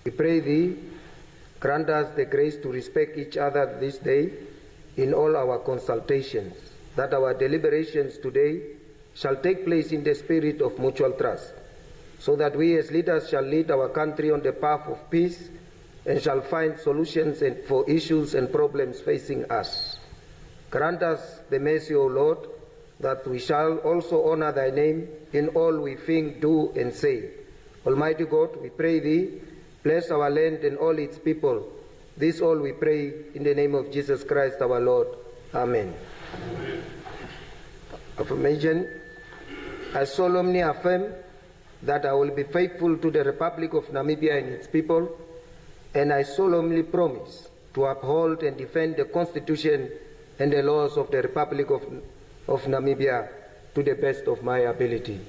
We pray Thee, grant us the grace to respect each other this day in all our consultations, that our deliberations today shall take place in the spirit of mutual trust, so that we as leaders shall lead our country on the path of peace and shall find solutions for issues and problems facing us. Grant us the mercy, O Lord, that we shall also honor Thy name in all we think, do, and say. Almighty God, we pray Thee, bless our land and all its people. This all we pray in the name of Jesus Christ our Lord. Amen. Amen. Affirmation. I solemnly affirm that I will be faithful to the Republic of Namibia and its people, and I solemnly promise to uphold and defend the Constitution and the laws of the Republic of Namibia to the best of my ability.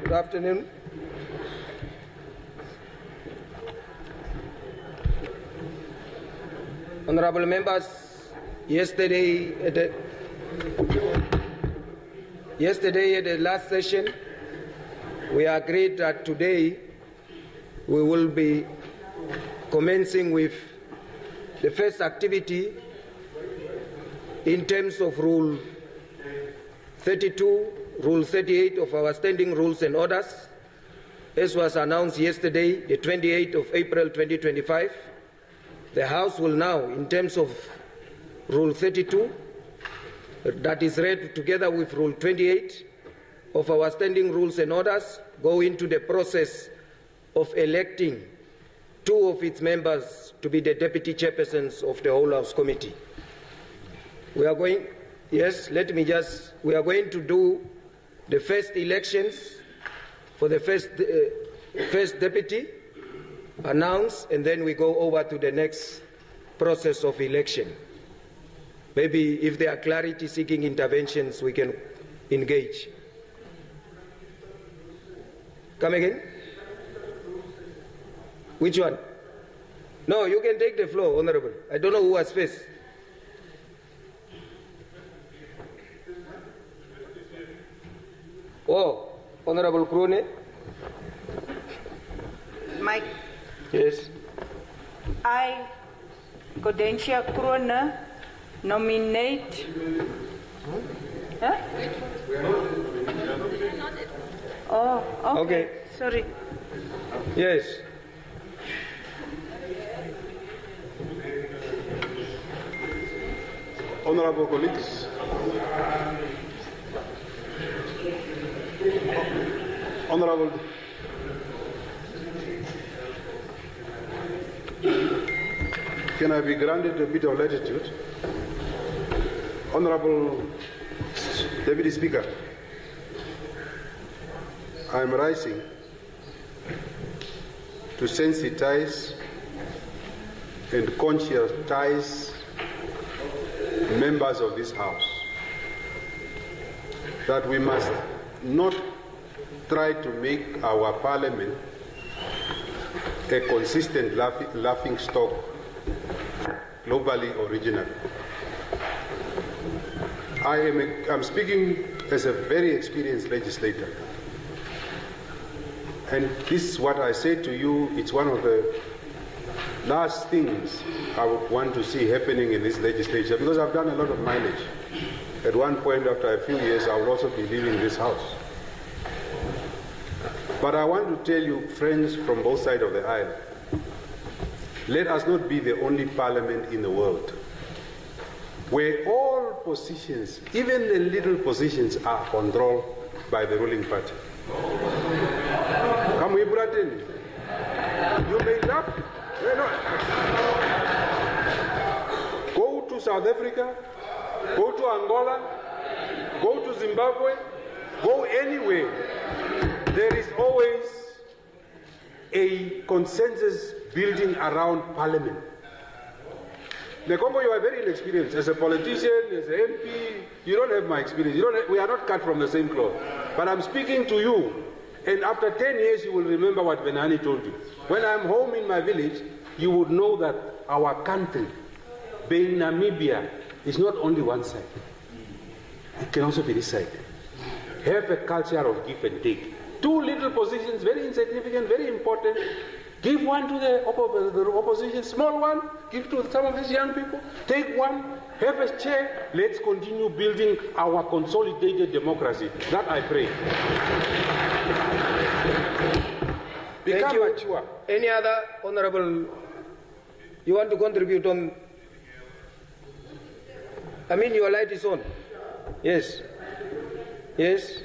Good afternoon. Honorable members, yesterday at the last session, we agreed that today we will be commencing with the first activity in terms of Rule 32, Rule 38 of our Standing Rules and Orders, as was announced yesterday, the 28th of April 2025. The House will now, in terms of Rule 32, that is read together with Rule 28 of our Standing Rules and Orders, go into the process of electing two of its members to be the deputy chairpersons of the whole House Committee. We are going, we are going to do the first elections for the first deputy, announce, and then we go over to the next process of election. Maybe if there are clarity-seeking interventions, we can engage. Come again? Which one? No, you can take the floor, Honorable. I don't know who was first. Oh, Honorable Krone. Mike. Yes. I, Godentia Krone, nominate. Huh? Oh, okay. Sorry. Yes. Honorable colleagues, Honorable, can I be granted a bit of latitude? Honorable Deputy Speaker, I am rising to sensitize and conscientize members of this House that we must not try to make our Parliament a consistent laughing stock globally or regionally. I'm speaking as a very experienced legislator, and this is what I say to you. It's one of the last things I would want to see happening in this legislature, because I've done a lot of mileage. At one point, after a few years, I will also be leaving this House. But I want to tell you, friends from both sides of the aisle, let us not be the only parliament in the world where all positions, even the little positions, are controlled by the ruling party. Come here, Britain. You may laugh. Go to South Africa, go to Angola, go to Zimbabwe, go anywhere. There is always a consensus building around Parliament. The Congo, you are very inexperienced. As a politician, as an MP, you don't have my experience. We are not cut from the same cloth. But I'm speaking to you, and after 10 years, you will remember what Benani told you. When I'm home in my village, you would know that our country, being Namibia, is not only one side. It can also be this side. Have a culture of give and take. 2 little positions, very insignificant, very important. Give one to the opposition, small one, give to some of these young people, take one, have a chair, let's continue building our consolidated democracy. That I pray. Thank you. Mature. Any other honorable, you want to contribute on? I mean, your light is on. Yes. Yes.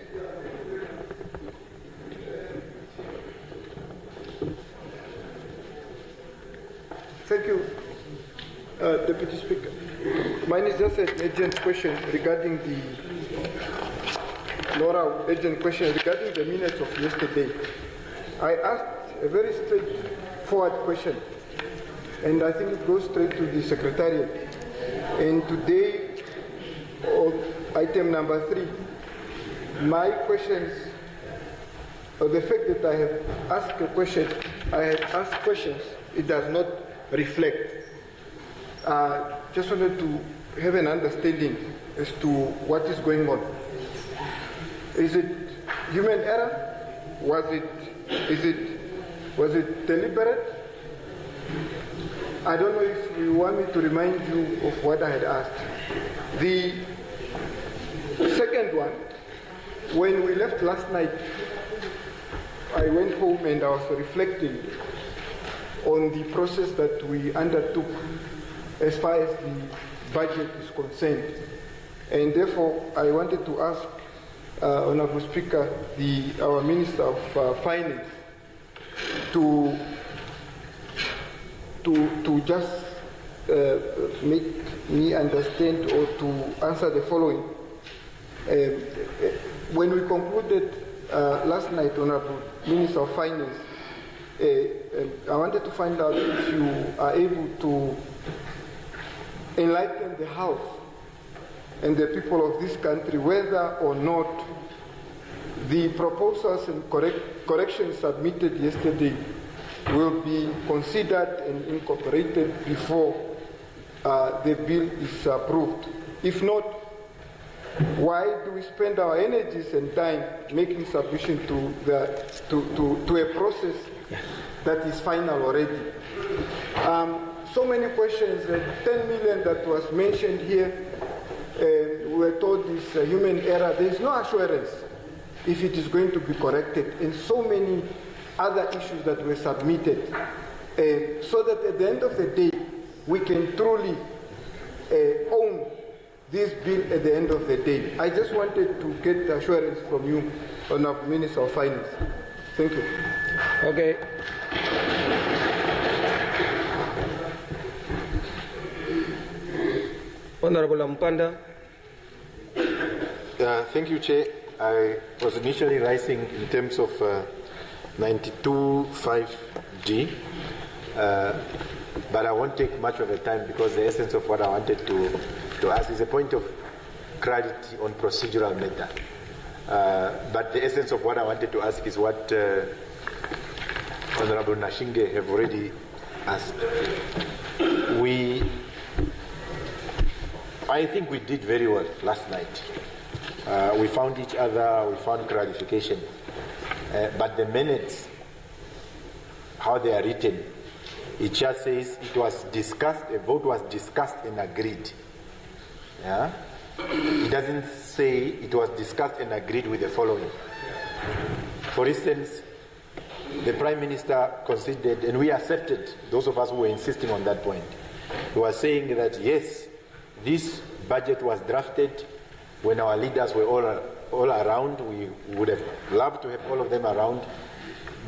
Thank you, Deputy Speaker. Mine is just an urgent question regarding the minutes of yesterday. I asked a very straightforward question, and I think it goes straight to the Secretariat. And today, item number 3, my questions, or the fact that I have asked a question, it does not reflect. Just wanted to have an understanding as to what is going on. Is it human error? Was it deliberate? I don't know if you want me to remind you of what I had asked. The second one, when we left last night, I went home and I was reflecting on the process that we undertook as far as the budget is concerned. And therefore, I wanted to ask Honorable Speaker, our Minister of Finance, to just make me understand or to answer the following. When we concluded last night, Honorable Minister of Finance, I wanted to find out if you are able to enlighten the House and the people of this country whether or not the proposals and corrections submitted yesterday will be considered and incorporated before the bill is approved. If not, why do we spend our energies and time making submission to a process that is final already? So many questions. 10 million that was mentioned here, we were told is human error. There is no assurance if it is going to be corrected, and so many other issues that were submitted, so that at the end of the day, we can truly own this bill at the end of the day. I just wanted to get assurance from you, Honourable Minister of Finance. Thank you. Okay. Honourable Mpanda. Thank you, Chair. I was initially rising in terms of 92.5G, but I won't take much of the time because the essence of what I wanted to ask is a point of clarity on procedural matter. But the essence of what I wanted to ask is what Honorable Nashinge have already asked. I think we did very well last night. We found each other, we found clarification. But the minutes, how they are written, it just says it was discussed, a vote was discussed and agreed. Yeah? It doesn't say it was discussed and agreed with the following. For instance, the Prime Minister considered, and we accepted, those of us who were insisting on that point, he was saying that yes, this budget was drafted when our leaders were all around. We would have loved to have all of them around,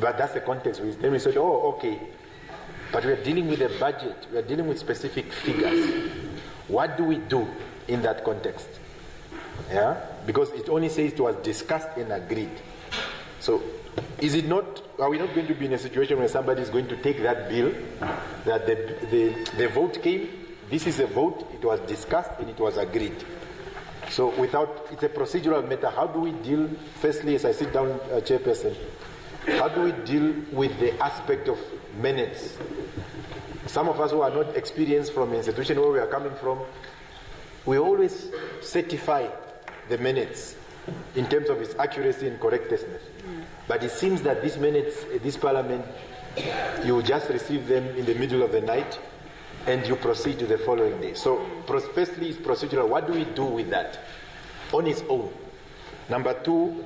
but that's the context. Then we said, oh, okay, but we are dealing with a budget, we are dealing with specific figures. What do we do in that context? Yeah, because it only says it was discussed and agreed. So is it not, are we not going to be in a situation where somebody is going to take that bill, that the vote came, this is a vote, it was discussed and it was agreed. So it's a procedural matter. How do we deal, firstly, as I sit down, Chairperson, how do we deal with the aspect of minutes? Some of us who are not experienced from the institution where we are coming from, we always certify the minutes. in terms of its accuracy and correctness. But it seems that these minutes, this Parliament, you just receive them in the middle of the night and you proceed to the following day. So, firstly, it's procedural. What do we do with that on its own? Number two,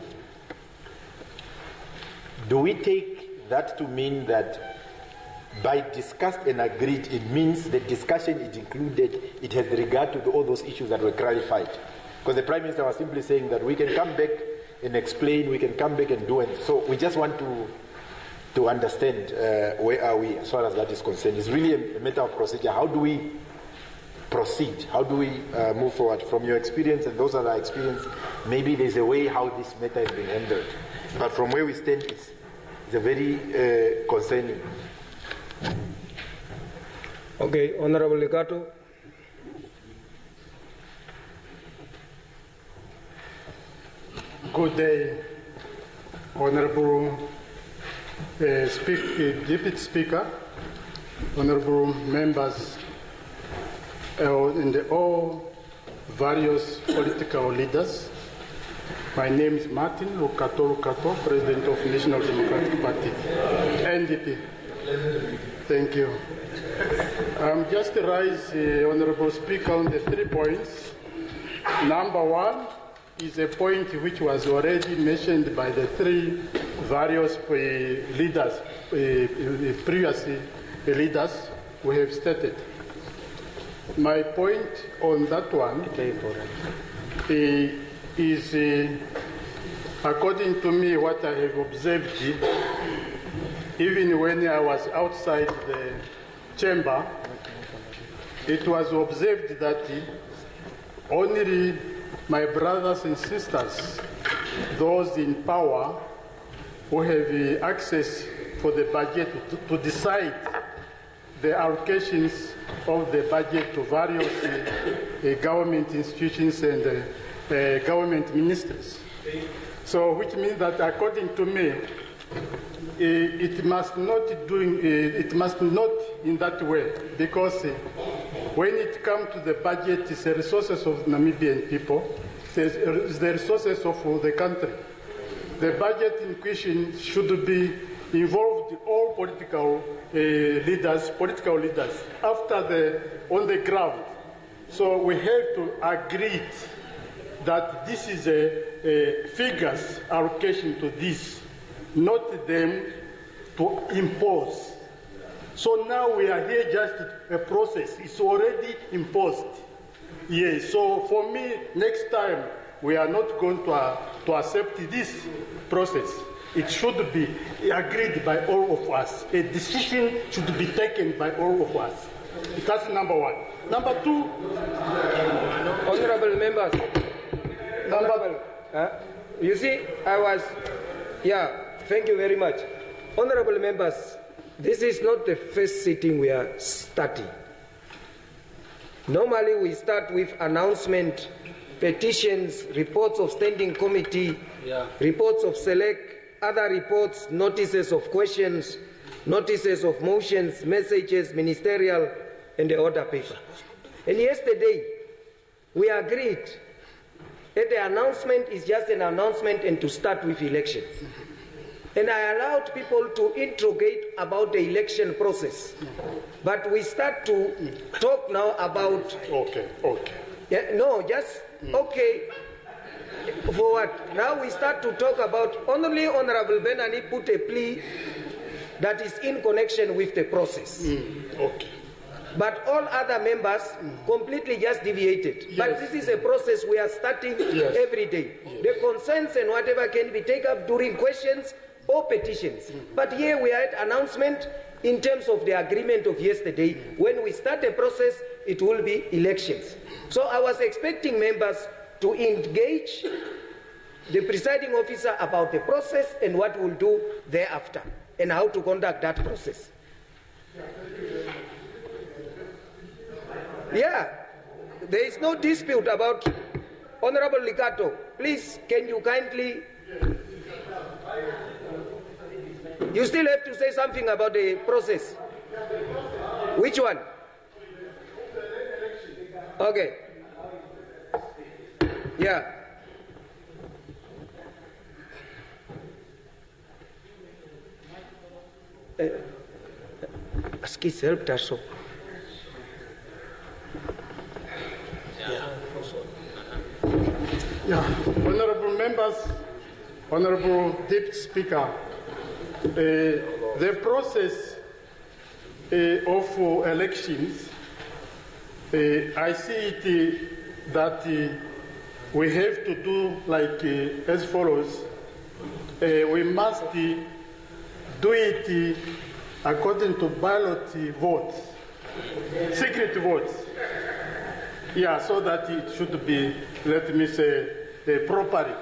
do we take that to mean that by discussed and agreed, it means the discussion is included, it has regard to all those issues that were clarified? Because the Prime Minister was simply saying that we can come back and explain, we can come back and do it. So we just want to understand where are we as far as that is concerned. It's really a matter of procedure. How do we proceed? How do we move forward? From your experience and those other experience, maybe there's a way how this matter is being handled. But from where we stand, it's a very concerning. Okay, Honorable Legato. Good day, Honorable Deputy Speaker, Honorable members, and all various political leaders. My name is Martin Lukato, President of National Democratic Party, NDP. Thank you. Just to rise, Honorable Speaker, on the 3 points. Number one is a point which was already mentioned by the 3 various leaders, previous leaders who have stated. My point on that one is, according to me, what I have observed, even when I was outside the chamber, it was observed that only my brothers and sisters, those in power who have access for the budget to decide the allocations of the budget to various government institutions and government ministries. So, which means that according to me, it must not in that way, because when it comes to the budget, it's the resources of Namibian people, it's the resources of the country. The budget in question should be involved all political leaders on the ground. So we have to agree that this is a figures allocation to this, not them to impose. So now we are here just a process. It's already imposed. Yes, so for me, next time, we are not going to accept this process. It should be agreed by all of us. A decision should be taken by all of us. That's number one. Number two, Honorable members. You see, thank you very much. Honorable members, this is not the first sitting we are starting. Normally we start with announcement, petitions, reports of standing committee, reports of select, other reports, notices of questions, notices of motions, messages, ministerial, and the order paper. And yesterday, we agreed that the announcement is just an announcement and to start with election. And I allowed people to interrogate about the election process. But we start to talk now about... Okay. Okay. For what? Now we start to talk about... Only Honorable Benani put a plea that is in connection with the process. Okay. But all other members completely just deviated. Yes. But this is a process we are starting every day. Yes. The concerns and whatever can be taken up during questions or petitions. But here we are at announcement in terms of the agreement of yesterday. When we start the process, it will be elections. So I was expecting members to engage the presiding officer about the process and what we'll do thereafter and how to conduct that process. Yeah, there is no dispute about Honorable Ligato. Please, can you kindly... You still have to say something about the process. Which one? Okay. Yeah. Askis helped us so. Yeah, honorable members, honorable Deputy Speaker, the process of elections, I see it that we have to do like as follows. We must do it according to ballot votes, secret votes. Yeah, so that it should be, let me say, properly.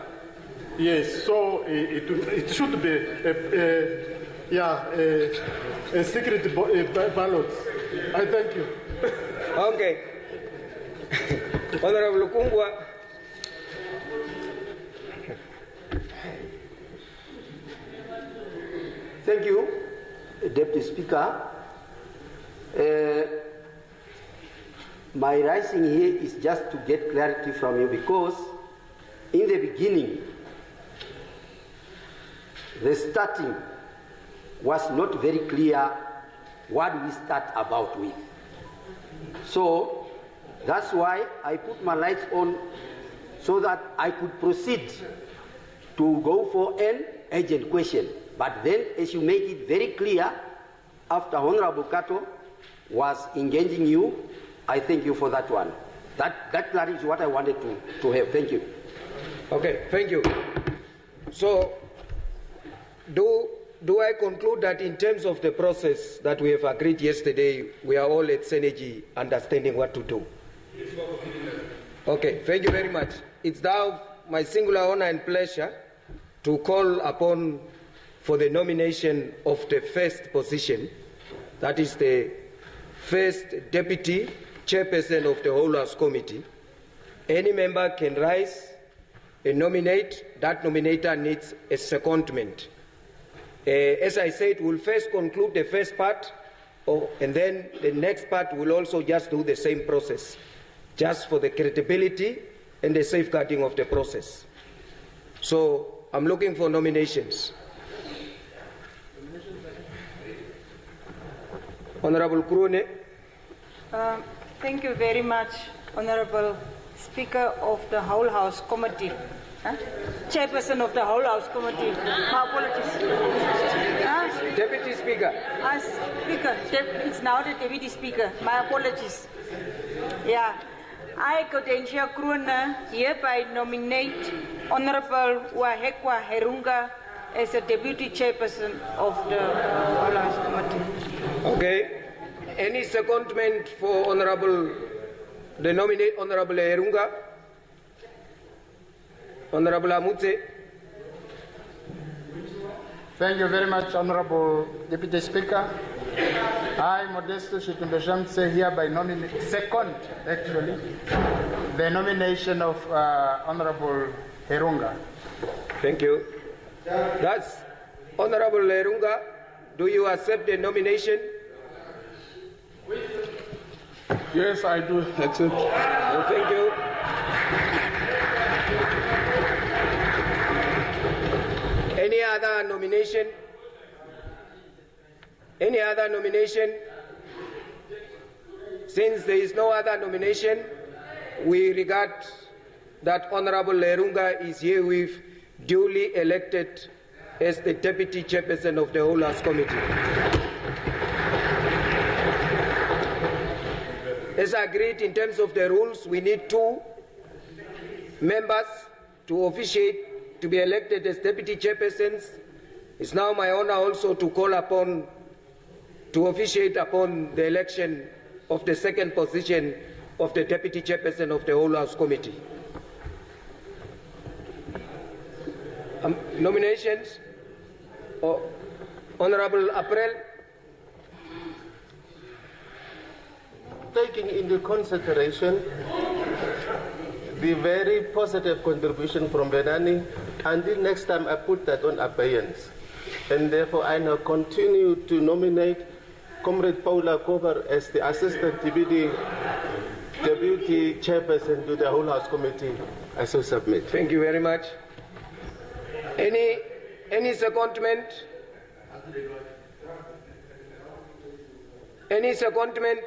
Yes, so it should be a secret ballot. I thank you. Okay. Honorable Kungwa. Thank you, Deputy Speaker. My rising here is just to get clarity from you, because in the beginning, the starting was not very clear what we start about with. So that's why I put my lights on so that I could proceed to go for an urgent question. But then, as you make it very clear, after Honorable Kato was engaging you, I thank you for that one. That clarity is what I wanted to have. Thank you. Okay, thank you. So, do I conclude that in terms of the process that we have agreed yesterday, we are all at synergy understanding what to do? Okay, thank you very much. It's now my singular honor and pleasure to call upon for the nomination of the first position, that is the first deputy chairperson of the whole House Committee. Any member can rise and nominate. That nominator needs a secondment. As I said, we'll first conclude the first part, and then the next part will also just do the same process, just for the credibility and the safeguarding of the process. So I'm looking for nominations. Honorable Krone. Thank you very much, Honorable Speaker of the Whole House Committee. Chairperson of the Whole House Committee. My apologies. Deputy Speaker. Speaker. It's now the Deputy Speaker. My apologies. Yeah. I, Gaudenzia Krone, hereby nominate Honorable Wahekwa Herunga as a Deputy Chairperson of the Whole House Committee. Okay. Any secondment for the nominate Honorable Herunga? Honorable Amutse. Thank you very much, Honorable Deputy Speaker. I, Modesto Shitumbeshamse, hereby nominate, second, actually, the nomination of Honorable Herunga. Thank you. That's Honorable Herunga. Do you accept the nomination? Yes, I do accept. Well, thank you. Any other nomination? Any other nomination? Since there is no other nomination, we regard that Honorable Herunga is herewith duly elected as the Deputy Chairperson of the Whole House Committee. As agreed in terms of the rules, we need 2 members to officiate to be elected as Deputy Chairpersons. It's now my honor also to call upon, to officiate upon the election of the second position of the Deputy Chairperson of the Whole House Committee. Nominations? Honorable April. Taking into consideration the very positive contribution from Benani, until next time I put that on abeyance. And therefore I now continue to nominate Comrade Paula Kovar as the Assistant Deputy Chairperson to the Whole House Committee. I so submit. Thank you very much. Any secondment? Any secondment?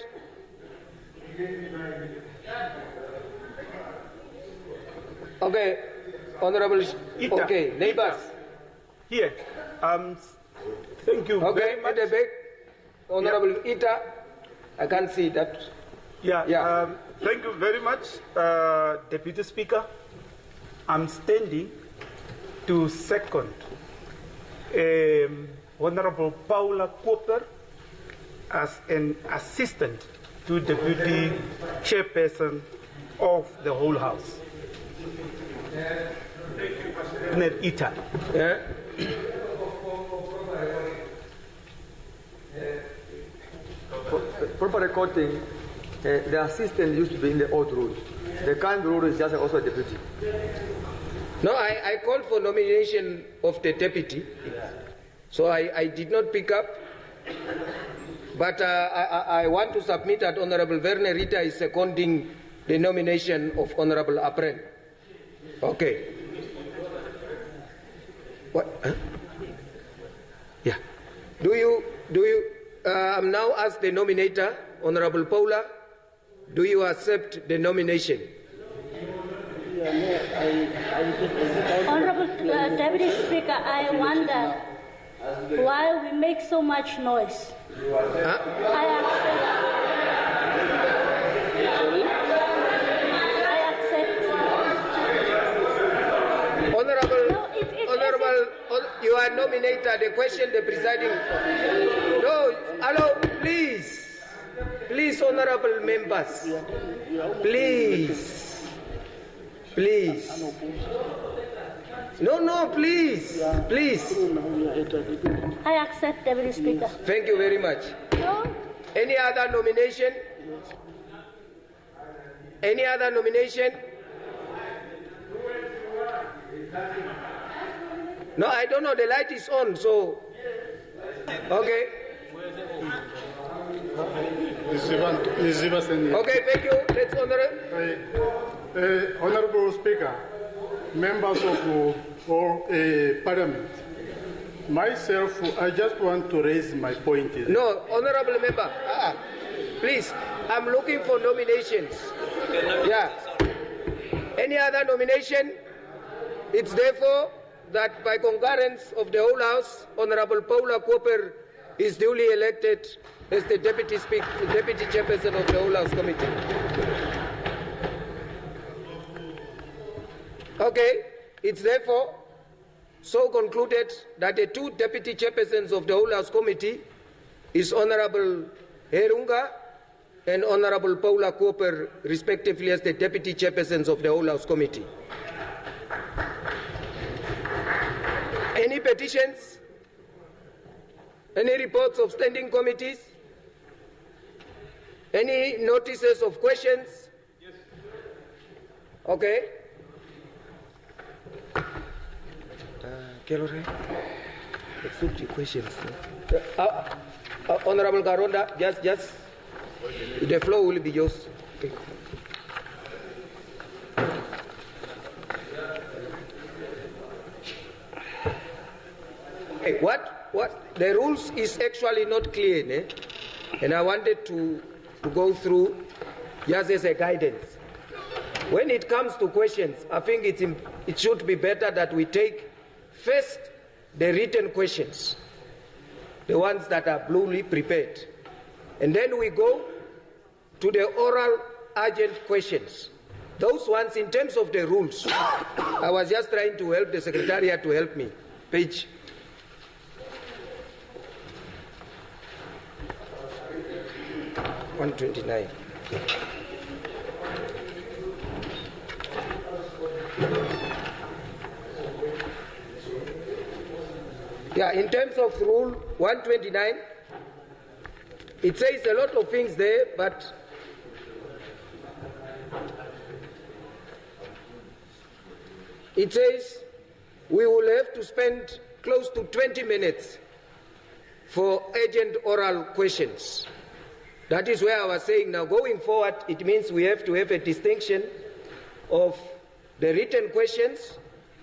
Okay, Honorable. Okay, neighbors. Here. Thank you. Okay, very much. at the back, Honorable Ita. I can't see that. Yeah. Thank you very much, Deputy Speaker. I'm standing to second Honorable Paula Cooper as an assistant to Deputy Chairperson of the whole House. Ita. Yeah. Proper recording, the assistant used to be in the old rule. The current rule is just also a deputy. No, I called for nomination of the deputy, so I did not pick up. But I want to submit that Honorable Werner Rita is seconding the nomination of Honorable Apren. Okay. What? Huh? Yeah. Do you? I'm now asked the nominator, Honorable Paula. Do you accept the nomination? Honorable Deputy Speaker, I wonder why we make so much noise. Huh? I accept. Honorable, you are nominated. The question the presiding. No, allow, please, honorable members, please. No, please. I accept, Deputy Speaker. Thank you very much. No? Any other nomination? Any other nomination? No, I don't know. The light is on, so. Okay. Okay, thank you. Let's honor it. Honorable Speaker, members of Parliament, myself, I just want to raise my point here. No, honorable member, please, I'm looking for nominations. Yeah. Any other nomination? It's therefore that by concurrence of the whole House, Honorable Paula Cooper is duly elected as the Deputy Chairperson of the whole House Committee. Okay, it's therefore so concluded that the two Deputy Chairpersons of the whole House Committee is Honorable Herunga and Honorable Paula Cooper, respectively, as the Deputy Chairpersons of the whole House Committee. Any petitions? Any reports of standing committees? Any notices of questions? Yes. Okay. Accept your questions. Honorable Garonda, just the floor will be yours. Okay. Hey, what the rules is actually not clear, eh? And I wanted to go through just as a guidance. When it comes to questions, I think it should be better that we take first the written questions, the ones that are bluely prepared, and then we go to the oral urgent questions. Those ones, in terms of the rules, I was just trying to help the Secretariat to help me. Page 129. Yeah, in terms of Rule 129, it says a lot of things there, but it says we will have to spend close to 20 minutes for urgent oral questions. That is where I was saying now going forward, it means we have to have a distinction of the written questions.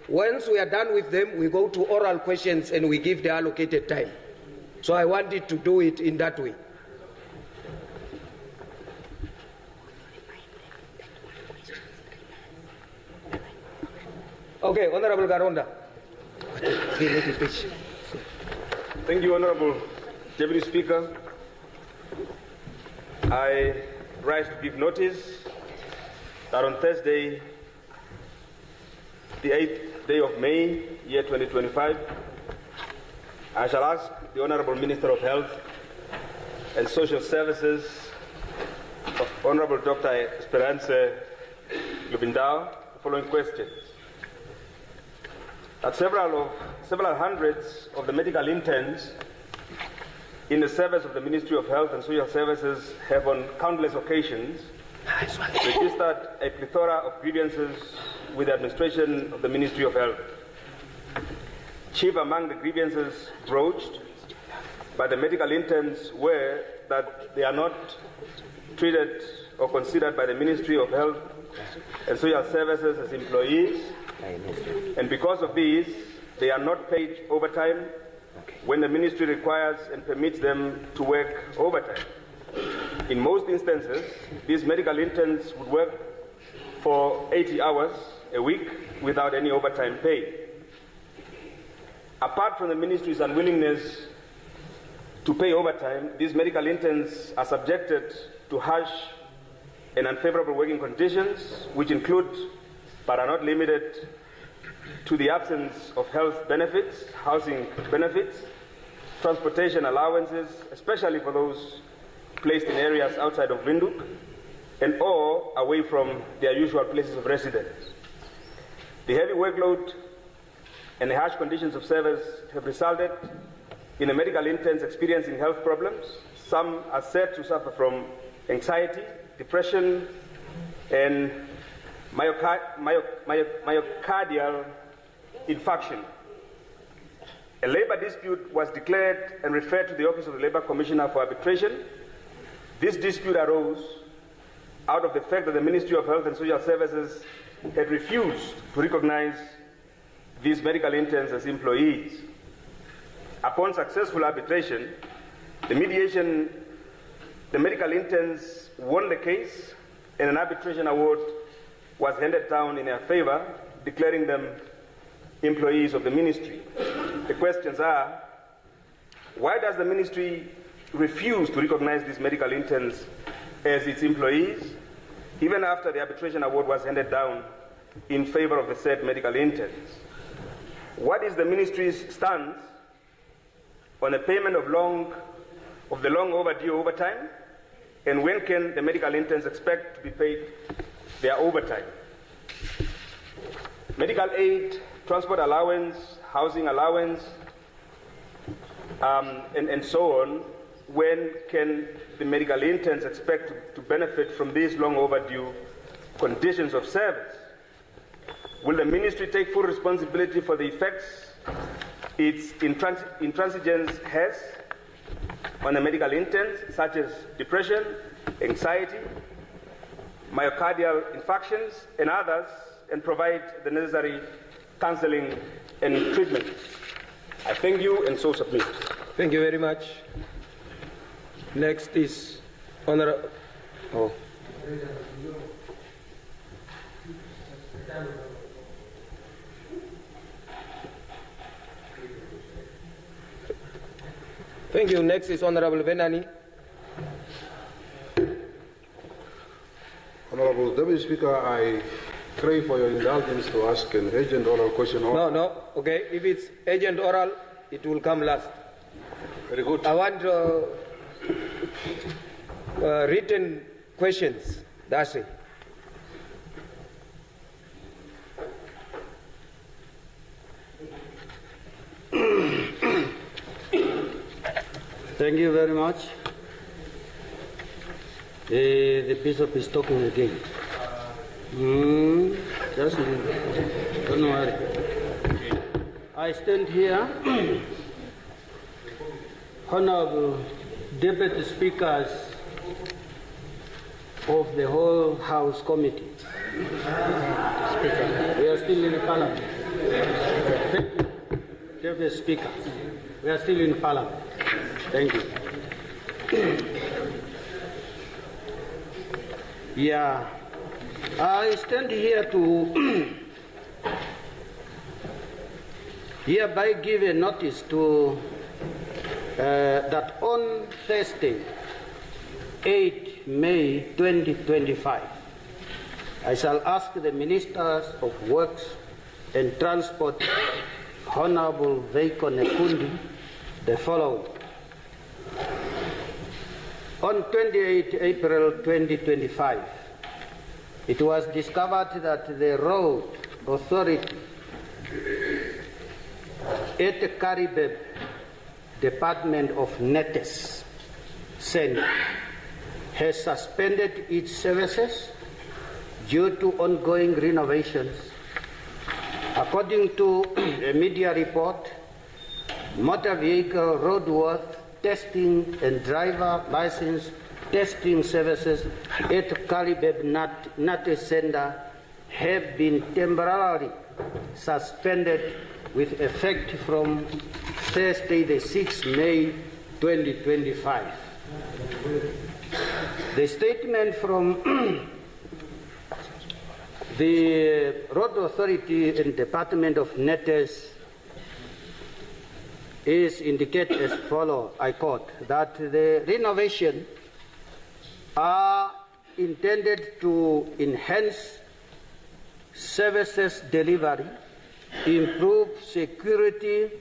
Once we are done with them, we go to oral questions and we give the allocated time. So I wanted to do it in that way. Okay, Honorable Garonda. Thank you, Honorable Deputy Speaker. I rise to give notice that on Thursday, the 8th day of May, year 2025, I shall ask the Honorable Minister of Health and Social Services, Honorable Dr. Esperance Lubindao, the following questions. That several hundreds of the medical interns in the service of the Ministry of Health and Social Services have on countless occasions registered a plethora of grievances with the administration of the Ministry of Health. Chief among the grievances broached by the medical interns were that they are not treated or considered by the Ministry of Health and Social Services as employees, and because of these, they are not paid overtime when the ministry requires and permits them to work overtime. In most instances, these medical interns would work for 80 hours a week without any overtime pay. Apart from the ministry's unwillingness to pay overtime, these medical interns are subjected to harsh and unfavorable working conditions, which include, but are not limited to, the absence of health benefits, housing benefits, transportation allowances, especially for those placed in areas outside of Windhoek and or away from their usual places of residence. The heavy workload and the harsh conditions of service have resulted in the medical interns experiencing health problems. Some are said to suffer from anxiety, depression, and myocardial infarction. A labor dispute was declared and referred to the Office of the Labor Commissioner for arbitration. This dispute arose out of the fact that the Ministry of Health and Social Services had refused to recognize these medical interns as employees. Upon successful arbitration, the medical interns won the case, and an arbitration award was handed down in their favor, declaring them employees of the ministry. The questions are, why does the ministry refuse to recognize these medical interns as its employees, even after the arbitration award was handed down in favor of the said medical interns? What is the ministry's stance on the payment of the long overdue overtime, and when can the medical interns expect to be paid their overtime? Medical aid, transport allowance, housing allowance, and so on, when can the medical interns expect to benefit from these long overdue conditions of service? Will the ministry take full responsibility for the effects its intransigence has on the medical interns, such as depression, anxiety, myocardial infarctions, and others, and provide the necessary counseling and treatment? I thank you and so submit. Thank you very much. Next is Honorable. Thank you. Next is Honorable Venani. Honorable Deputy Speaker, I crave for your indulgence to ask an urgent oral question. No. Okay. If it's urgent oral, it will come last. Very good. I want written questions. That's it. Thank you very much. The bishop is talking again. Just don't worry. I stand here, Honorable Deputy Speakers of the whole House Committee. We are still in Parliament. Thank you, Deputy Speaker. We are still in Parliament. Thank you. Yeah, I stand here to hereby give a notice to that on Thursday, 8 May 2025, I shall ask the Ministers of Works and Transport, Honorable Veiko Nekundi, the following. On 28 April 2025, it was discovered that the road authority at the Karibeb Department of Netes Centre has suspended its services due to ongoing renovations. According to a media report, motor vehicle roadworthy testing and driver license testing services at Karibeb Nate Center have been temporarily suspended with effect from Thursday, the 6th May 2025. The statement from the Road Authority and Department of Netes is indicated as follows, I quote, that the renovation are intended to enhance services delivery, improve security,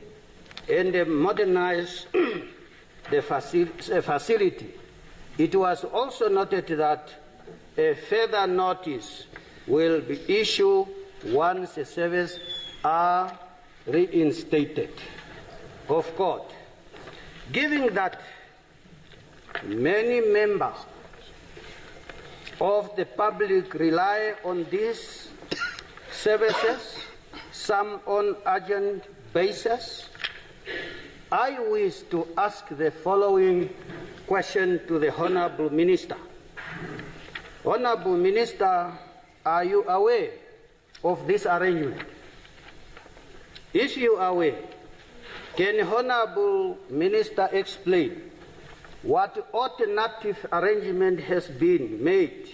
and modernize the facility. It was also noted that a further notice will be issued once the services are reinstated. Of course, given that many members of the public rely on these services, some on urgent basis, I wish to ask the following question to the Honourable Minister. Honourable Minister, are you aware of this arrangement? If you are aware, can the Honourable Minister explain what alternative arrangement has been made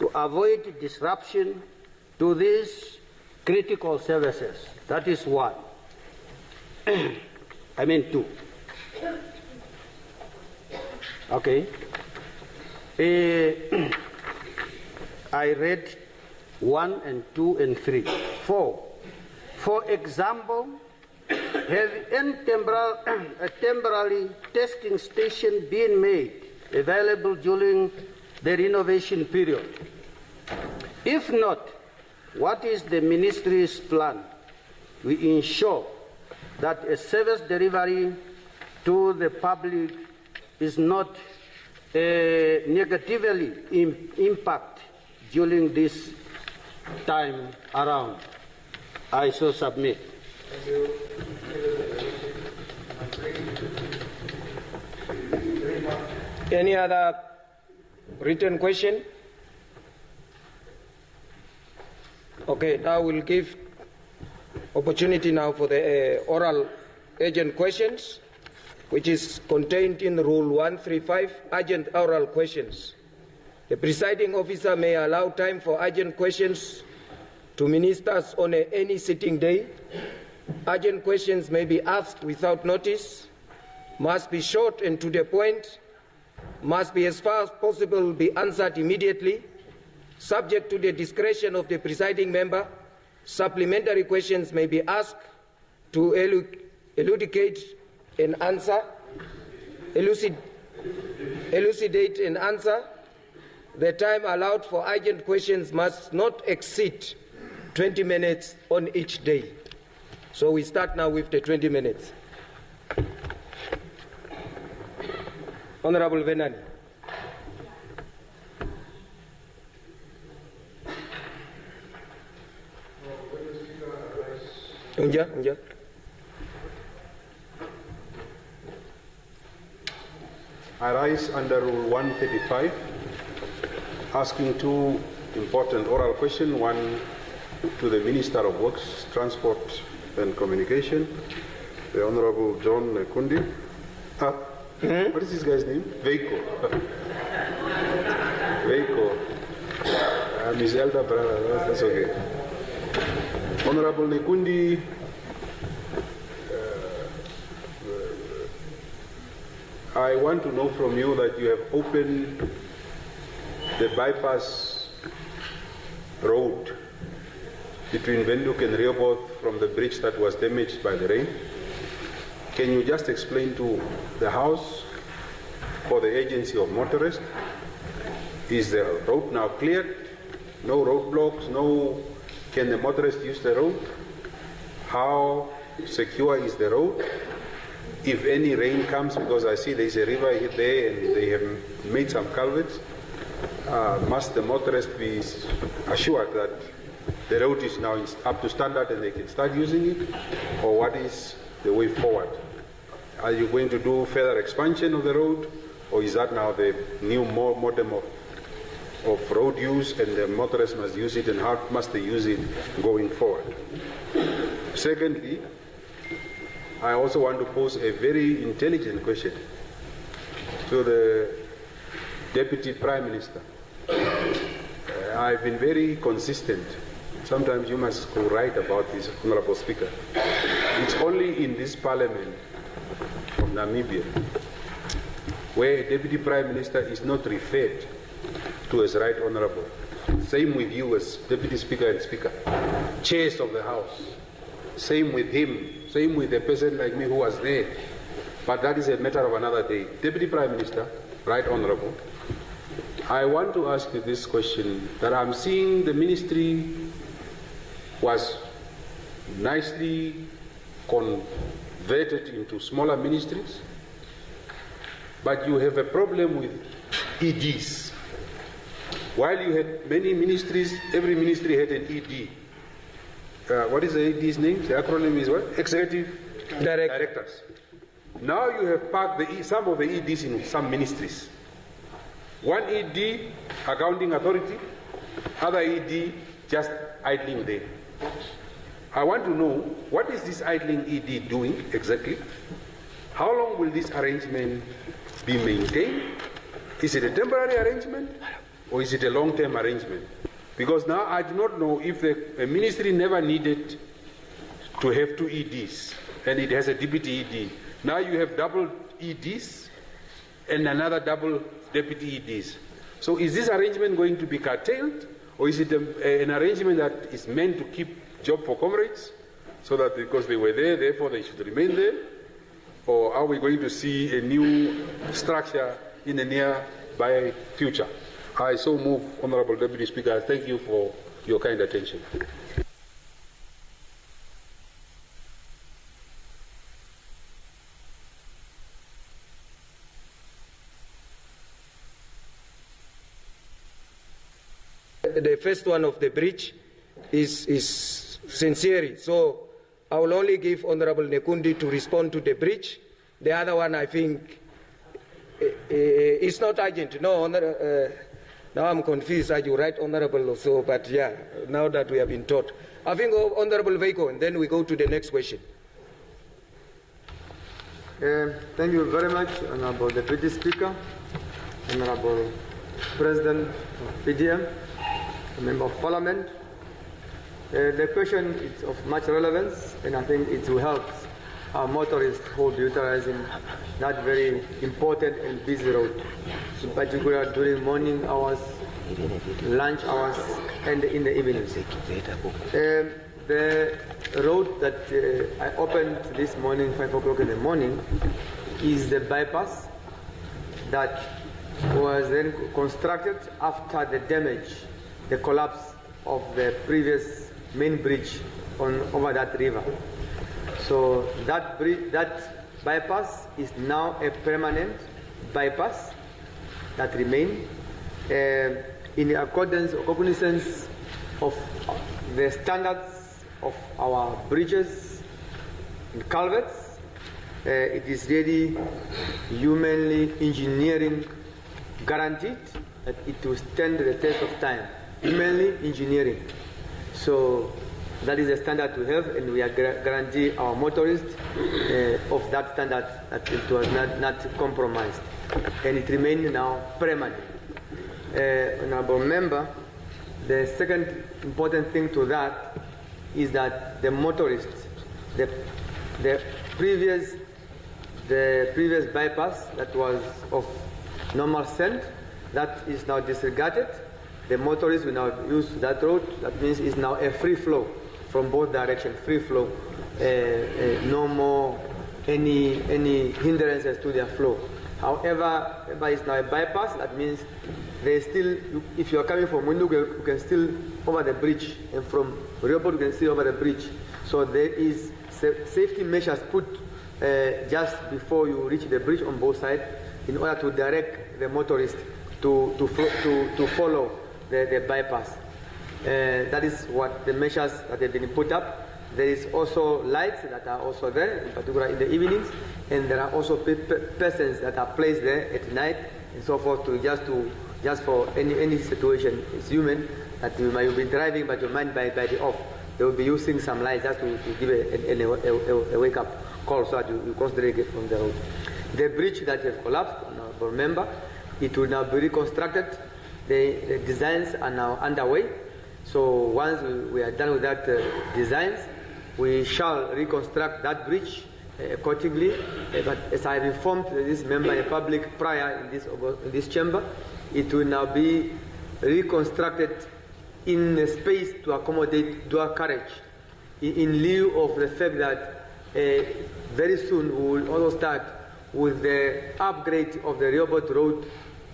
to avoid disruption to these critical services? That is one. I mean two. Okay. I read 1 and 2 and 3. 4. For example, have a temporary testing station been made available during the renovation period? If not, what is the Ministry's plan to ensure that a service delivery to the public is not negatively impact during this time around? I so submit. Any other written question? Okay, now we'll give opportunity now for the oral urgent questions, which is contained in Rule 135, urgent oral questions. The presiding officer may allow time for urgent questions to ministers on any sitting day. Urgent questions may be asked without notice, must be short and to the point, must be as far as possible be answered immediately, subject to the discretion of the presiding member. Supplementary questions may be asked to elucidate and answer. The time allowed for urgent questions must not exceed 20 minutes on each day. So we start now with the 20 minutes. Honorable Venani. Unja. I rise under Rule 135, asking two important oral questions, one to the Minister of Works, Transport and Communication, the Honorable John Kundi. What is this guy's name? Veiko. Veiko. I'm his elder brother. That's okay. Honorable Nekundi, I want to know from you that you have opened the bypass road between Windhoek and Rehoboth from the bridge that was damaged by the rain. Can you just explain to the House or the Agency of Motorists, is the road now cleared? No roadblocks? No? Can the motorists use the road? How secure is the road? If any rain comes, because I see there's a river there and they have made some culverts, must the motorists be assured that the road is now up to standard and they can start using it? Or what is the way forward? Are you going to do further expansion of the road, or is that now the new modem of road use and the motorists must use it, and how must they use it going forward? Secondly, I also want to pose a very intelligent question to the Deputy Prime Minister. I've been very consistent. Sometimes you must go right about this, Honorable Speaker. It's only in this Parliament of Namibia where a Deputy Prime Minister is not referred to as Right Honorable. Same with you as Deputy Speaker and Speaker, chairs of the House. Same with him, same with a person like me who was there. But that is a matter of another day. Deputy Prime Minister, Right Honorable, I want to ask you this question, that I'm seeing the ministry was nicely converted into smaller ministries, but you have a problem with EDs. While you had many ministries, every ministry had an ED. What is the ED's name? The acronym is what? Executive Directors. Now you have parked some of the EDs in some ministries. One ED, Accounting Authority, other ED, just idling there. I want to know, what is this idling ED doing exactly? How long will this arrangement be maintained? Is it a temporary arrangement, or is it a long-term arrangement? Because now I do not know if a ministry never needed to have two EDs, and it has a deputy ED. Now you have double EDs and another double deputy EDs. So is this arrangement going to be curtailed, or is it an arrangement that is meant to keep job for comrades, so that because they were there, therefore they should remain there? Or are we going to see a new structure in the nearby future? I so move, Honorable Deputy Speaker. Thank you for your kind attention. The first one of the bridge is sincere, so I will only give Honorable Nekundi to respond to the bridge. The other one, I think, is not urgent. No, now I'm confused. Are you right, Honorable, also? But yeah, now that we have been taught. I think Honorable Veiko, and then we go to the next question. Thank you very much, Honorable Deputy Speaker, Honorable President of PDM, Member of Parliament. The question is of much relevance, and I think it will help our motorists who will be utilizing that very important and busy road, in particular during morning hours, lunch hours, and in the evenings. The road that I opened this morning, 5 o'clock in the morning, is the bypass that was then constructed after the damage, the collapse of the previous main bridge over that river. So that bypass is now a permanent bypass that remains in accordance or cognizance of the standards of our bridges and culverts. It is really humanly engineering guaranteed that it will stand the test of time. Humanly engineering. So That is a standard to have, and we are guarantee our motorists of that standard that it was not compromised, and it remains now permanent. Honourable Member, the second important thing to that is that the motorists, the previous bypass that was of normal send, that is now disregarded. The motorists will now use that road. That means it's now a free flow from both directions, free flow. No more any hindrances to their flow. However, it's now a bypass. That means they still, if you are coming from Mundugu, you can still over the bridge, and from Riobot you can still over the bridge. So there is safety measures put just before you reach the bridge on both sides, in order to direct the motorist to follow the bypass. That is what the measures that have been put up. There is also lights that are also there, in particular in the evenings, and there are also persons that are placed there at night and so forth, just for any situation. It's human that you might be driving, but your mind by the off. They will be using some lights just to give a wake-up call so that you concentrate on the road. The bridge that has collapsed, remember, it will now be reconstructed. The designs are now underway. So once we are done with that designs, we shall reconstruct that bridge accordingly. But as I have informed this member in public prior in this chamber, it will now be reconstructed in a space to accommodate dual carriage, in lieu of the fact that very soon we will also start with the upgrade of the Riobot road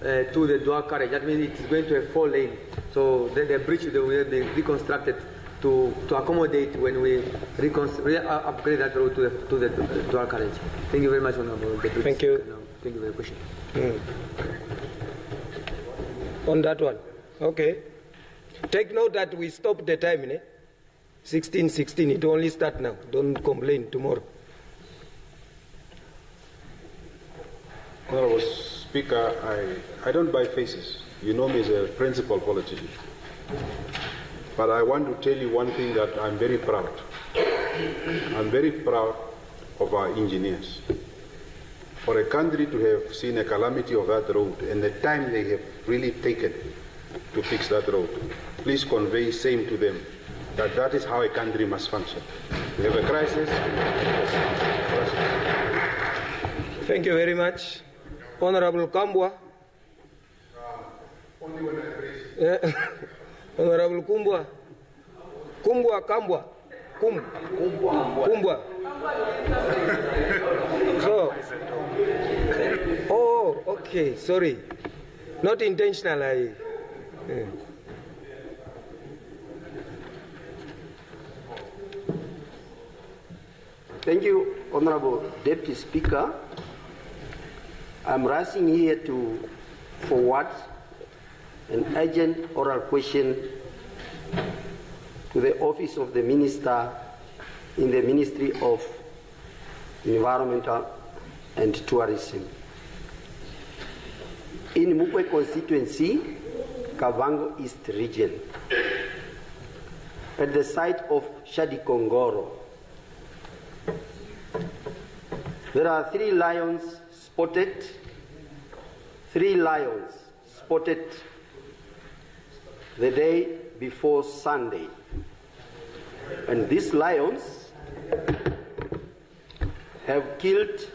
to the dual carriage. That means it is going to have 4 lanes. So the bridge will be reconstructed to accommodate when we upgrade that road to the dual carriage. Thank you very much, Honourable Deputy. Thank you. Thank you for your question. On that one, okay. Take note that we stopped the time, 16:16. It will only start now. Don't complain tomorrow. Honourable Speaker, I don't buy faces. You know me as a principled politician. But I want to tell you one thing that I'm very proud. I'm very proud of our engineers. For a country to have seen a calamity of that road and the time they have really taken to fix that road, please convey same to them that is how a country must function. We have a crisis. Thank you very much. Honorable Kambwa. Only when I raise. Honorable Kambwa. Kumbwa. So, oh, okay, sorry. Not intentional. Thank you, Honorable Deputy Speaker. I'm rising here to forward an urgent oral question to the Office of the Minister in the Ministry of Environmental and Tourism. In Mukwe constituency, Kavango East region, at the site of Shadikongoro, there are 3 lions spotted. 3 lions spotted the day before Sunday. And these lions have killed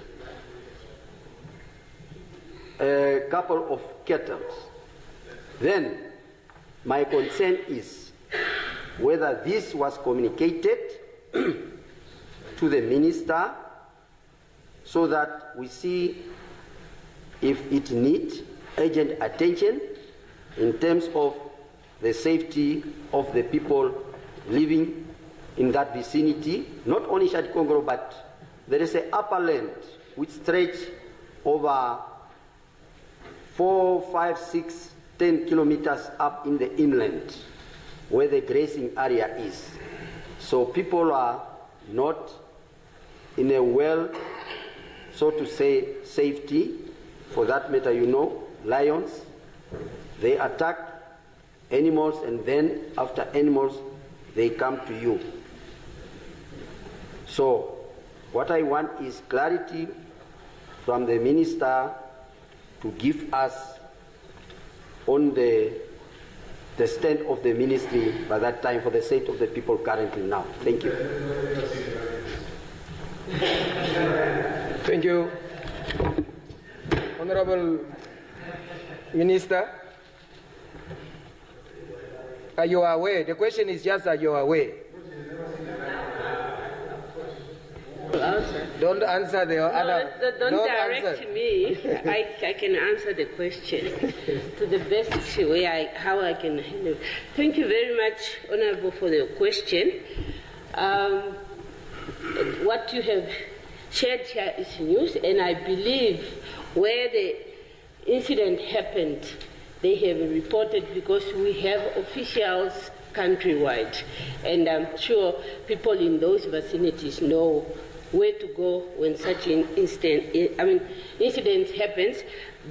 a couple of cattle. Then my concern is whether this was communicated to the minister so that we see if it needs urgent attention in terms of the safety of the people living in that vicinity, not only Shadikongoro, but there is an upper land which stretches over 4, 5, 6, 10 kilometers up in the inland where the grazing area is. So people are not in a well, so to say, safety. For that matter, you know, lions, they attack animals, and then after animals, they come to you. So what I want is clarity from the Minister to give us on the stand of the ministry by that time for the sake of the people currently now. Thank you. Thank you. Honorable Minister, are you aware? The question is just, are you aware? Don't answer the other. Don't direct me. I can answer the question to the best way how I can handle. Thank you very much, Honorable, for the question. What you have shared here is news, and I believe where the incident happened, they have reported because we have officials countrywide, and I'm sure people in those vicinities know where to go when such an incident happens.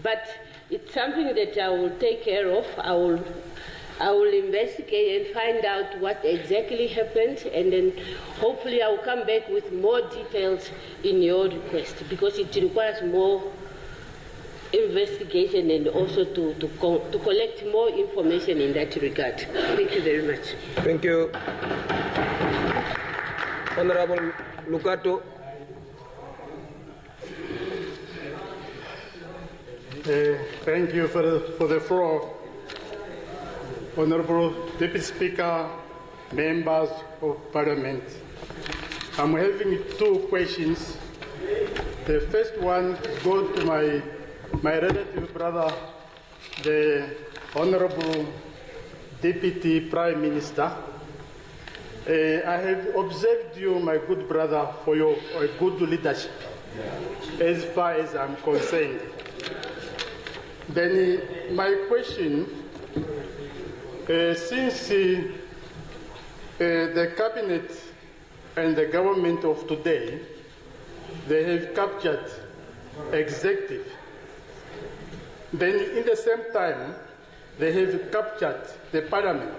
But it's something that I will take care of. I will investigate and find out what exactly happened, and then hopefully I will come back with more details in your request, because it requires more investigation and also to collect more information in that regard. Thank you very much. Thank you. Honorable Lucato. Thank you for the floor. Honorable Deputy Speaker, members of Parliament, I'm having two questions. The first one goes to my relative brother, the Honorable Deputy Prime Minister. I have observed you, my good brother, for your good leadership, as far as I'm concerned. Then my question, since the cabinet and the government of today, they have captured executive, then in the same time, they have captured the parliament.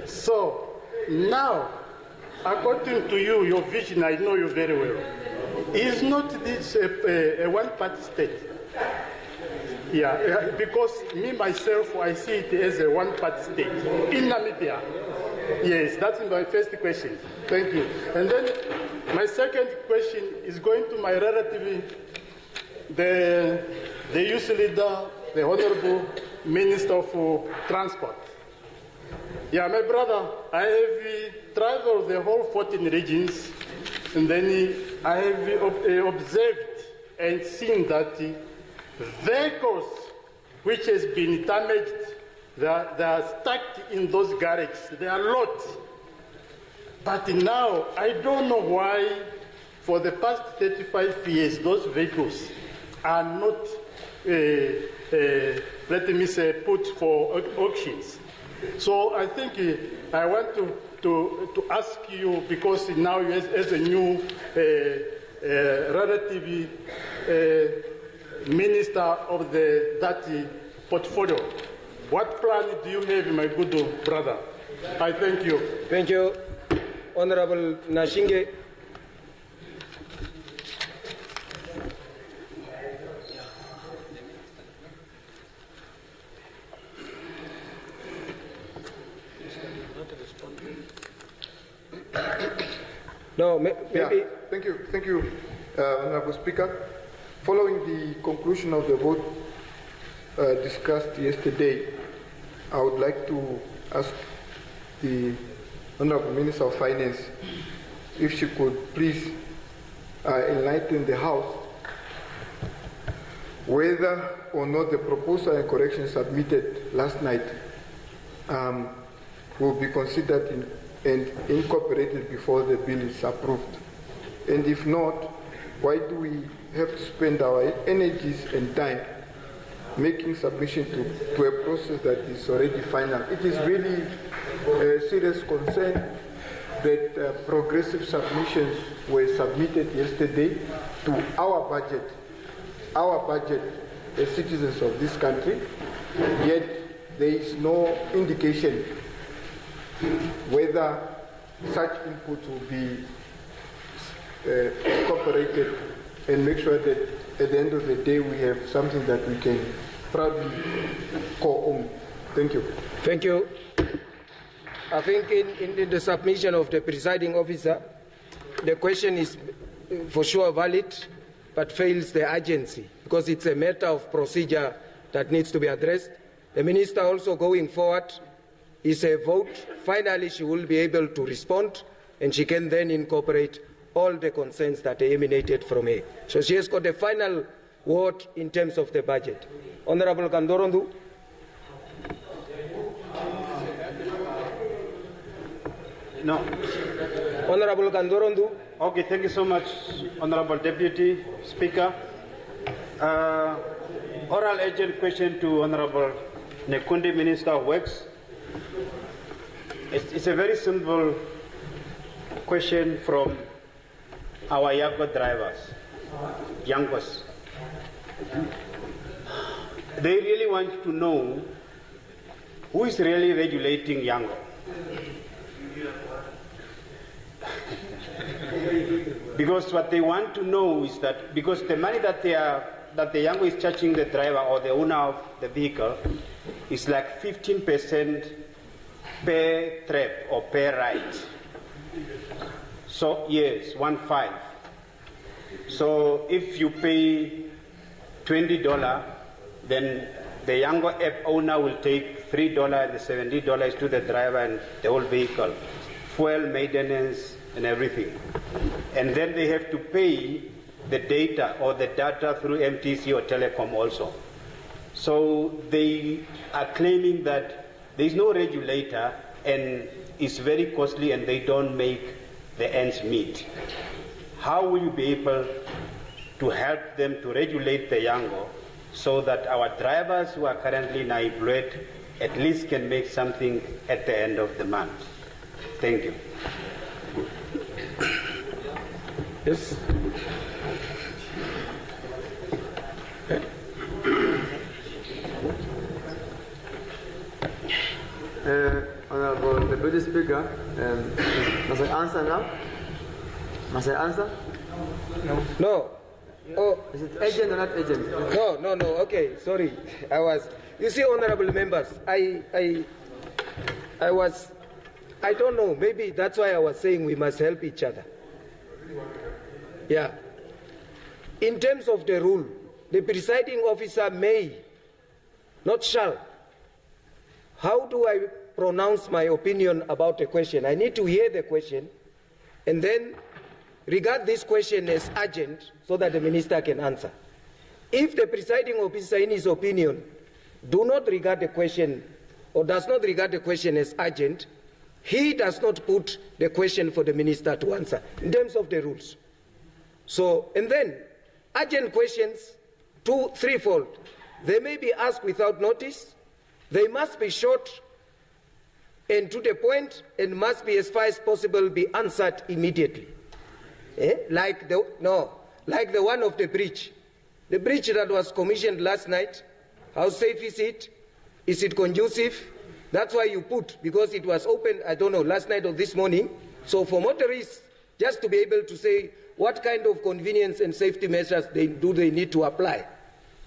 So now, according to you, your vision, I know you very well, is not this a one-party state? Yeah, because me, myself, I see it as a one-party state in Namibia. Yes, that's my first question. Thank you. And then my second question is going to my relative, the youth leader, the Honorable Minister for Transport. Yeah, my brother, I have traveled the whole 14 regions, and then I have observed and seen that vehicles which has been damaged, they are stuck in those garages. They are lots. But now, I don't know why, for the past 35 years, those vehicles are not, let me say, put for auctions. So I think I want to ask you, because now as a new relative minister of that portfolio, what plan do you have, my good brother? I thank you. Thank you. Honorable Nashinge. No, maybe. Yeah, thank you, Honorable Speaker. Following the conclusion of the vote discussed yesterday, I would like to ask the Honorable Minister of Finance if she could please enlighten the House whether or not the proposal and correction submitted last night will be considered and incorporated before the bill is approved. And if not, why do we have to spend our energies and time making submission to a process that is already final? It is really a serious concern that progressive submissions were submitted yesterday to our budget as citizens of this country, yet there is no indication whether such inputs will be incorporated and make sure that at the end of the day we have something that we can proudly co-own. Thank you. Thank you. I think in the submission of the presiding officer, the question is for sure valid, but fails the urgency because it's a matter of procedure that needs to be addressed. The minister also going forward is a vote. Finally, she will be able to respond and she can then incorporate all the concerns that emanated from her. So she has got a final word in terms of the budget. Honorable Kandorondu. No. Honorable Kandorondu. Okay, thank you so much, Honorable Deputy Speaker. Oral agent question to Honorable Nekundi, Minister of Works. It's a very simple question from our Yango drivers, Yangos. They really want to know who is really regulating Yango. Because what they want to know is that because the money that the Yango is charging the driver or the owner of the vehicle is like 15% per trip or per ride. So yes, 1.5. So if you pay $20, then the Yango app owner will take $3 and the $70 to the driver and the whole vehicle, fuel, maintenance, and everything. And then they have to pay the data or the data through MTC or telecom also. So they are claiming that there is no regulator and it's very costly and they don't make the ends meet. How will you be able to help them to regulate the Yango so that our drivers who are currently unemployed at least can make something at the end of the month? Thank you. Yes. Honorable Deputy Speaker, must I answer now? Must I answer? No. Oh, is it agent or not agent? No. Okay, sorry. You see, honorable members, I don't know. Maybe that's why I was saying we must help each other. Yeah. In terms of the rule, the presiding officer may, not shall. How do I pronounce my opinion about a question? I need to hear the question and then regard this question as urgent so that the minister can answer. If the presiding officer, in his opinion, do not regard the question or does not regard the question as urgent, he does not put the question for the minister to answer in terms of the rules. So, and then urgent questions, threefold. They may be asked without notice. They must be short and to the point and must be as far as possible be answered immediately. Like the one of the bridge. The bridge that was commissioned last night, how safe is it? Is it conducive? That's why you put, because it was open, I don't know, last night or this morning. So for motorists, just to be able to say what kind of convenience and safety measures they need to apply.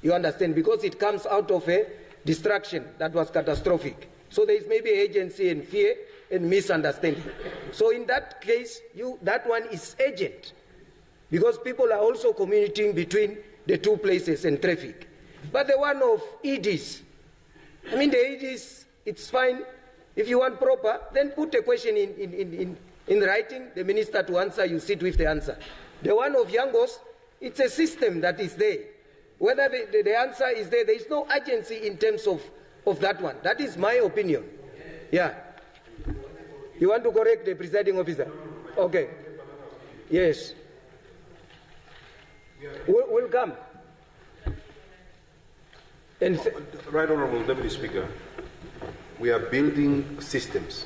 You understand? Because it comes out of a distraction that was catastrophic. So there is maybe agency and fear and misunderstanding. So in that case, that one is urgent because people are also communicating between the two places and traffic. But the one of EDs, I mean the EDs, it's fine. If you want proper, then put a question in writing, the minister to answer, you sit with the answer. The one of Yangos, it's a system that is there. Whether the answer is there, there is no urgency in terms of that one. That is my opinion. Yeah. You want to correct the presiding officer? Okay. Yes. We'll come. And Right Honourable Deputy Speaker, we are building systems.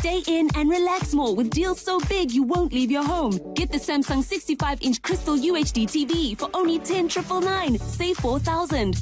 Stay in and relax more with deals so big you won't leave your home. Get the Samsung 65-inch Crystal UHD TV for only 10,999. Save 4,000.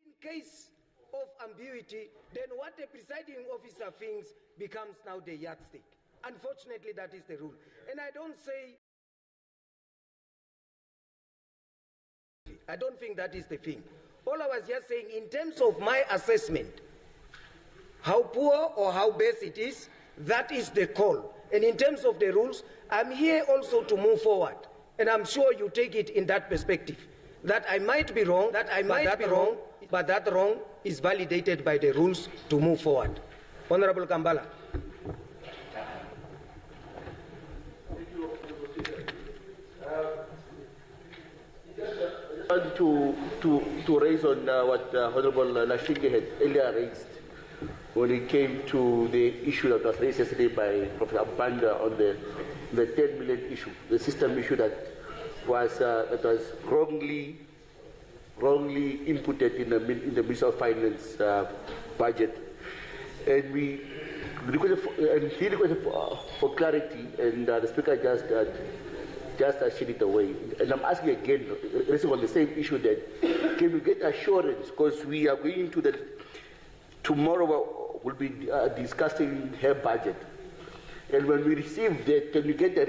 In case of ambiguity, then what the presiding officer thinks becomes now the yardstick. Unfortunately, that is the rule. And I don't think that is the thing. All I was just saying, in terms of my assessment, how poor or how best it is, that is the call. And in terms of the rules, I'm here also to move forward. And I'm sure you take it in that perspective. That I might be wrong, but that wrong is validated by the rules to move forward. Honorable Kambala. To raise on what Honorable Nashike had earlier raised when it came to the issue that was raised yesterday by Professor Banda on the 10 million issue, the system issue that was wrongly inputted in the Ministerial Finance budget, and he requested for clarity, and the Speaker just shut it away. And I'm asking again, raising on the same issue, that can we get assurance, because we are going into tomorrow we'll be discussing her budget, and when we receive that, can we get a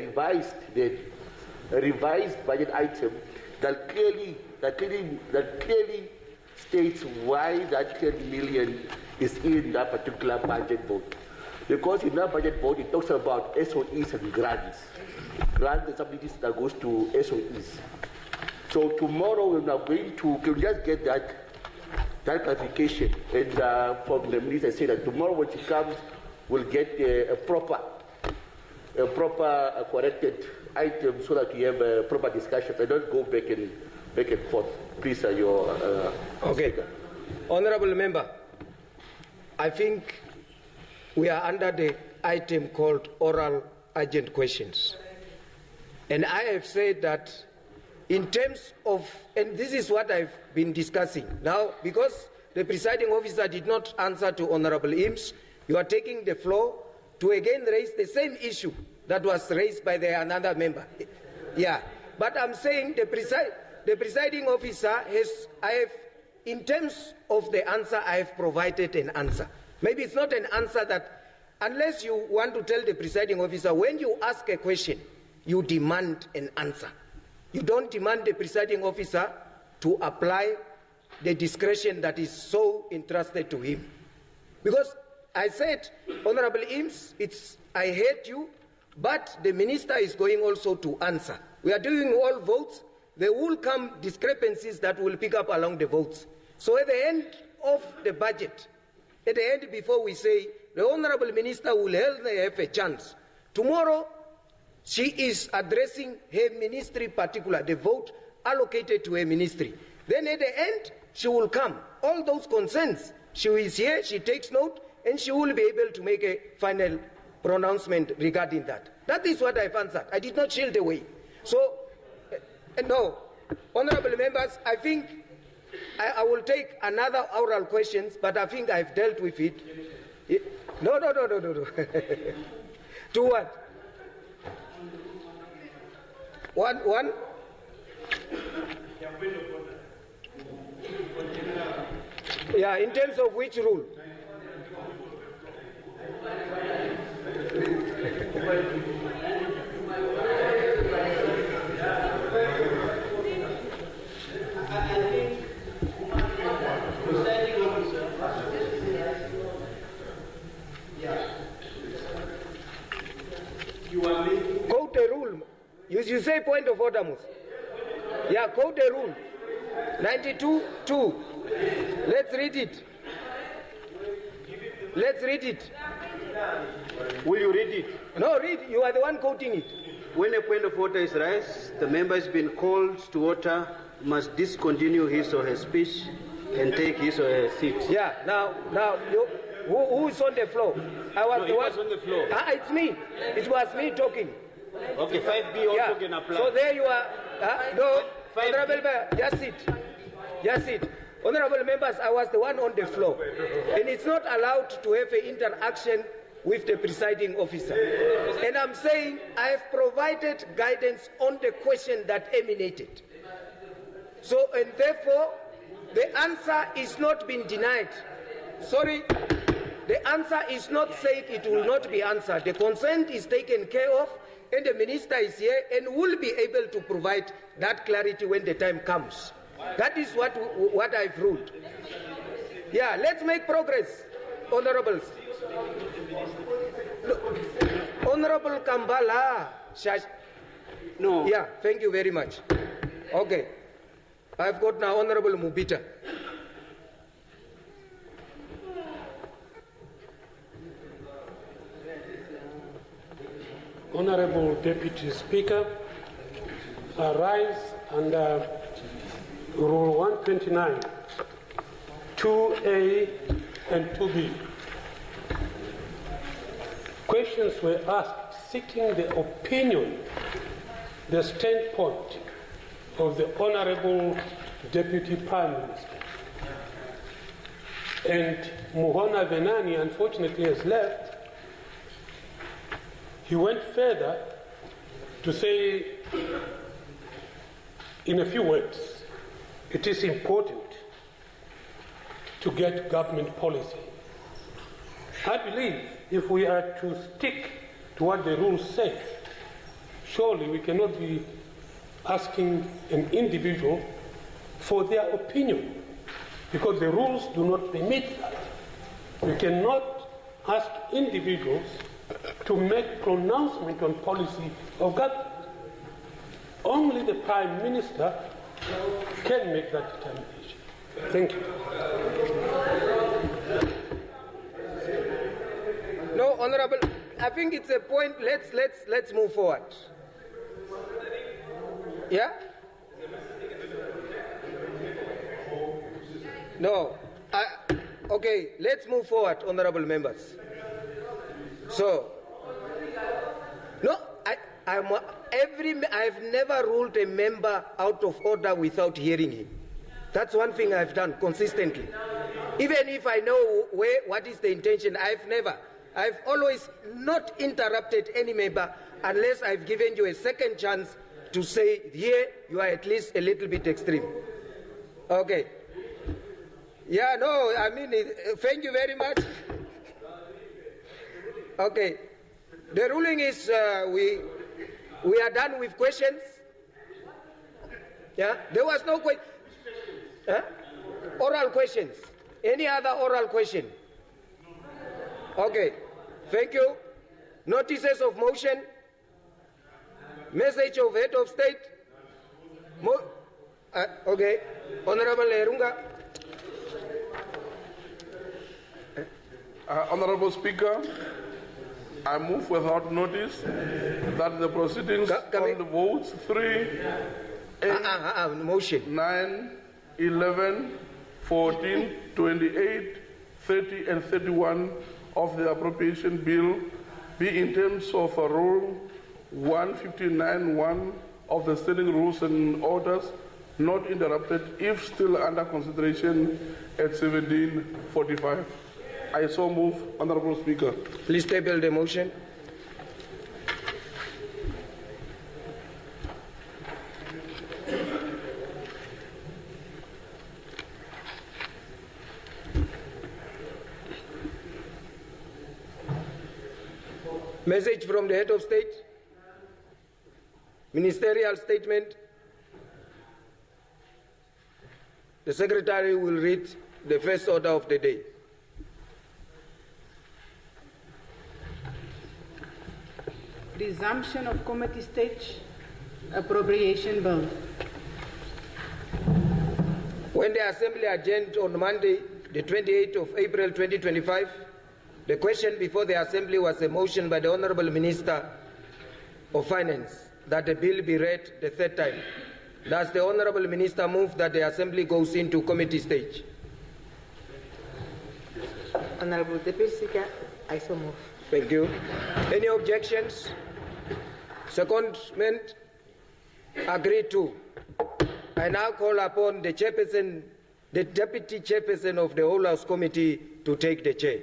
revised budget item that clearly states why that 10 million is in that particular budget vote? Because in that budget vote, it talks about SOEs and grants and subsidies that goes to SOEs. So tomorrow we are going to, can we just get that clarification, and from the minister say that tomorrow when she comes, we'll get a proper corrected item so that we have a proper discussion. I don't go back and forth. Please, your okay. Speaker. Honorable Member, I think we are under the item called oral urgent questions. And I have said that in terms of, and this is what I've been discussing. Now, because the presiding officer did not answer to Honorable Eames, you are taking the floor to again raise the same issue that was raised by another member. Yeah, but I'm saying the presiding officer in terms of the answer, I have provided an answer. Maybe it's not an answer that, unless you want to tell the presiding officer, when you ask a question, you demand an answer. You don't demand the presiding officer to apply the discretion that is so entrusted to him. Because I said, Honorable Eames, I heard you, but the minister is going also to answer. We are doing all votes. There will come discrepancies that will pick up along the votes. So at the end of the budget, at the end before we say, the Honorable Minister will have a chance. Tomorrow, she is addressing her ministry particular, the vote allocated to her ministry. Then at the end, she will come. All those concerns, she is here, she takes note, and she will be able to make a final pronouncement regarding that. That is what I've answered. I did not shield away. So, no, honorable members, I think I will take another oral questions, but I think I've dealt with it. No. To what? One? Yeah, in terms of which rule? Quote the rule. You say point of order, Mus. Yeah, quote the rule. 92(2). Let's read it. Let's read it. Will you read it? No, read. You are the one quoting it. When a point of order is raised, the member has been called to order, must discontinue his or her speech and take his or her seat. Yeah, now, who is on the floor? I was the one. Was on the floor. It's me. It was me talking. Okay, 5B also can apply. So there you are. No, Honorable Member, just sit. Honorable members, I was the one on the floor. And it's not allowed to have an interaction with the presiding officer. And I'm saying I have provided guidance on the question that emanated. So, and therefore, the answer is not been denied. Sorry, the answer is not said it will not be answered. The consent is taken care of, and the minister is here and will be able to provide that clarity when the time comes. That is what I've ruled. Yeah, let's make progress, honorables. No, Honorable Kambala. No. Yeah, thank you very much. Okay. I've got now Honorable Mubita. Honorable Deputy Speaker, I rise under Rule 129, 2A and 2B. Questions were asked seeking the opinion, the standpoint of the Honorable Deputy Prime Minister. And Muhona Venani unfortunately has left. He went further to say, in a few words, it is important to get government policy. I believe if we are to stick to what the rules say, surely we cannot be asking an individual for their opinion, because the rules do not permit that. We cannot ask individuals to make pronouncement on policy of government. Only the Prime Minister can make that determination. Thank you. No, Honorable, I think it's a point. Let's move forward. Yeah? No. Okay, let's move forward, honorable members. So, no, I've never ruled a member out of order without hearing him. That's one thing I've done consistently. Even if I know what is the intention, I've never. I've always not interrupted any member unless I've given you a second chance to say, here you are at least a little bit extreme. Okay. Yeah, no, I mean, thank you very much. Okay. The ruling is we are done with questions. Yeah, there was no question. Huh? Oral questions. Any other oral question? Okay. Thank you. Notices of motion. Message of head of state. Okay. Honorable Erunga. Honorable Speaker, I move without notice that the proceedings on the votes 3, 8, motion. 9, 11, 14, 28, 30, and 31 of the Appropriation Bill be in terms of Rule 159.1 of the Standing Rules and Orders not interrupted if still under consideration at 17:45. I so move, Honorable Speaker. Please table the motion. Message from the head of state. Ministerial statement. The Secretary will read the first order of the day. Resumption of committee stage appropriation bill. When the Assembly adjourned on Monday, the 28th of April 2025, the question before the Assembly was a motion by the Honourable Minister of Finance that the bill be read the third time. Thus, the Honourable Minister moved that the Assembly goes into committee stage. Honourable Deputy Speaker, I so move. Thank you. Any objections? Secondment? Agreed to. I now call upon the chairperson, the deputy chairperson of the Whole House Committee to take the chair.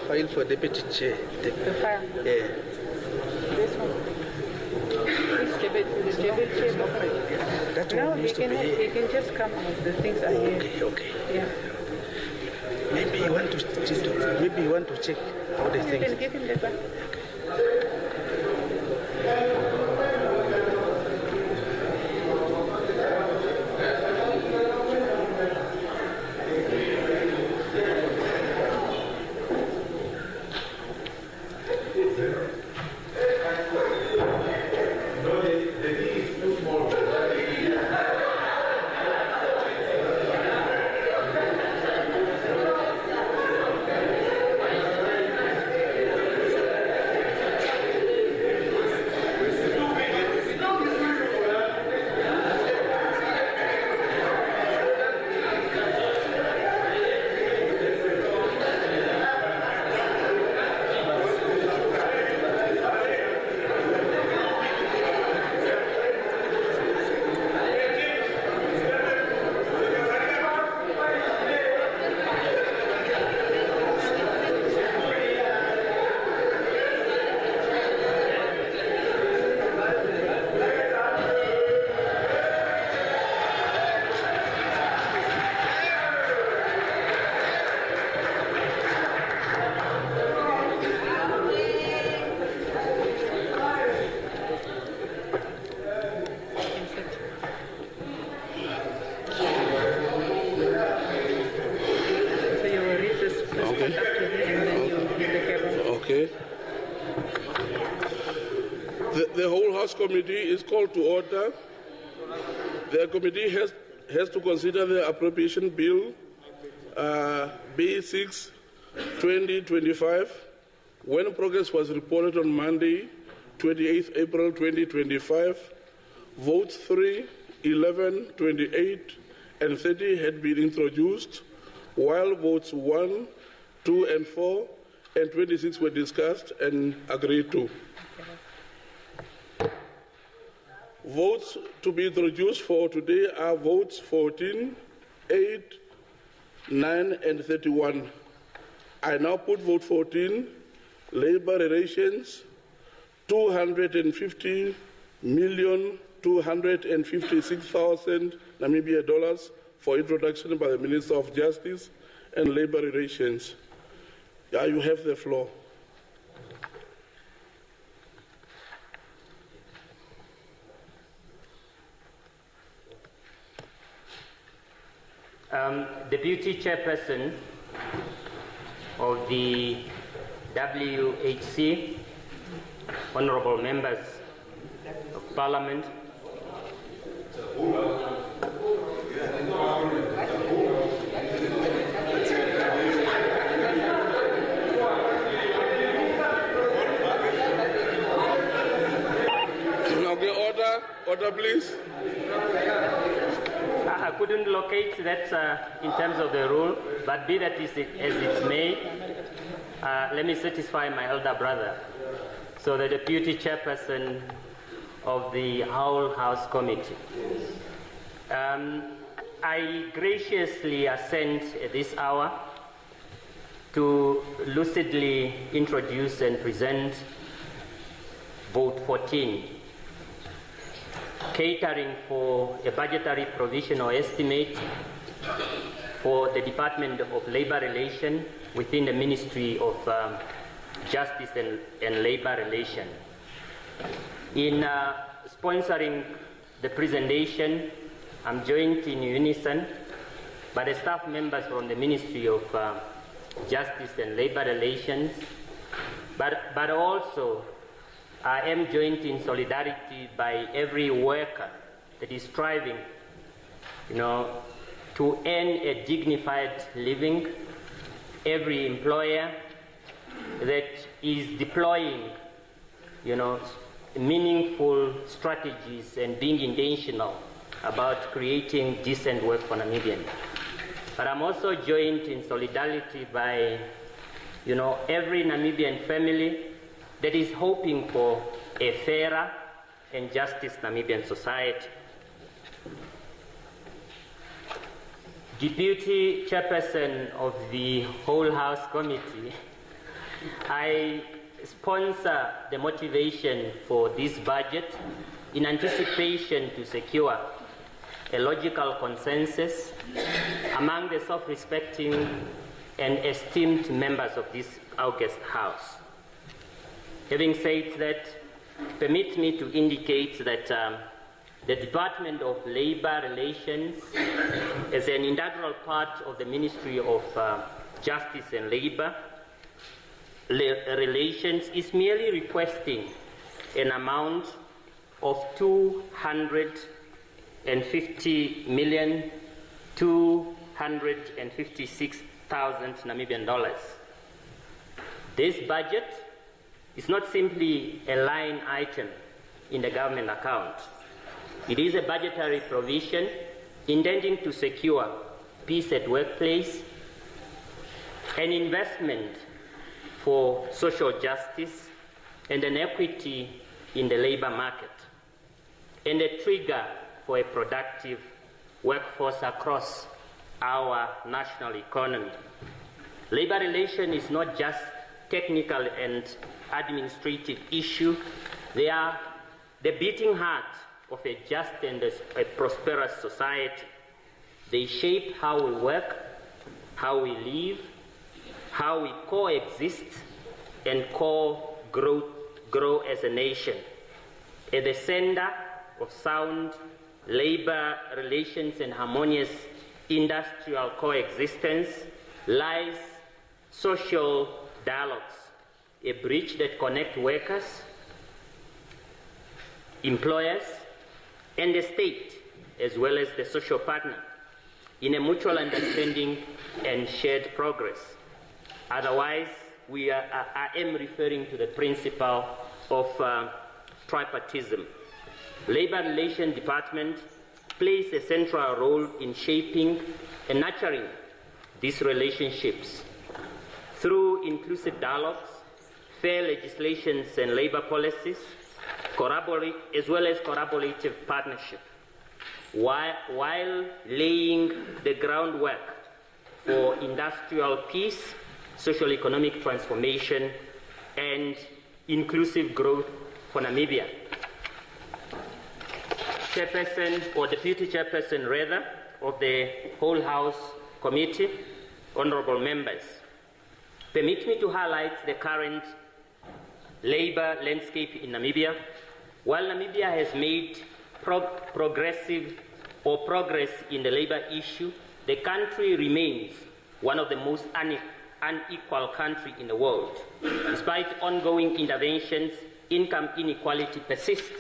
File for deputy chair. The file? Yeah. This one? Please give it to the deputy chair. That no, one he needs to be cannot. He can just come out. The things are here. Okay. Yeah. Maybe you want to check all the things. You can give him the back. Okay. The whole House Committee is called to order. The committee has to consider the Appropriation Bill B6 2025 when progress was reported on Monday, 28th April 2025. Votes 3, 11, 28, and 30 had been introduced, while votes 1, 2, and 4, and 26 were discussed and agreed to. Votes to be introduced for today are votes 14, 8, 9, and 31. I now put vote 14, labor relations, 250,256,000 Namibia dollars for introduction by the Minister of Justice and Labor Relations. You have the floor. Deputy Chairperson of the WHC, honorable members of Parliament, Order, please. I couldn't locate that in terms of the rule, but be that as it may, let me satisfy my elder brother. So the Deputy Chairperson of the whole House Committee. I graciously assent at this hour to lucidly introduce and present vote 14, catering for a budgetary provision or estimate for the Department of Labor Relations within the Ministry of Justice and Labor Relations. In sponsoring the presentation, I'm joined in unison by the staff members from the Ministry of Justice and Labor Relations, but also I am joined in solidarity by every worker that is striving, to earn a dignified living, every employer that is deploying, meaningful strategies and being intentional about creating decent work for Namibians. But I'm also joined in solidarity by, every Namibian family that is hoping for a fairer and justice Namibian society. Deputy Chairperson of the whole House Committee, I sponsor the motivation for this budget in anticipation to secure a logical consensus among the self-respecting and esteemed members of this august House. Having said that, permit me to indicate that the Department of Labor Relations, as an integral part of the Ministry of Justice and Labor Relations, is merely requesting an amount of 250,256,000 Namibian dollars. This budget is not simply a line item in the government account. It is a budgetary provision intending to secure peace at workplace, an investment for social justice and an equity in the labor market, and a trigger for a productive workforce across our national economy. Labor relation is not just technical and administrative issue. They are the beating heart of a just and a prosperous society. They shape how we work, how we live, how we coexist and grow as a nation. At the center of sound labor relations and harmonious industrial coexistence lies social dialogues, a bridge that connects workers, employers, and the state, as well as the social partner, in a mutual understanding and shared progress. Otherwise, I am referring to the principle of tripartism. Labor Relations Department plays a central role in shaping and nurturing these relationships through inclusive dialogues, fair legislations and labor policies, as well as collaborative partnership, while laying the groundwork for industrial peace, social economic transformation, and inclusive growth for Namibia. Chairperson, or Deputy Chairperson rather, of the Whole House Committee, honorable members, permit me to highlight the current labor landscape in Namibia. While Namibia has made progress in the labor issue, the country remains one of the most unequal countries in the world. Despite ongoing interventions, income inequality persists,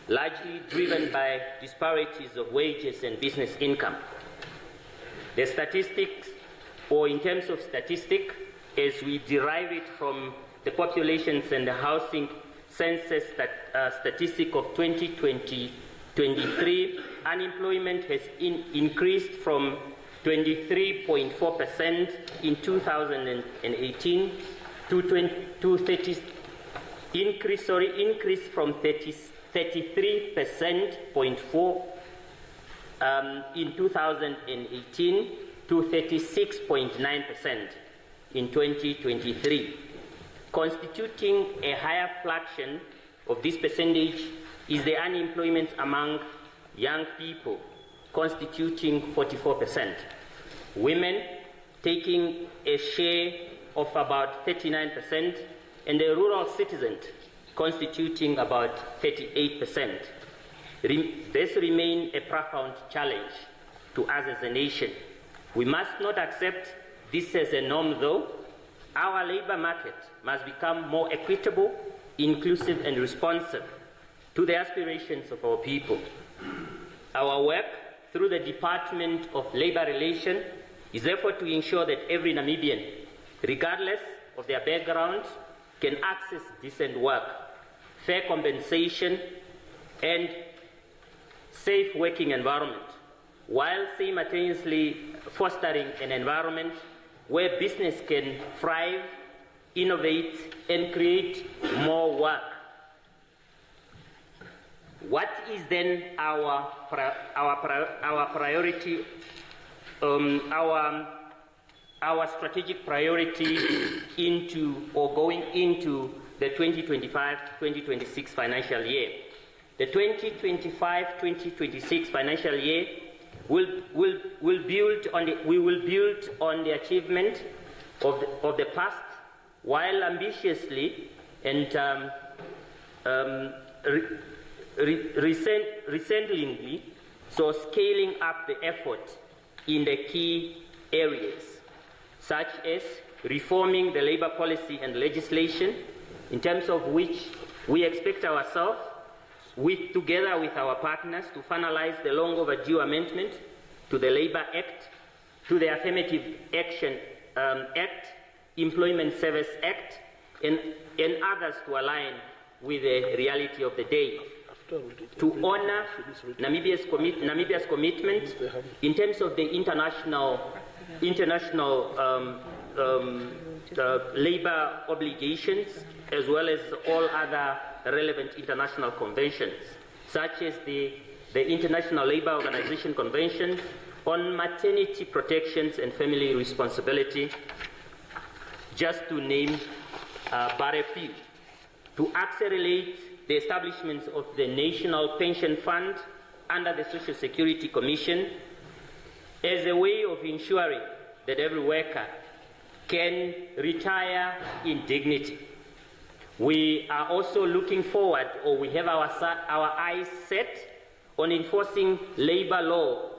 largely driven by disparities of wages and business income. The statistics, or in terms of statistics, as we derive it from the populations and the housing census statistic of 2023, unemployment has increased from 23.4% in 2018 increase from 33.4% in 2018 to 36.9% in 2023. Constituting a higher fraction of this percentage is the unemployment among young people, constituting 44%. Women taking a share of about 39%, and the rural citizens constituting about 38%. This remains a profound challenge to us as a nation. We must not accept this as a norm, though. Our labor market must become more equitable, inclusive, and responsive to the aspirations of our people. Our work through the Department of Labor Relations is therefore to ensure that every Namibian, regardless of their background, can access decent work, fair compensation, and safe working environment, while simultaneously fostering an environment where business can thrive, innovate, and create more work. What is then our priority, our strategic priority going into the 2025-2026 financial year? The 2025-2026 financial year we will build on the achievement of the past, while ambitiously and recently, so scaling up the effort in the key areas, such as reforming the labor policy and legislation, in terms of which we expect ourselves, together with our partners, to finalize the long overdue amendment to the Labor Act, to the Affirmative Action Act, Employment Service Act, and others to align with the reality of the day, to honor Namibia's commitment in terms of the international labor obligations, as well as all other relevant international conventions, such as the International Labour Organization Conventions on maternity protections and family responsibility, just to name but a few, to accelerate the establishment of the National Pension Fund under the Social Security Commission as a way of ensuring that every worker can retire in dignity. We are also looking forward, or we have our eyes set on enforcing labor law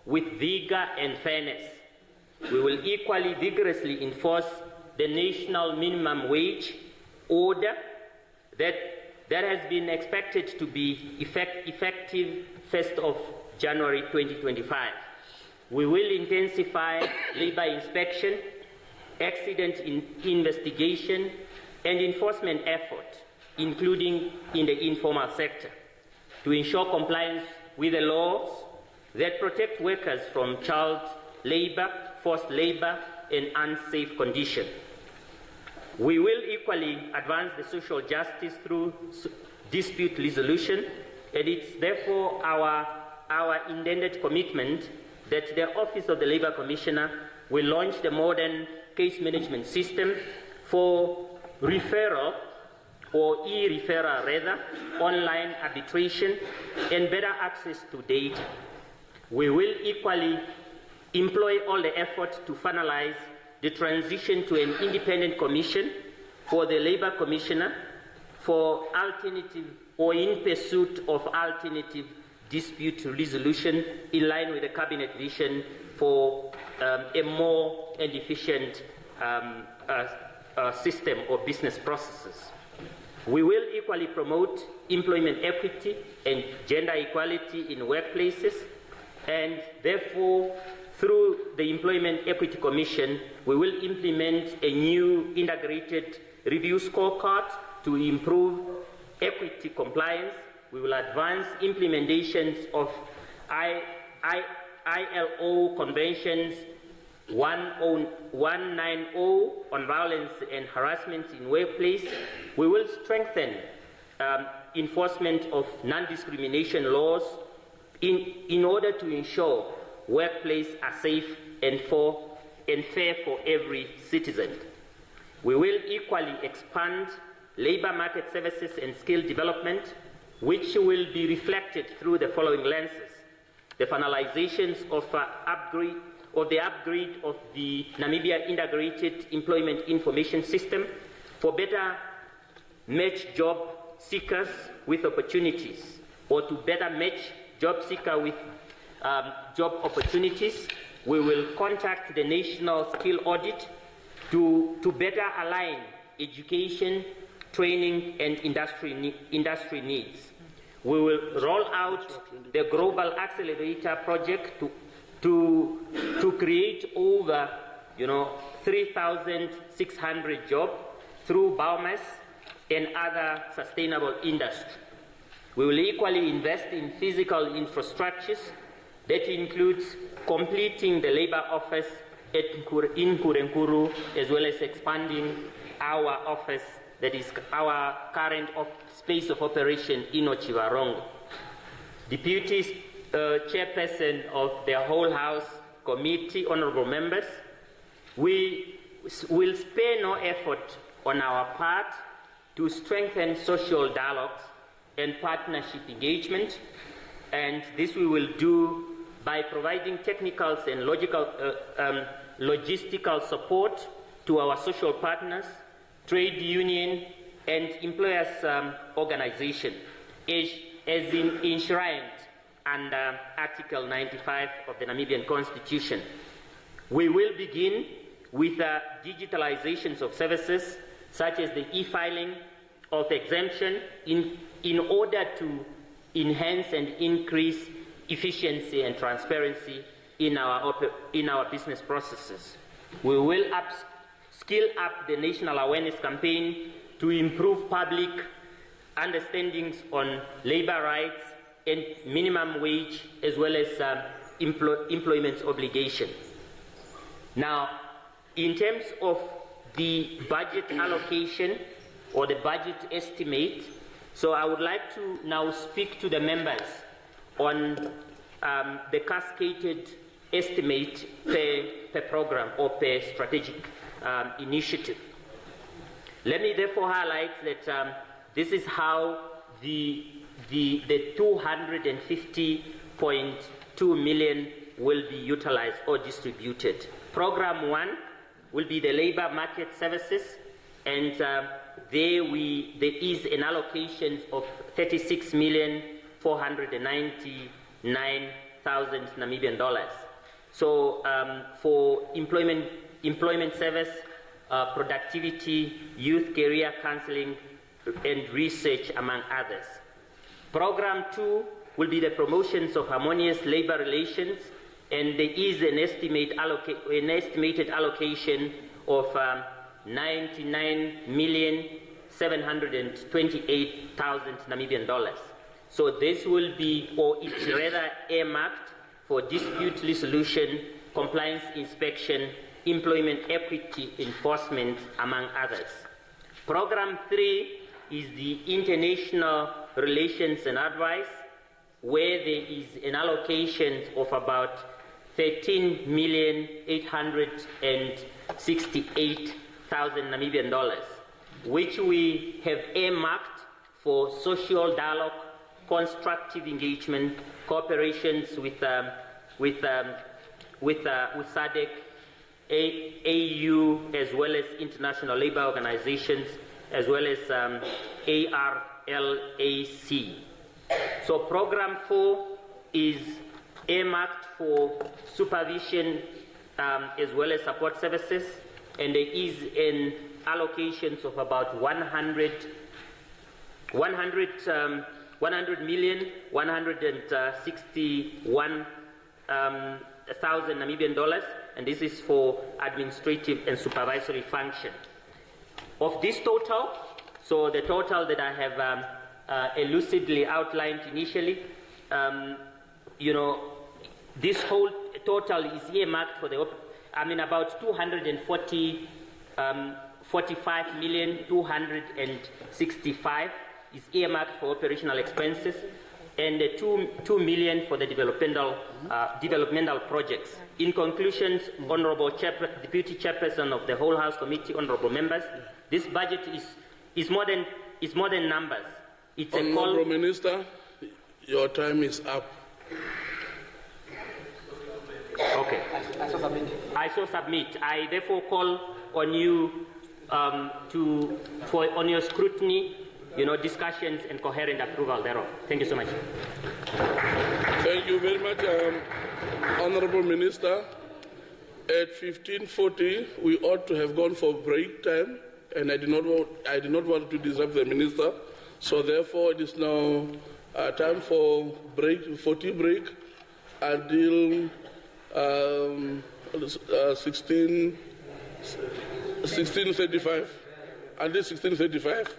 with vigor and fairness. We will equally vigorously enforce the national minimum wage order that has been expected to be effective 1st of January 2025. We will intensify labor inspection, accident investigation, and enforcement effort, including in the informal sector, to ensure compliance with the laws that protect workers from child labor, forced labor, and unsafe conditions. We will equally advance the social justice through dispute resolution, and it's therefore our intended commitment that the Office of the Labour Commissioner will launch the modern case management system for referral, or e-referral rather, online arbitration, and better access to data. We will equally employ all the effort to finalize the transition to an independent commission for the Labour Commissioner for alternative or in pursuit of alternative dispute resolution in line with the Cabinet vision for a more and efficient system of business processes. We will equally promote employment equity and gender equality in workplaces, and therefore, through the Employment Equity Commission, we will implement a new integrated review scorecard to improve equity compliance. We will advance implementations of ILO conventions 190 on violence and harassment in workplace. We will strengthen enforcement of non-discrimination laws in order to ensure workplaces are safe and fair for every citizen. We will equally expand labour market services and skill development, which will be reflected through the following lenses: the finalizations of the upgrade of the Namibia Integrated Employment Information System for better match job seekers with opportunities, or to better match job seeker with job opportunities. We will contact the National Skill Audit to better align education, training, and industry needs. We will roll out the Global Accelerator project to create over 3,600 jobs through biomass and other sustainable industry. We will equally invest in physical infrastructures that includes completing the labour office in Kurenkuru, as well as expanding our office, that is our current space of operation in Ochivarongo. Deputy Chairperson of the Whole House Committee, honourable members, we will spare no effort on our part to strengthen social dialogues and partnership engagement, and this we will do by providing technical and logistical support to our social partners, trade union, and employers' organization, as enshrined under Article 95 of the Namibian Constitution. We will begin with digitalizations of services, such as the e-filing of exemption, in order to enhance and increase efficiency and transparency in our business processes. We will scale up the national awareness campaign to improve public understandings on labour rights and minimum wage, as well as employment obligation. Now, in terms of the budget allocation or the budget estimate, so I would like to now speak to the members on the cascaded estimate per program or per strategic initiative. Let me therefore highlight that this is how the 250.2 million will be utilized or distributed. Program 1 will be the labour market services, and there is an allocation of 36,499,000 Namibian dollars. So for employment service, productivity, youth career counseling, and research, among others. Program 2 will be the promotions of harmonious labor relations, and there is an estimated allocation of 99,728,000 Namibian dollars. So this will be, or it's rather earmarked for dispute resolution, compliance inspection, employment equity enforcement, among others. Program 3 is the international relations and advice, where there is an allocation of about 13,868,000 Namibian dollars, which we have earmarked for social dialogue, constructive engagement, cooperations with SADC, AU, as well as international labor organizations, as well as ARLAC. So program 4 is earmarked for supervision as well as support services, and there is an allocations of about 100,161,000 Namibian dollars, and this is for administrative and supervisory function. Of this total, so the total that I have elucidly outlined initially, this whole total is earmarked for the, about 45,265,000 is earmarked for operational expenses, and 2 million for the developmental projects. In conclusion, Honorable Deputy Chairperson of the Whole House Committee, honorable members, this budget is more than numbers. It's a call. Honorable Minister, your time is up. Okay. I so submit. I therefore call on you on your scrutiny, discussions and coherent approval thereof. Thank you so much. Thank you very much, Honorable Minister. At 15:40, we ought to have gone for break time, and I did not want to disrupt the minister. So therefore, it is now time for tea break until 16:35. Until 16:35.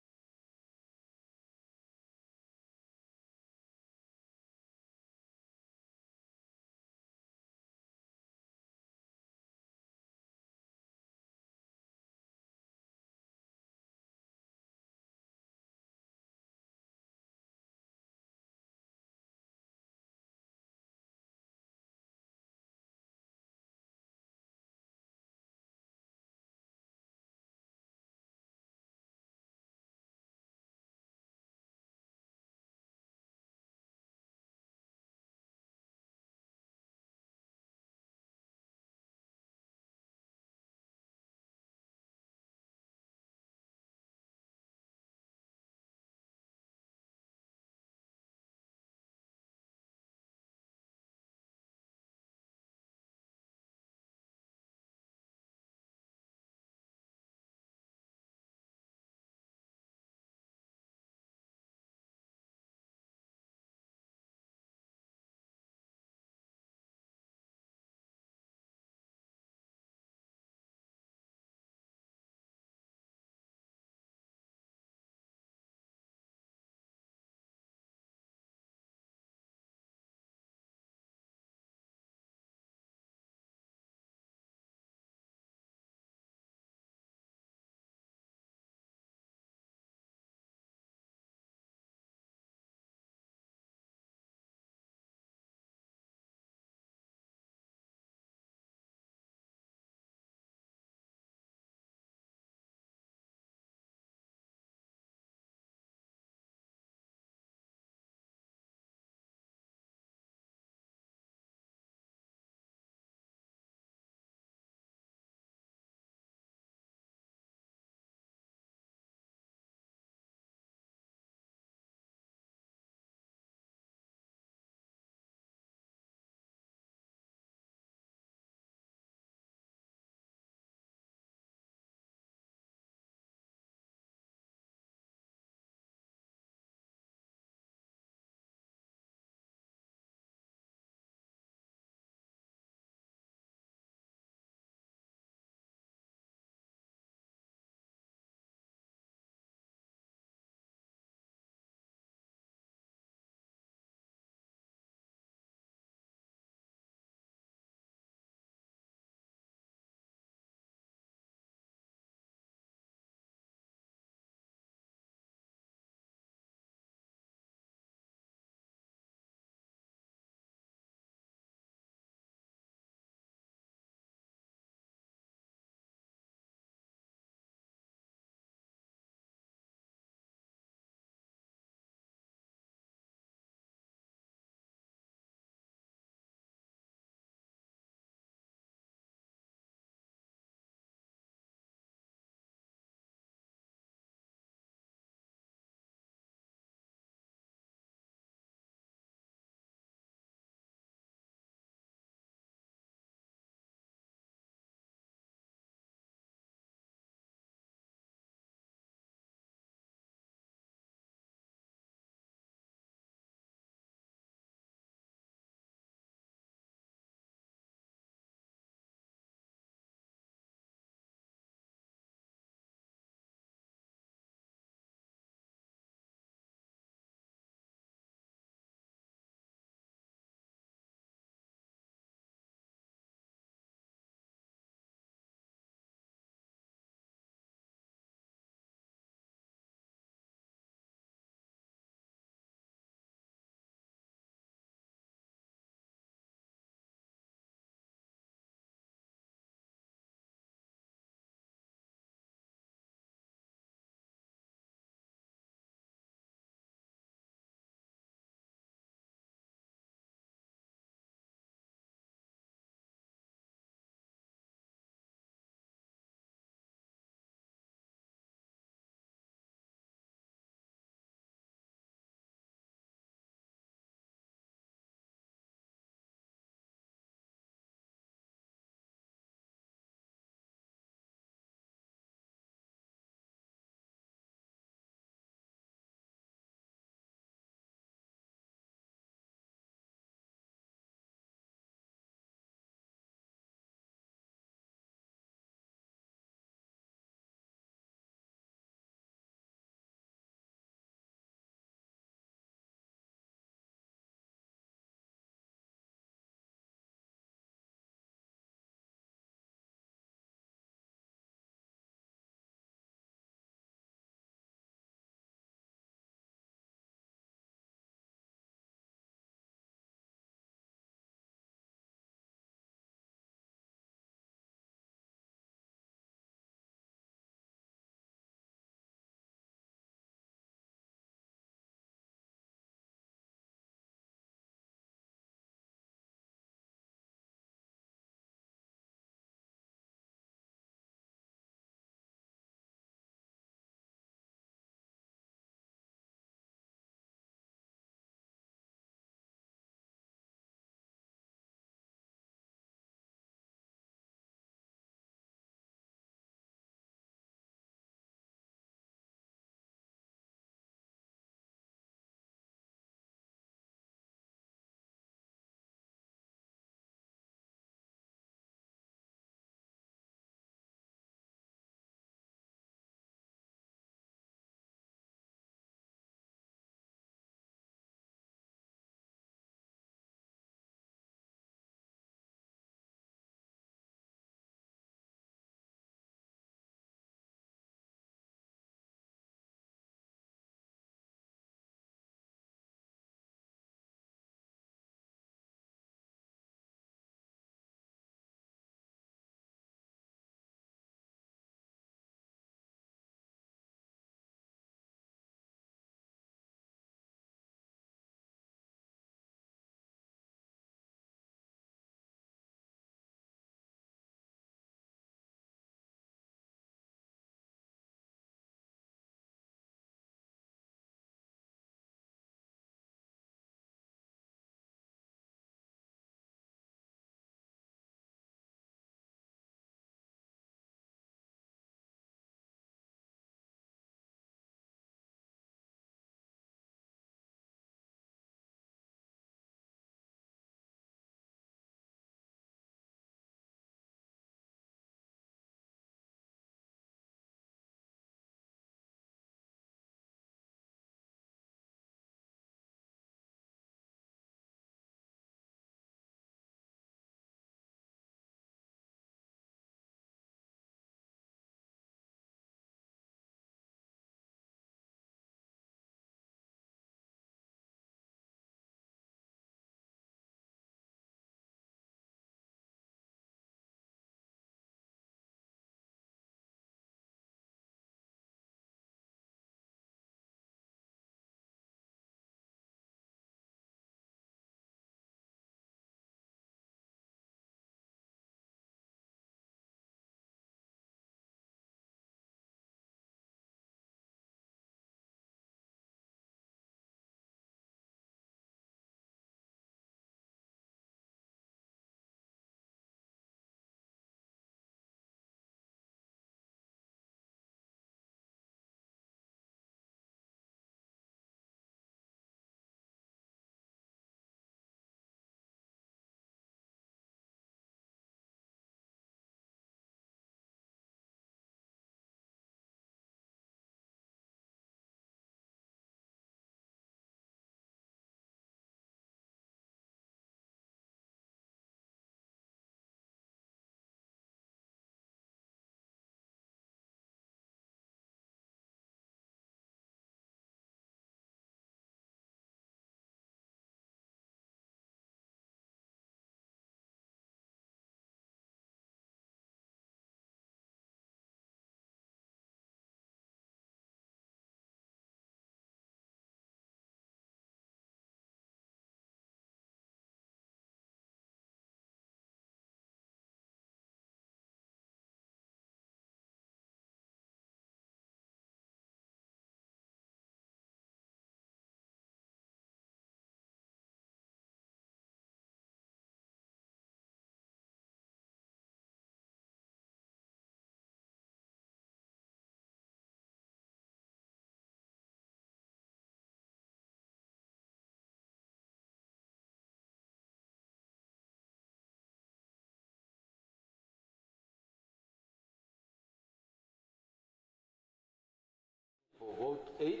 For vote 8,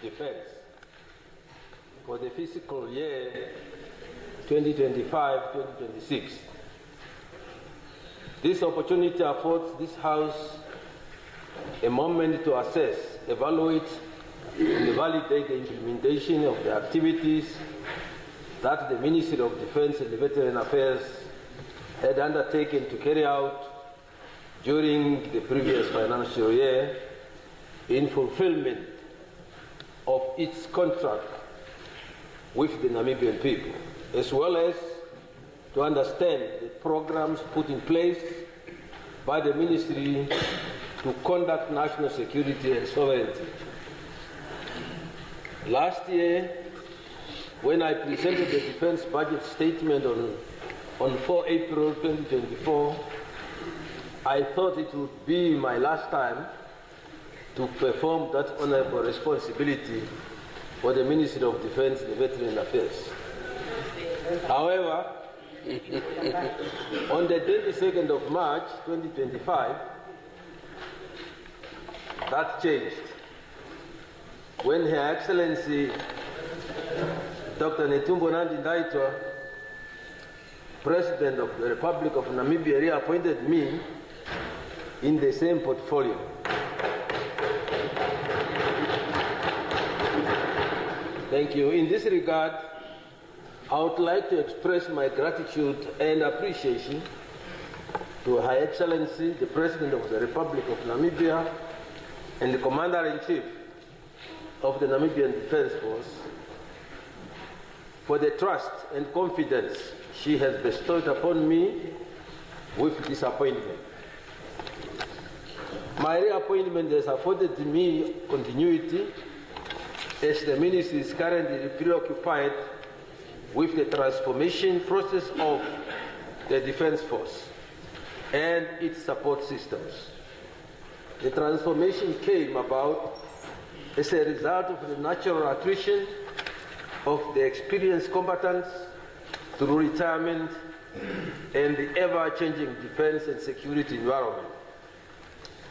defense. For the fiscal year 2025-2026. This opportunity affords this House a moment to assess, evaluate, and validate the implementation of the activities that the Ministry of Defense and Veteran Affairs had undertaken to carry out during the previous financial year in fulfillment of its contract with the Namibian people, as well as to understand the programs put in place by the Ministry to conduct national security and sovereignty. Last year, when I presented the defense budget statement on 4 April 2024, I thought it would be my last time to perform that honorable responsibility for the Ministry of Defense and Veteran Affairs. However, on the 22nd of March 2025, that changed when Her Excellency Dr. Netumbo Nandi-Ndaitwah, President of the Republic of Namibia, reappointed me in the same portfolio. Thank you. In this regard, I would like to express my gratitude and appreciation to Her Excellency, the President of the Republic of Namibia, and the Commander-in-Chief of the Namibian Defense Force for the trust and confidence she has bestowed upon me with this appointment. My reappointment has afforded me continuity as the Ministry is currently preoccupied with the transformation process of the Defense Force and its support systems. The transformation came about as a result of the natural attrition of the experienced combatants through retirement and the ever-changing defense and security environment.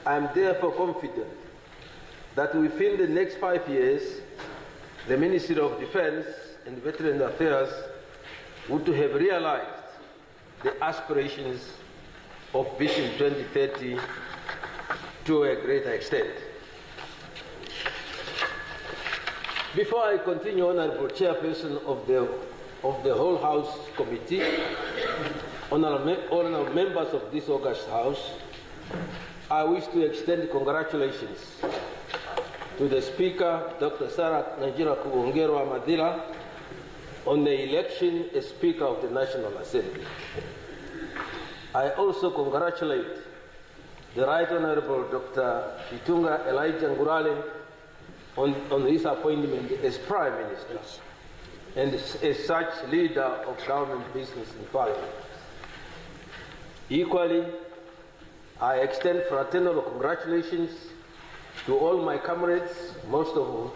I am therefore confident that within the next 5 years, the Ministry of Defense and Veteran Affairs would have realized the aspirations of Vision 2030 to a greater extent. Before I continue, Honorable Chairperson of the whole House Committee, honorable members of this august House, I wish to extend congratulations to the Speaker, Dr. Sarah Najira Kuongerwa Madila, on the election as Speaker of the National Assembly. I also congratulate the Right Honorable Dr. Itunga Elijah Ngurale on his appointment as Prime Minister and as such leader of government business in Parliament. Equally, I extend fraternal congratulations to all my comrades, most of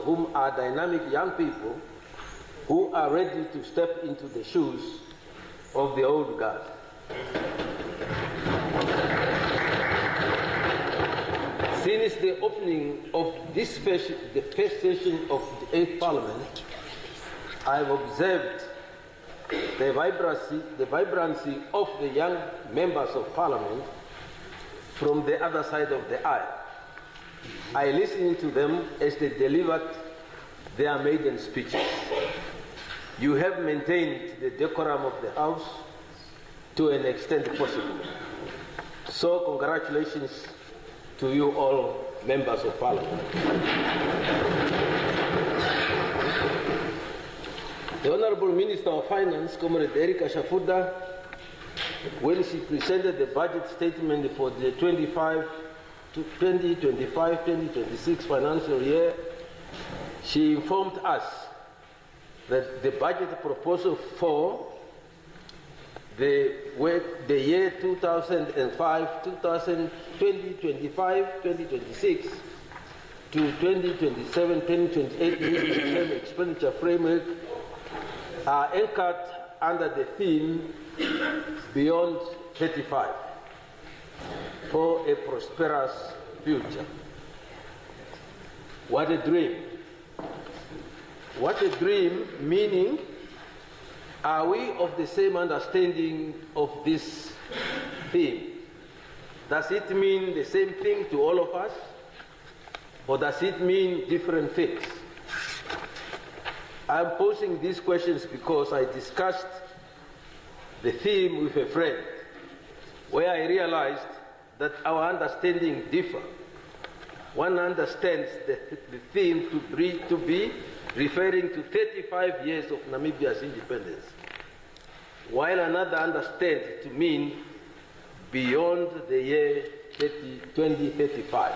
whom are dynamic young people who are ready to step into the shoes of the old guard. Since the opening of the first session of the 8th Parliament, I have observed the vibrancy of the young members of Parliament from the other side of the aisle. I listened to them as they delivered their maiden speeches. You have maintained the decorum of the House to an extent possible. So congratulations to you all, members of Parliament. The Honourable Minister of Finance, Comrade Erika Shafuda, when she presented the budget statement for the 2025-2026 financial year, she informed us that the budget proposal for the year 2025-2026 to 2027-2028 expenditure framework are anchored under the theme Beyond 35 for a prosperous future. What a dream. What a dream, meaning, are we of the same understanding of this theme? Does it mean the same thing to all of us? Or does it mean different things? I'm posing these questions because I discussed the theme with a friend, where I realized that our understanding differ. One understands the theme to be referring to 35 years of Namibia's independence, while another understands it to mean beyond the year 2035.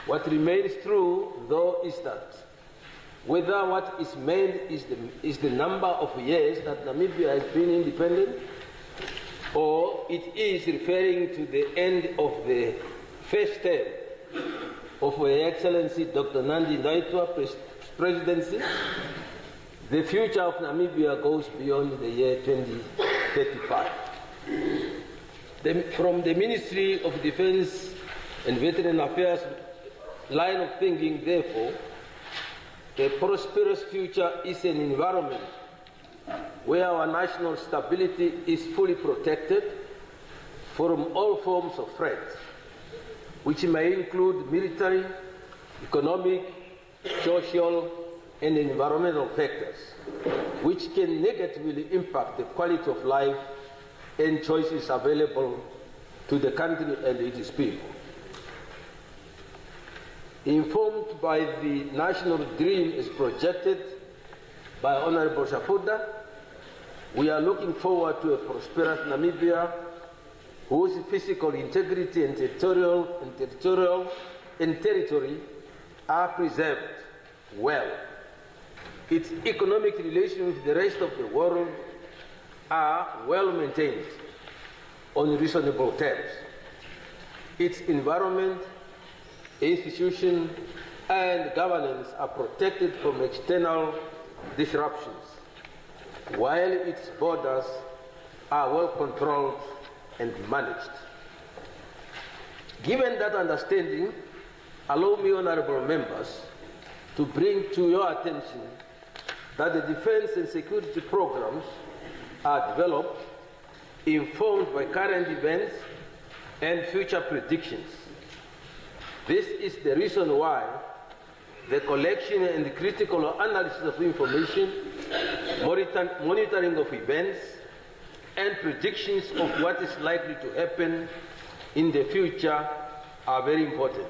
What remains true, though, is that whether what is meant is the number of years that Namibia has been independent, or it is referring to the end of the first term of Her Excellency Dr. Nandi Ndaitwah presidency, the future of Namibia goes beyond the year 2035. From the Ministry of Defense and Veteran Affairs line of thinking, therefore, a prosperous future is an environment where our national stability is fully protected from all forms of threats, which may include military, economic, social, and environmental factors, which can negatively impact the quality of life and choices available to the country and its people. Informed by the national dream as projected by Honorable Shafuda, we are looking forward to a prosperous Namibia whose physical integrity and territory are preserved well. Its economic relations with the rest of the world are well maintained on reasonable terms. Its environment, institutions, and governance are protected from external disruptions, while its borders are well controlled and managed. Given that understanding, allow me, honorable members, to bring to your attention that the defense and security programs are developed, informed by current events and future predictions. This is the reason why the collection and critical analysis of information, monitoring of events, and predictions of what is likely to happen in the future are very important.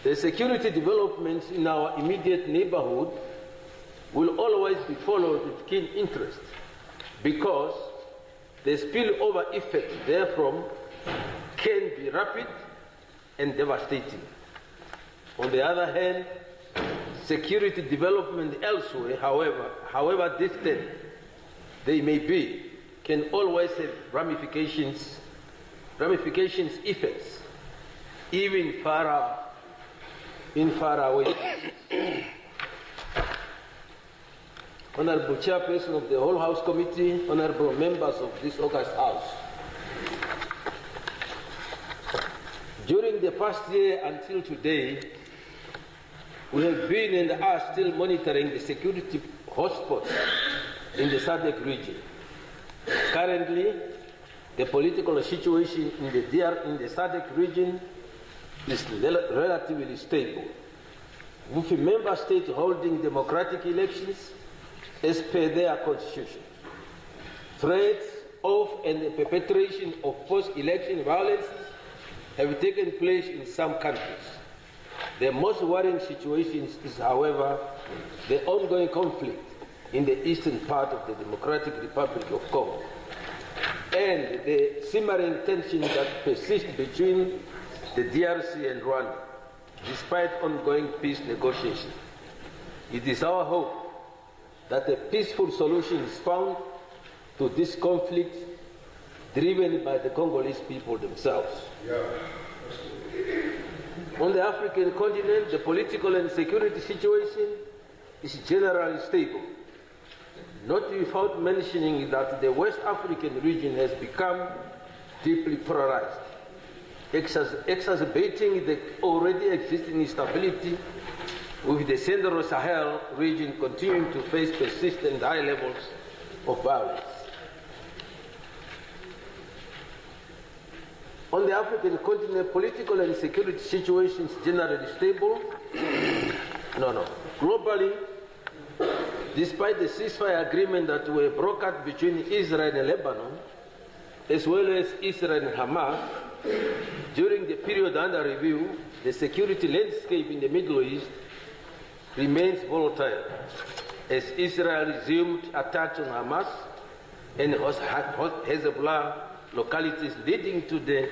The security developments in our immediate neighborhood will always be followed with keen interest, because the spillover effect therefrom can be rapid and devastating. On the other hand, security development elsewhere, however distant they may be, can always have ramifications effects, even far away. Honorable Chairperson of the Whole House Committee, honorable members of this august House, during the past year until today, we have been and are still monitoring the security hotspots in the SADC region. Currently, the political situation in the SADC region is relatively stable, with a member state holding democratic elections as per their constitution. Threats of and the perpetration of post-election violence have taken place in some countries. The most worrying situation is, however, the ongoing conflict in the eastern part of the Democratic Republic of Congo, and the simmering tension that persists between the DRC and Rwanda, despite ongoing peace negotiations. It is our hope that a peaceful solution is found to this conflict, driven by the Congolese people themselves. On the African continent, the political and security situation is generally stable, not without mentioning that the West African region has become deeply polarized. exacerbating the already existing instability, with the Central Sahel region continuing to face persistent high levels of violence. On the African continent, political and security situations generally stable. Globally, despite the ceasefire agreement that were brokered between Israel and Lebanon, as well as Israel and Hamas, during the period under review, the security landscape in the Middle East remains volatile as Israel resumed attacks on Hamas and Hezbollah localities, leading to the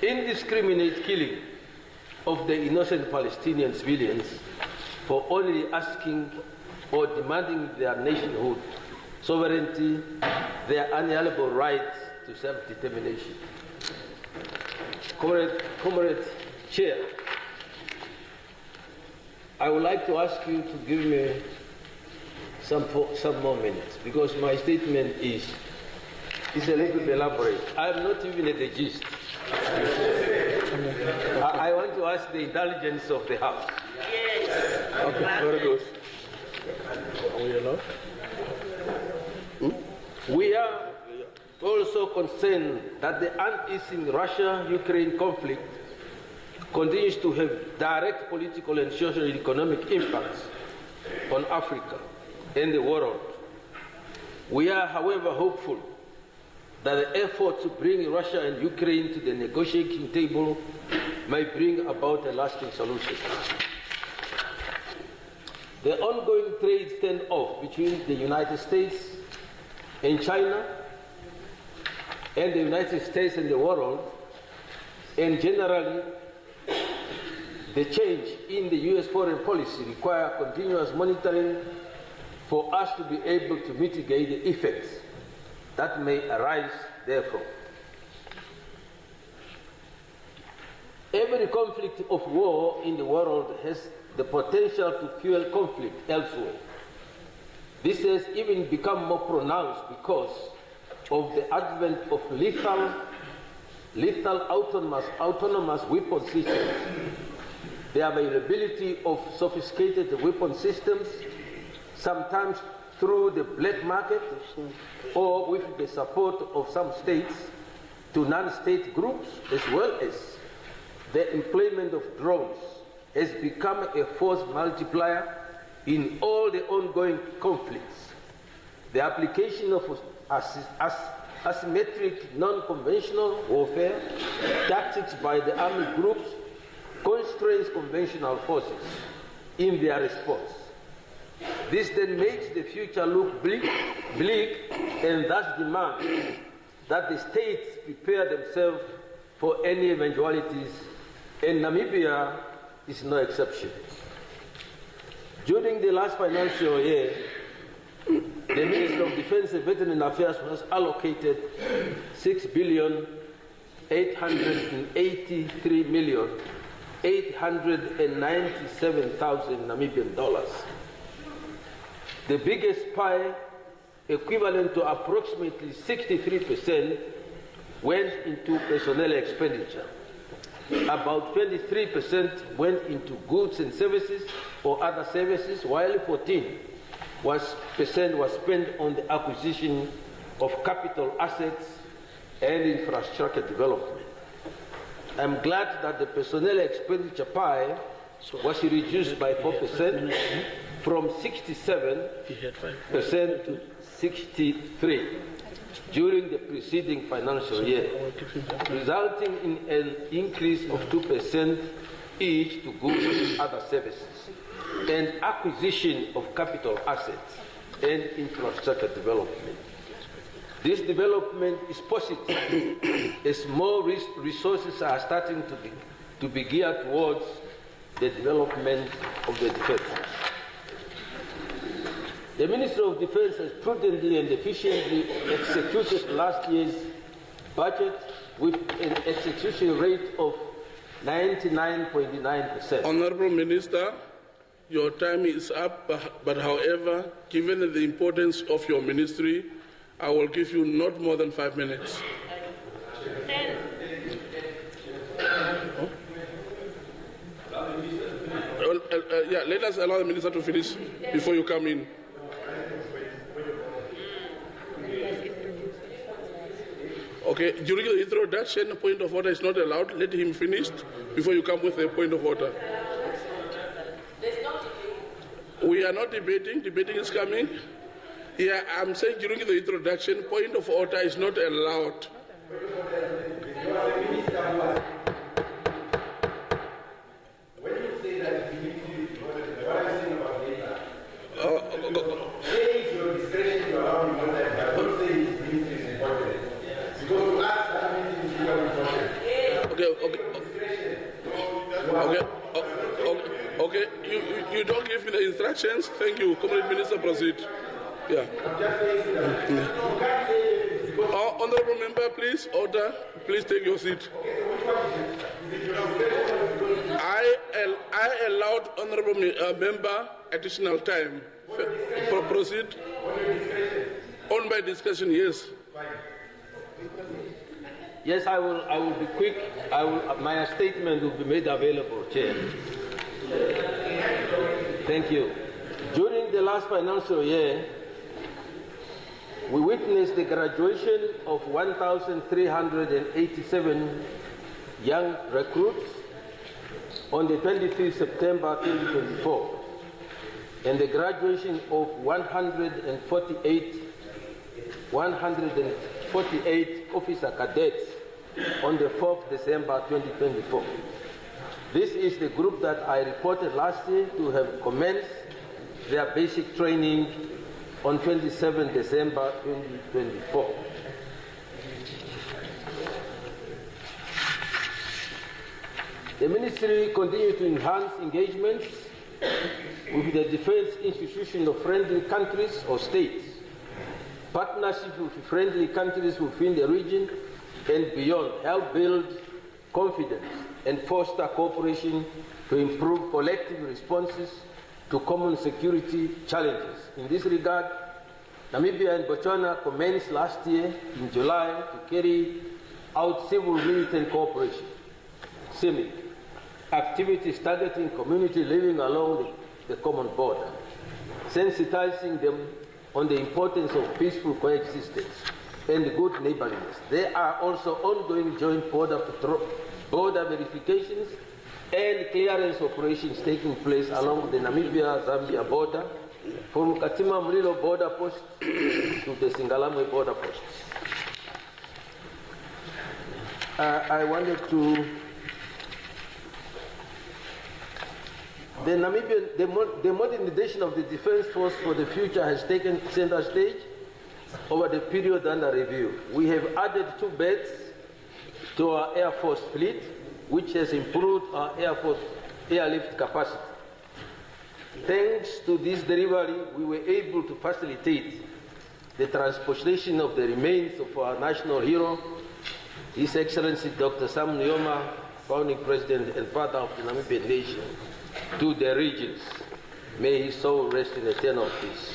indiscriminate killing of the innocent Palestinian civilians for only asking or demanding their nationhood, sovereignty, their unalienable rights to self-determination. Comrade Chair, I would like to ask you to give me some more minutes, because my statement is a little bit elaborate. I am not even at the gist. I want to ask the indulgence of the House. Yes. Okay, very good. Are we allowed? We are also concerned that the uneasing Russia-Ukraine conflict continues to have direct political and socio-economic impacts on Africa and the world. We are, however, hopeful that the effort to bring Russia and Ukraine to the negotiating table may bring about a lasting solution. The ongoing trade standoff between the United States and China, and the United States and the world, and generally the change in the U.S. foreign policy, require continuous monitoring for us to be able to mitigate the effects that may arise therefrom. Every conflict of war in the world has the potential to fuel conflict elsewhere. This has even become more pronounced because of the advent of lethal autonomous weapon systems, the availability of sophisticated weapon systems, sometimes through the black market or with the support of some states, to non-state groups, as well as the employment of drones, has become a force multiplier in all the ongoing conflicts. The application of asymmetric, non-conventional warfare tactics by the armed groups constrains conventional forces in their response. This then makes the future look bleak and thus demands that the states prepare themselves for any eventualities, and Namibia is no exception. During the last financial year, the Minister of Defense and Veteran Affairs was allocated 6,883,897,000 Namibian dollars. The biggest pie, equivalent to approximately 63%, went into personnel expenditure. About 23% went into goods and services or other services, while 14% was spent on the acquisition of capital assets and infrastructure development. I'm glad that the personnel expenditure pie was reduced by 4% from 67% to 63% during the preceding financial year, resulting in an increase of 2% each to goods and other services, and acquisition of capital assets and infrastructure development. This development is positive as more resources are starting to be geared towards the development of the defense. The Ministry of Defense has prudently and efficiently executed last year's budget with an execution rate of 99.9%. Honourable Minister, your time is up, but however, given the importance of your ministry, I will give you not more than 5 minutes. let us allow the Minister to finish before you come in. Okay, during the introduction, a point of order is not allowed. Let him finish before you come with a point of order. We are not debating. Debating is coming. Yeah, I'm saying during the introduction, point of order is not allowed. Okay, you don't give me the instructions. Thank you. Community Minister, proceed. Yeah. Honorable member, please, order. Please take your seat. I allowed honorable member additional time. Proceed. On my discussion, yes. Yes, I will be quick. My statement will be made available, Chair. Thank you. During the last financial year, we witnessed the graduation of 1,387 young recruits on the 23rd September 2024, and the graduation of 148 officer cadets on the 4th December 2024. This is the group that I reported last year to have commenced their basic training on 27 December 2024. The Ministry continues to enhance engagements with the defense institutions of friendly countries or states, partnerships with friendly countries within the region and beyond, help build confidence and foster cooperation to improve collective responses to common security challenges. In this regard, Namibia and Botswana commenced last year in July to carry out civil-military cooperation, CIMIC, activities targeting community living along the common border, sensitizing them on the importance of peaceful coexistence and good neighborliness. There are also ongoing joint border verifications and clearance operations taking place along the Namibia-Zambia border, from Katima Mlilo border post to the Singalamwe border post. I wanted to... The modernization of the Defense Force for the future has taken center stage over the period under review. We have added 2 beds to our Air Force fleet, which has improved our Air Force airlift capacity. Thanks to this delivery, we were able to facilitate the transportation of the remains of our national hero, His Excellency Dr. Sam Nujoma, founding president and father of the Namibian nation, to the regions. May his soul rest in eternal peace.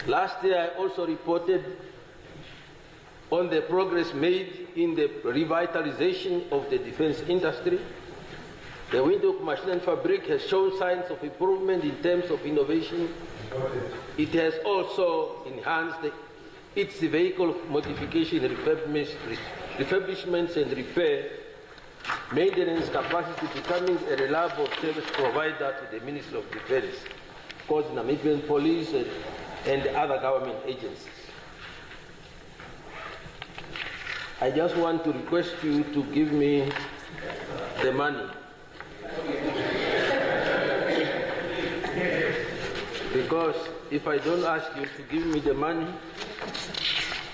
Last year, I also reported on the progress made in the revitalization of the defense industry. The Windhoek Machine Fabric has shown signs of improvement in terms of innovation. It has also enhanced its vehicle modification, refurbishments and repair maintenance capacity, becoming a reliable service provider to the Ministry of Defense, of course, Namibian police and other government agencies. I just want to request you to give me the money. Because if I don't ask you to give me the money,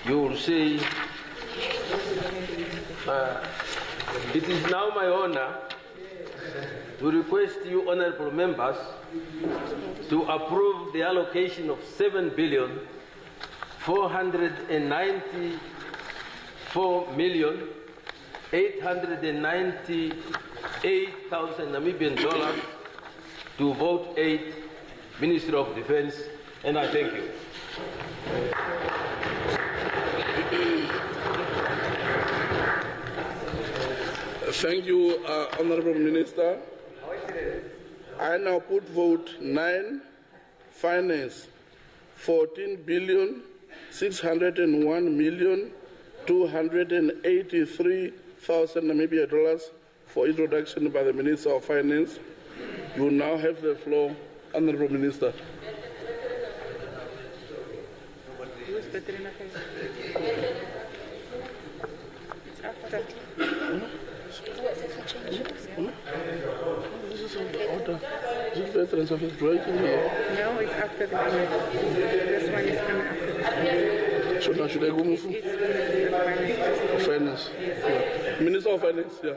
you will say, it is now my honor to request you, honorable members, to approve the allocation of 7,494,898,000 Namibian dollars to vote 8, Ministry of Defense, and I thank you. Thank you, Honorable Minister. I now put vote 9, finance, 14,601,283,000 Namibia dollars for introduction by the Minister of Finance. You now have the floor, Honorable Minister. It's after. This is order. Is it veterans of his right? No, it's after the payment. This one is coming after. So now should I go move? It's Finance. Yeah. Minister of Finance, yeah.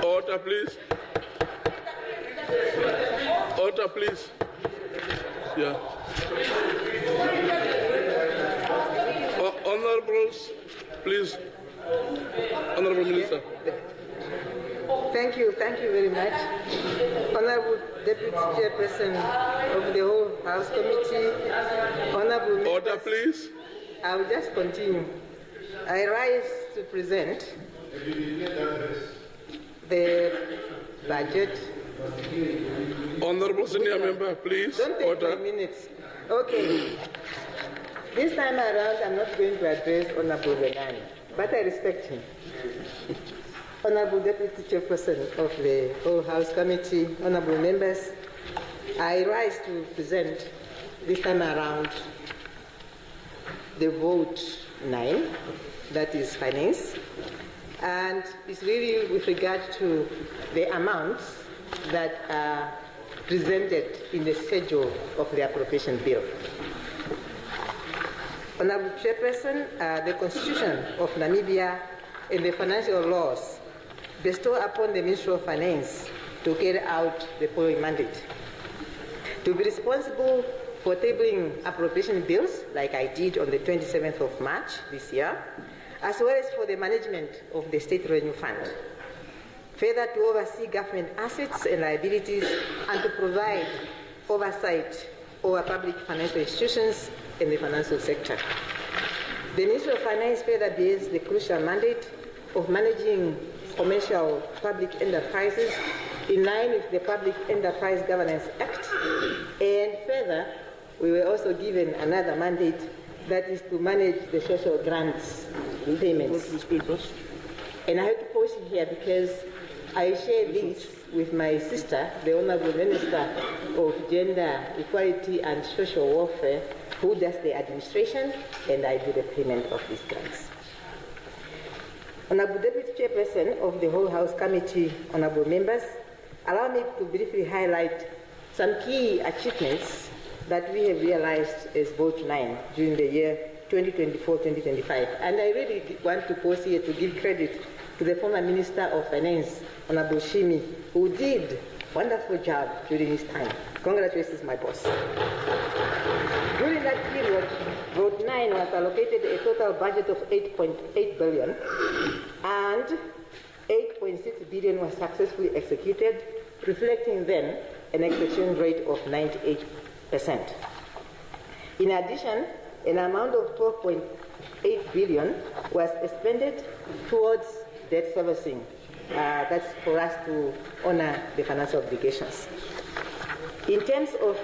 Order, please. Order, please. Yeah. Honorables, please. Honorable Minister. Thank you very much. Honorable Deputy Chairperson of the whole House Committee, Honorable members. Order, please. I will just continue. I rise to present the budget. Honorable Senior Member, please. Don't take Order. 5 minutes. Okay. This time around, I'm not going to address Honorable Renani, but I respect him. Honorable Deputy Chairperson of the whole House Committee, honorable members, I rise to present this time around the vote 9, that is finance, and it's really with regard to the amounts that are presented in the schedule of the appropriation bill. Honorable Chairperson, the Constitution of Namibia and the financial laws bestow upon the Ministry of Finance to carry out the following mandate: to be responsible for tabling appropriation bills, like I did on the 27th of March this year, as well as for the management of the State Revenue Fund. Further, to oversee government assets and liabilities and to provide oversight over public financial institutions in the financial sector. The Ministry of Finance further bears the crucial mandate of managing commercial public enterprises in line with the Public Enterprise Governance Act, and further, we were also given another mandate, that is to manage the social grants payments. And I have to pause here because I share this with my sister, the Honorable Minister of Gender Equality and Social Welfare, who does the administration, and I do the payment of these grants. Honorable Deputy Chairperson of the whole House Committee, honorable members, allow me to briefly highlight some key achievements that we have realized as Vote 9 during the year 2024-2025. And I really want to pause here to give credit to the former Minister of Finance, Honorable Shimi, who did a wonderful job during his time. Congratulations, my boss. During that period, Vote 9 was allocated a total budget of 8.8 billion, and 8.6 billion was successfully executed, reflecting then an execution rate of 98%. In addition, an amount of 12.8 billion was expended towards debt servicing. That's for us to honor the financial obligations. In terms of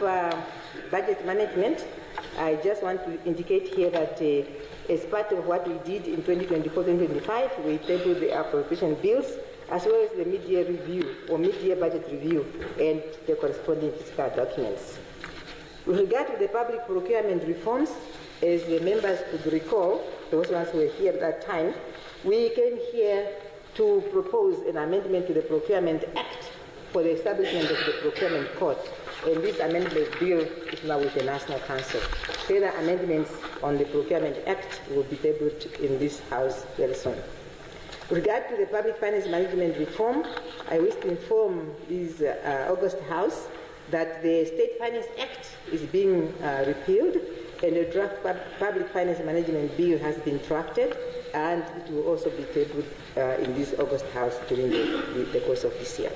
budget management, I just want to indicate here that as part of what we did in 2024-2025, we tabled the appropriation bills as well as the mid-year review or mid-year budget review and the corresponding fiscal documents. With regard to the public procurement reforms, as the members could recall, those ones who were here at that time, we came here to propose an amendment to the Procurement Act for the establishment of the Procurement Court. And this amendment bill is now with the National Council. Further amendments on the Procurement Act will be tabled in this House very soon. With regard to the public finance management reform, I wish to inform this August House that the State Finance Act is being repealed, and a draft public finance management bill has been drafted, and it will also be tabled in this August House during the course of this year.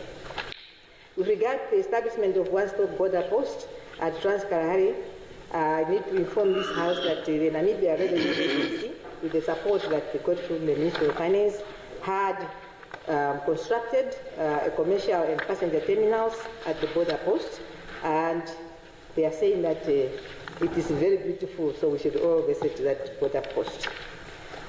With regard to the establishment of one-stop border post at Trans-Kalahari, I need to inform this House that the Namibia Revenue Agency, with the support that we got from the Ministry of Finance, had constructed commercial and passenger terminals at the border post, and they are saying that it is very beautiful, so we should all visit that border post.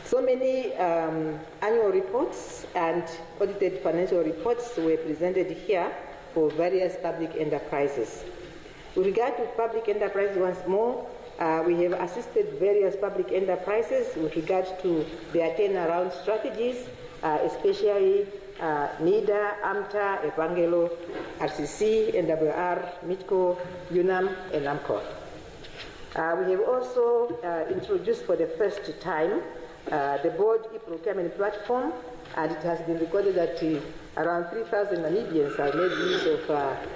So many annual reports and audited financial reports were presented here for various public enterprises. With regard to public enterprises once more, we have assisted various public enterprises with regard to their turnaround strategies, especially NIDA, AMTA, Evangelo, RCC, NWR, MITCO, UNAM, and AMCOR. We have also introduced for the first time the board e-procurement platform, and it has been recorded that around 3,000 Namibians have made use of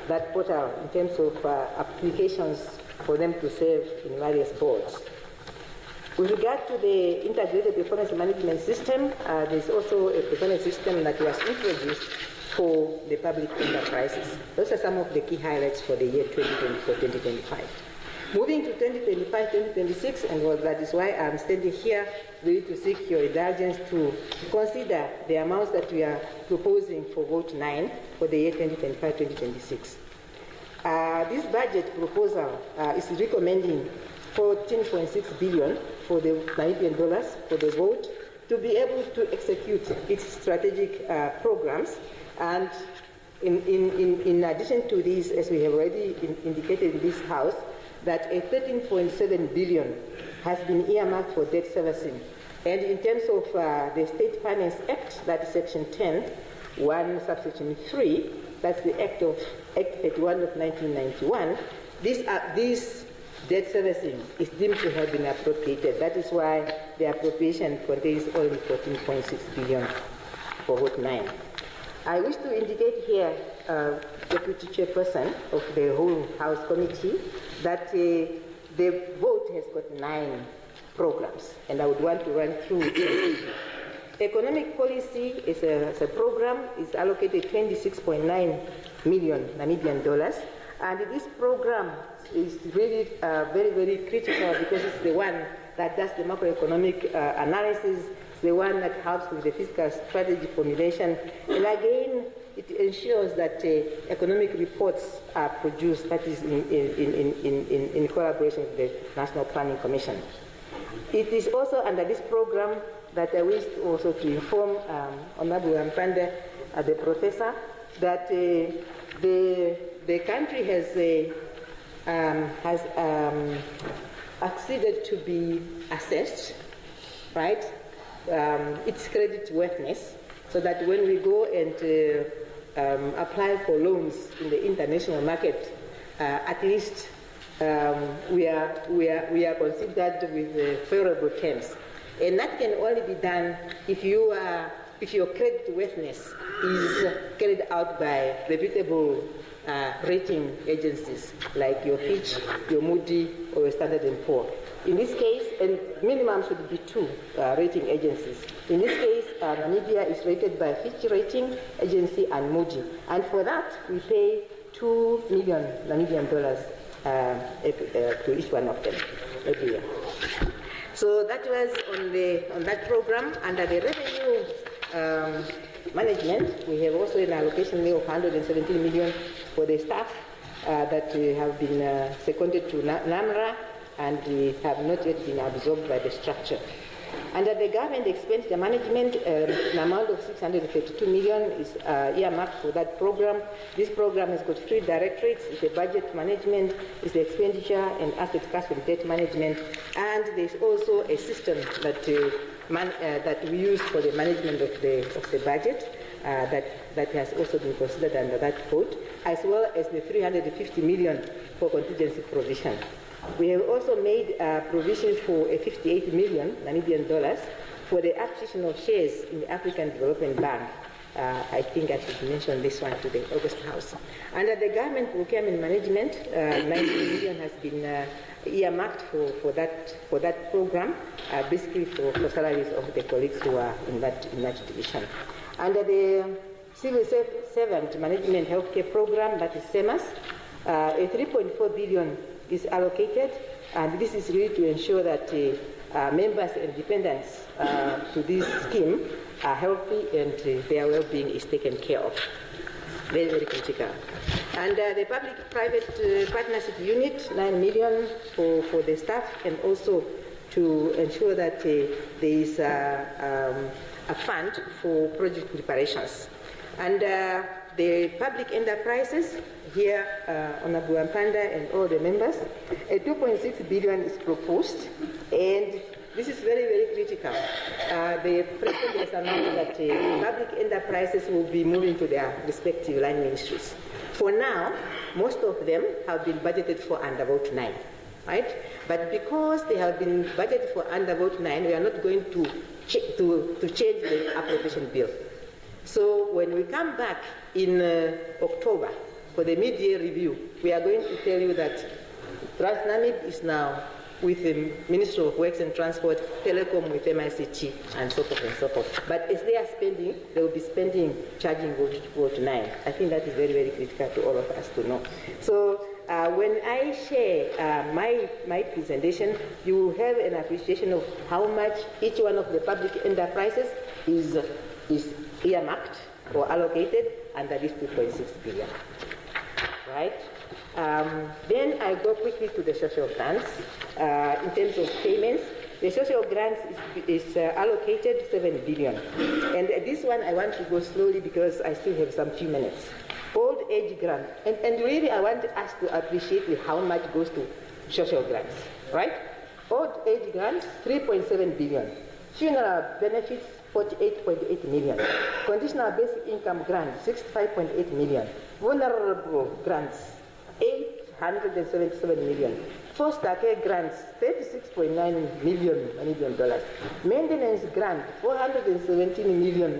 that portal in terms of applications for them to serve in various boards. With regard to the integrated performance management system, there's also a performance system that was introduced for the public enterprises. Those are some of the key highlights for the year 2024-2025. Moving to 2025-2026, and that is why I'm standing here really to seek your indulgence to consider the amounts that we are proposing for vote 9 for the year 2025-2026. This budget proposal is recommending 14.6 billion for the Namibian dollars for the vote to be able to execute its strategic programs. And in addition to this, as we have already indicated in this House, that a 13.7 billion has been earmarked for debt servicing. And in terms of the State Finance Act, that is Section 10, 1 subsection 3, that's the Act 31 of 1991, this debt servicing is deemed to have been appropriated. That is why the appropriation contains only 14.6 billion for vote 9. I wish to indicate here, Deputy Chairperson of the whole House Committee, that the vote has got 9 programs, and I would want to run through. Economic policy is a program, is allocated 26.9 million Namibian dollars, and this program is really very, very critical because it's the one that does the macroeconomic analysis, the one that helps with the fiscal strategy formulation, and again, it ensures that economic reports are produced, that is in collaboration with the National Planning Commission. It is also under this program that I wish also to inform Honorable Mpande, the professor, that the country has acceded to be assessed, right? Its credit worthiness, so that when we go and apply for loans in the international market, at least we are considered with favorable terms, and that can only be done if your credit worthiness is carried out by reputable rating agencies like your Fitch, your Moody, or your Standard & Poor. In this case, and minimum should be 2 rating agencies. In this case, Namibia is rated by Fitch Rating Agency and Moody, and for that we pay 2 million Namibian dollars to each one of them every year. So that was on that program. Under the revenue management, we have also an allocation of 117 million for the staff that have been seconded to NAMRA and have not yet been absorbed by the structure. Under the government expenditure management, an amount of 632 million is earmarked for that program. This program has got 3 directorates: it's the budget management, it's the expenditure and asset cash and debt management, and there's also a system that we use for the management of the budget that has also been considered under that code, as well as the 350 million for contingency provision. We have also made provision for a 58 million Namibian dollars for the acquisition of shares in the African Development Bank. I think I should mention this one to the August House. Under the government procurement management, 90 million has been earmarked for that program, basically for salaries of the colleagues who are in that division. Under the civil servant management healthcare program, that is SEMAS, a 3.4 billion is allocated, and this is really to ensure that members and dependents to this scheme are healthy and their well-being is taken care of. Very, very critical. And the public-private partnership unit, 9 million for the staff, and also to ensure that there is a fund for project preparations. And the public enterprises, here Honorable Ampanda and all the members, a 2.6 billion is proposed, and this is very, very critical. The President has announced that public enterprises will be moving to their respective line ministries. For now, most of them have been budgeted for under vote 9, right? But because they have been budgeted for under vote 9, we are not going to change the appropriation bill. So when we come back in October for the mid-year review, we are going to tell you that Namib is now with the Ministry of Works and Transport, Telecom with MICT, and so forth and so forth. But as they are spending, they will be spending, charging vote 9. I think that is very, very critical to all of us to know. So when I share my presentation, you will have an appreciation of how much each one of the public enterprises is earmarked or allocated under this 2.6 billion, right? Then I go quickly to the social grants. In terms of payments, the social grants is allocated 7 billion. And this one I want to go slowly because I still have some few minutes. Old age grant, and really I want us to appreciate how much goes to social grants, right? Old age grants, 3.7 billion. Funeral benefits, 48.8 million. Conditional basic income grant, 65.8 million. Vulnerable grants, 877 million. Foster care grants, $36.9 million. Maintenance grant, $417 million.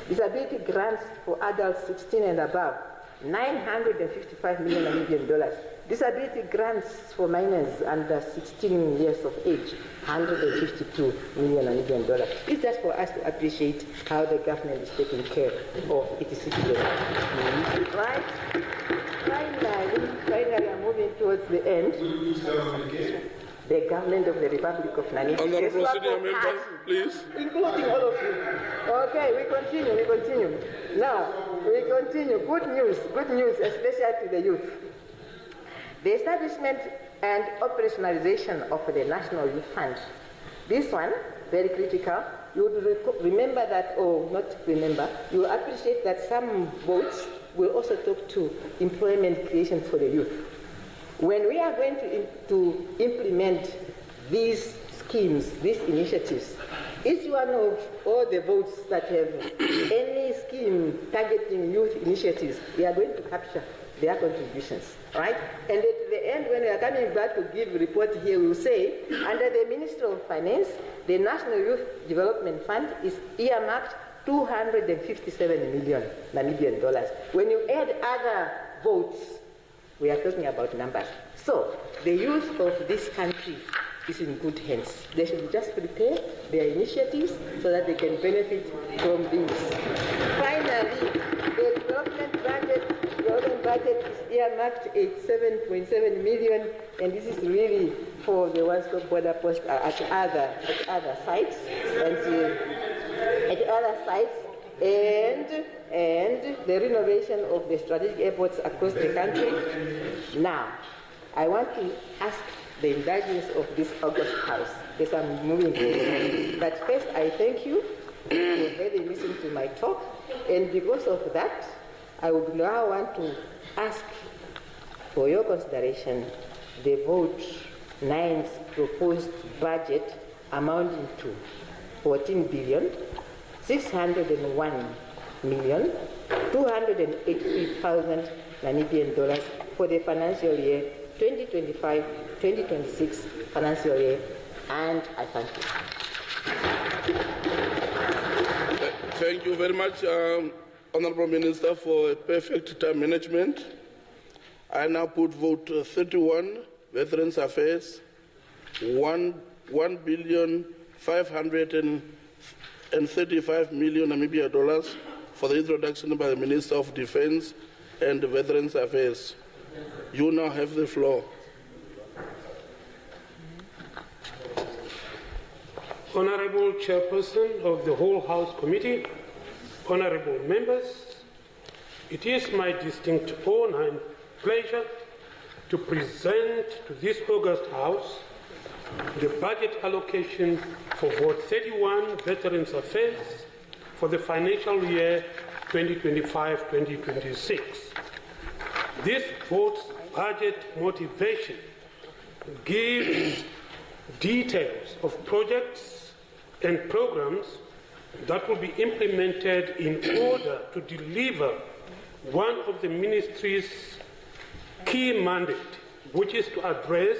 Disability grants for adults 16 and above, $955 million. Disability grants for minors under 16 years of age, $152 million. It's just for us to appreciate how the government is taking care of its citizens. Right? Finally, I'm moving towards the end. The government of the Republic of Namibia. Honorable Senior Member, please. Including all of you. Okay, we continue. Now, we continue. Good news, especially to the youth. The establishment and operationalization of the National Youth Fund. This one, very critical. You would remember that, or not remember, you will appreciate that some votes will also talk to employment creation for the youth. When we are going to implement these schemes, these initiatives, each one of all the votes that have any scheme targeting youth initiatives, we are going to capture their contributions, right? And at the end, when we are coming back to give a report here, we will say, under the Ministry of Finance, the National Youth Development Fund is earmarked 257 million Namibian dollars. When you add other votes, we are talking about numbers. So the youth of this country is in good hands. They should just prepare their initiatives so that they can benefit from these. Finally, the development budget is earmarked at 7.7 million, and this is really for the one-stop border post at other sites, and the renovation of the strategic airports across the country. Now, I want to ask the indulgence of this August House, because I'm moving forward. But first, I thank you for having listened to my talk, and because of that, I would now want to ask for your consideration the vote 9's proposed budget amounting to 14 billion 601 million 283,000 Namibian dollars for the financial year 2025-2026 financial year, and I thank you. Thank you very much, Honourable Minister, for perfect time management. I now put vote 31, Veterans Affairs, 1,535 million Namibia dollars for the introduction by the Minister of Defence and Veterans Affairs. You now have the floor. Honorable Chairperson of the Whole House Committee, honorable members, it is my distinct honor and pleasure to present to this august House the budget allocation for Vote 31 Veterans Affairs for the financial year 2025-2026. This vote's budget motivation gives details of projects and programs that will be implemented in order to deliver one of the ministry's key mandate, which is to address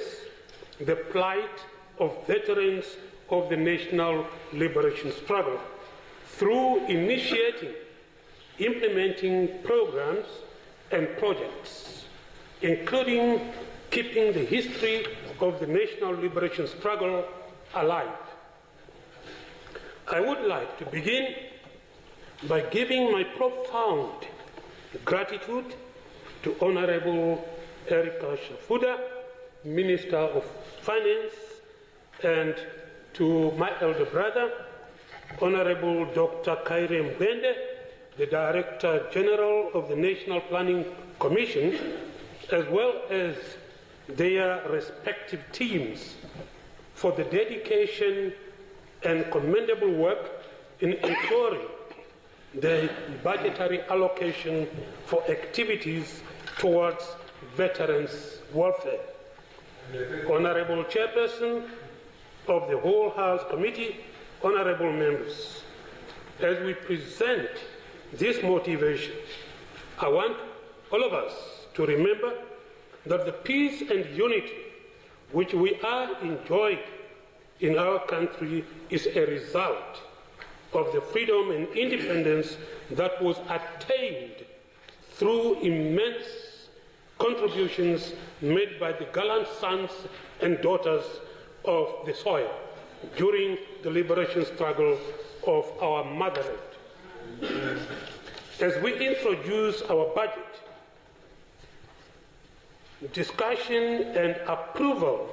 the plight of veterans of the national liberation struggle through initiating, implementing programs and projects, including keeping the history of the national liberation struggle alive. I would like to begin by giving my profound gratitude to Honorable Erica Shafuda, Minister of Finance, and to my elder brother, Honorable Dr. Kaire Mbende, the Director General of the National Planning Commission, as well as their respective teams, for the dedication and commendable work in ensuring the budgetary allocation for activities towards veterans' welfare. Honorable Chairperson of the Whole House Committee, honorable members, as we present this motivation, I want all of us to remember that the peace and unity which we are enjoying in our country is a result of the freedom and independence that was attained through immense contributions made by the gallant sons and daughters of the soil during the liberation struggle of our motherland. As we introduce our budget, discussion and approval,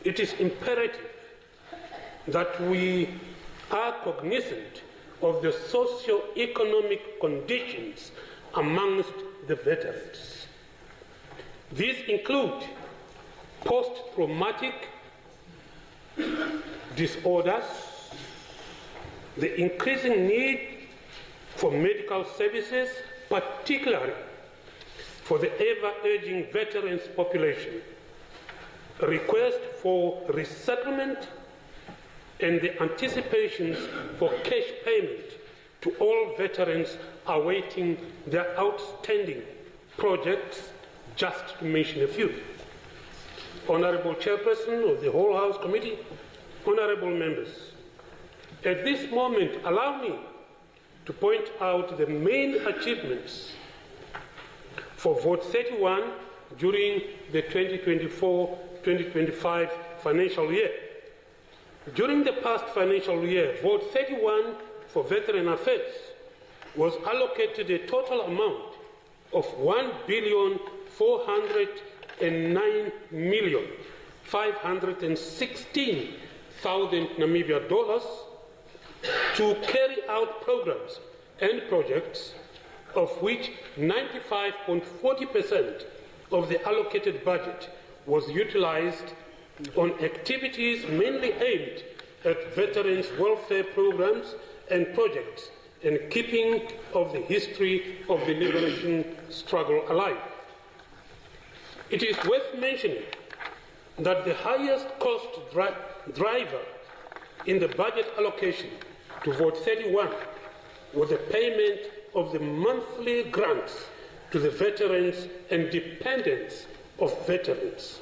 it is imperative that we are cognizant of the socio-economic conditions amongst the veterans. These include post-traumatic disorders, the increasing need for medical services, particularly for the ever-aging veterans population, a request for resettlement, and the anticipations for cash payment to all veterans awaiting their outstanding projects, just to mention a few. Honorable Chairperson of the Whole House Committee, honorable members, at this moment, allow me to point out the main achievements for Vote 31 during the 2024-2025 financial year. During the past financial year, Vote 31 for Veteran Affairs was allocated a total amount of $1,409,516,000 Namibia dollars to carry out programs and projects, of which 95.40% of the allocated budget was utilized on activities mainly aimed at veterans' welfare programs and projects and keeping of the history of the liberation struggle alive. It is worth mentioning that the highest cost driver in the budget allocation to Vote 31 was the payment of the monthly grants to the veterans and dependents of veterans.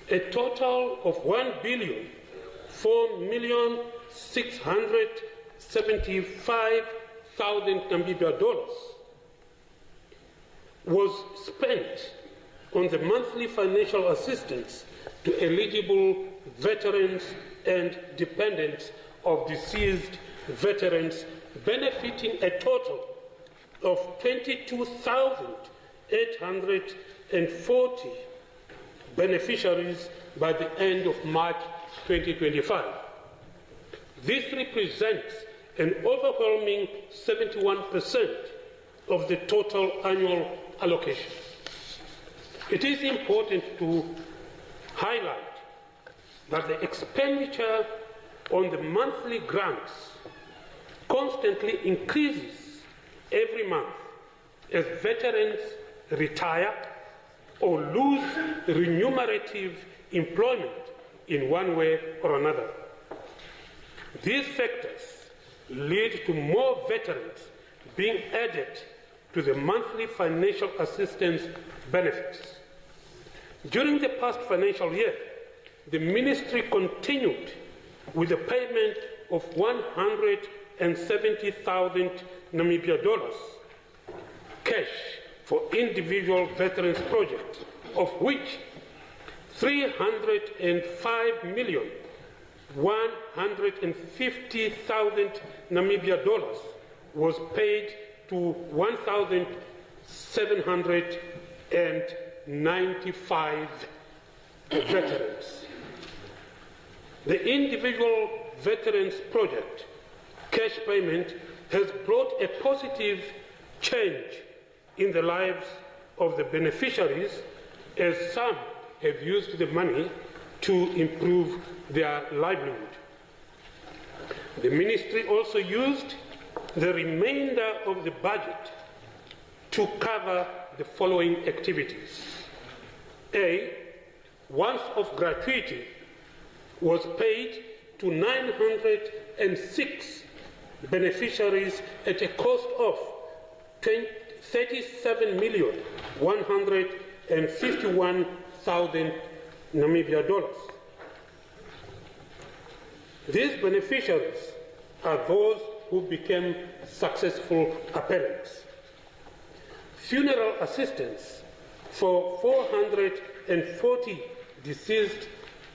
A total of $1,004,675,000 Namibia dollars was spent on the monthly financial assistance to eligible veterans and dependents of deceased veterans, benefiting a total of 22,840 beneficiaries by the end of March 2025. This represents an overwhelming 71% of the total annual allocation. It is important to highlight that the expenditure on the monthly grants constantly increases every month as veterans retire or lose remunerative employment in one way or another. These factors lead to more veterans being added to the monthly financial assistance benefits. During the past financial year, the Ministry continued with the payment of 170,000 Namibia dollars cash for individual veterans projects, of which 305,150,000 Namibia dollars was paid to 1,795 veterans. The individual veterans project cash payment has brought a positive change in the lives of the beneficiaries, as some have used the money to improve their livelihood. The Ministry also used the remainder of the budget to cover the following activities. A, once-off gratuity was paid to 906 beneficiaries at a cost of 37,151,000 Namibia dollars. These beneficiaries are those who became successful appellants. Funeral assistance for 440 deceased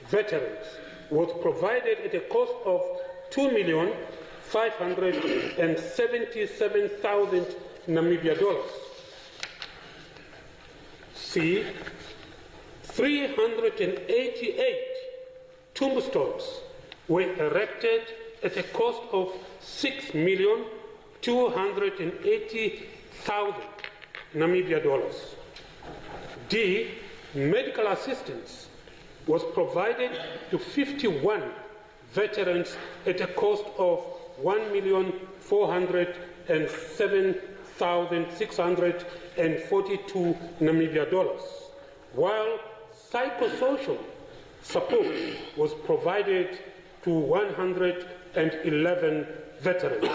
veterans was provided at a cost of 2,577,000 Namibia dollars. C, 388 tombstones were erected at a cost of 6,280,000 Namibia dollars. D, medical assistance was provided to 51 veterans at a cost of 1,407,642 Namibia dollars, while psychosocial support was provided to 111 veterans.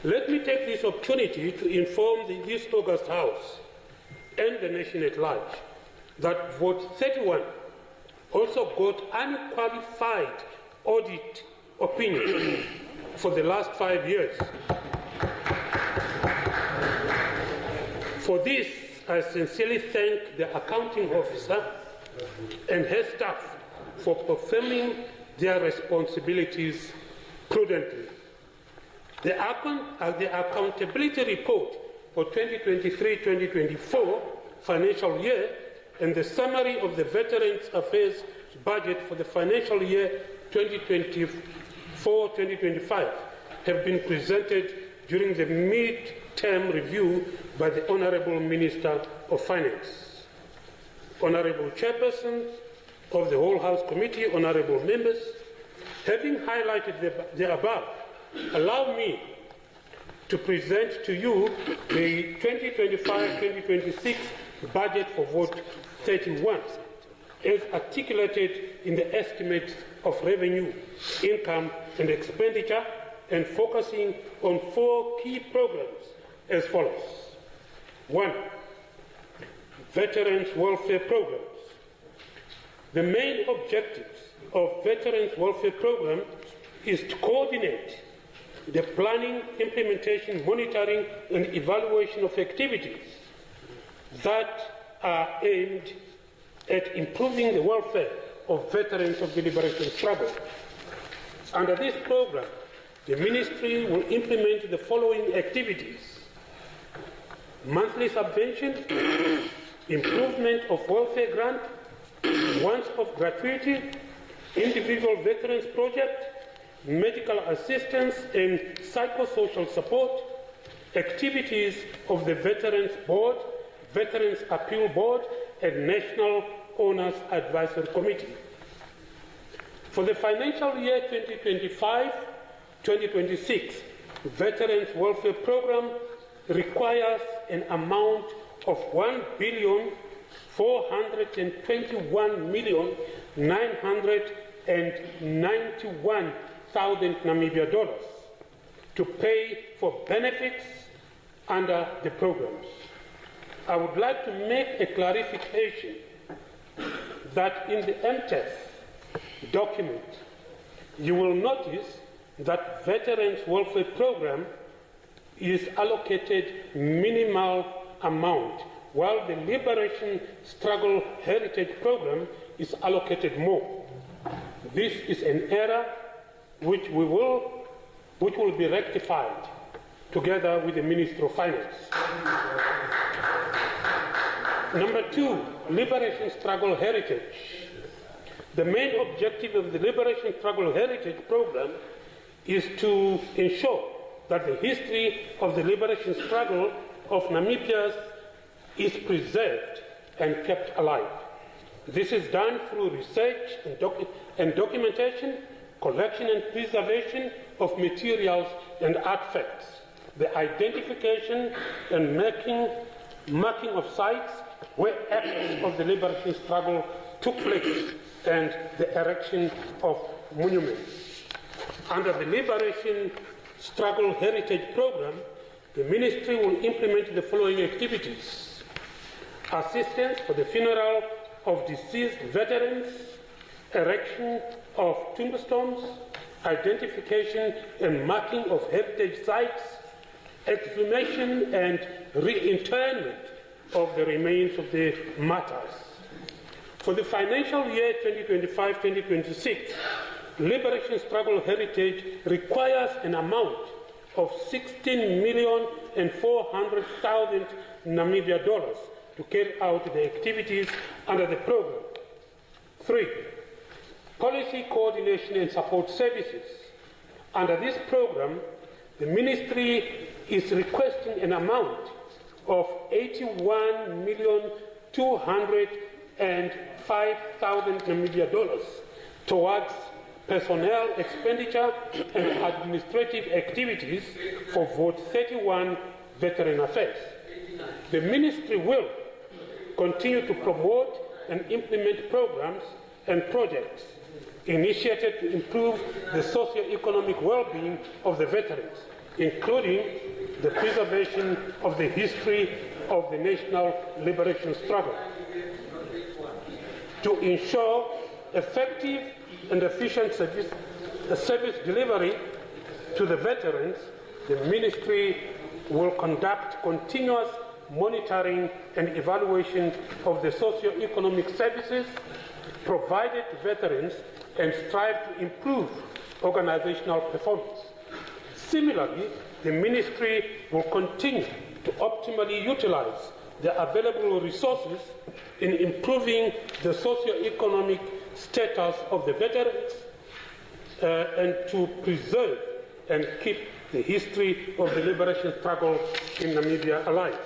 Let me take this opportunity to inform this August House and the nation at large that Vote 31 also got unqualified audit opinion for the last 5 years. For this, I sincerely thank the accounting officer and her staff for performing their responsibilities prudently. The accountability report for 2023-2024 financial year and the summary of the Veterans Affairs budget for the financial year 2024-2025 have been presented during the mid-term review by the Honourable Minister of Finance. Honourable Chairpersons of the Whole House Committee, Honourable Members, having highlighted the above, allow me to present to you the 2025-2026 budget for Vote 31, as articulated in the estimates of revenue, income and expenditure, and focusing on 4 key programs as follows. 1. Veterans Welfare Programs. The main objectives of Veterans Welfare Program is to coordinate the planning, implementation, monitoring and evaluation of activities that are aimed at improving the welfare of veterans of the liberation struggle. Under this program, the Ministry will implement the following activities: monthly subvention, improvement of welfare grant, once-off gratuity, individual veterans project, medical assistance and psychosocial support, activities of the Veterans Board, Veterans Appeal Board, and National Honours Advisory Committee. For the financial year 2025-2026, Veterans Welfare Programme requires an amount of 1,421,991,000 Namibia dollars to pay for benefits under the programs. I would like to make a clarification that in the MTEF document, you will notice that Veterans Welfare Programme is allocated minimal amount, while the Liberation Struggle Heritage Programme is allocated more. This is an error which will be rectified together with the Ministry of Finance. Number 2, Liberation Struggle Heritage. The main objective of the Liberation Struggle Heritage Programme is to ensure that the history of the liberation struggle of Namibia is preserved and kept alive. This is done through research and documentation, collection and preservation of materials and artifacts, the identification and marking of sites where acts of the liberation struggle took place, and the erection of monuments. Under the Liberation Struggle Heritage Programme, the Ministry will implement the following activities: assistance for the funeral of deceased veterans, erection of tombstones, identification and marking of heritage sites, exhumation and reinterment of the remains of the martyrs. For the financial year 2025-2026, Liberation Struggle Heritage requires an amount of 16,400,000 Namibia dollars to carry out the activities under the program. 3. Policy coordination and support services. Under this program, the Ministry is requesting an amount of 81,205,000 Namibia dollars towards personnel expenditure and administrative activities for Vote 31 Veteran Affairs. The Ministry will continue to promote and implement programs and projects initiated to improve the socio-economic well-being of the veterans, including the preservation of the history of the national liberation struggle. To ensure effective and efficient service delivery to the veterans, the Ministry will conduct continuous monitoring and evaluation of the socio-economic services provided to veterans and strive to improve organizational performance. Similarly, the Ministry will continue to optimally utilize the available resources in improving the socio-economic status of the veterans and to preserve and keep the history of the liberation struggle in Namibia alive.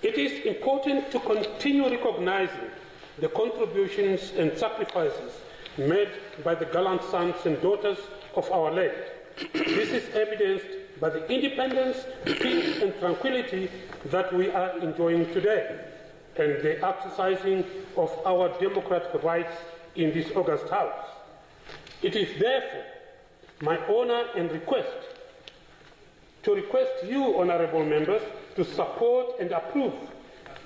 It is important to continue recognizing the contributions and sacrifices made by the gallant sons and daughters of our land. This is evidenced by the independence, peace and tranquility that we are enjoying today, and the exercising of our democratic rights in this august House. It is therefore my honor and request you, honorable members, to support and approve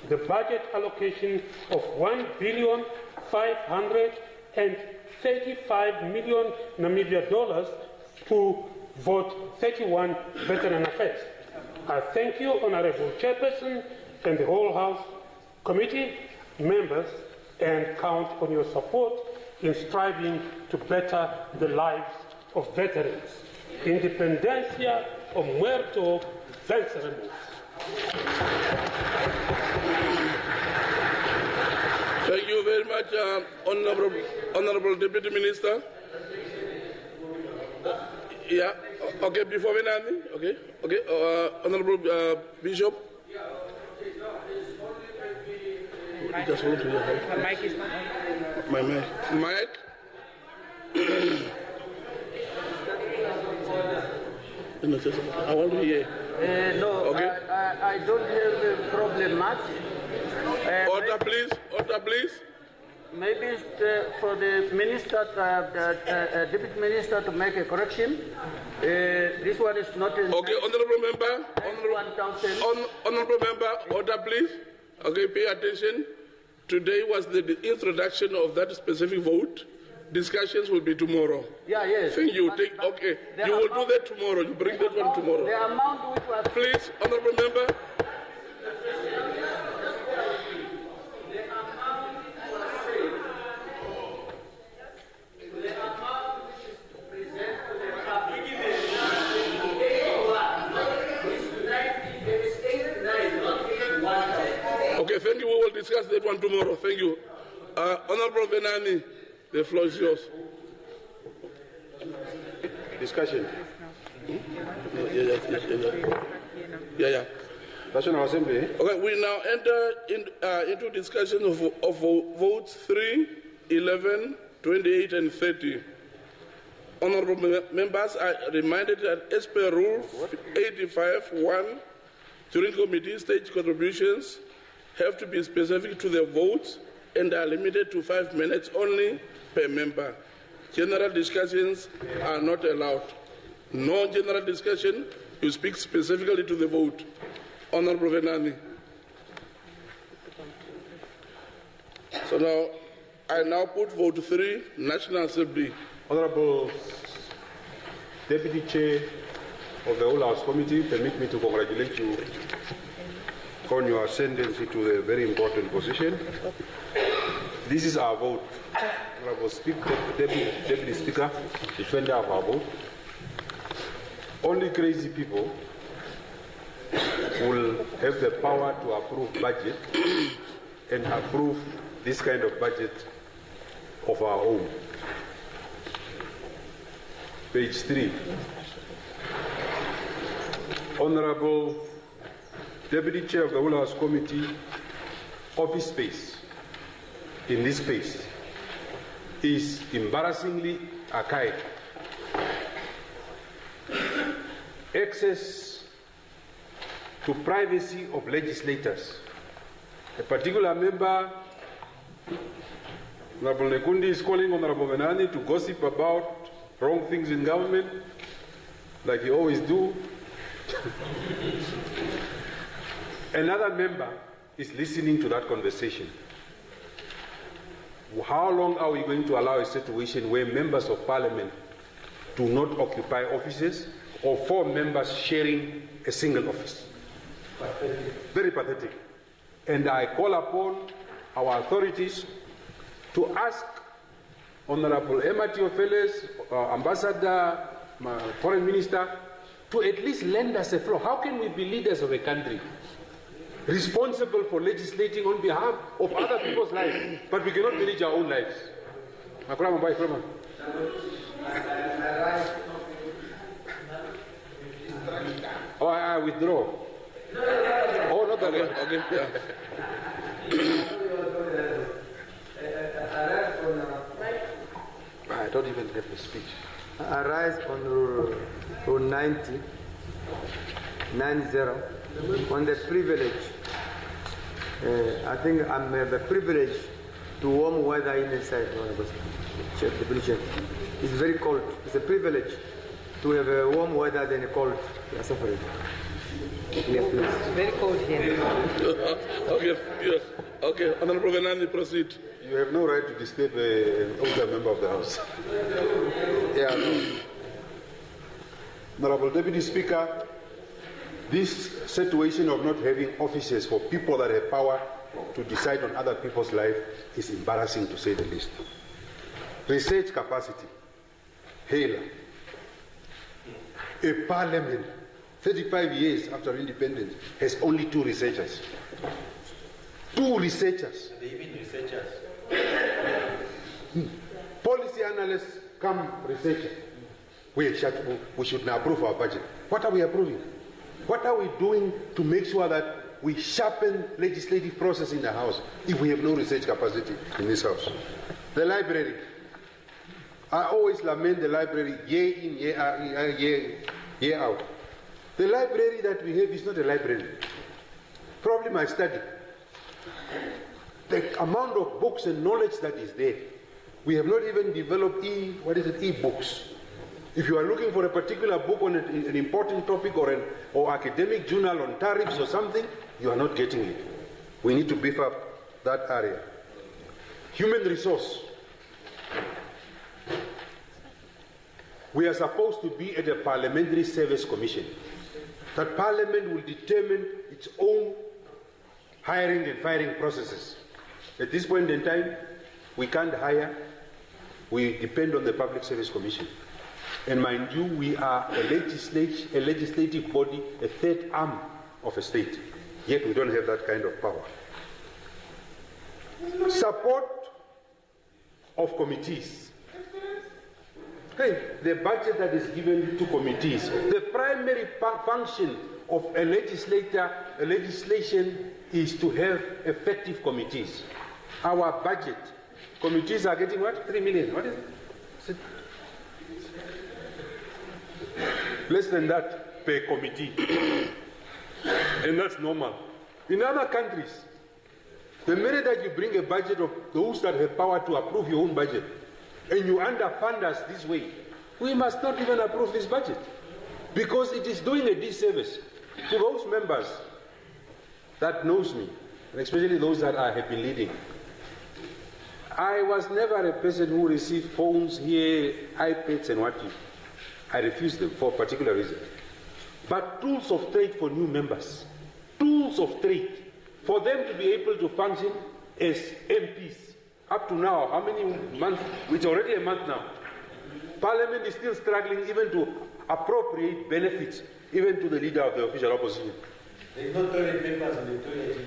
the budget allocation of 1,535,000,000 Namibia dollars to Vote 31 Veteran Affairs. I thank you, Honorable Chairperson, and the whole House Committee members, and count on your support in striving to better the lives of veterans. Independencia o muerto, venceremos. Thank you. you very much, Honorable Deputy Minister. Yeah, okay, before Venani, okay, Honorable Bishop. Just hold to your head. My mic is not on. My mic. I want to hear. No, okay. I don't have a problem much. Order, please. Order, please. Maybe for the minister, deputy minister, to make a correction. This one is not. Okay, honourable member. Honourable member, order, please. Okay, pay attention. Today was the introduction of that specific vote. Discussions will be tomorrow. Yeah, yes. Thank you. Okay, you will do that tomorrow. You bring that one tomorrow. The amount which was. Please, honourable member. Okay, thank you. We will discuss that one tomorrow. Thank you. Honourable Venani, the floor is yours. Discussion. Yeah. National Assembly. Okay, we now enter into discussion of votes 3, 11, 28, and 30. Honourable members are reminded that as per Rule 85(1), during committee stage contributions have to be specific to the votes and are limited to 5 minutes only per member. General discussions are not allowed. No general discussion, you speak specifically to the vote. Honourable Venani. So now, I now put vote 3, National Assembly. Honourable Deputy Chair of the Whole House Committee, permit me to congratulate you on your ascendancy to a very important position. This is our vote. Honourable Deputy Speaker, defender of our vote. Only crazy people will have the power to approve budget and approve this kind of budget of our own. Page 3. Honourable Deputy Chair of the Whole House Committee, office space in this space is embarrassingly archaic. Access to privacy of legislators. A particular member, Honourable Nekundi, is calling Honourable Venani to gossip about wrong things in government, like he always do. Another member is listening to that conversation. How long are we going to allow a situation where members of parliament do not occupy offices, or 4 members sharing a single office? Very pathetic. And I call upon our authorities to ask Honorable Emma Theophiles, Ambassador, Foreign Minister, to at least lend us a floor. How can we be leaders of a country responsible for legislating on behalf of other people's lives, but we cannot manage our own lives? Oh, I withdraw. Oh, not that one. Okay. I don't even have a speech. I rise on Rule 90, on the privilege. I think I'm the privilege to warm weather inside. It's very cold. It's a privilege to have a warm weather than a cold. We are suffering. It's very cold here. Okay, Honourable Venani, proceed. You have no right to disturb an older member of the House. Yeah. Honourable Deputy Speaker, this situation of not having offices for people that have power to decide on other people's life is embarrassing, to say the least. Research capacity. Hela. A parliament, 35 years after independence, has only 2 researchers. 2 researchers. They even researchers. Policy analysts come researchers. We should now approve our budget. What are we approving? What are we doing to make sure that we sharpen legislative process in the House if we have no research capacity in this House? The library. I always lament the library year in, year out. The library that we have is not a library. Probably my study. The amount of books and knowledge that is there. We have not even developed e-books. If you are looking for a particular book on an important topic or academic journal on tariffs or something, you are not getting it. We need to beef up that area. Human resource. We are supposed to be at a Parliamentary Service Commission. That Parliament will determine its own hiring and firing processes. At this point in time, we can't hire. We depend on the Public Service Commission. And mind you, we are a legislative body, a third arm of a state. Yet we don't have that kind of power. Support of committees. Hey, the budget that is given to committees, the primary function of a legislation is to have effective committees. Our budget, committees are getting what? 3 million. What is it? Less than that per committee. And that's normal. In other countries, the minute that you bring a budget of those that have power to approve your own budget, and you underfund us this way, we must not even approve this budget, because it is doing a disservice to those members that knows me, and especially those that I have been leading. I was never a person who received phones here, iPads and what you. I refused them for a particular reason. But tools of trade for new members, tools of trade, for them to be able to function as MPs. Up to now, how many months? It's already a month now. Parliament is still struggling even to appropriate benefits, even to the leader of the official opposition. They don't toilet papers on the toilet.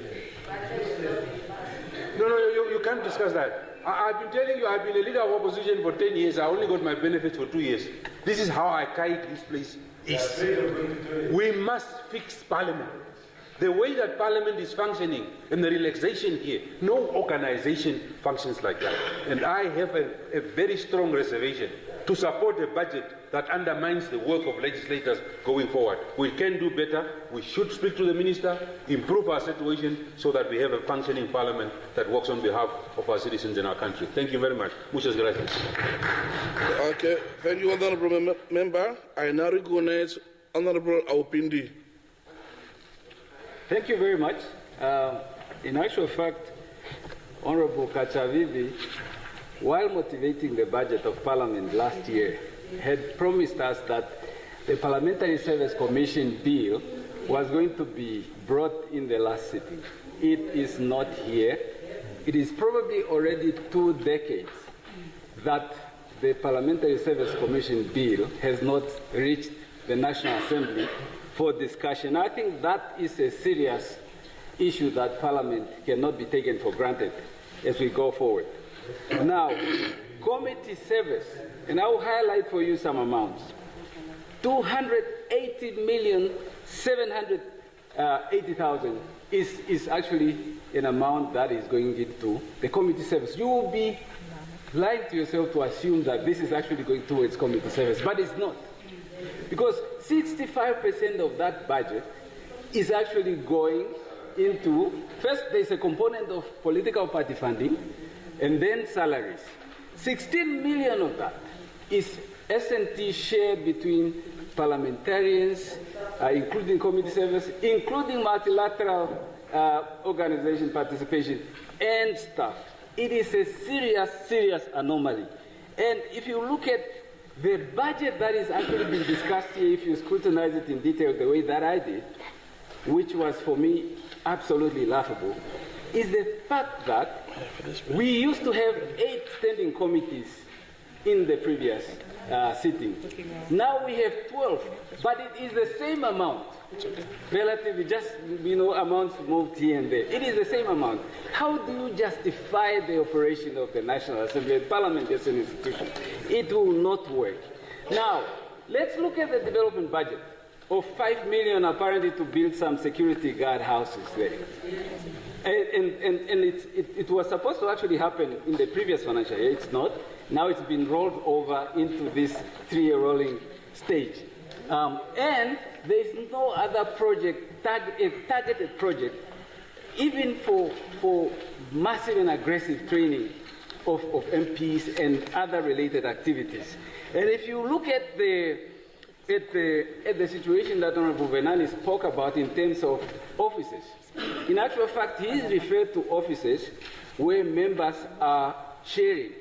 No, you can't discuss that. I've been telling you, I've been a leader of opposition for 10 years. I only got my benefits for 2 years. This is how archaic this place is. We must fix Parliament. The way that Parliament is functioning and the relaxation here, no organization functions like that. And I have a very strong reservation to support a budget that undermines the work of legislators going forward. We can do better. We should speak to the minister, improve our situation so that we have a functioning Parliament that works on behalf of our citizens in our country. Thank you very much. Muchas gracias. Okay, thank you, Honourable Member. I now recognize Honourable Aupindi. Thank you very much. In actual fact, Honourable Kachavivi, while motivating the budget of Parliament last year, had promised us that the Parliamentary Service Commission bill was going to be brought in the last sitting. It is not here. It is probably already 2 decades that the Parliamentary Service Commission bill has not reached the National Assembly for discussion. I think that is a serious issue that Parliament cannot be taken for granted as we go forward. Now, committee service, and I will highlight for you some amounts. 280,780,000 is actually an amount that is going into the committee service. You will be lying to yourself to assume that this is actually going towards committee service, but it's not. Because 65% of that budget is actually going into, first there's a component of political party funding, and then salaries. 16 million of that is S&T shared between parliamentarians, including committee service, including multilateral organization participation, and staff. It is a serious, serious anomaly. And if you look at the budget that is actually being discussed here, if you scrutinize it in detail the way that I did, which was for me absolutely laughable, is the fact that we used to have 8 standing committees in the previous sitting. Now we have 12, but it is the same amount. Relatively, just amounts moved here and there. It is the same amount. How do you justify the operation of the National Assembly? Parliament as an institution. It will not work. Now, let's look at the development budget of 5 million apparently to build some security guard houses there. And it was supposed to actually happen in the previous financial year. It's not. Now it's been rolled over into this 3-year rolling stage. And there's no other project, targeted project, even for massive and aggressive training of MPs and other related activities. And if you look at the situation that Honorable Venani spoke about in terms of offices, in actual fact, he is referred to offices where members are sharing.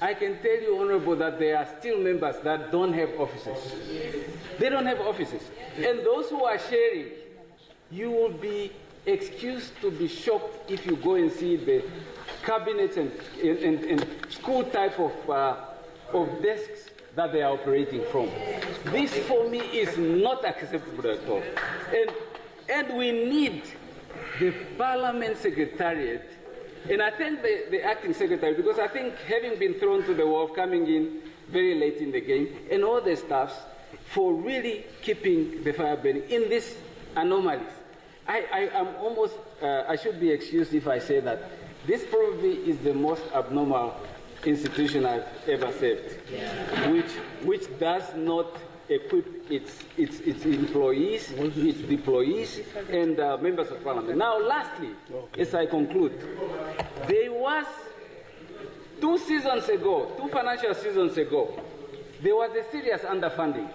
I can tell you, Honorable, that there are still members that don't have offices. They don't have offices. And those who are sharing, you will be excused to be shocked if you go and see the cabinets and school type of desks that they are operating from. This, for me, is not acceptable at all. And we need the Parliament Secretariat, and I thank the acting secretary, because I think having been thrown to the wolf, coming in very late in the game, and all the staffs, for really keeping the fire burning in these anomalies. I am almost, I should be excused if I say that this probably is the most abnormal institution I've ever served, which does not equip its employees, its deployees, and members of Parliament. Now, lastly, as I conclude, there was 2 financial seasons ago, there was a serious underfunding,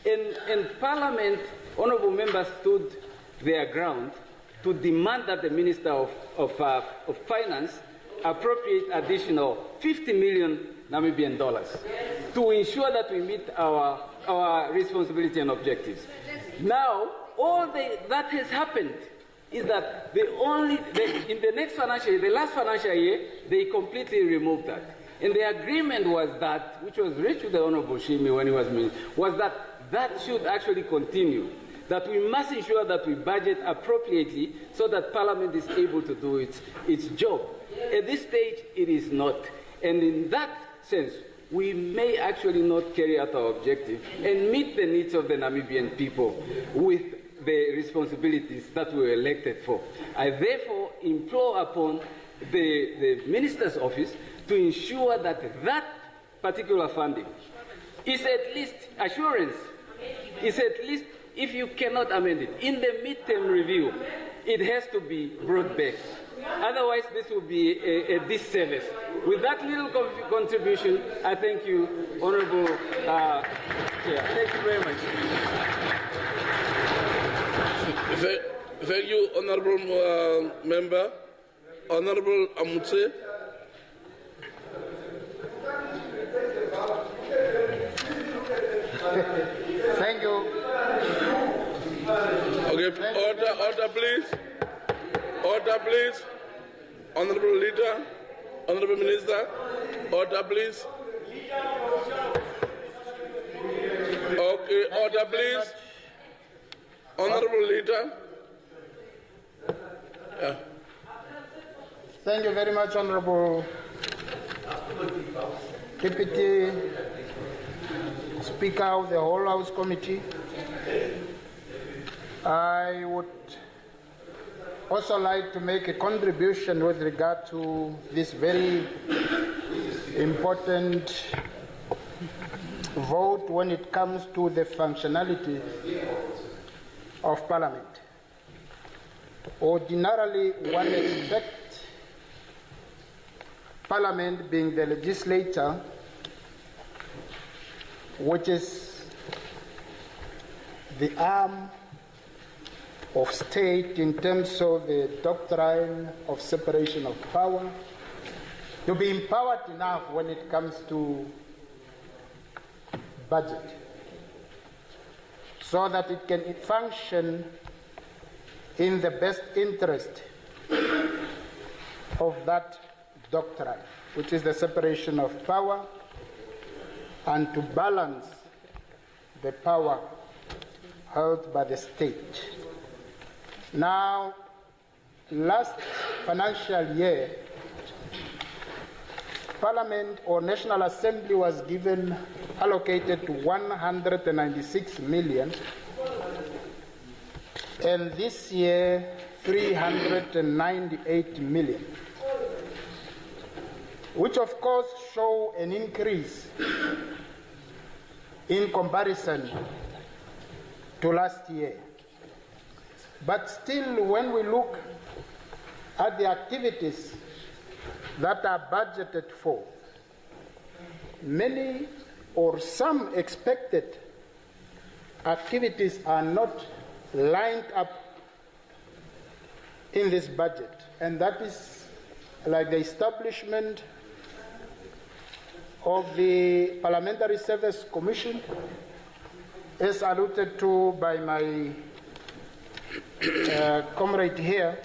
and Parliament, honourable members, stood their ground to demand that the Minister of Finance appropriate additional 50 million Namibian dollars to ensure that we meet our responsibility and objectives. Now, all that has happened is that in the next financial year, the last financial year, they completely removed that. And the agreement was that, which was reached with the Honorable Shimi when he was minister, was that should actually continue. That we must ensure that we budget appropriately so that Parliament is able to do its job. At this stage, it is not. And in that sense, we may actually not carry out our objective and meet the needs of the Namibian people with the responsibilities that we were elected for. I therefore implore upon the Minister's office to ensure that that particular funding is at least assurance, is at least, if you cannot amend it, in the midterm review, it has to be brought back. Otherwise, this will be a disservice. With that little contribution, I thank you, Honourable Chair. Thank you very much. Thank you, Honourable Member. Honourable Amutse. Thank you. Okay, order please. Order please. Honourable Leader, Honourable Minister, order please. Okay, order please. Honourable Leader. Yeah. Thank you very much, Honourable Deputy Speaker of the Whole House Committee. I would also like to make a contribution with regard to this very important vote when it comes to the functionality of Parliament. Ordinarily, one expects Parliament, being the legislator, which is the arm of state in terms of the doctrine of separation of power, to be empowered enough when it comes to budget, so that it can function in the best interest of that doctrine, which is the separation of power, and to balance the power held by the state. Now, last financial year, Parliament or National Assembly was allocated 196 million, and this year 398 million, which of course show an increase in comparison to last year. But still, when we look at the activities that are budgeted for, many or some expected activities are not lined up in this budget, and that is like the establishment of the Parliamentary Service Commission, as alluded to by my comrade here,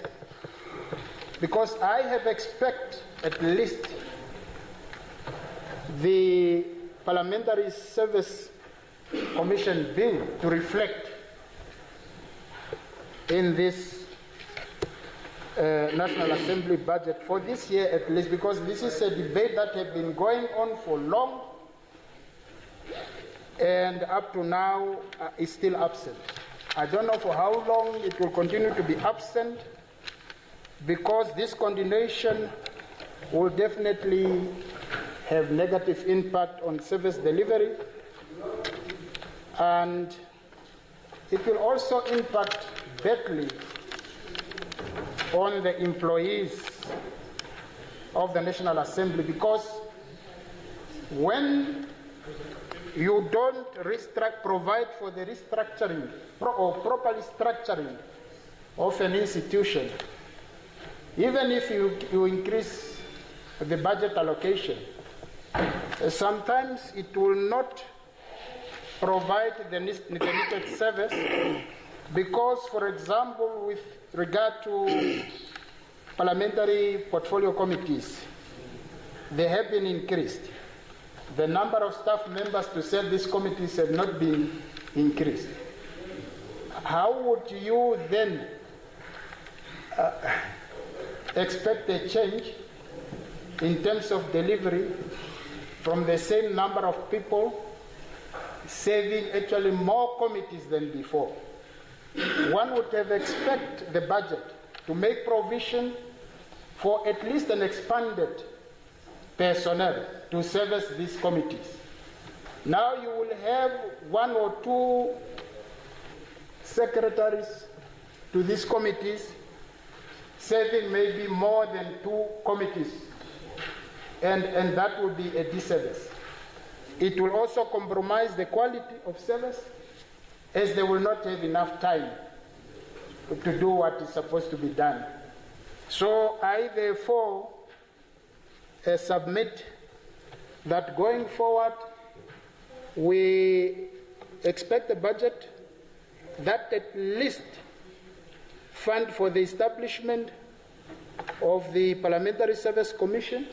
because I have expected at least the Parliamentary Service Commission bill to reflect in this National Assembly budget for this year at least, because this is a debate that has been going on for long and up to now is still absent. I don't know for how long it will continue to be absent, because this continuation will definitely have negative impact on service delivery, and it will also impact badly on the employees of the National Assembly, because when you don't provide for the restructuring or properly structuring of an institution, even if you increase the budget allocation, sometimes it will not provide the needed service, because, for example, with regard to parliamentary portfolio committees, they have been increased. The number of staff members to serve these committees have not been increased. How would you then expect a change in terms of delivery from the same number of people serving actually more committees than before? One would have expected the budget to make provision for at least an expanded personnel to service these committees. Now you will have one or two secretaries to these committees serving maybe more than 2 committees, and that will be a disservice. It will also compromise the quality of service, as they will not have enough time to do what is supposed to be done. So I therefore submit that going forward we expect a budget that at least fund for the establishment of the Parliamentary Service Commission,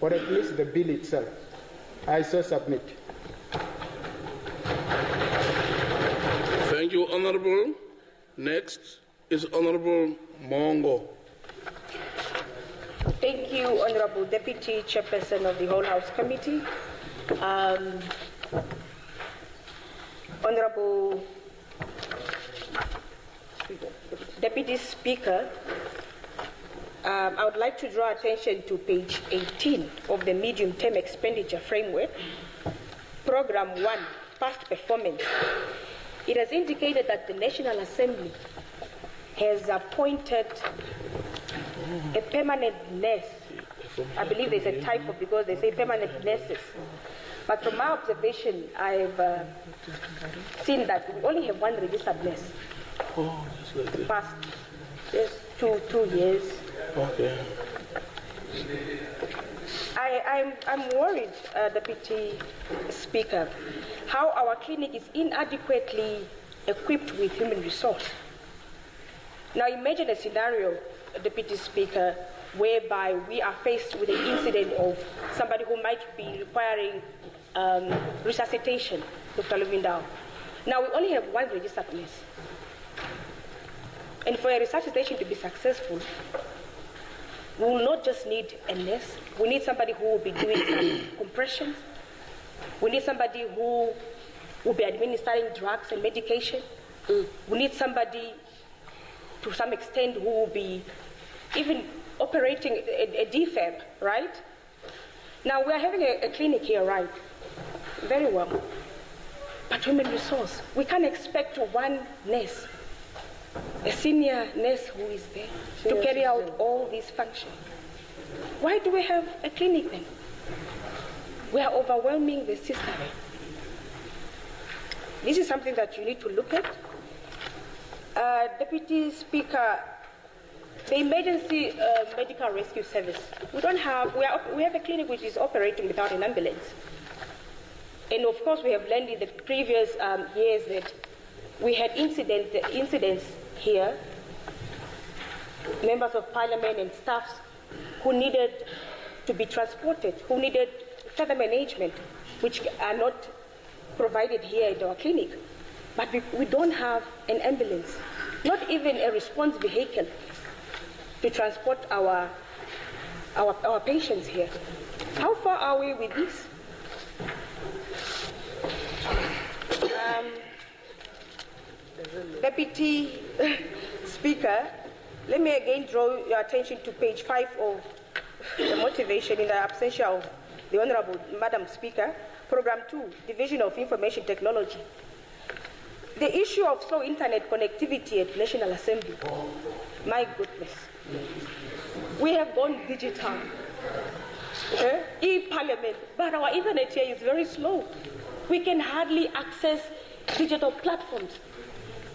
or at least the bill itself. I so submit. Thank you, Honourable. Next is Honourable Mongo. Thank you, Honourable Deputy Chairperson of the Whole House Committee. Honourable Deputy Speaker, I would like to draw attention to page 18 of the Medium-Term Expenditure Framework, Program 1, Past Performance. It has indicated that the National Assembly has appointed a permanent nurse. I believe there's a typo because they say permanent nurses. But from my observation, I've seen that we only have 1 registered nurse. The past two years. Okay. I'm worried, Deputy Speaker, how our clinic is inadequately equipped with human resource. Now imagine a scenario, Deputy Speaker, whereby we are faced with an incident of somebody who might be requiring resuscitation, Dr. Luvindao. Now we only have one registered nurse. And for a resuscitation to be successful, we will not just need a nurse. We need somebody who will be doing some compressions. We need somebody who will be administering drugs and medication. We need somebody, to some extent, who will be even operating a defib, right? Now, we are having a clinic here, right? Very well. But human resource, we can't expect one nurse, a senior nurse who is there, to carry out all these functions. Why do we have a clinic then? We are overwhelming the system. This is something that you need to look at. Deputy Speaker, the emergency medical rescue service. We have a clinic which is operating without an ambulance. And of course, we have learned in the previous years that we had incidents here, members of parliament and staffs who needed to be transported, who needed further management, which are not provided here at our clinic. But we don't have an ambulance, not even a response vehicle to transport our patients here. How far are we with this? Deputy Speaker, let me again draw your attention to page 5 of the motivation in the absentia of the Honourable Madam Speaker, Program 2, Division of Information Technology. The issue of slow internet connectivity at National Assembly. My goodness. We have gone digital. E-Parliament, but our internet here is very slow. We can hardly access digital platforms.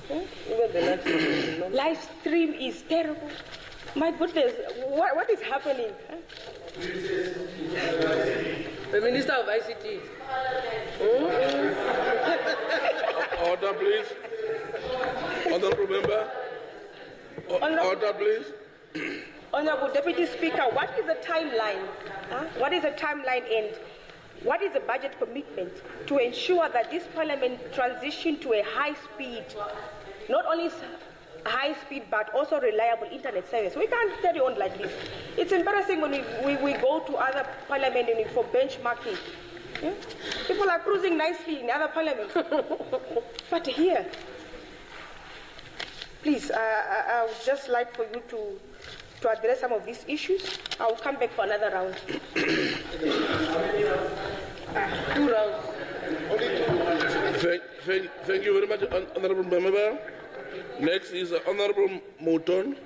Even the live stream is terrible. My goodness, what is happening? The Minister of ICT. Order, please. Honourable member. Order, please. Honourable Deputy Speaker, what is the timeline? What is the timeline and what is the budget commitment to ensure that this Parliament transition to a high-speed, not only high-speed but also reliable internet service? We can't carry on like this. It's embarrassing when we go to other parliaments for benchmarking. People are cruising nicely in other parliaments. But here, please, I would just like for you to address some of these issues. I'll come back for another round. 2 rounds. Thank you very much, Honourable Member. Next is Honourable Mouton.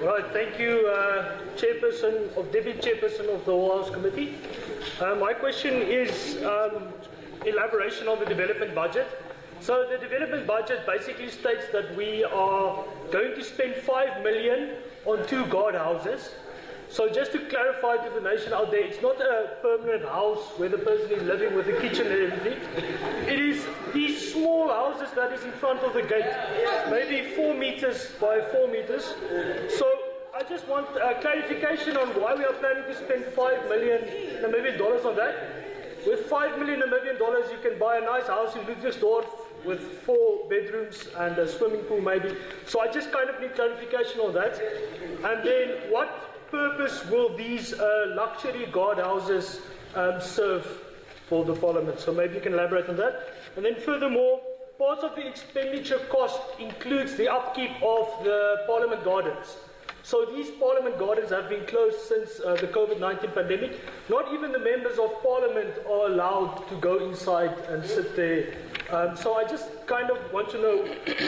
Right, thank you, Deputy Chairperson of the Whole House Committee. My question is elaboration on the development budget. So the development budget basically states that we are going to spend 5 million on 2 guardhouses. So just to clarify to the nation out there, it's not a permanent house where the person is living with a kitchen and everything. It is these small houses that is in front of the gate, maybe 4 meters by 4 meters. So I just want clarification on why we are planning to spend 5 million Namibian dollars on that. With 5 million Namibian dollars, you can buy a nice house in Ludwigsdorp with 4 bedrooms and a swimming pool maybe. So I just kind of need clarification on that. And then what purpose will these luxury guardhouses serve for the Parliament? So maybe you can elaborate on that. And then furthermore, part of the expenditure cost includes the upkeep of the Parliament gardens. So these Parliament gardens have been closed since the COVID-19 pandemic. Not even the members of Parliament are allowed to go inside and sit there. So I just kind of want to know,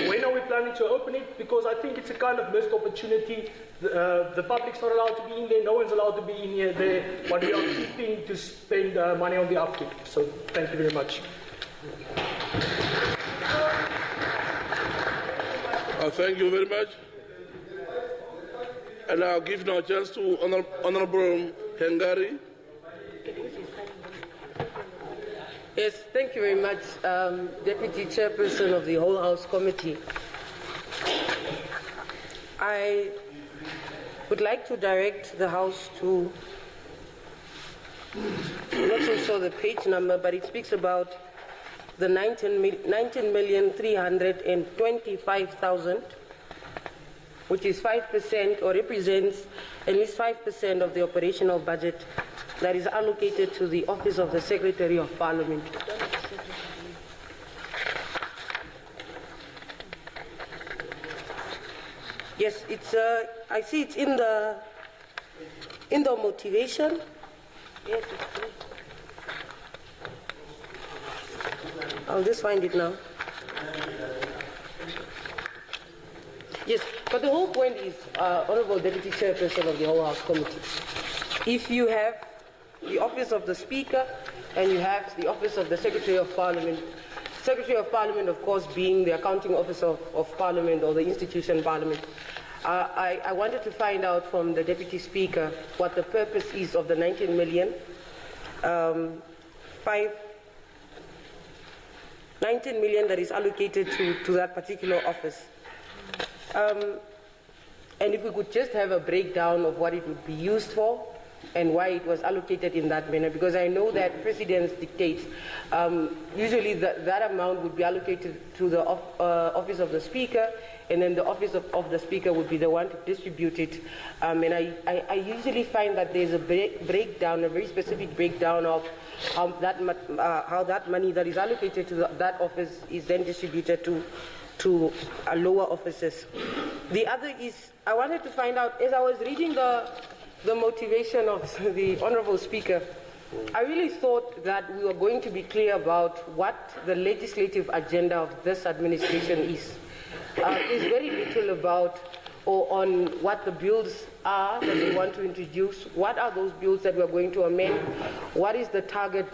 when are we planning to open it? Because I think it's a kind of missed opportunity. The public's not allowed to be in there, no one's allowed to be in here there, but we are keeping to spend money on the upkeep. So thank you very much. Thank you very much. And I'll give now a chance to Honourable Hengari. Yes, thank you very much, Deputy Chairperson of the Whole House Committee. I would like to direct the House to, I'm not so sure the page number, but it speaks about the 19,325,000, which is 5% or represents at least 5% of the operational budget that is allocated to the Office of the Secretary of Parliament. Yes, it's. I see it's in the motivation. Yes, it's there. I'll just find it now. Yes, but the whole point is, Honourable Deputy Chairperson of the Whole House Committee, if you have the Office of the Speaker and you have the Office of the Secretary of Parliament, Secretary of Parliament, of course, being the accounting officer of Parliament or the institution Parliament, I wanted to find out from the Deputy Speaker what the purpose is of the 19 million, 19 million that is allocated to that particular office. And if we could just have a breakdown of what it would be used for and why it was allocated in that manner, because I know that precedence dictates usually that amount would be allocated to the Office of the Speaker, and then the Office of the Speaker would be the one to distribute it. And I usually find that there's a breakdown, a very specific breakdown of how that money that is allocated to that office is then distributed to lower offices. The other is, I wanted to find out, as I was reading the motivation of the Honourable Speaker, I really thought that we were going to be clear about what the legislative agenda of this administration is. There's very little about or on what the bills are that they want to introduce, what are those bills that we're going to amend, what is the target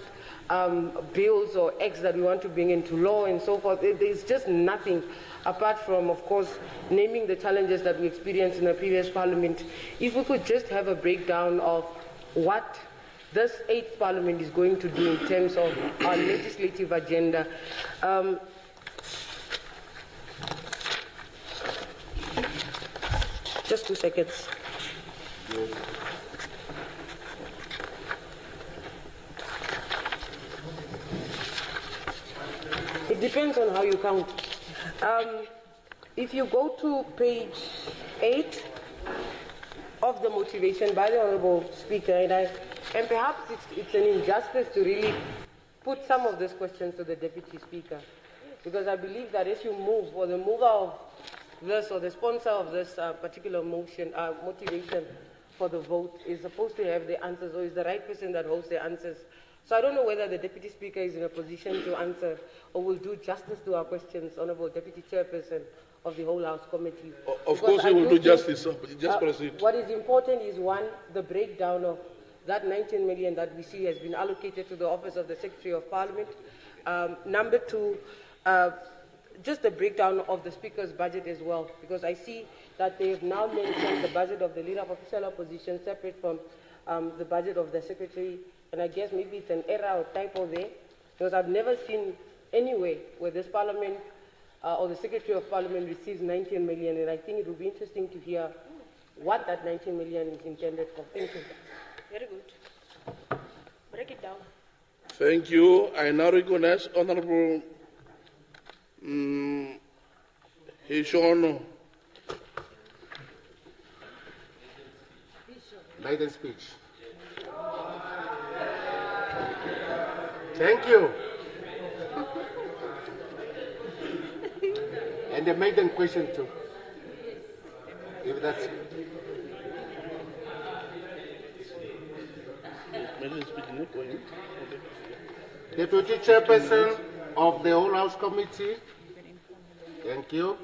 bills or acts that we want to bring into law and so forth. There's just nothing apart from, of course, naming the challenges that we experienced in the previous Parliament. If we could just have a breakdown of what this 8th Parliament is going to do in terms of our legislative agenda. Just 2 seconds. It depends on how you count. If you go to page 8 of the motivation by the Honourable Speaker, and perhaps it's an injustice to really put some of these questions to the Deputy Speaker, because I believe that as you move, or the mover of this, or the sponsor of this particular motion, motivation for the vote, is supposed to have the answers, or is the right person that holds the answers. So I don't know whether the Deputy Speaker is in a position to answer or will do justice to our questions, Honourable Deputy Chairperson of the Whole House Committee. Of course he will do justice, sir. Just proceed. What is important is, one, the breakdown of that 19 million that we see has been allocated to the Office of the Secretary of Parliament. Number two, just the breakdown of the Speaker's budget as well, because I see that they have now mentioned the budget of the Leader of Official Opposition separate from the budget of the Secretary, and I guess maybe it's an error or typo there, because I've never seen anywhere where this Parliament or the Secretary of Parliament receives 19 million, and I think it would be interesting to hear what that 19 million is intended for. Thank you. Very good. Break it down. Thank you. I now recognize Honourable Hishono. Maiden speech. Thank you. And the maiden question too. If that's Deputy Chairperson of the Whole House Committee. Thank you.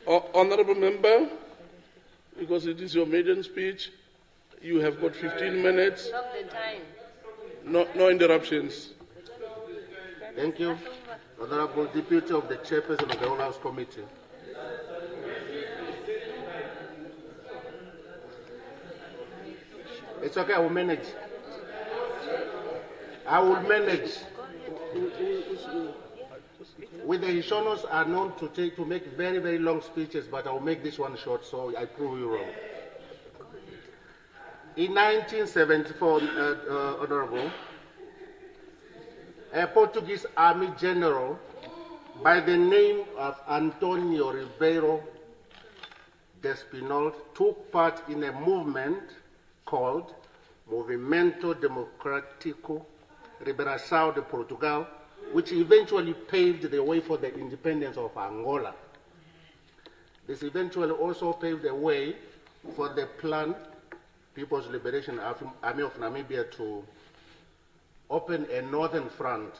Honourable Member, because it is your maiden speech, you have got 15 minutes. Stop the time. No interruptions. Thank you. Honourable Deputy of the Chairperson of the Whole House Committee. It's okay, I will manage. I will manage. With the Hishonos are known to make very, very long speeches, but I will make this one short, so I prove you wrong. In 1974, Honorable, a Portuguese army general by the name of Antonio Ribeiro Despinol took part in a movement called Movimento Democrático Liberação de Portugal, which eventually paved the way for the independence of Angola. This eventually also paved the way for the plan, People's Liberation Army of Namibia, to open a northern front.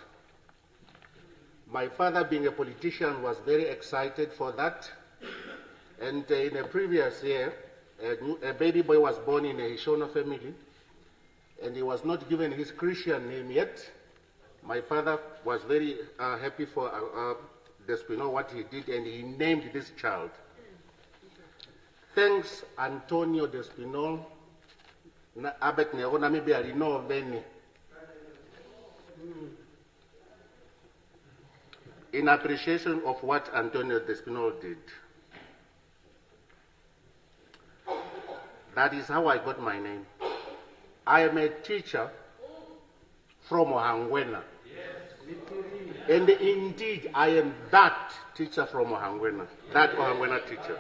My father, being a politician, was very excited for that. And in a previous year, a baby boy was born in a Hishono family, and he was not given his Christian name yet. My father was very happy for Despinol, what he did, and he named this child. Thanks, Antonio Despinol, Abet Nego Namibia Lino Veni. In appreciation of what Antonio Despinol did. That is how I got my name. I am a teacher from Ohangwena. And indeed, I am that teacher from Ohangwena, that Ohangwena teacher.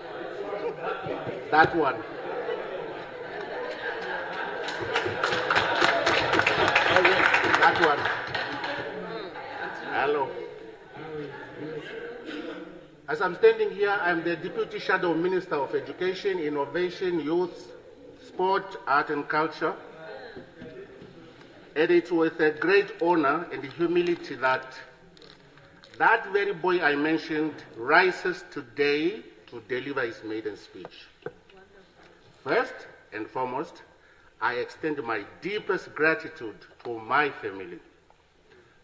That one. That one. Hello. As I'm standing here, I'm the Deputy Shadow Minister of Education, Innovation, Youth, Sport, Art and Culture. And it's with a great honor and humility that that very boy I mentioned rises today to deliver his maiden speech. First and foremost, I extend my deepest gratitude to my family.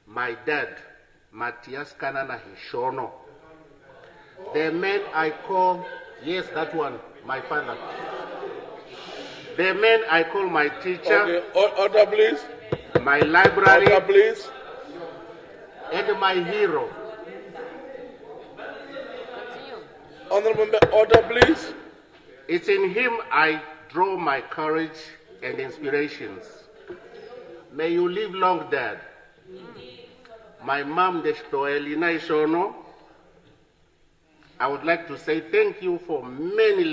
My dad, Matthias Kanana Hishono. The man I call, yes, that one, my father. The man I call my teacher. Okay, order please. My library. Order please. And my hero. Honorable Member, order please. It's in him I draw my courage and inspirations. May you live long, Dad. My mom, Elina Ishono, I would like to say thank you for many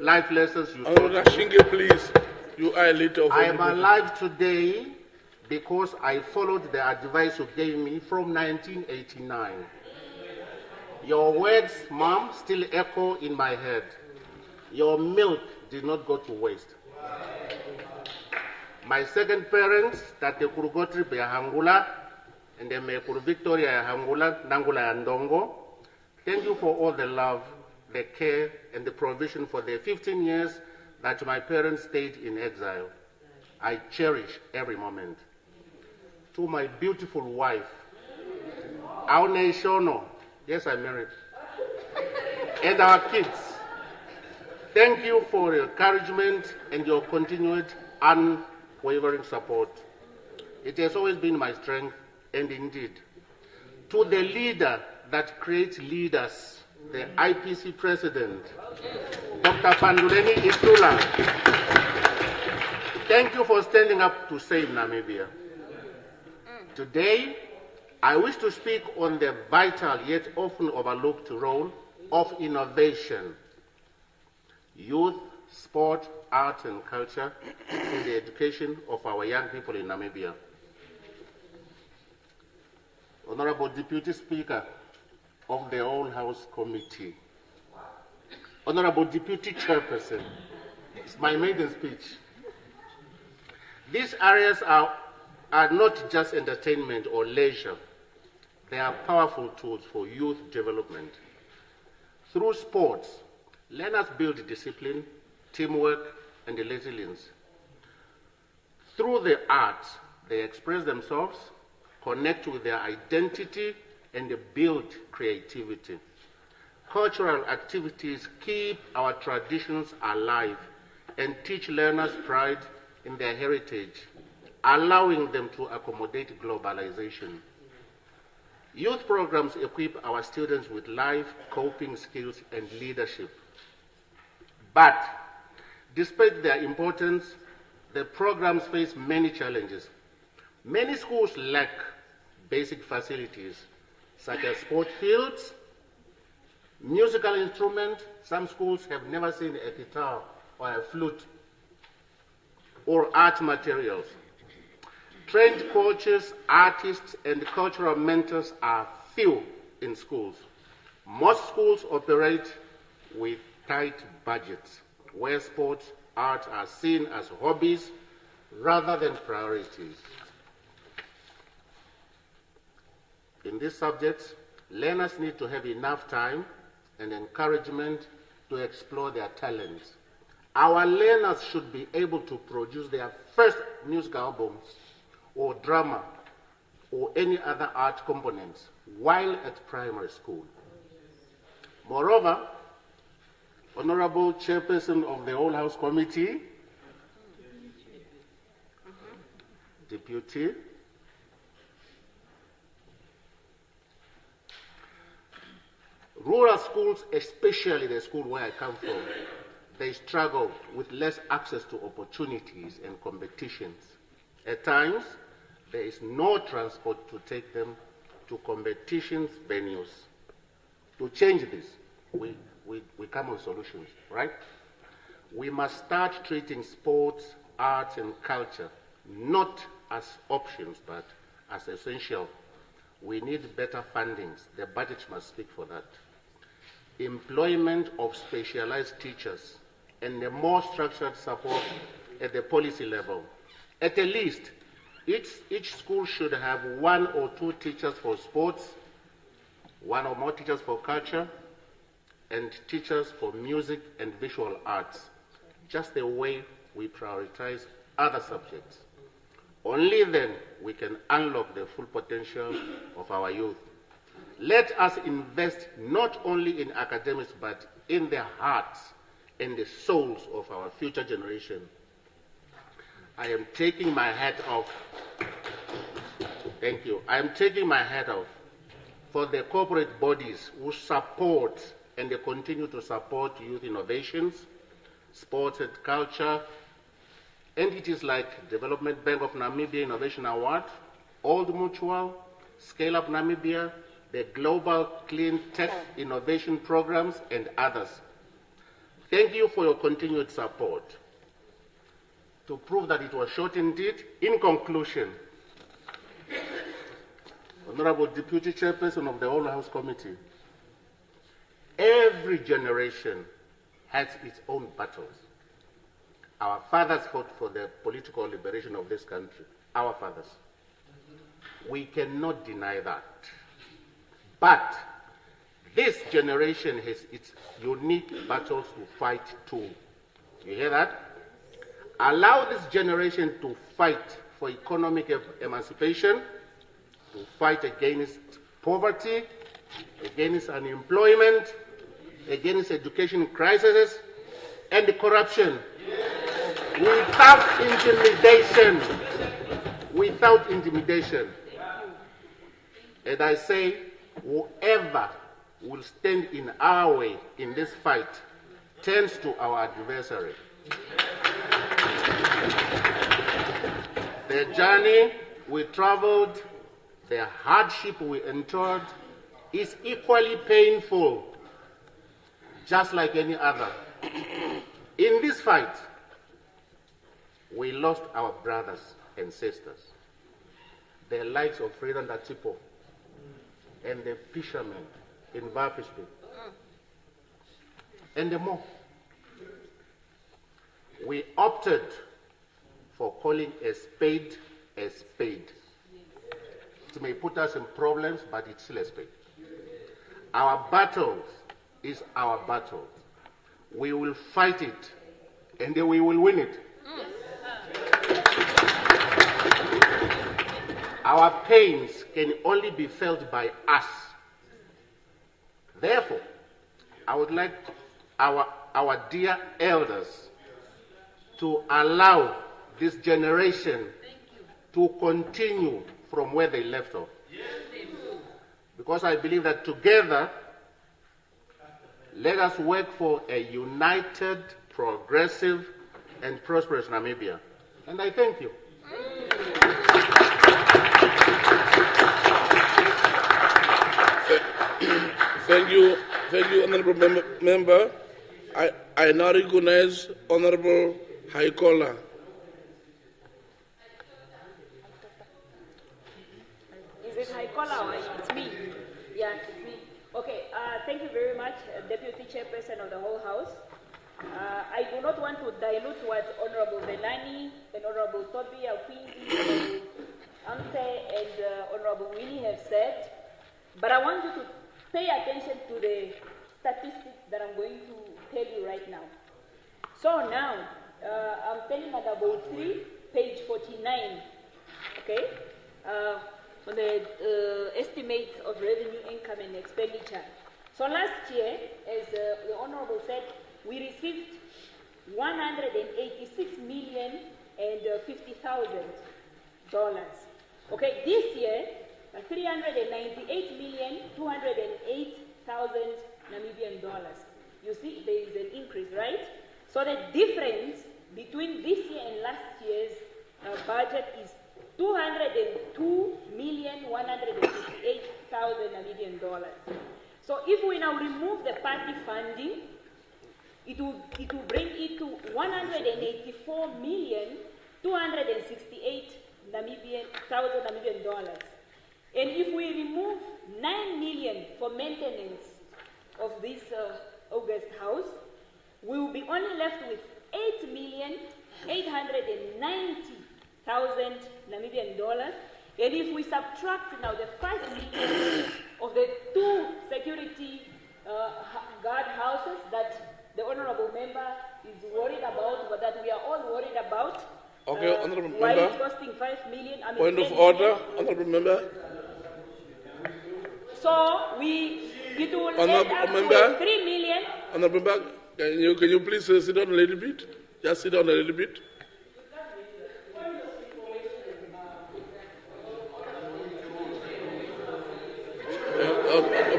life lessons you taught me. Shinge, please. You are a leader of I am alive today because I followed the advice you gave me from 1989. Your words, Mom, still echo in my head. Your milk did not go to waste. My second parents, Tate Kurugotri Hangula, and then Mekuru Victoria Hangula, Nangula Ndongo, thank you for all the love, the care, and the provision for the 15 years that my parents stayed in exile. I cherish every moment. To my beautiful wife, Aune Shono, yes, I'm married, and our kids, thank you for your encouragement and your continued unwavering support. It has always been my strength, and indeed, to the leader that creates leaders, the IPC President, Dr. Panduleni Itula, thank you for standing up to save Namibia. Today, I wish to speak on the vital yet often overlooked role of innovation, youth, sport, art and culture in the education of our young people in Namibia. Honorable Deputy Speaker of the All House Committee, Honorable Deputy Chairperson, it's my maiden speech. These areas are not just entertainment or leisure. They are powerful tools for youth development. Through sports, learners build discipline, teamwork, and resilience. Through the arts, they express themselves, connect with their identity, and build creativity. Cultural activities keep our traditions alive and teach learners pride in their heritage, allowing them to accommodate globalization. Youth programs equip our students with life coping skills and leadership. But despite their importance, the programs face many challenges. Many schools lack basic facilities such as sport fields, musical instruments. Some schools have never seen a guitar or a flute, or art materials. Trained coaches, artists, and cultural mentors are few in schools. Most schools operate with tight budgets, where sports, art are seen as hobbies rather than priorities. In these subjects, learners need to have enough time and encouragement to explore their talents. Our learners should be able to produce their first music albums or drama or any other art components while at primary school. Moreover, Honorable Chairperson of the Whole House Committee, Deputy, rural schools, especially the school where I come from, they struggle with less access to opportunities and competitions. At times, there is no transport to take them to competitions venues. To change this, we come with solutions, right? We must start treating sports, arts, and culture not as options, but as essential. We need better fundings. The budget must speak for that. Employment of specialized teachers and a more structured support at the policy level. At the least, each school should have 1 or 2 teachers for sports, 1 or more teachers for culture, and teachers for music and visual arts, just the way we prioritize other subjects. Only then we can unlock the full potential of our youth. Let us invest not only in academics, but in the hearts and the souls of our future generation. I am taking my hat off. Thank you. I am taking my hat off for the corporate bodies who support and they continue to support youth innovations, sports and culture, entities like Development Bank of Namibia Innovation Award, Old Mutual, Scale Up Namibia, the Global Clean Tech Innovation Programs, and others. Thank you for your continued support. To prove that it was short indeed, in conclusion, Honorable Deputy Chairperson of the Whole House Committee, every generation has its own battles. Our fathers fought for the political liberation of this country. Our fathers. We cannot deny that. But this generation has its unique battles to fight too. You hear that? Allow this generation to fight for economic emancipation, to fight against poverty, against unemployment, against education crises, and corruption. Without intimidation. Without intimidation. And I say, whoever will stand in our way in this fight turns to our adversary. The journey we traveled, the hardship we endured, is equally painful, just like any other. In this fight, we lost our brothers and sisters, the likes of Freedom Datipo and the fishermen in Vapishpi, and the more. We opted for calling a spade a spade. It may put us in problems, but it's still a spade. Our battles is our battle. We will fight it, and then we will win it. Our pains can only be felt by us. Therefore, I would like our dear elders to allow this generation to continue from where they left off. Because I believe that together, let us work for a united, progressive, and prosperous Namibia. And I thank you. Thank you, Honourable Member. I now recognize Honourable Haikola. Is it Haikola or it's me? Yeah, it's me. Okay, thank you very much, Deputy Chairperson of the whole House. I do not want to dilute what Honourable Benani and Honourable Toby, Alpindi, Honourable Amte, and Honourable Winnie have said, but I want you to pay attention to the statistics that I'm going to tell you right now. So now, I'm telling at about 3, page 49, okay, on the estimates of revenue, income, and expenditure. So last year, as the Honourable said, we received $186,050,000. Okay, this year, 398,208,000 Namibian dollars. You see, there is an increase, right? So the difference between this year and last year's budget is 202,158,000 Namibian dollars. So if we now remove the party funding, it will bring it to 184,268,000 Namibian dollars. And if we remove 9 million for maintenance of this August house, we will be only left with 8,890,000 Namibian dollars. And if we subtract now the 5 million of the 2 security guard houses that the Honourable Member is worried about, but that we are all worried about, okay, Honourable why Member. it's costing 5 million. I mean, Point of order, Honourable Member. So it will end Honourable up Member. with 3 million. Honourable Member, can you please sit down a little bit? Just sit down a little bit.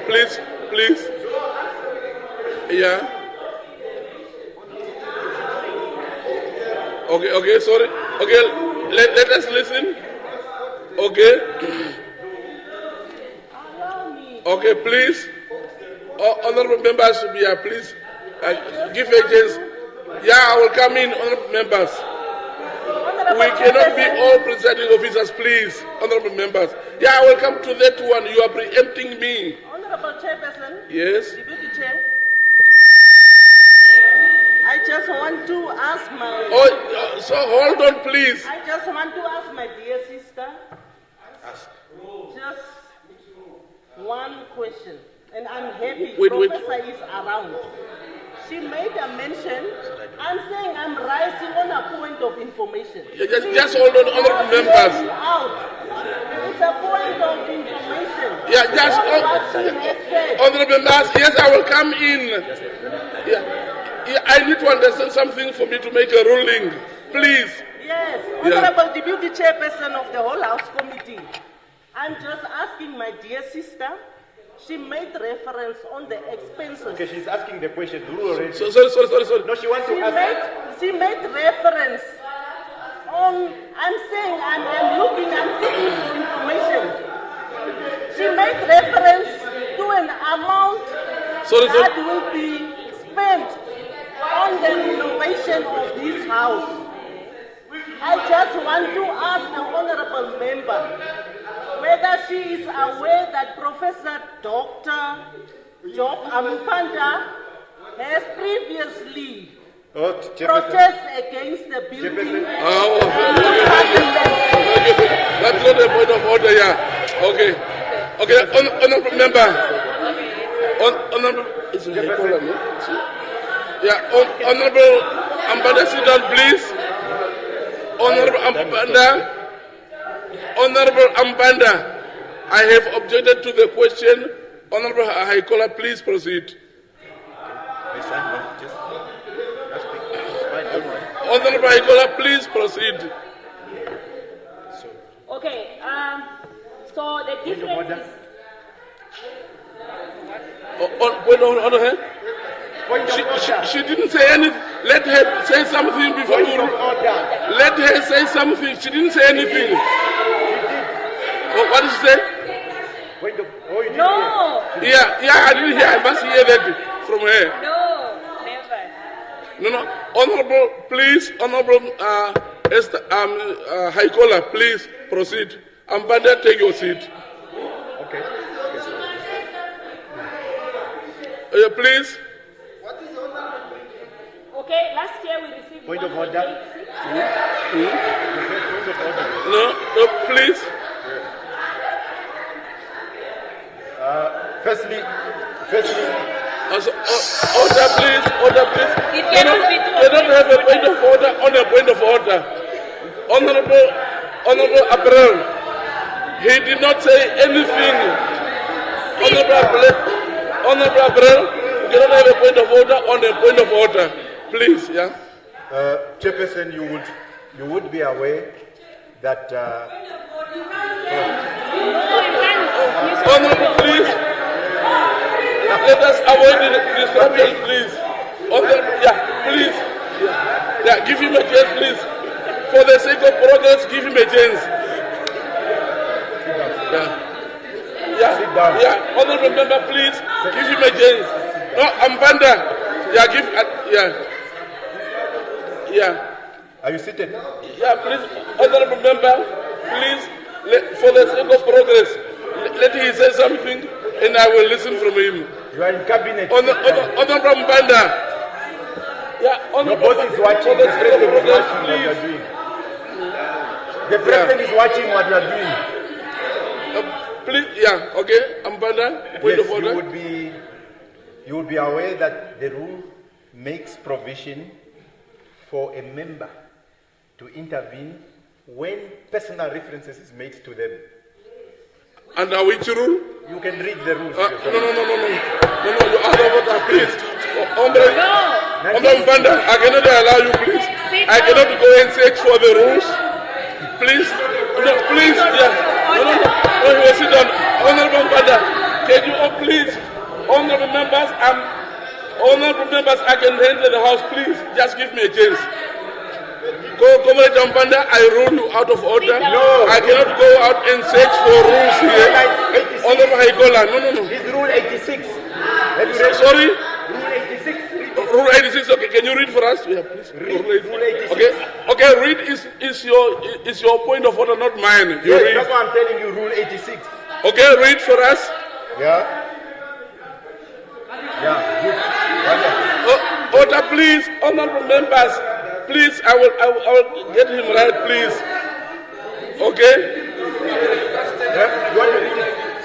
Please. Yeah. Okay, sorry. Okay, let us listen. Okay. Okay, please. Honourable members, please give a chance. Yeah, I will come in, honourable members. We cannot be all presiding officers, please, honourable members. Yeah, I will come to that one. You are preempting me. Honourable Chairperson. Yes. Deputy Chair. I just want to ask my... so hold on, please. I just want to ask my dear sister just one question. And I'm happy Professor is around. She made a mention. I'm saying I'm rising on a point of information. Just hold on, honourable members. It's a point of information. Yeah, just honourable members. Yes, I will come in. Yeah, I need to understand something for me to make a ruling. Please. Yes, Honourable Deputy Chairperson of the whole House Committee. I'm just asking my dear sister. She made reference on the expenses. Okay, she's asking the question. Sorry. No, she wants to ask. She made reference on, I'm saying, I'm looking, I'm seeking for information. She made reference to an amount that will be spent on the renovation of this house. I just want to ask the Honourable Member whether she is aware that Professor Dr. Job Ampanda has previously protested against the building. That's not a point of order, yeah. Okay, honourable member. Honourable Ampanda, sit down, please. Honourable Ampanda, I have objected to the question. Honourable Haikola, please proceed. Honourable Haikola, please proceed. Okay, so the difference is... She didn't say anything. Let her say something before you. Let her say something. She didn't say anything. Oh, what did she say? No. Yeah, I didn't hear. I must hear that from her. No, never. No. Honorable, please, Honorable High Caller, please proceed. Ambanda, take your seat. Okay. Please. Okay, last year we received Point of order. No, please. Firstly. Order, please. It cannot be They don't have a point of order on a point of order. Honorable April, he did not say anything. Honorable April, you cannot have a point of order on a point of order. Please, yeah. Chairperson, you would be aware that. Honorable, please. Let us avoid the disruption, please. Please. Yeah, give him a chance, please. For the sake of progress, give him a chance. Yeah. Honorable member, please, give him a chance. No, Ambanda. Yeah. Are you seated? Yeah, please, honorable member, please, for the sake of progress, let him say something, and I will listen from him. You are in cabinet. Honorable Mbanda. Yeah, your boss is watching. The president is watching what you are doing. The president is watching what you are doing. Please, okay, Mbanda, point of order. You would be aware that the rule makes provision for a member to intervene when personal references is made to them. Under which rule? You can read the rules. No, you are over, please. Mbanda, I cannot allow you, please. I cannot go and search for the rules. Please, please, you will sit down. Honorable Mbanda, can you, please, honorable members, I can handle the house, please. Just give me a chance. Comrade Mbanda, I rule you out of order. No. I cannot go out and search for rules here. Honorable Haikola, no. This rule 86. Sorry? Rule 86. Rule 86, okay. Can you read for us? Yeah, please. Rule 86. Okay, read is your point of order, not mine. Yes, that's why I'm telling you, rule 86. Okay, read for us. Yeah. Order, please, honorable members. Please, I will get him right, please. Okay?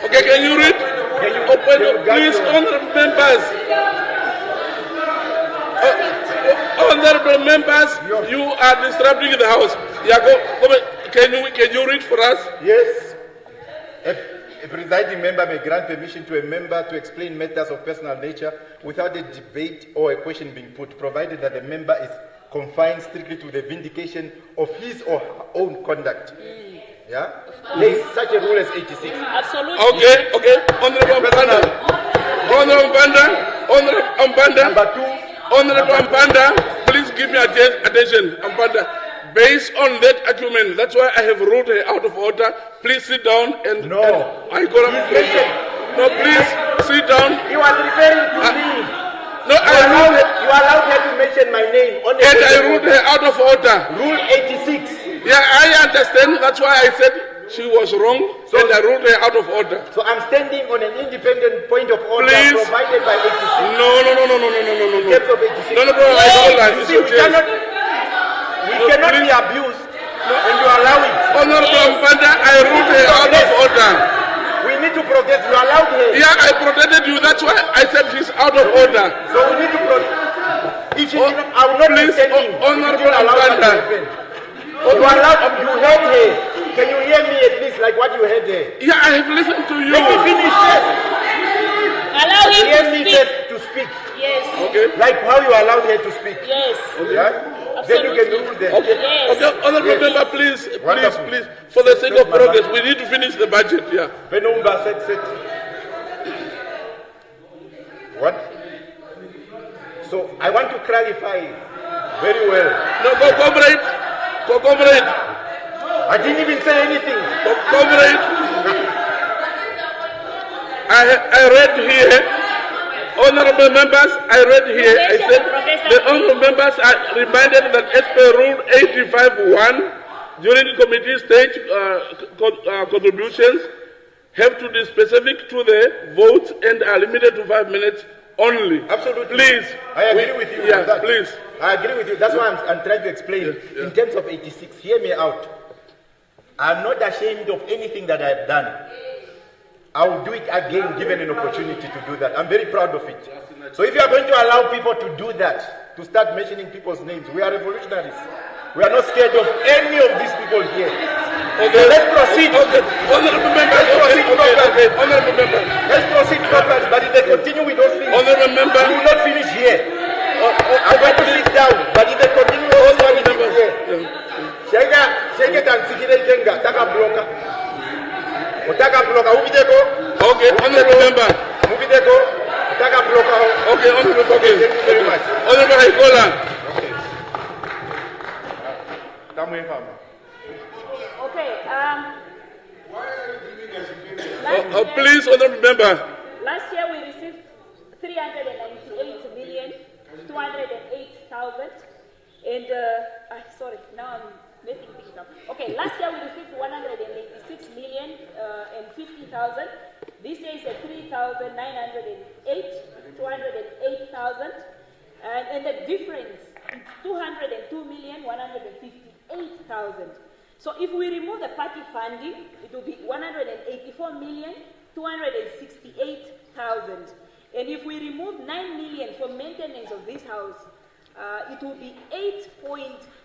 Okay, can you read? Please, honorable members. Honorable members, you are disrupting the house. Can you read for us? Yes. A presiding member may grant permission to a member to explain matters of personal nature without a debate or a question being put, provided that the member is confined strictly to the vindication of his or her own conduct. Yeah? There is such a rule as 86. Absolutely. Okay. Honorable Mbanda. Number 2. Honorable Mbanda, please give me attention. Mbanda, based on that argument, that's why I have ruled her out of order. Please sit down and... No. Please sit down. You are referring to me. No, you allowed her to mention my name. And I ruled her out of order. Rule 86. Yeah, I understand. That's why I said she was wrong, and I ruled her out of order. So I'm standing on an independent point of order provided by 86. No. In terms of 86. No, we cannot be abused, and you allow it. Honorable Mbanda, I ruled her out of order. We need to protect. You allowed her. Yeah, I protected you. That's why I said she's out of order. So we need to protect. If she didn't, I will not be standing. Honorable Mbanda. You allowed. You heard her. Can you hear me at least like what you heard her? Yeah, I have listened to you. Let me finish first. Allow him Hear to me speak. first to speak. Yes. Okay. Like how you allowed her to speak. Yes. Yeah. Then you can rule them. Okay. Yes. Okay. Honorable member, please, for the sake of progress, we need to finish the budget. Yeah. Benumba said. What? So I want to clarify Very well. No, cooperate. Cooperate. I didn't even say anything. Cooperate. I read here, honorable members, I read here, I said, the honorable members are reminded that as per Rule 85.1, during the committee stage contributions have to be specific to the votes and are limited to 5 minutes only. Absolutely. Please. I agree with you. Yeah, that. Please. I agree with you. That's why I'm trying to explain. Yeah. In terms of 86, hear me out. I'm not ashamed of anything that I've done. I will do it again given an opportunity to do that. I'm very proud of it. So if you are going to allow people to do that, to start mentioning people's names, we are revolutionaries. We are not scared of any of these people here. Okay, let's proceed. Okay. Honorable members, honorable members. Let's proceed properly, but if they continue with those things, honorable members, we will not finish here. I'm going to sit down, but if they continue with those things here, shake it and take it, taka bloka. Utaka bloka, ubideko. Okay, honorable member. Ubideko, utaka bloka. Okay, honorable member. Okay, thank you very much. Honorable Haikola. Okay. Please, honorable member. Last year we received 398,208,000, and sorry, now I'm making things up. Okay, last year we received 186,050,000. This year is a 3,908,208,000, and the difference is 202,158,000. So if we remove the party funding, it will be 184,268,000. And if we remove 9 million for maintenance of this house, it will be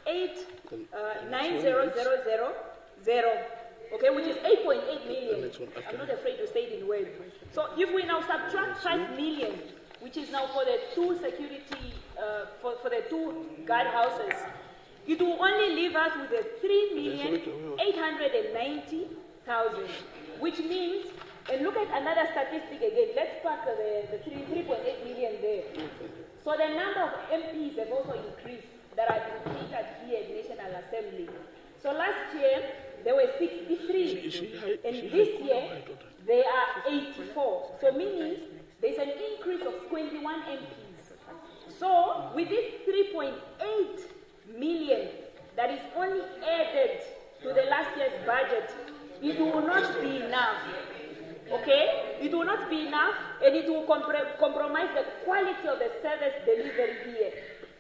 8.890000, okay, which is 8.8 million. I'm not afraid to say it in words. So if we now subtract 5 million, which is now for the two security, for the two guard houses, it will only leave us with a 3,890,000, which means, and look at another statistic again, let's park the 3.8 million there. So the number of MPs have also increased that are being catered here at National Assembly. So last year, there were 63, and this year, there are 84. So meaning, there's an increase of 21 MPs. So with this 3.8 million that is only added to the last year's budget, it will not be enough. Okay? It will not be enough, and it will compromise the quality of the service delivery here.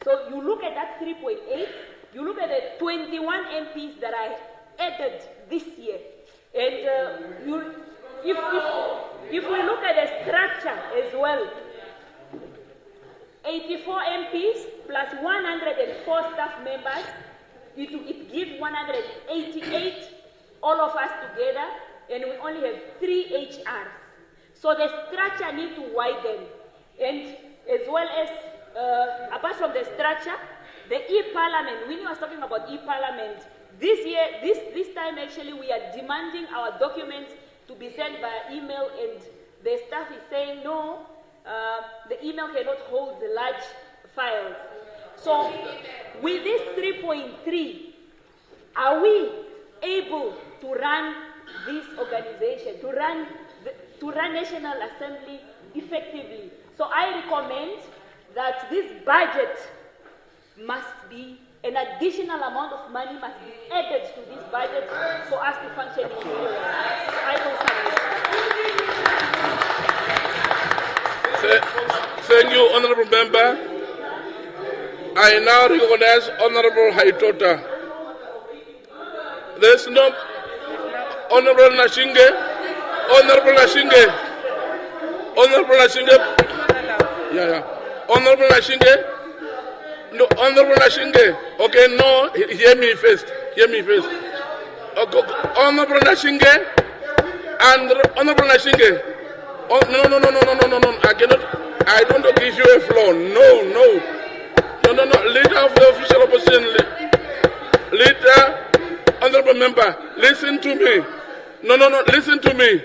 So you look at that 3.8, you look at the 21 MPs that are added this year, and if we look at the structure as well, 84 MPs plus 104 staff members, it gives 188, all of us together, and we only have 3 HRs. So the structure needs to widen. And as well as, apart from the structure, the e-parliament, when you was talking about e-parliament, this year, this time actually we are demanding our documents to be sent via email, and the staff is saying no, the email cannot hold the large files. So with this 3.3, are we able to run this organization, to run National Assembly effectively? So I recommend that this budget must be, an additional amount of money must be added to this budget for us to function in Ministerial. I Thank you, Honorable Member. I now recognize Honorable Haitota. There's no Honorable Nashinge. Honorable Nashinge. Honorable Nashinge. Yeah. Honorable Nashinge. No, Honorable Nashinge. Okay, no, hear me first. Okay, Honorable Nashinge and Honorable Nashinge. Oh, no. I cannot. I don't give you a floor. No. Leader of the official opposition. Leader, Honorable Member, listen to me. No, listen to me.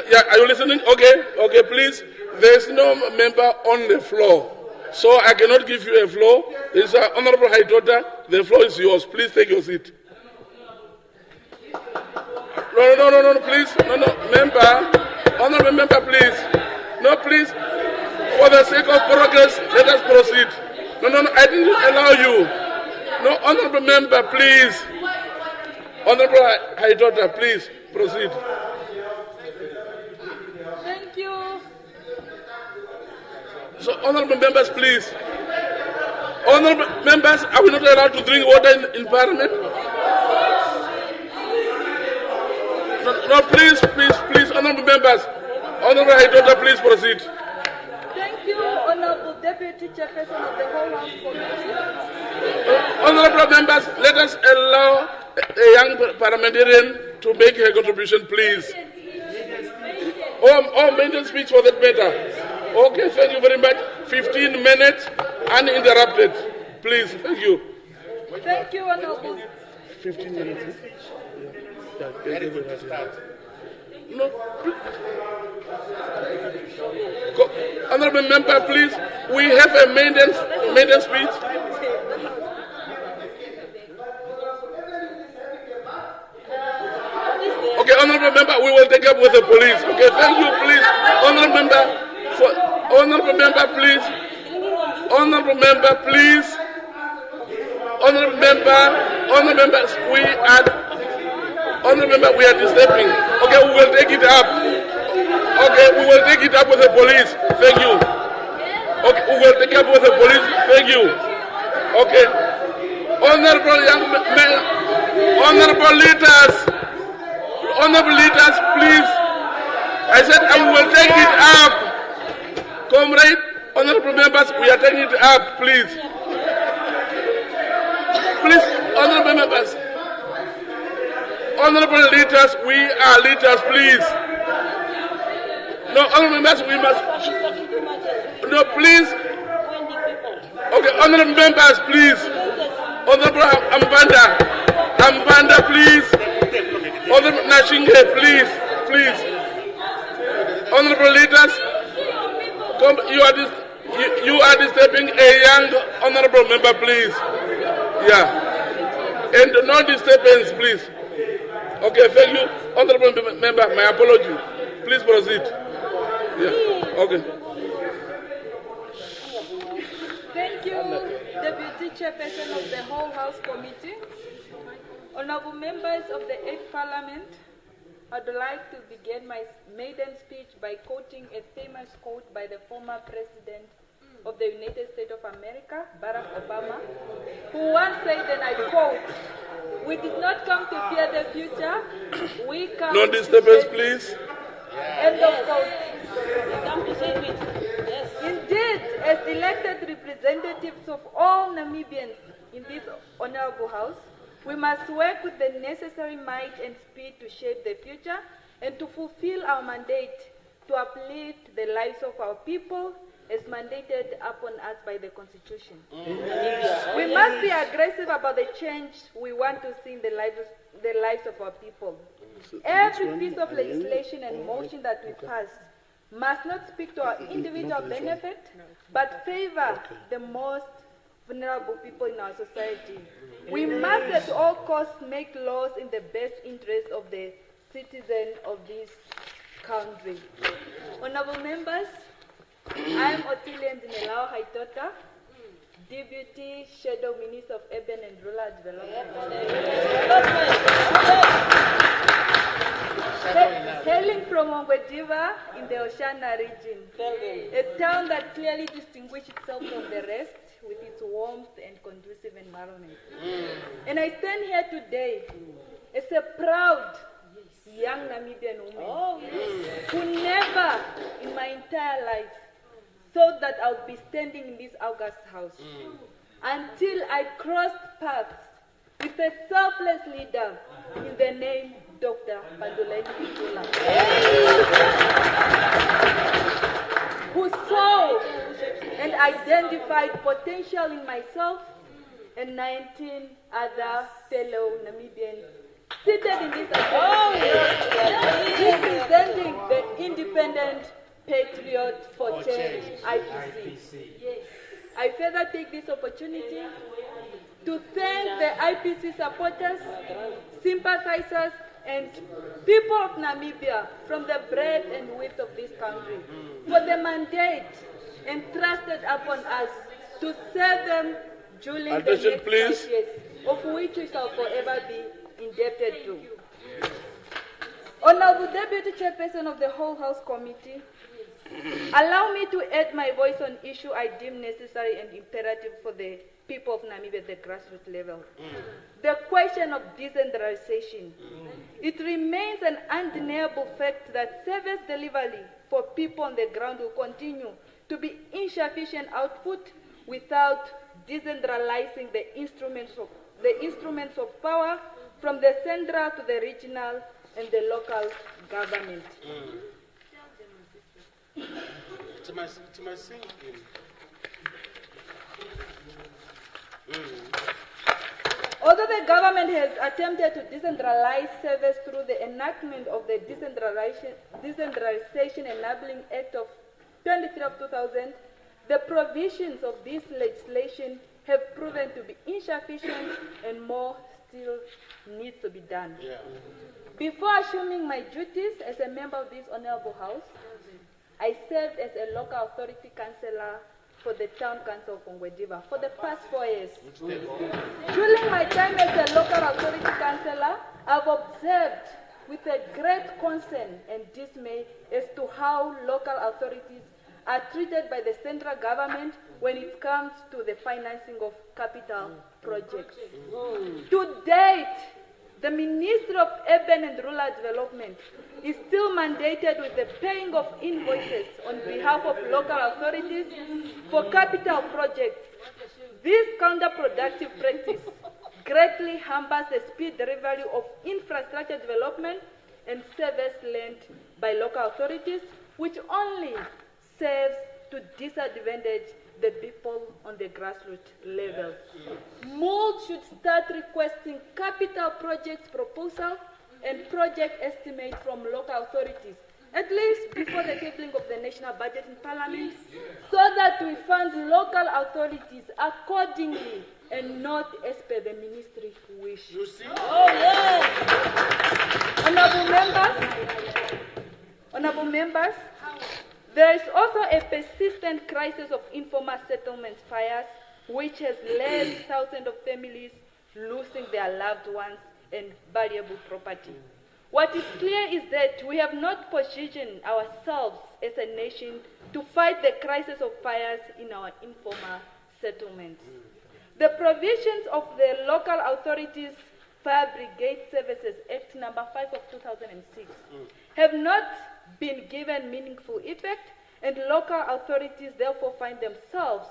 Yeah, are you listening? Okay, please. There's no member on the floor. So I cannot give you a floor. It's Honorable High Daughter, the floor is yours. Please take your seat. No, please. No, member. Honorable member, please. No, please. For the sake of progress, let us proceed. No, I didn't allow you. No, honorable member, please. Honorable High Daughter, please proceed. Thank you. So, honorable members, please. Honorable members, are we not allowed to drink water in Parliament? No, please, honorable members. Honorable High Daughter, please proceed. Thank you, Honorable Deputy Chairperson of the whole House Committee. Honorable members, let us allow a young parliamentarian to make her contribution, please. Oh, maintenance speech for that matter. Okay, thank you very much. 15 minutes, uninterrupted. Please, thank you. Thank you, Honorable. 15 minutes. No. Honorable member, please. We have a maintenance speech. Okay, honorable member, we will take up with the police. Okay, thank you, please. Honorable member, honorable member, please. Honorable member, please. Honorable members, we are disturbing. Okay, we will take it up. Okay, we will take it up with the police. Thank you. Okay, we will take it up with the police. Thank you. Okay. Honorable young men, honorable leaders, please. I said I will take it up. Comrade, honorable members, we are taking it up, please. Please, honorable members. Honorable leaders, we are leaders, please. No, honorable members, we must. No, please. Okay, honorable members, please. Honorable Ambanda, please. Honorable Nashinge, please. Honorable leaders, you are disturbing a young honorable member, please. Yeah. And no disturbance, please. Okay, thank you. Honorable member, my apology. Please proceed. Yeah, okay. Thank you, Deputy Chairperson of the whole House Committee. Honorable members of the 8th Parliament, I'd like to begin my maiden speech by quoting a famous quote by the former President of the United States of America, Barack Obama, who once said, and I quote, "We did not come to fear the future, we come no disturbance, please." End of quote. Yes. Indeed, as elected representatives of all Namibians in this honorable house, we must work with the necessary might and speed to shape the future and to fulfill our mandate to uplift the lives of our people as mandated upon us by the Constitution. We must be aggressive about the change we want to see in the lives of our people. Every piece of legislation and motion that we pass must not speak to our individual benefit, but favor the most vulnerable people in our society. We must at all costs make laws in the best interest of the citizen of this country. Honorable members, I am Otile Ndinelao Haitota, Deputy Shadow Minister of Urban and Rural Development. Hailing from Ongwediva in the Oshana region, a town that clearly distinguishes itself from the rest with its warmth and conducive environment. And I stand here today as a proud young Namibian woman who never in my entire life thought that I would be standing in this august house until I crossed paths with a selfless leader in the name Dr. Panduleni Mpula, who saw and identified potential in myself and 19 other fellow Namibians seated in this assembly, representing the Independent Patriots for Change, IPC. Yes. I further take this opportunity to thank the IPC supporters, sympathizers, and people of Namibia from the breadth and width of this country for the mandate entrusted upon us to serve them during the next 5 years, of which we shall forever be indebted to. Honorable Deputy Chairperson of the Whole House Committee, allow me to add my voice on issue I deem necessary and imperative for the people of Namibia at the grassroots level. The question of decentralization. It remains an undeniable fact that service delivery for people on the ground will continue to be insufficient output without decentralizing the instruments of power from the central to the regional and the local government. Although the government has attempted to decentralize service through the enactment of the Decentralization Enabling Act of 23 of 2000, the provisions of this legislation have proven to be insufficient and more still needs to be done. Before assuming my duties as a member of this Honorable House, I served as a local authority councillor for the Town Council of Ongwediva for the past 4 years. During my time as a local authority councillor, I've observed with a great concern and dismay as to how local authorities are treated by the central government when it comes to the financing of capital projects. To date, the Ministry of Urban and Rural Development is still mandated with the paying of invoices on behalf of local authorities for capital projects. This counterproductive practice greatly hampers the speed delivery of infrastructure development and service lent by local authorities, which only serves to disadvantage the people on the grassroots level. MOLD should start requesting capital projects proposal and project estimates from local authorities, at least before the tabling of the national budget in Parliament, so that we fund local authorities accordingly and not as per the ministry wish. You see? Oh, yes! Honorable members, there is also a persistent crisis of informal settlement fires, which has led thousands of families losing their loved ones and valuable property. What is clear is that we have not positioned ourselves as a nation to fight the crisis of fires in our informal settlements. The provisions of the Local Authorities Fire Brigade Services Act number 5 of 2006 have not been given meaningful effect, and local authorities therefore find themselves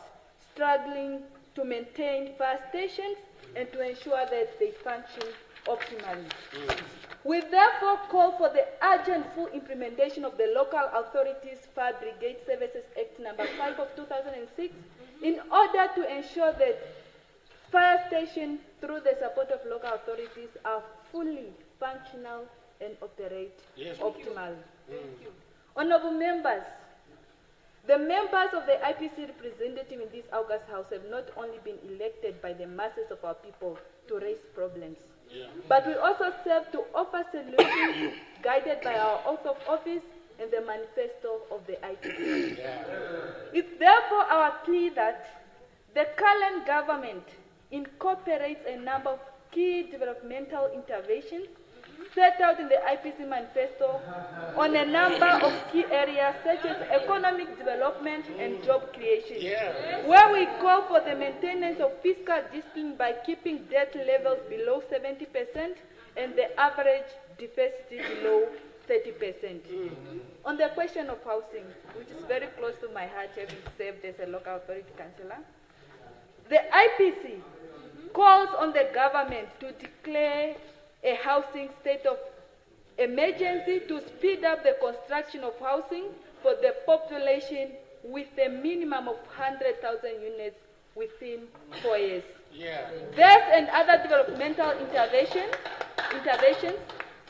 struggling to maintain fire stations and to ensure that they function optimally. We therefore call for the urgent full implementation of the Local Authorities Fire Brigade Services Act number 5 of 2006 in order to ensure that fire stations, through the support of local authorities, are fully functional and operate optimally. Honorable members, the members of the IPC representative in this August House have not only been elected by the masses of our people to raise problems, but we also serve to offer solutions guided by our oath of office and the manifesto of the IPC. It's therefore our plea that the current government incorporates a number of key developmental interventions set out in the IPC manifesto on a number of key areas such as economic development and job creation, where we call for the maintenance of fiscal discipline by keeping debt levels below 70% and the average deficit below 30%. On the question of housing, which is very close to my heart, having served as a local authority councillor, the IPC calls on the government to declare a housing state of emergency to speed up the construction of housing for the population with a minimum of 100,000 units within 4 years. This and other developmental interventions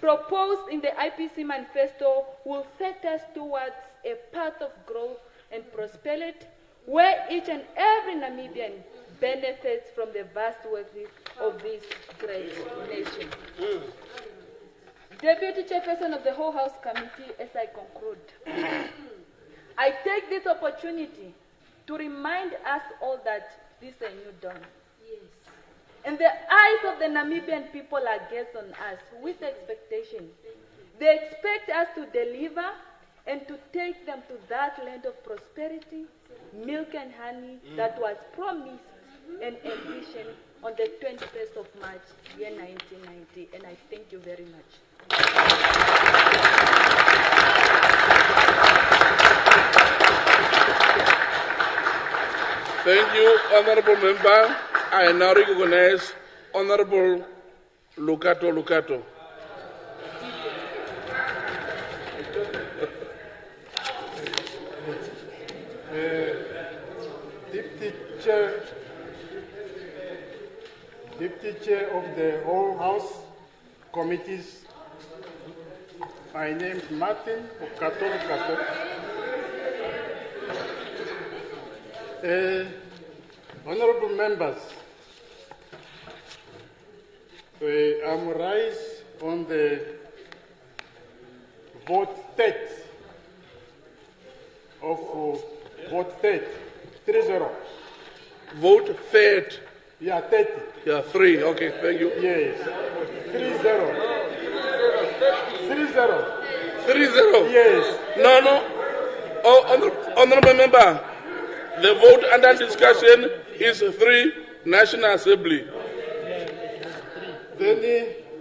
proposed in the IPC manifesto will set us towards a path of growth and prosperity where each and every Namibian benefits from the vast wealth of this great nation. Deputy Chairperson of the whole House Committee, as I conclude, I take this opportunity to remind us all that this is a new dawn. Yes. And the eyes of the Namibian people are gazed on us with expectation. They expect us to deliver and to take them to that land of prosperity, milk and honey that was promised and envisioned on the 21st of March, year 1990. And I thank you very much. Thank you, Honorable Member. I now recognize Honorable Lukato. Deputy Chair of the whole House Committees, my name is Martin Lukato. Honorable members, I'm rise on the vote third of vote third, 3-0. Vote third. Yeah, 30. Yeah, 3. Okay, thank you. Yes. 3-0. 3-0. 3-0. Yes. No. Oh, honorable member, the vote under discussion is 3 National Assembly.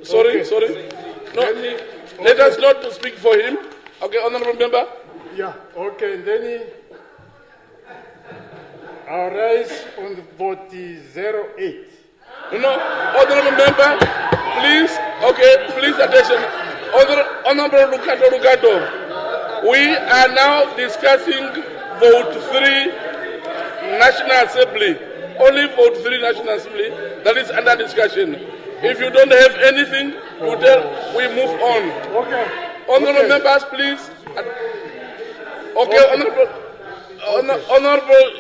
Sorry. No, let us not speak for him. Okay, honorable member. Yeah. Okay. Then I'll rise on the vote 08. No, honorable member, please. Okay, please attention. Honorable Lukato. We are now discussing vote 3 National Assembly. Only vote 3 National Assembly. That is under discussion. If you don't have anything, we move on. Okay. Honorable members, please. Okay, honorable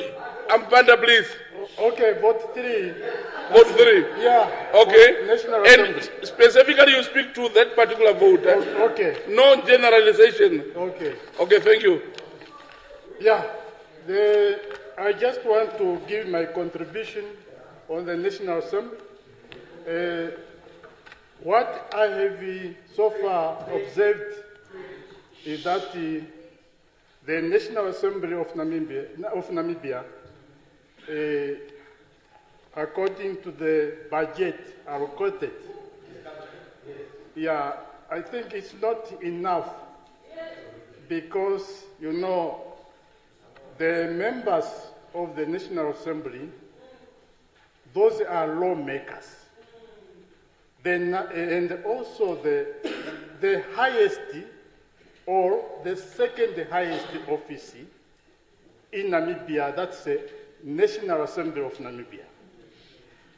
Ampanda, please. Okay, vote 3. Vote 3. Yeah. Okay. National And Assembly. specifically, you speak to that particular vote. Okay. No generalization. Okay. Okay, thank you. Yeah. I just want to give my contribution on the National Assembly. What I have so far observed is that the National Assembly of Namibia, according to the budget allocated, yeah, I think it's not enough because, you know, the members of the National Assembly, those are lawmakers. And also the highest or the second highest office in Namibia, that's the National Assembly of Namibia.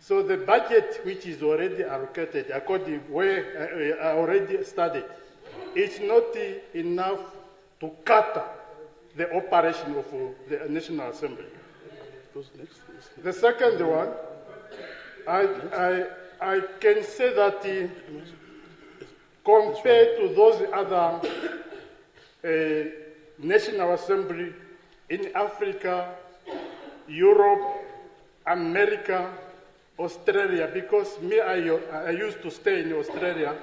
So the budget which is already allocated, according where I already studied, it's not enough to cater the operation of the National Assembly. The second one, I can say that compared to those other National Assembly in Africa, Europe, America, Australia, because me, I used to stay in Australia,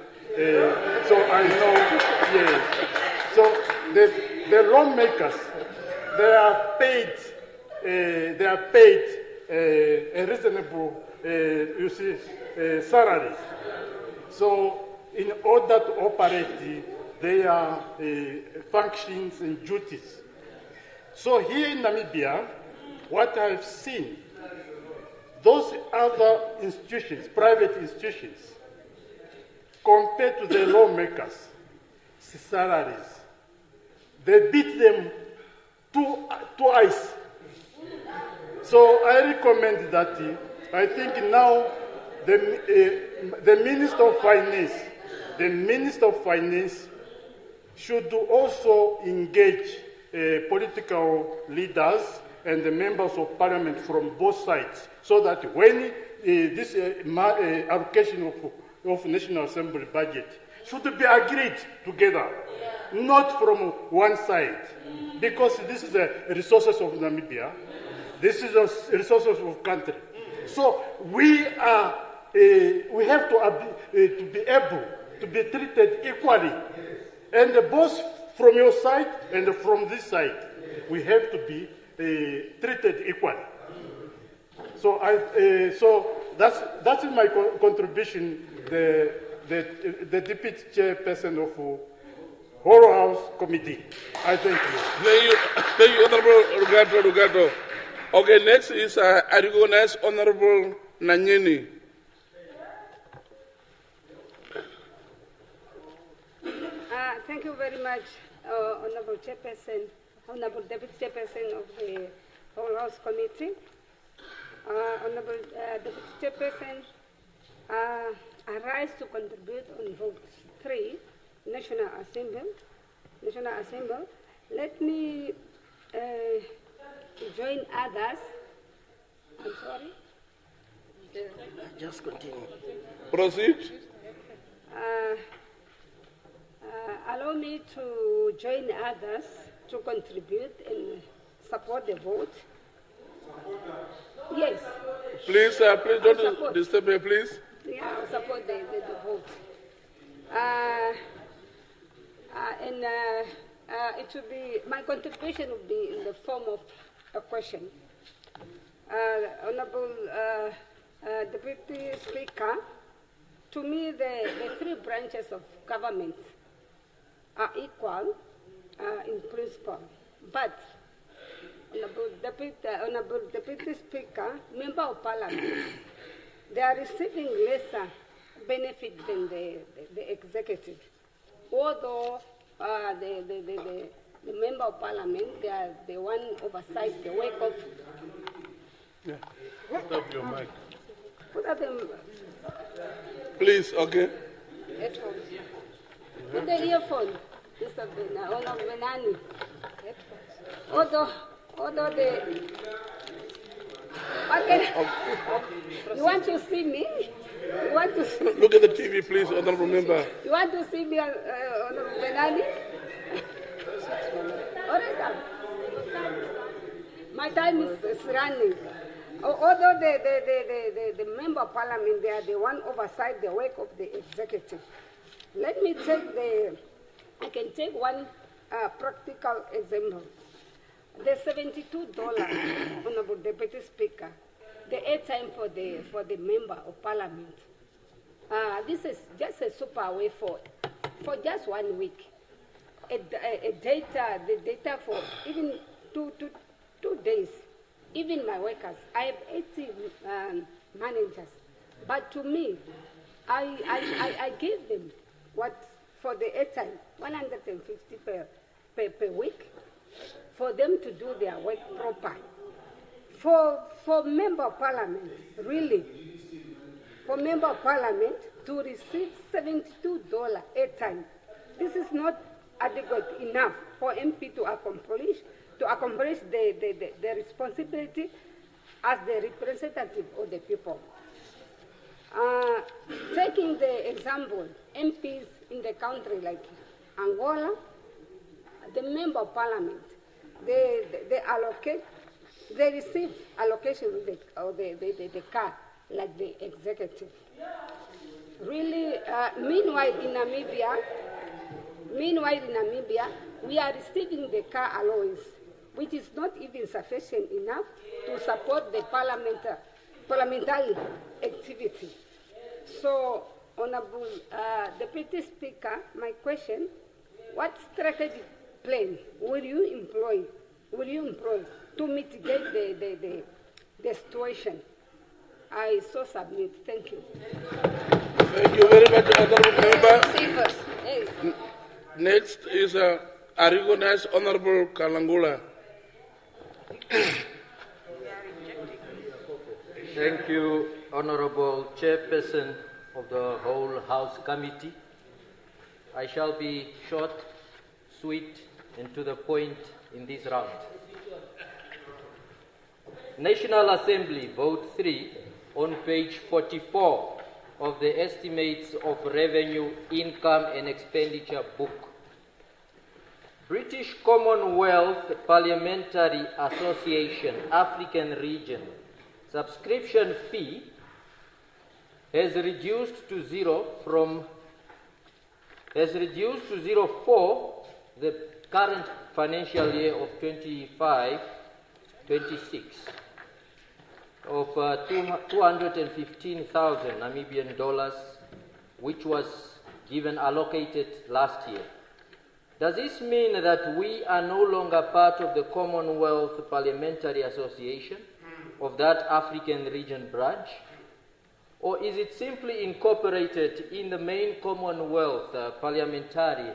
so I know, yes. So the lawmakers, they are paid a reasonable, salaries. So in order to operate their functions and duties. So here in Namibia, what I've seen, those other institutions, private institutions, compared to the lawmakers' salaries, they beat them twice. So I recommend that I think now the Minister of Finance should also engage political leaders and the members of parliament from both sides, so that when this allocation of National Assembly budget should be agreed together, not from one side, because this is the resources of Namibia, this is the resources of country. So we have to be able to be treated equally, and both from your side and from this side, we have to be treated equally. So that's my contribution. The deputy chairperson of Whole House Committee. I thank you. Thank you, Honorable Rugato. Okay, next is I recognize Honorable Nanyini. Thank you very much, Honorable Chairperson, Honorable Deputy Chairperson of the Whole House Committee. Honorable Deputy Chairperson, I rise to contribute on vote 3, National Assembly. Let me join others. I'm sorry. Just continue. Proceed. Allow me to join others to contribute and support the vote. Yes. Please don't disturb me, please. Yeah, I'll support the vote. It will be, my contribution will be in the form of a question. Honorable Deputy Speaker, to me the three branches of government are equal in principle, but Honorable Deputy Speaker, Member of Parliament, they are receiving lesser benefit than the executive. Although the Member of Parliament, they are the one oversight the work of. Yeah. Put up your mic. Put up them. Please, okay. Headphones. Put the earphone. Although the. Okay. You want to see me? You want to see me? Look at the TV, please, Honorable Member. You want to see me, Honorable Benani? All right, my time is running. Although the Member of Parliament, they are the one oversight the work of the executive. Let me take I can take one practical example. The $72, Honorable Deputy Speaker, the airtime for the Member of Parliament. This is just a super way for just 1 week. The data for even two days. Even my workers, I have 80 managers, but to me, I give them what for the airtime, 150 per week, for them to do their work proper. For Member of Parliament, really, for Member of Parliament to receive $72 airtime, this is not adequate enough for MP to accomplish the responsibility as the representative of the people. Taking the example, MPs in the country like Angola, the Member of Parliament, they receive allocation of the car like the executive. Really, meanwhile in Namibia, we are receiving the car allowance, which is not even sufficient enough to support the parliamentary activity. So, Honorable Deputy Speaker, my question, what strategic plan will you employ to mitigate the situation? I so submit. Thank you. Thank you very much, Honorable Member. Next is I recognize Honorable Kalangula. Thank you, Honorable Chairperson of the Whole House Committee. I shall be short, sweet, and to the point in this round. National Assembly, vote 3, on page 44 of the Estimates of Revenue, Income and Expenditure book. British Commonwealth Parliamentary Association, African Region, subscription fee has reduced to zero for the current financial year of 25-26 of 215,000 Namibian dollars, which was allocated last year. Does this mean that we are no longer part of the Commonwealth Parliamentary Association of that African region branch? Or is it simply incorporated in the main Commonwealth Parliamentary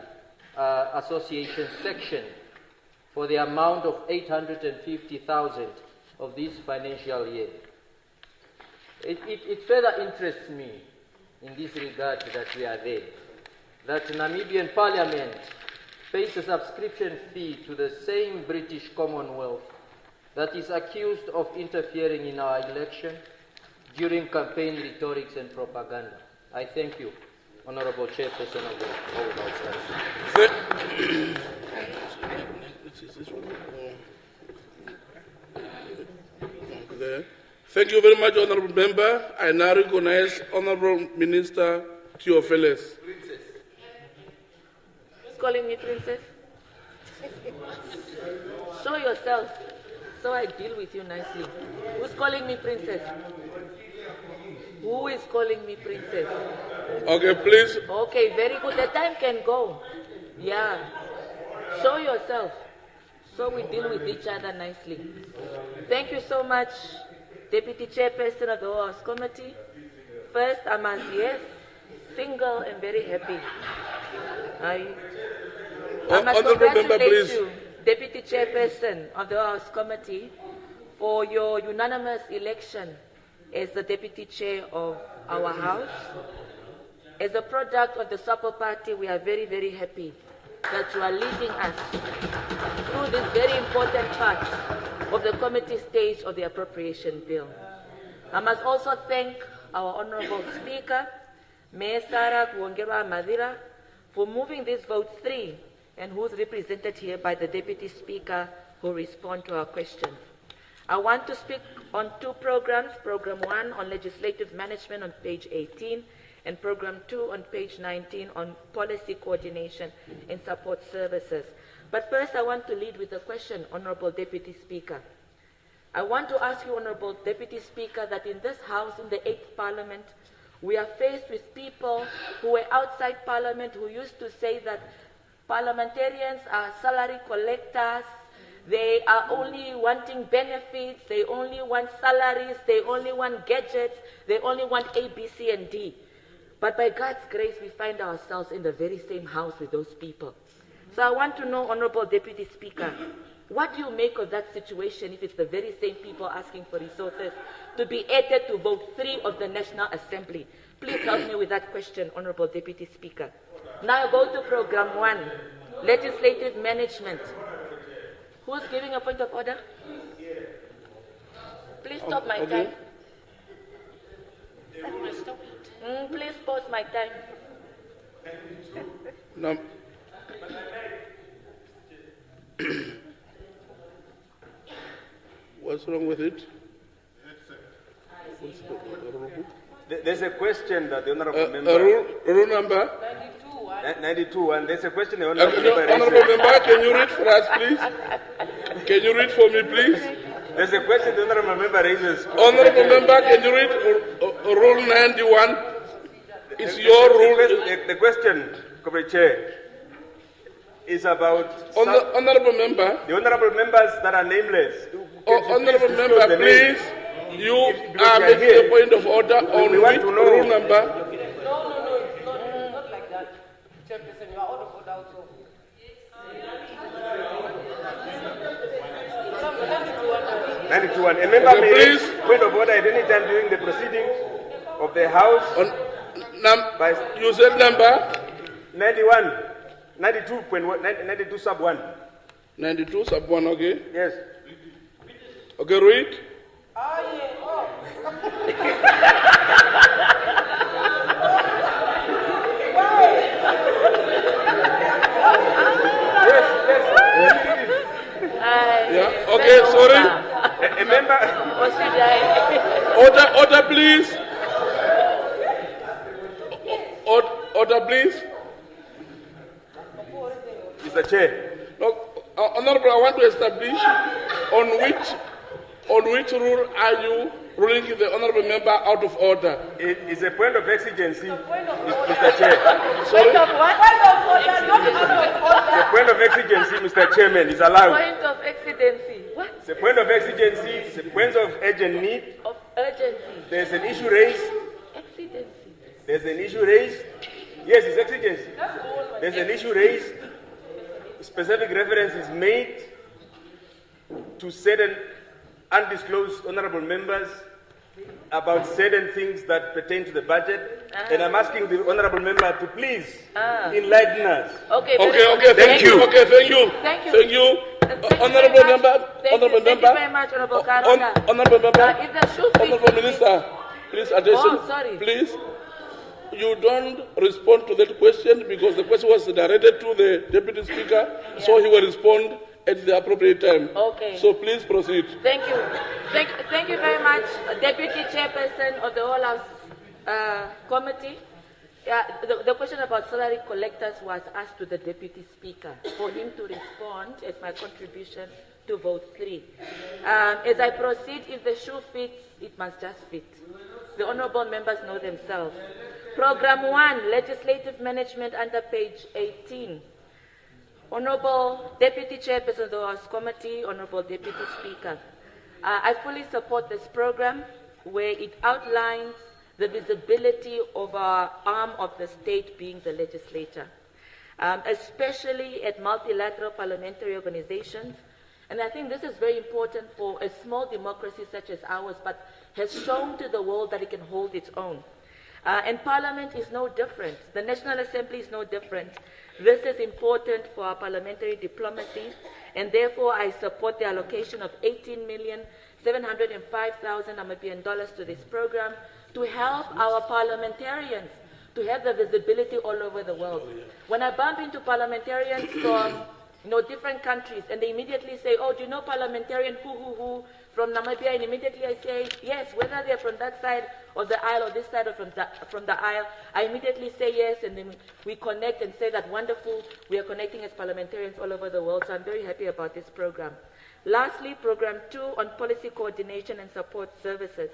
Association section for the amount of 850,000 of this financial year? It further interests me in this regard that we are there, that Namibian Parliament pays a subscription fee to the same British Commonwealth that is accused of interfering in our election during campaign rhetorics and propaganda. I thank you, Honorable Chairperson of the Whole House. Thank you very much, Honorable Member. I now recognize Honorable Minister Theophilus. Who's calling me princess? Show yourself, so I deal with you nicely. Who's calling me princess? Who is calling me princess? Okay, please. Okay, very good. The time can go. Yeah. Show yourself, so we deal with each other nicely. Thank you so much, Deputy Chairperson of the Whole House Committee. First, I must, yes, single and very happy. I must congratulate you, Deputy Chairperson of the Whole House Committee, for your unanimous election as the Deputy Chair of our House. As a product of the Supper Party, we are very, very happy that you are leading us through this very important part of the committee stage of the Appropriation Bill. I must also thank our Honourable Speaker, Mayor Sarah Kuongerwa Madira, for moving this vote 3 and who's represented here by the Deputy Speaker who will respond to our questions. I want to speak on 2 programs, Program 1 on legislative management on page 18 and Program 2 on page 19 on policy coordination and support services. But first I want to lead with a question, Honourable Deputy Speaker. I want to ask you, Honourable Deputy Speaker, that in this House, in the 8th Parliament, we are faced with people who were outside Parliament who used to say that parliamentarians are salary collectors, they are only wanting benefits, they only want salaries, they only want gadgets, they only want A, B, C, and D. But by God's grace, we find ourselves in the very same house with those people. So I want to know, Honourable Deputy Speaker, what do you make of that situation if it's the very same people asking for resources to be added to vote 3 of the National Assembly? Please help me with that question, Honourable Deputy Speaker. Now I go to Program 1, Legislative Management. Who's giving a point of order? Please stop my time. Please pause my time. No. What's wrong with it? There's a question that the Honourable Member... Rule number? 92, and there's a question the Honourable Member raises. Honourable Member, can you read for us, please? Can you read for me, please? There's a question the Honourable Member raises. Honourable Member, can you read Rule 91? It's your rule. The question, Comrade Chair, is about... Honourable Member. The Honourable Members that are nameless. Honourable Member, please. You are making a point of order on which rule number? No, it's not like that. Chairperson, you are out of order also. 92. A member may raise point of order at any time during the proceedings of the House. You said number? 91. 92 sub 1. 92 sub 1, okay. Yes. Okay, read. Yeah, okay, sorry. A member. Order, please. Order, please. Mr. Chair. Look, Honorable, I want to establish on which rule are you ruling the honourable member out of order? It is a point of exigency, Mr. Chair. Sorry? Point of what? Point of order, not out of order. The point of exigency, Mr. Chairman, is allowed. Point of exigency. What? It's a point of exigency, it's a point of urgent need. Of urgency. There's an issue raised. Exigency. There's an issue raised. Yes, it's exigency. There's an issue raised. Specific reference is made to certain undisclosed honourable members about certain things that pertain to the budget, and I'm asking the honourable member to please enlighten us. Okay. Thank you. Okay, thank you. Thank you. Honourable member. Honourable member. Thank you very much, Honourable Karona. Honourable member. If the shoe fits, Honourable Minister, please attention. Oh, sorry. Please. You don't respond to that question because the question was directed to the Deputy Speaker, so he will respond at the appropriate time. Okay. So please proceed. Thank you. Thank you very much, Deputy Chairperson of the All House Committee. The question about salary collectors was asked to the Deputy Speaker for him to respond as my contribution to vote 3. As I proceed, if the shoe fits, it must just fit. The honourable members know themselves. Program 1, Legislative Management, under page 18. Honourable Deputy Chairperson of the House Committee, Honourable Deputy Speaker, I fully support this program where it outlines the visibility of our arm of the state being the legislature, especially at multilateral parliamentary organizations. And I think this is very important for a small democracy such as ours, but has shown to the world that it can hold its own. And Parliament is no different. The National Assembly is no different. This is important for our parliamentary diplomacy, and therefore I support the allocation of 18,705,000 Namibian dollars to this program to help our parliamentarians to have the visibility all over the world. When I bump into parliamentarians from different countries, and they immediately say, oh, do you know parliamentarian who from Namibia? And immediately I say, yes, whether they're from that side of the aisle or this side or from the aisle, I immediately say yes, and then we connect and say that wonderful, we are connecting as parliamentarians all over the world, so I'm very happy about this program. Lastly, Program 2 on policy coordination and support services.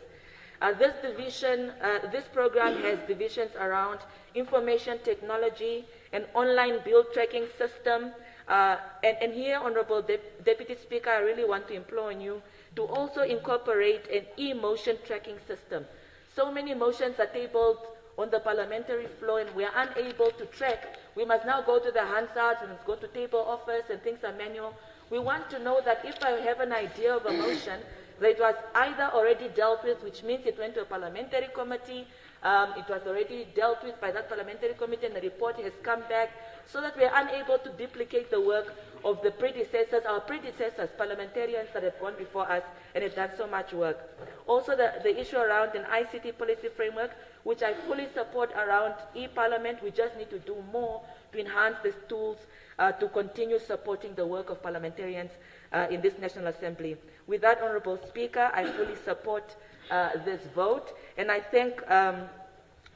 This program has divisions around information technology, an online bill tracking system, and here, Honourable Deputy Speaker, I really want to implore on you to also incorporate an e-motion tracking system. So many motions are tabled on the parliamentary floor and we are unable to track. We must now go to the Hansard, we must go to table office, and things are manual. We want to know that if I have an idea of a motion, that it was either already dealt with, which means it went to a parliamentary committee, it was already dealt with by that parliamentary committee, and the report has come back, so that we are unable to duplicate the work of the predecessors, our predecessors, parliamentarians that have gone before us and have done so much work. Also, the issue around an ICT policy framework, which I fully support around e-parliament. We just need to do more to enhance these tools to continue supporting the work of parliamentarians in this National Assembly. With that, Honourable Speaker, I fully support this vote, and I thank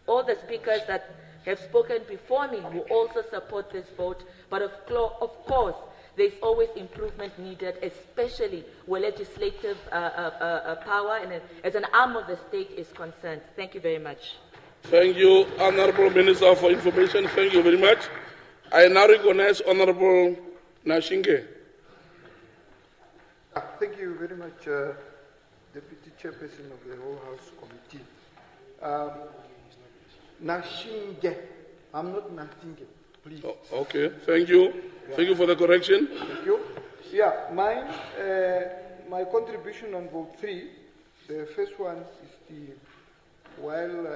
all the speakers that have spoken before me who also support this vote. But of course, there's always improvement needed, especially where legislative power and as an arm of the state is concerned. Thank you very much. Thank you, Honourable Minister, for information. Thank you very much. I now recognize Honourable Nashinge. Thank you very much, Deputy Chairperson of the Whole House Committee. Nashinge. I'm not Nashinge, please. Oh, okay, thank you. Yeah. Thank you for the correction. Thank you. Yeah, my contribution on vote 3, the first one is while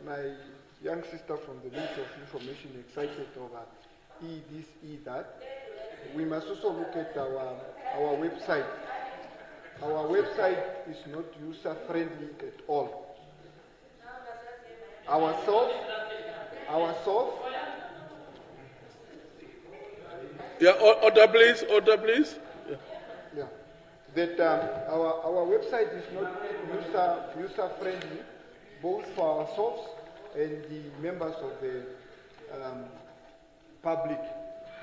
my young sister from the Ministry of Information excited over this, that, we must also look at our website. our website is not user-friendly at all. Our source. Yeah, order please, Yeah. That our website is not user-friendly, both for ourselves and the members of the public.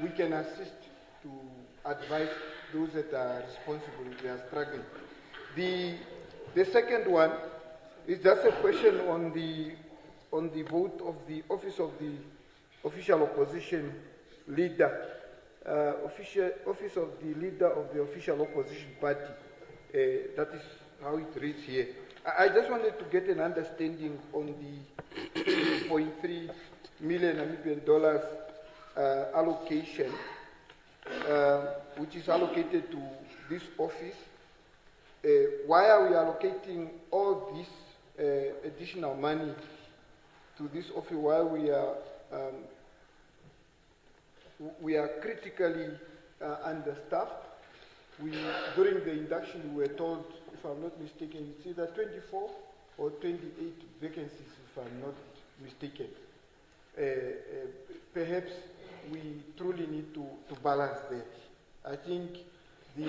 We can assist to advise those that are responsible if they are struggling. The second one is just a question on the vote of the office of the official opposition leader. Office of the leader of the official opposition party. That is how it reads here. I just wanted to get an understanding on the 3.3 million Namibian dollars allocation, which is allocated to this office. Why are we allocating all this additional money to this office while we are critically understaffed? During the induction, we were told, if I'm not mistaken, it's either 24 or 28 vacancies, if I'm not mistaken. Perhaps we truly need to balance that. I think the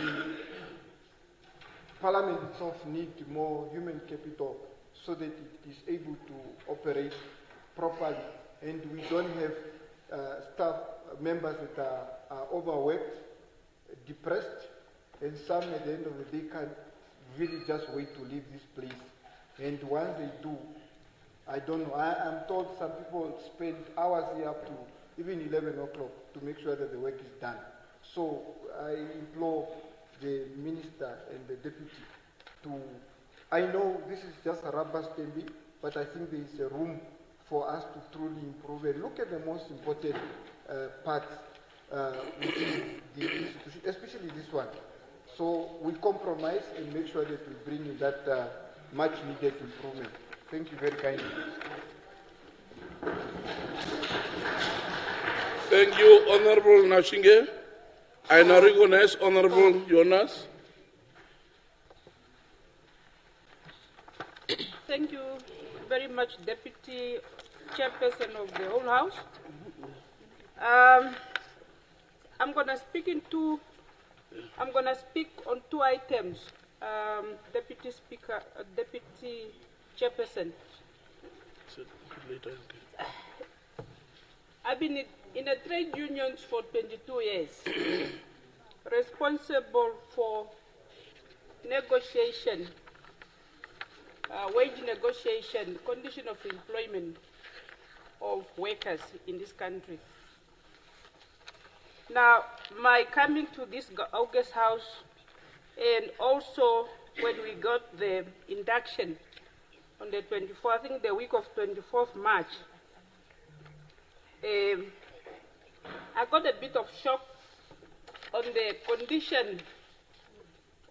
Parliament itself needs more human capital so that it is able to operate properly, and we don't have staff members that are overworked, depressed, and some at the end of the day can't really just wait to leave this place. And once they do, I don't know, I'm told some people spend hours here up to even 11 o'clock to make sure that the work is done. So I implore the minister and the deputy to, I know this is just a rubber stamping, but I think there is a room for us to truly improve and look at the most important parts within the institution, especially this one. So we compromise and make sure that we bring in that much needed improvement. Thank you very kindly. Thank you, Honorable Nashinge. I now recognize Honorable Jonas. Thank you very much, Deputy Chairperson of the whole House. I'm going to speak on two items, Deputy Speaker, Deputy Chairperson. I've been in a trade unions for 22 years, responsible for negotiation, wage negotiation, condition of employment of workers in this country. Now, my coming to this August House, and also when we got the induction on the 24th, I think the week of 24th March, I got a bit of shock on the condition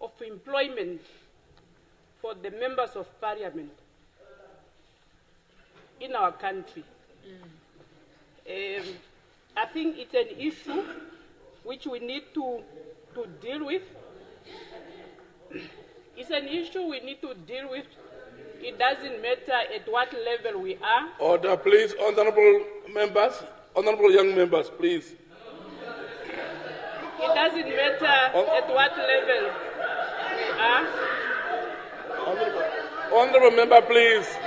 of employment for the members of Parliament in our country. I think it's an issue which we need to deal with. It's an issue we need to deal with. It doesn't matter at what level we are. Order, please, honorable members, honorable young members, please. It doesn't matter at what level we are. Honorable member, please.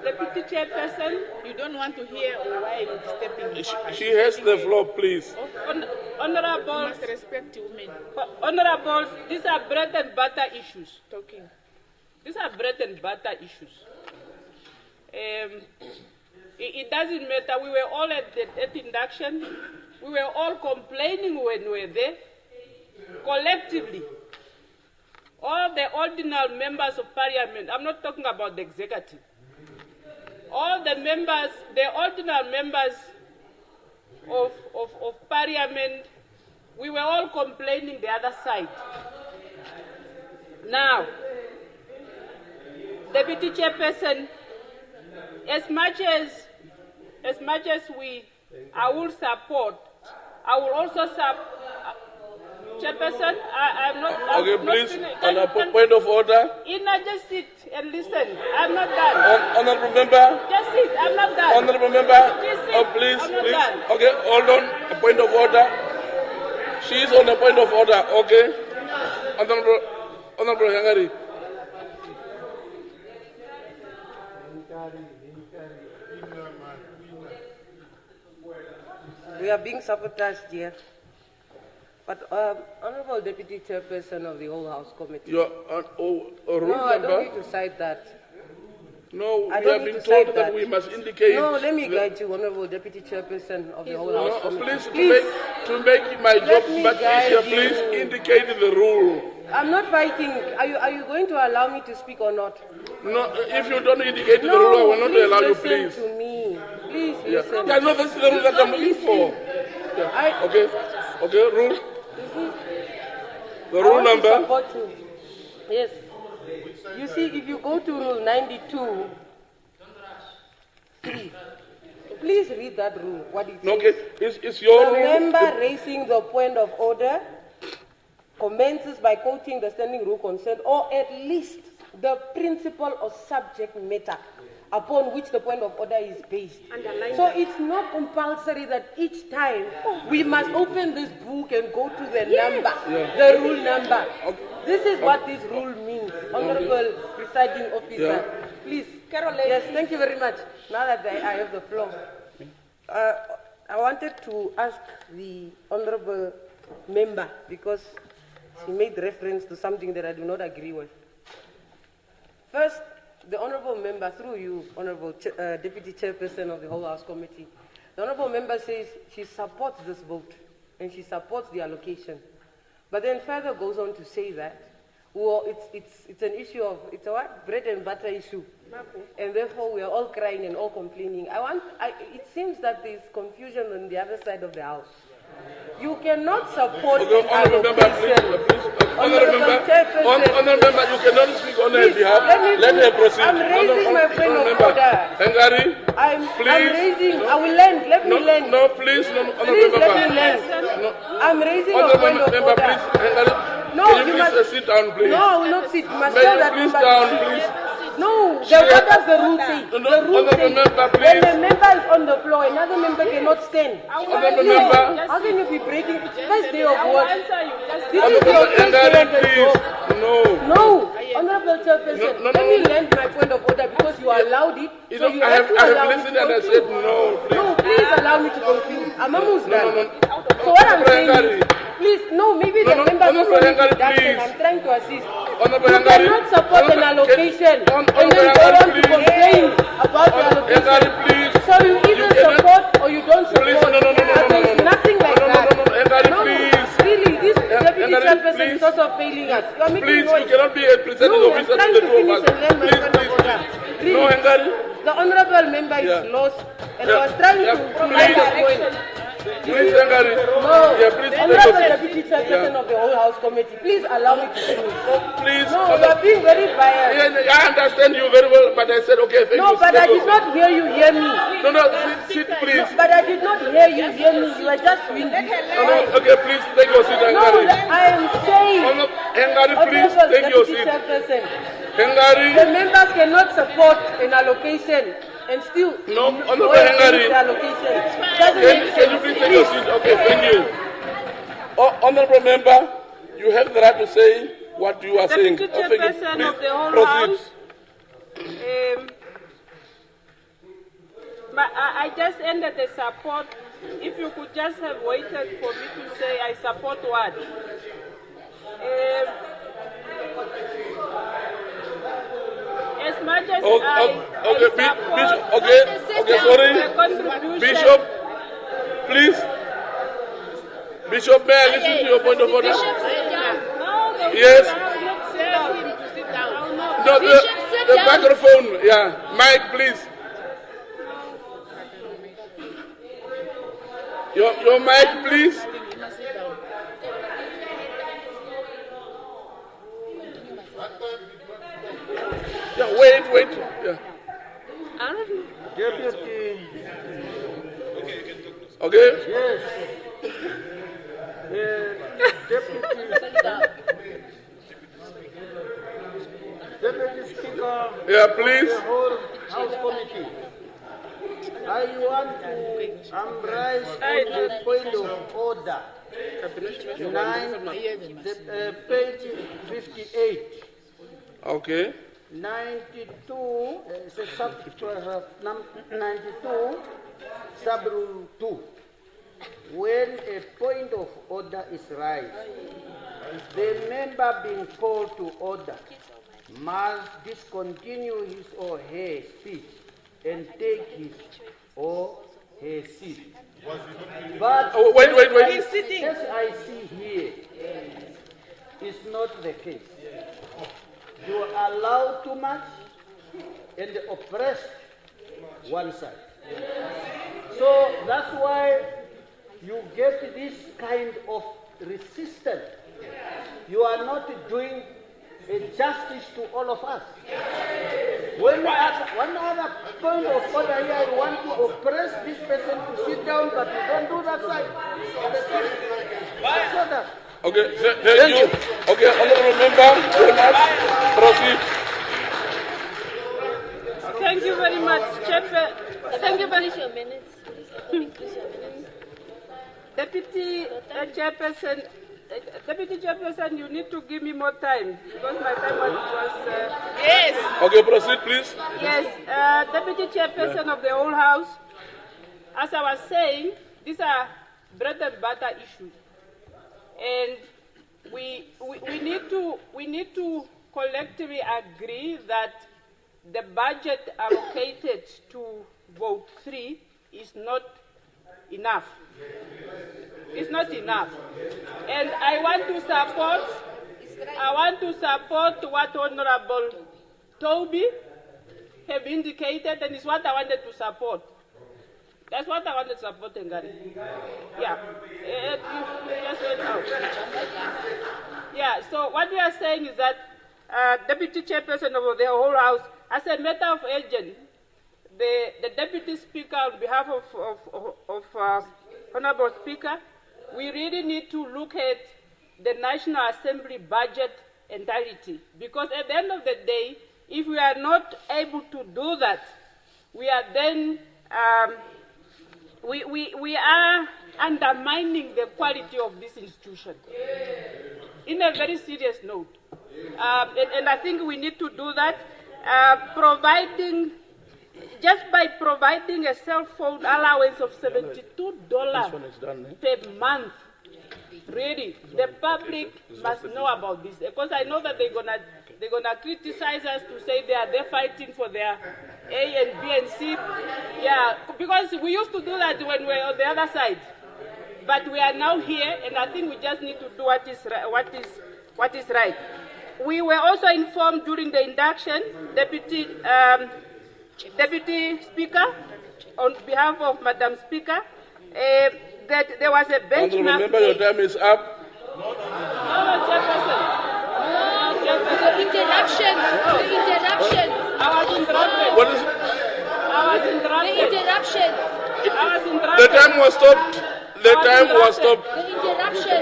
Deputy Chairperson, you don't want to hear or why are you disturbing? She has the floor, please. Honorables, must respect women. Honorables, these are bread and butter issues. Talking. These are bread and butter issues. It doesn't matter. We were all at induction. We were all complaining when we were there, collectively. All the ordinary members of Parliament, I'm not talking about the executive. All the members, the ordinary members of Parliament, we were all complaining the other side. Now, Deputy Chairperson, as much as we I will support. I will also support. Chairperson, I'm not. Okay, please, on a point of order. Ina, just sit and listen. I'm not done. Honorable member. Just sit. I'm not done. Honorable member. Just sit. Oh, please, I'm not please. done. Okay, hold on. A point of order. She is on a point of order. Okay. Honorable Hangari. We are being sabotaged here. But Honorable Deputy Chairperson of the whole House Committee. Your rule no, I number? don't need to cite that. No, I we don't have need been to told cite that we must indicate. No, let me guide you, Honorable Deputy Chairperson of the whole House Committee. Please, to make my job me much guide easier, you. please indicate the rule. I'm not fighting. Are you going to allow me to speak or not? No, if you don't indicate the rule, I will not allow you, please. Listen to me. Please Yeah. listen. Yeah, no, that's the rule that I'm looking for. Yeah. Okay, rule. The rule number. I want to support you. Yes. You see, if you go to Rule 92, please read that rule. What it says. Okay, it's your The rule. member raising the point of order commences by quoting the standing rule concerned, or at least the principle or subject matter upon which the point of order is based. Underline So that. it's not compulsory that each time we must open this book and go to the Yes. number, Yeah. the rule number. This is what this rule means. Honorable Presiding Officer, please. Caroline. Yes, thank you very much. Now that I have the floor. I wanted to ask the Honorable Member, because she made reference to something that I do not agree with. First, the Honorable Member, through you, Honorable Deputy Chairperson of the whole House Committee, the Honorable Member says she supports this vote and she supports the allocation. But then further goes on to say that, well, it's an issue of, it's a what? Bread and butter issue. And therefore we are all crying and all complaining. It seems that there is confusion on the other side of the House. You cannot support Honorable member, please. Honorable member, you cannot speak on her behalf. Let her proceed. I'm raising my point of order. Hangari, I'm please. raising. I will land. Let me land. No, please, Please let me land. I'm raising a point of order. Please, Hangari, No, can you you please must sit down, please? No, I will not sit. You must May tell you that please member down, to sit. please. No, what does the rule say? The rule says when the member is on the floor, another member cannot stand. Honorable member. How can you be breaking it? First day of work. This is Honorable your first day Hangari, on the please. floor. No. No, Honorable Chairperson, let me land my point of order because you allowed it. You So know, you I have to have allow me listened to and I conclude. said no, please. No, please allow me to conclude. I'm almost done. No. So what I'm saying Hangari. is, please, no, maybe the No, member Honorable doesn't Hangari, need deduction. please. I'm trying to assist. Honorable You Hangari. cannot support an allocation and then go Hangari, on to please. complain about the allocation. Hangari, please. So you either support or you don't support. Please, no. There is nothing like that. Hangari, please. Really, this deputy Hangari, chairperson please. is also failing us. You are making Please, noise. you cannot be a presiding No, officer I'm trying to to the two of finish us. and land my Please, point of order. Really, No, Hangari. the honorable member is lost, and I was trying to provide a point. Please, Hangari. No, Yeah, please. honorable deputy chairperson of the whole House Committee, please allow me to finish. Please. No, you are being very biased. Yeah, I understand you very well, but I said, okay, thank you. No, but I did not hear you hear me. No, sit, please. No, but I did not hear you hear me. You were just windy. Okay, please, take your seat, No, Hangari. I am saying. Hangari, please, Honorable take your deputy seat. chairperson, Hangari. the members cannot support an allocation and still No, go Honorable against Hangari. the allocation. Doesn't make Can you sense. please take your seat? Okay, thank you. Honorable member, you have the right to say what you are saying. Deputy Thank you. Chairperson Please of the whole proceed. House, I just ended the support. If you could just have waited for me to say I support what? As much as sorry. contribution. Bishop, please. Bishop, may I listen to your point of order? Yes. No, the microphone, yeah. Mike, please. Your mic, please. Yeah, wait. Yeah. Deputy. Okay, you can talk now. Okay? Yes. Deputy Speaker. Yeah, please. The whole House Committee. I want to raise on the point of order. Page 58. Okay. 92, subparagraph 92, subrule 2. When a point of order is raised, the member being called to order must discontinue his or her speech and take his or her seat. But wait. As I see here, is not the case. You allow too much and oppress one side. So that's why you get this kind of resistance. You are not doing a justice to all of us. One other point of order here, you want to oppress this person to sit down, but you don't do that side. So that. Okay, thank you. Okay, honorable member, proceed. Thank you very much, Chairman. Thank you very much. Deputy Chairperson. Deputy Chairperson, you need to give me more time because my time was yes. Okay, proceed, please. Yes, Deputy Chairperson of the whole House. As I was saying, these are bread and butter issues, and we need to collectively agree that the budget allocated to vote 3 is not enough. It's not enough. And I want to support what Honorable Toby have indicated, and it's what I wanted to support. That's what I wanted to support, Ngari. Yeah. Just wait out. Yeah, so what we are saying is that Deputy Chairperson of the whole House, as a matter of urgent, the Deputy Speaker, on behalf of Honorable Speaker, we really need to look at the National Assembly budget entirety, because at the end of the day, if we are not able to do that, we are then we are undermining the quality of this institution in a very serious note. And I think we need to do that, just by providing a cell phone allowance of $72 per month. Really, the public must know about this, because I know that they're gonna criticize us to say they're fighting for their A and B and C. Yeah, because we used to do that when we were on the other side, but we are now here, and I think we just need to do what is right. We were also informed during the induction, Deputy Speaker, on behalf of Madam Speaker, that there was a benchmark. Remember, your time is up. No, Chairperson. Interruption. I was interrupted. What is? I was interrupted. Interruption. I was interrupted. The time was stopped. The time was stopped. Interruption.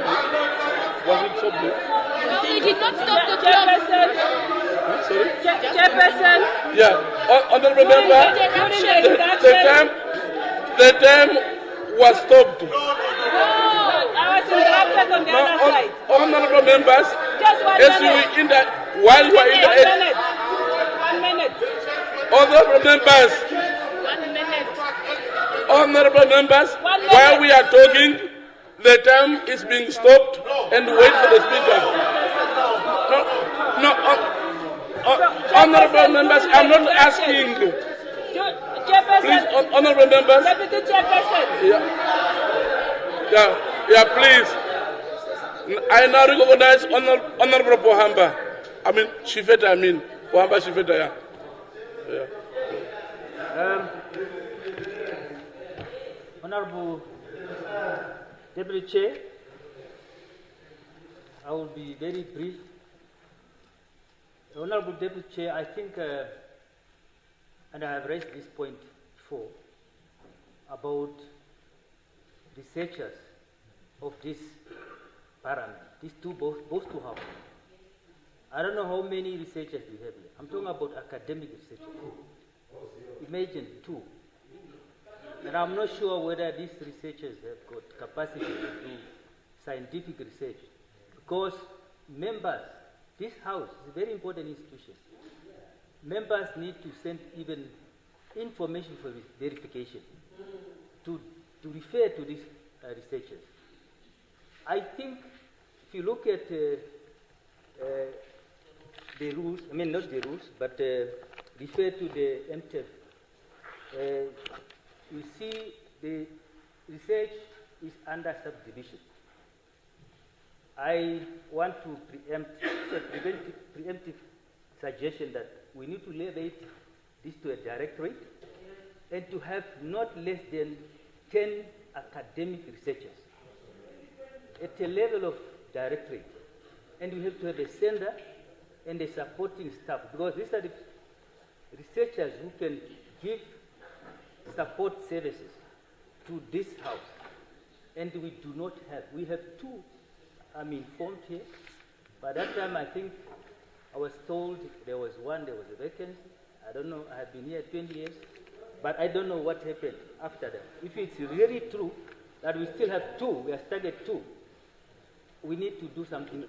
Was it stopped? No, they did not stop the clock. Sorry? Chairperson. Yeah. Honorable member, the time was stopped. No, I was interrupted on the other side. Honorable members, just one minute. While you are in the 1 minute. Honorable members. 1 minute. Honorable members, while we are talking, the time is being stopped and wait for the speaker. No. Honorable members, I'm not asking. Please, honorable members. Deputy Chairperson. Yeah, please. I now recognize Honorable Pohamba. Pohamba Shifeta, yeah. Honorable Deputy Chair, I will be very brief. Honorable Deputy Chair, I think, and I have raised this point before, about researchers of this parliament, both two houses. I don't know how many researchers we have here. I'm talking about academic researchers. Imagine 2. And I'm not sure whether these researchers have got capacity to do scientific research. Because members, this house is a very important institution. Members need to send even information for verification to refer to these researchers. I think if you look at the rules, I mean not the rules, but refer to the MTEF, you see the research is under subdivision. I want to preemptive suggestion that we need to elevate this to a directorate and to have not less than 10 academic researchers at a level of directorate. And we have to have a center and a supporting staff, because these are the researchers who can give support services to this house. And we do not have. We have 2, I'm informed here. By that time, I think I was told there was a vacancy. I don't know, I have been here 20 years, but I don't know what happened after that. If it's really true that we still have 2, we are stuck at 2, we need to do something.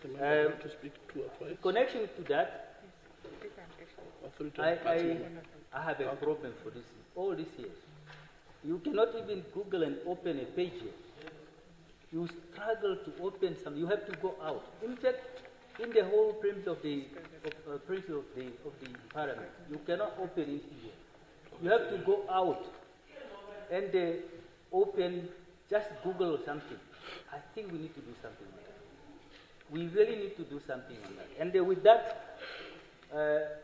In connection to that, I have a problem for this, all these years. You cannot even Google and open a page here. You struggle to open some. You have to go out. In fact, in the whole premise of the Parliament, you cannot open it here. You have to go out and open, just Google or something. I think we need to do something on that. We really need to do something on that. And with that,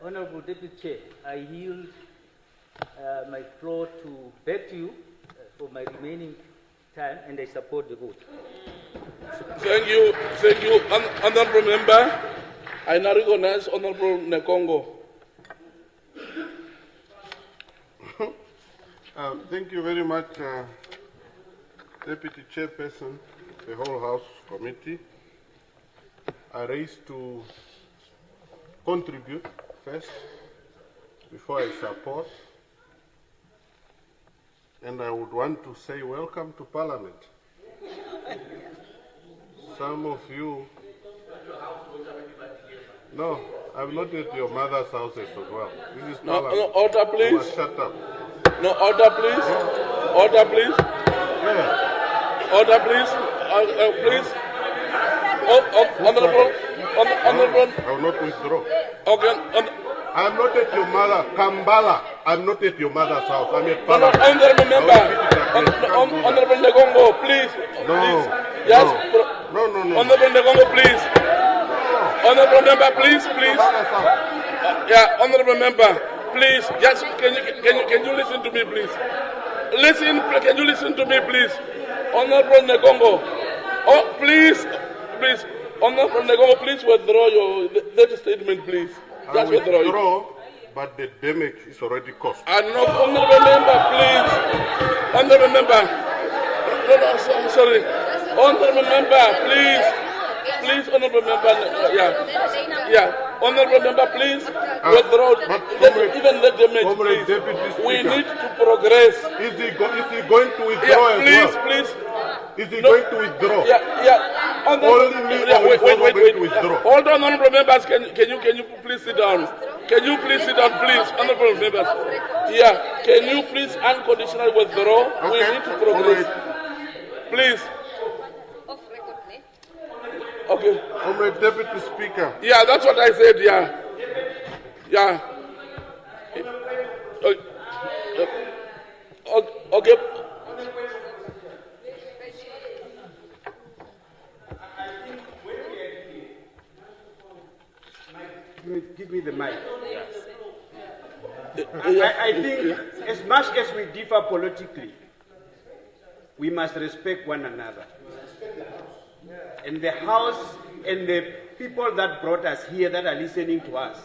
Honorable Deputy Chair, I yield my floor back to you for my remaining time, and I support the vote. Thank you, Honorable Member. I now recognize Honorable Nekongo. Thank you very much, Deputy Chairperson, the whole House Committee. I raise to contribute first before I support. And I would want to say welcome to Parliament. Some of you... No, I'm not at your mother's house as well. This is Parliament. No, order, please. Shut up. No, order, please. Order, please. Yeah. Order, please. Please. Honorable. I will not withdraw. Okay. I'm not at your mother, Kambala. I'm not at your mother's house. I'm at Parliament. Honorable Member. Honorable Nekongo, please. No. Please. Yes. No. Honorable Nekongo, please. Honorable Member, please. Yeah, Honorable Member, please. Yes. Can you listen to me, please? Can you listen to me, please? Honorable Nekongo. Oh, please. Honorable Nekongo, please withdraw that statement, please. Just withdraw, but the damage is already caused. Honorable Member, please. Honorable Member. No, sorry. Honorable Member, please. Please, Honorable Member. Yeah. Honorable Member, please. Withdraw. Even the damage, please. We need to progress. Is he going to withdraw as well? Please. Is he going to withdraw? Yeah. Only me or going to withdraw? Hold on, honorable members. Can you please sit down? Can you please sit down, please, honorable members? Yeah. Can you please unconditionally withdraw? Okay. We need to progress. Please. Okay. Comrade Deputy Speaker. Yeah, that's what I said. Yeah. Okay. Give me the mic. I think as much as we differ politically, we must respect one another. And the House and the people that brought us here that are listening to us,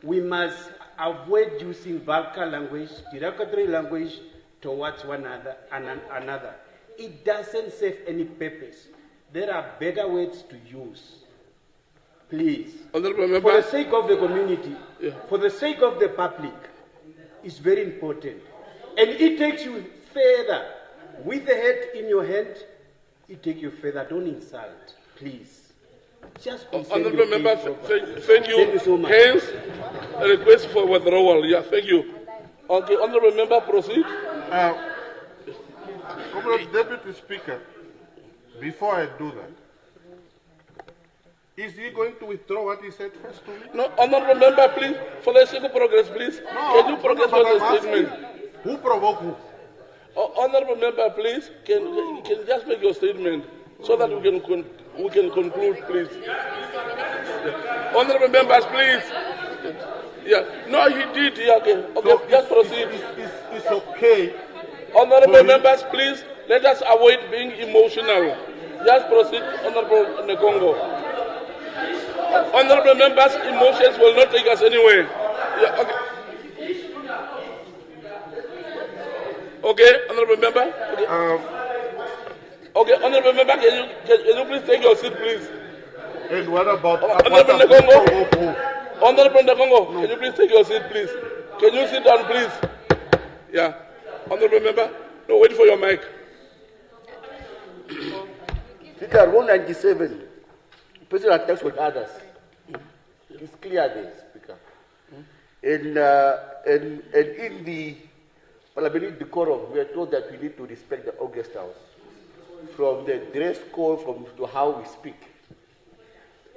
we must avoid using vulgar language, derogatory language, towards one another. It doesn't serve any purpose. There are better words to use. Please, for the sake of the community, for the sake of the public, it's very important. And it takes you further. With the head in your hand, it takes you further. Don't insult, please. Just Honourable Member, thank you. Thank you so much. Hence, a request for withdrawal. Yeah, thank you. Okay, Honourable Member, proceed. Comrade Deputy Speaker, before I do that, is he going to withdraw what he said first to me? No, Honourable Member, please, for the sake of progress, please. Can you progress with the statement? Who provoked who? Honourable Member, please, can you just make your statement so that we can conclude, please. Yeah. Honourable members, please. Yeah. No, he did. Yeah, okay. Okay, so just proceed. It's okay. Honourable members, please, let us avoid being emotional. Just proceed, Honourable Nekongo. Honourable members, emotions will not take us anywhere. Yeah, okay. Okay, Honourable Member. Okay. Okay, Honourable Member, can you please take your seat, please? And what about Honourable Nekongo? Honourable Nekongo, can you please take your seat, please? Can you sit down, please? Yeah. Honourable Member, no, wait for your mic. Speaker, Rule 97, personal attacks with others. It's clear there, Speaker. And in the parliamentary decorum, we are told that we need to respect the August House, from the dress code to how we speak.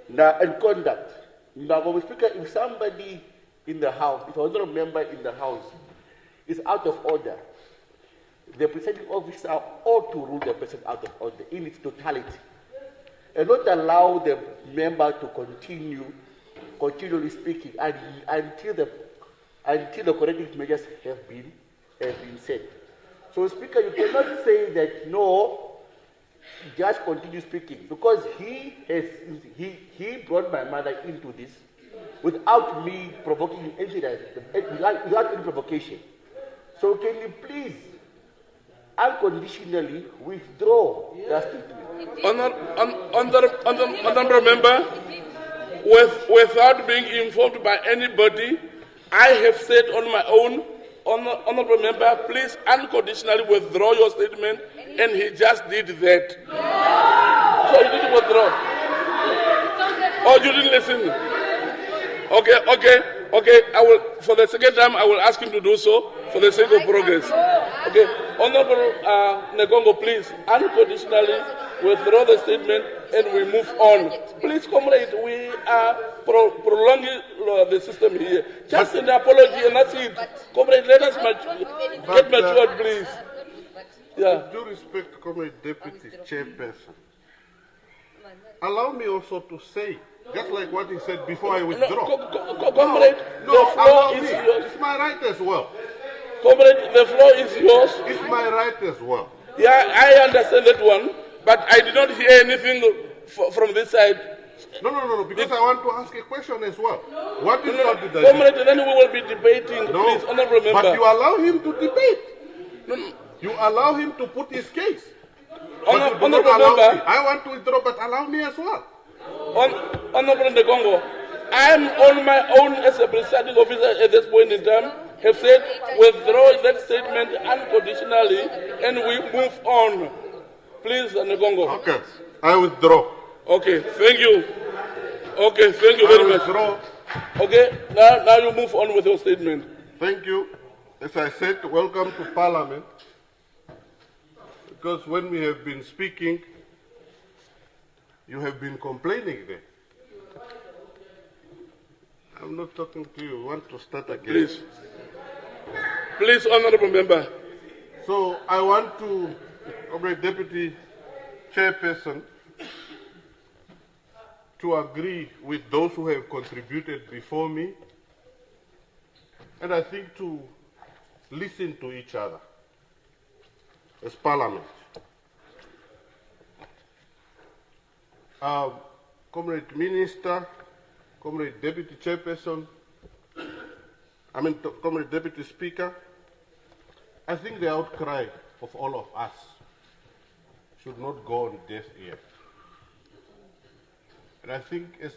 Now, and conduct. Now, when we speak, if somebody in the House, if another member in the House is out of order, the presiding officer ought to rule the person out of order in its totality, and not allow the member to continually speaking until the corrective measures have been said. So, Speaker, you cannot say that no, just continue speaking, because he brought my mother into this without me provoking anything, without any provocation. So, can you please unconditionally withdraw that statement? Honourable Member, without being informed by anybody, I have said on my own, Honourable Member, please unconditionally withdraw your statement, and he just did that. So you didn't withdraw. Oh, you didn't listen. Okay. I will, for the second time, I will ask him to do so for the sake of progress. Okay, Honourable Nekongo, please unconditionally withdraw the statement, and we move on. Please, comrade, we are prolonging the system here. Just an apology, and that's it. Comrade, let us get matured, please. Yeah. With due respect, Comrade Deputy Chairperson, allow me also to say, just like what he said before I withdraw. Comrade, the floor is yours. It's my right as well. Comrade, the floor is yours. It's my right as well. Yeah, I understand that one, but I did not hear anything from this side. No, because I want to ask a question as well. What is not the Comrade, then we will be debating, please, Honourable Member. But you allow him to debate. You allow him to put his case. Honourable Member, I want to withdraw, but allow me as well. Honourable Nekongo, I am on my own as a presiding officer at this point in time, have said withdraw that statement unconditionally, and we move on. Please, Nekongo. Okay, I withdraw. Okay, thank you. Okay, thank you very much. Okay, now you move on with your statement. Thank you. As I said, welcome to Parliament. Because when we have been speaking, you have been complaining there. I'm not talking to you. I want to start again. Please, Honourable Member. So I want to, Comrade Deputy Chairperson, to agree with those who have contributed before me, and I think to listen to each other as Parliament. Comrade Minister, Comrade Deputy Chairperson, Comrade Deputy Speaker, I think the outcry of all of us should not go on deaf ear. And I think it's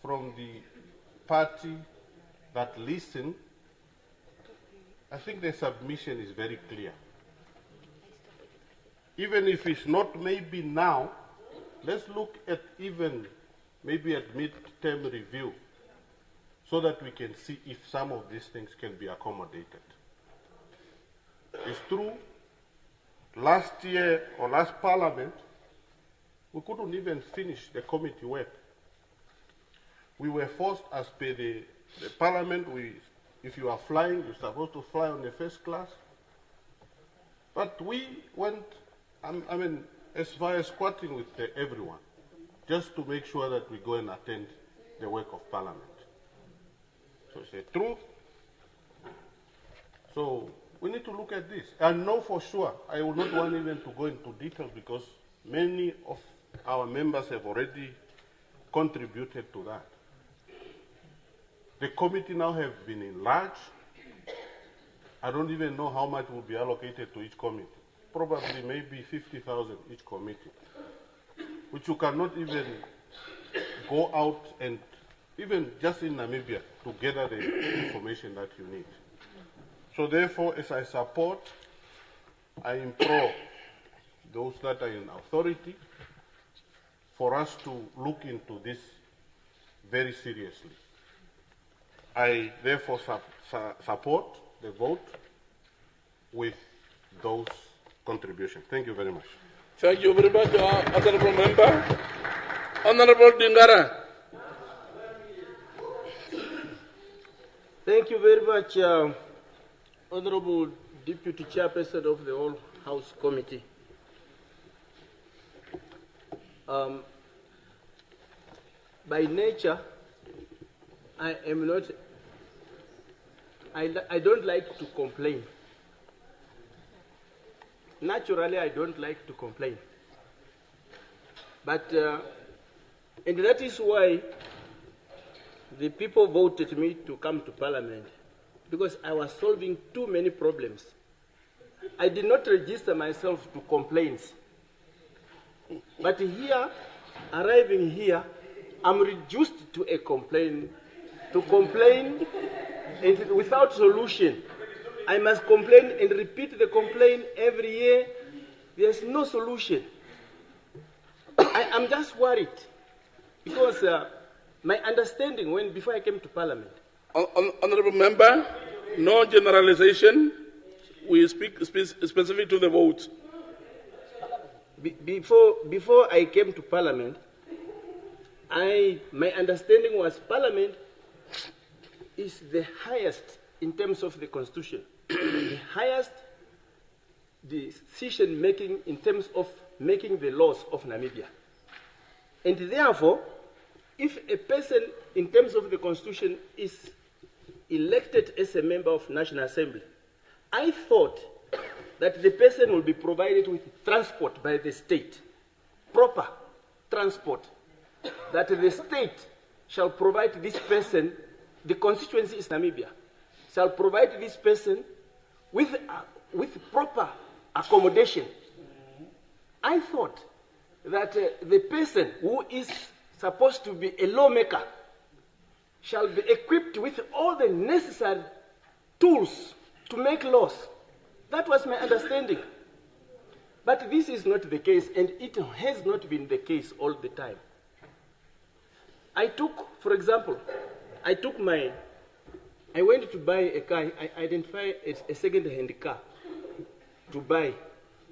from the party that listen, I think the submission is very clear. Even if it's not maybe now, let's look at even maybe at mid-term review so that we can see if some of these things can be accommodated. It's true, last year or last Parliament, we couldn't even finish the committee work. We were forced, as per the Parliament, if you are flying, you're supposed to fly on the first class. But we went, as far as squatting with everyone, just to make sure that we go and attend the work of Parliament. So it's the truth. So we need to look at this. I know for sure, I will not want even to go into details because many of our members have already contributed to that. The committee now have been enlarged. I don't even know how much will be allocated to each committee. Probably maybe 50,000 each committee, which you cannot even go out and, even just in Namibia, to gather the information that you need. So therefore, as I support, I implore those that are in authority for us to look into this very seriously. I therefore support the vote with those contributions. Thank you very much. Thank you very much, Honourable Member. Honourable Dingara. Thank you very much, Honourable Deputy Chairperson of the All House Committee. By nature, I am not, I don't like to complain. Naturally, I don't like to complain. But, and that is why the people voted me to come to Parliament, because I was solving too many problems. I did not register myself to complaints. But here, arriving here, I'm reduced to a complaint, and without solution. I must complain and repeat the complaint every year. There's no solution. I'm just worried because my understanding before I came to Parliament. Honourable Member, no generalization. We speak specific to the vote. Before I came to Parliament, my understanding was Parliament is the highest in terms of the Constitution, the highest decision making in terms of making the laws of Namibia. And therefore, if a person in terms of the Constitution is elected as a member of National Assembly, I thought that the person will be provided with transport by the state, proper transport, that the state shall provide this person, the constituency is Namibia, shall provide this person with proper accommodation. I thought that the person who is supposed to be a lawmaker shall be equipped with all the necessary tools to make laws. That was my understanding. But this is not the case, and it has not been the case all the time. I took, for example, I went to buy a car, I identified a second-hand car to buy.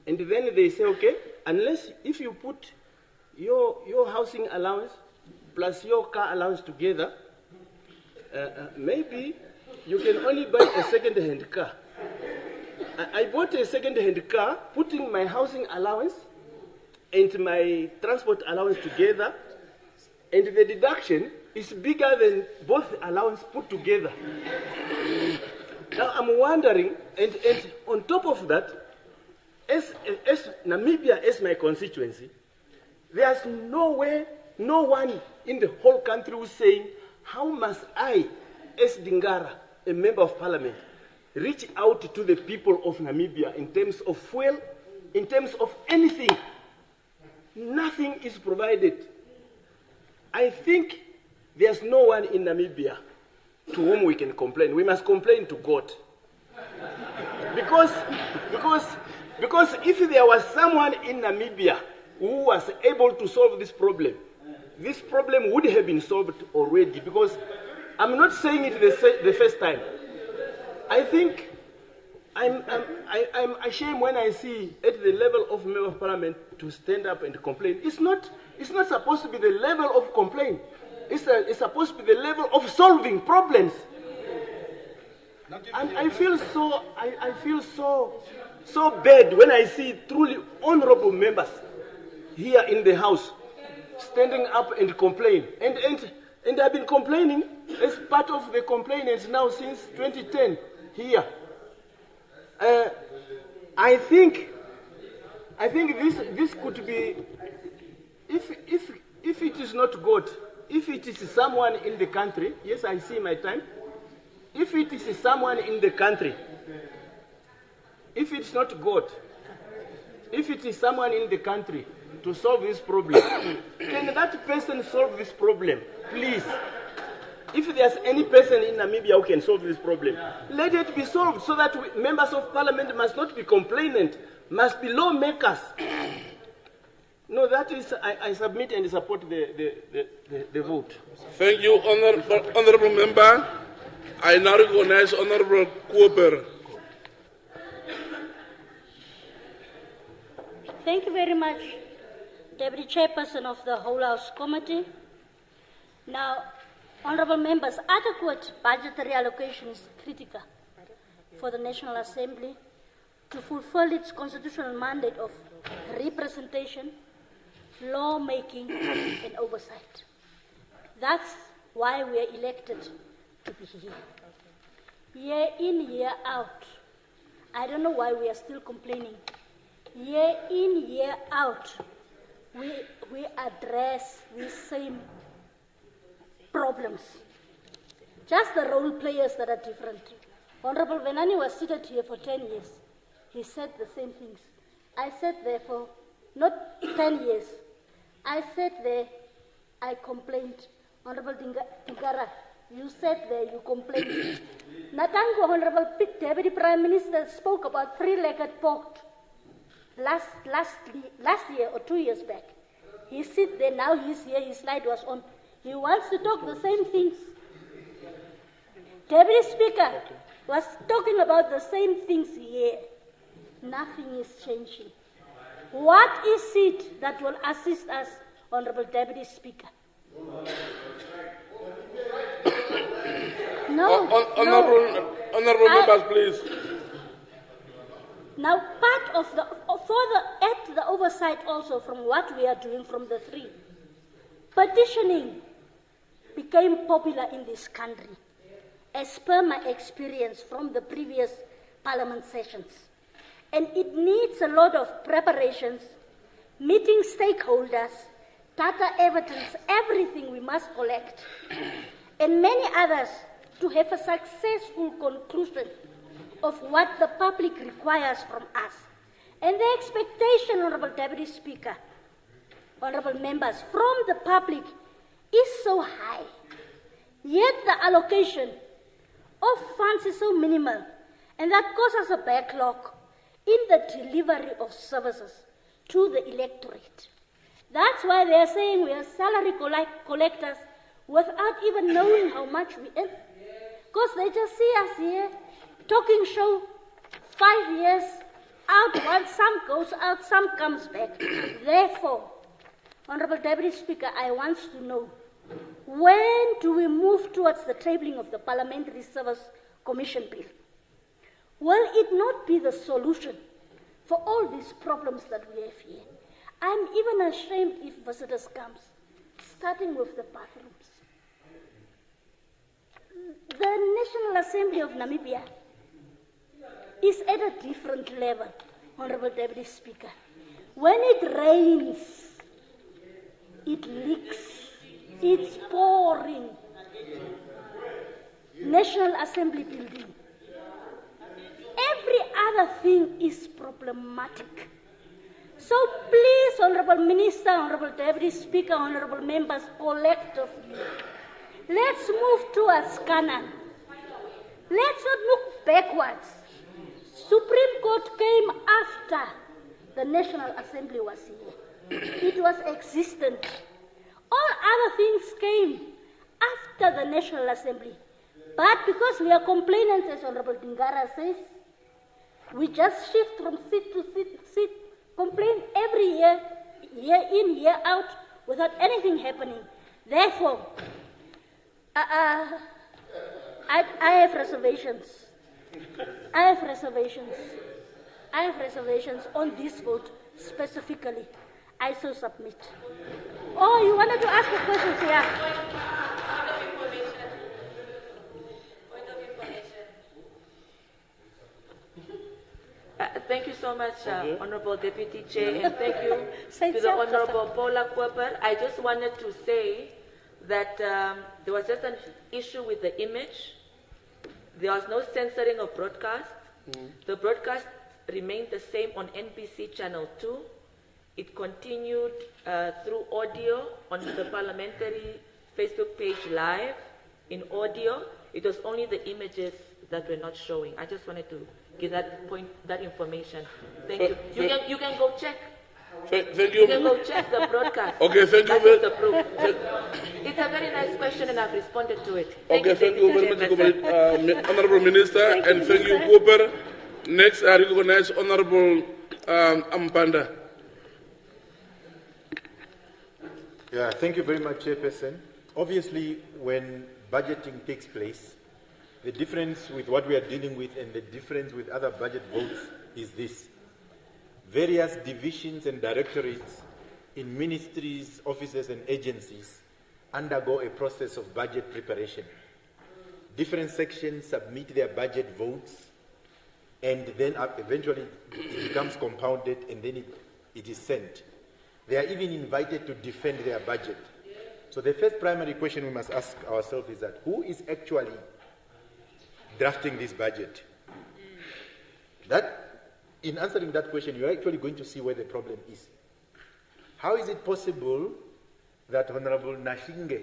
And then they say, okay, if you put your housing allowance plus your car allowance together, maybe you can only buy a second-hand car. I bought a second-hand car, putting my housing allowance and my transport allowance together, and the deduction is bigger than both allowance put together. Now I'm wondering, and on top of that, as Namibia is my constituency, there's no one in the whole country who's saying, how must I, as Dingara, a member of Parliament, reach out to the people of Namibia in terms of fuel, in terms of anything. Nothing is provided. I think there's no one in Namibia to whom we can complain. We must complain to God. Because if there was someone in Namibia who was able to solve this problem would have been solved already. Because I'm not saying it the first time. I think I'm ashamed when I see at the level of member of parliament to stand up and complain. It's not supposed to be the level of complaint. It's supposed to be the level of solving problems. And I feel so bad when I see truly honorable members here in the House standing up and complain. And I've been complaining as part of the complainants now since 2010 here. I think this could be, if it is not God, if it is someone in the country, yes, I see my time. If it is someone in the country, if it's not God, if it is someone in the country to solve this problem, can that person solve this problem? Please. If there's any person in Namibia who can solve this problem, let it be solved so that members of parliament must not be complainant, must be lawmakers. No, that is, I submit and support the vote. Thank you, honorable member. I now recognize Honorable Cooper. Thank you very much, Deputy Chairperson of the Whole House Committee. Now, honorable members, adequate budgetary allocation is critical for the National Assembly to fulfill its constitutional mandate of representation, lawmaking, and oversight. That's why we are elected to be here. Year in, year out. I don't know why we are still complaining. Year in, year out, we address these same problems. Just the role players that are different. Honorable Venani was seated here for 10 years. He said the same things. I sat there for not 10 years. I sat there, I complained. Honorable Dingara, you sat there, you complained. Natango, Honorable Deputy Prime Minister, spoke about three-legged pork last year or 2 years back. He sit there, now he's here, his slide was on. He wants to talk the same things. Deputy Speaker was talking about the same things here. Nothing is changing. What is it that will assist us, Honorable Deputy Speaker? Honorable members, please. Now, part of the oversight also from what we are doing from the three, petitioning became popular in this country, as per my experience from the previous parliament sessions. And it needs a lot of preparations, meeting stakeholders, data evidence, everything we must collect, and many others to have a successful conclusion of what the public requires from us. And the expectation, Honorable Deputy Speaker, honorable members, from the public is so high, yet the allocation of funds is so minimal, and that causes a backlog in the delivery of services to the electorate. That's why they are saying we are salary collectors without even knowing how much we earn. Because they just see us here, talking show, 5 years, out once, some goes out, some comes back. Therefore, Honorable Deputy Speaker, I want to know, when do we move towards the tabling of the Parliamentary Service Commission Bill? Will it not be the solution for all these problems that we have here? I'm even ashamed if visitors come, starting with the bathrooms. The National Assembly of Namibia is at a different level, Honorable Deputy Speaker. When it rains, it leaks, it's pouring. National Assembly building. other thing is problematic. So please, Honorable Minister, Honorable Deputy Speaker, Honorable Members, collectively, let's move towards Canaan. Let's not look backwards. Supreme Court came after the National Assembly was here. It was existent. All other things came after the National Assembly. But because we are complainants, as Honorable Dingara says, we just shift from seat to seat, complain every year, year in, year out, without anything happening. Therefore, I have reservations. I have reservations on this vote specifically. I so submit. Oh, you wanted to ask a question, yeah? Thank you so much, Honorable Deputy Chair, and thank you to the Honorable Paula Kwapper. I just wanted to say that there was just an issue with the image. There was no censoring of broadcast. The broadcast remained the same on NBC Channel 2. It continued through audio on the Parliamentary Facebook page live in audio. It was only the images that were not showing. I just wanted to give that information. Thank you. You can go check. Thank you. You can go check the broadcast. Okay, thank you. That is the proof. It's a very nice question, and I've responded to it. Thank you very much, Honorable Minister, and thank you, Cooper. Next, I recognize Honorable Ampanda. Yeah, thank you very much, Chairperson. Obviously, when budgeting takes place, the difference with what we are dealing with and the difference with other budget votes is this. Various divisions and directorates in ministries, offices, and agencies undergo a process of budget preparation. Different sections submit their budget votes, and then eventually it becomes compounded, and then it is sent. They are even invited to defend their budget. So the first primary question we must ask ourselves is that who is actually drafting this budget? In answering that question, you're actually going to see where the problem is. How is it possible that Honorable Nashinge,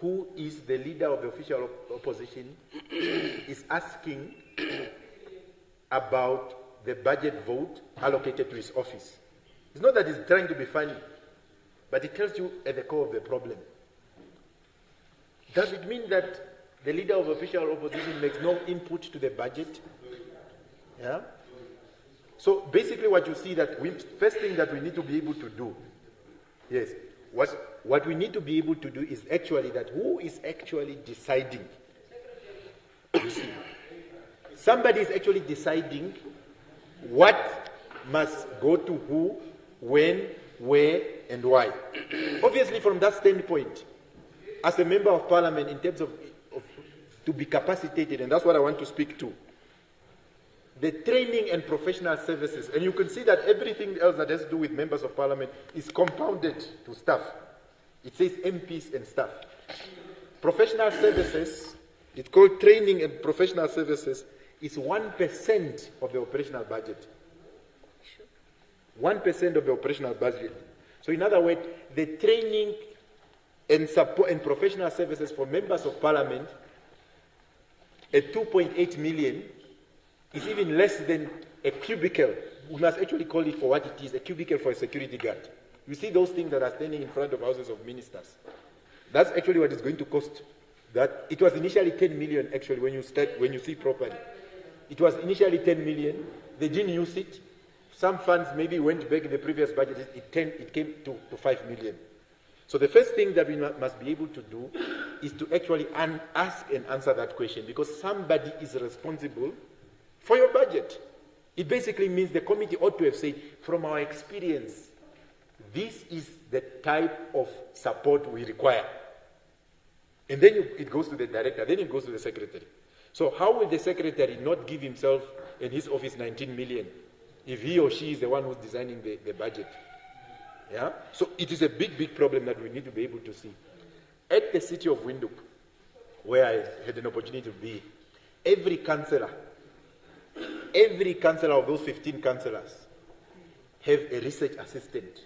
who is the leader of the official opposition, is asking about the budget vote allocated to his office? It's not that he's trying to be funny, but it tells you at the core of the problem. Does it mean that the leader of official opposition makes no input to the budget? Yeah? So basically what you see that first thing that we need to be able to do, yes, what we need to be able to do is actually that who is actually deciding? You see, somebody is actually deciding what must go to who, when, where, and why. Obviously from that standpoint, as a member of parliament, in terms of to be capacitated, and that's what I want to speak to, the training and professional services, and you can see that everything else that has to do with members of parliament is compounded to staff. It says MPs and staff. Professional services, it's called training and professional services, is 1% of the operational budget. 1% of the operational budget. So in other words, the training and support and professional services for members of parliament at 2.8 million is even less than a cubicle. We must actually call it for what it is, a cubicle for a security guard. You see those things that are standing in front of houses of ministers. That's actually what it's going to cost. That it was initially 10 million actually when you see properly. It was initially 10 million. They didn't use it. Some funds maybe went back in the previous budget. It came to 5 million. So the first thing that we must be able to do is to actually ask and answer that question, because somebody is responsible for your budget. It basically means the committee ought to have said, from our experience, this is the type of support we require. And then it goes to the director, then it goes to the secretary. So how will the secretary not give himself and his office 19 million if he or she is the one who's designing the budget? Yeah? So it is a big, big problem that we need to be able to see. At the city of Windhoek, where I had an opportunity to be, every councillor every councillor of those 15 councillors have a research assistant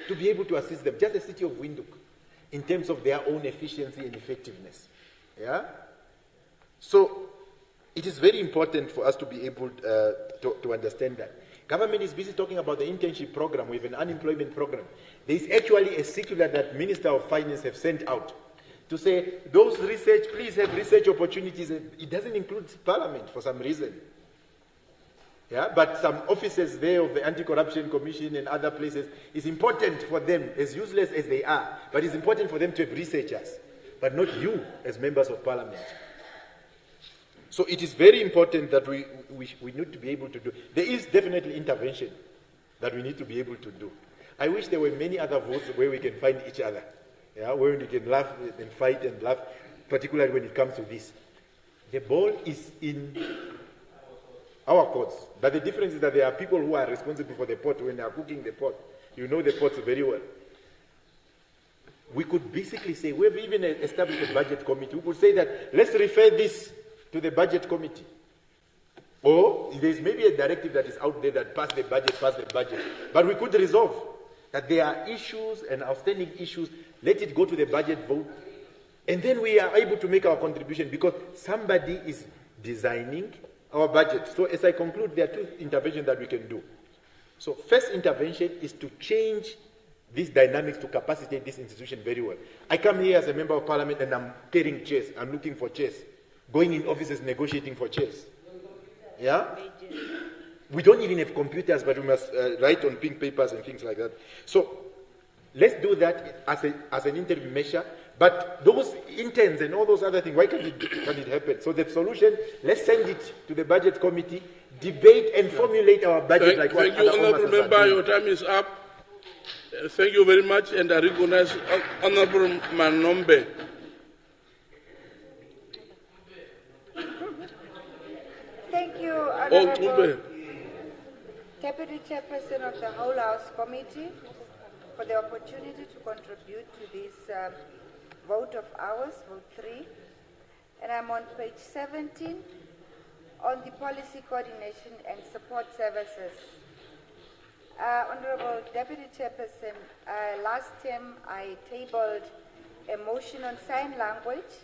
to be able to assist them, just the city of Windhoek, in terms of their own efficiency and effectiveness. Yeah? So it is very important for us to be able to understand that. Government is busy talking about the internship program. We have an unemployment program. There is actually a circular that Minister of Finance have sent out to say, those research, please have research opportunities. It doesn't include Parliament for some reason. Yeah, but some offices there of the Anti-Corruption Commission and other places, it's important for them, as useless as they are, but it's important for them to have researchers, but not you as members of Parliament. So it is very important that we need to be able to do. There is definitely intervention that we need to be able to do. I wish there were many other votes where we can find each other, yeah, where we can laugh and fight and laugh, particularly when it comes to this. The ball is in our courts, but the difference is that there are people who are responsible for the pot when they are cooking the pot. You know the pots very well. We could basically say, we have even established a budget committee. We could say that, let's refer this to the budget committee. Or there's maybe a directive that is out there that pass the budget. But we could resolve that there are issues and outstanding issues, let it go to the budget vote, and then we are able to make our contribution because somebody is designing our budget. So as I conclude, there are two interventions that we can do. So first intervention is to change these dynamics to capacitate this institution very well. I come here as a member of Parliament and I'm carrying chairs. I'm looking for chairs. Going in offices, negotiating for chairs. Yeah? We don't even have computers, but we must write on pink papers and things like that. So let's do that as an interim measure. But those interns and all those other things, why can't it happen? So the solution, let's send it to the budget committee, debate and formulate our budget like what other Honourable Member, your time is up. Thank you very much, and I recognize Honourable Manombe. Thank you, Honourable Deputy Chairperson of the Whole House Committee, for the opportunity to contribute to this vote of ours, vote 3. And I'm on page 17 on the policy coordination and support services. Honourable Deputy Chairperson, last term I tabled a motion on sign language,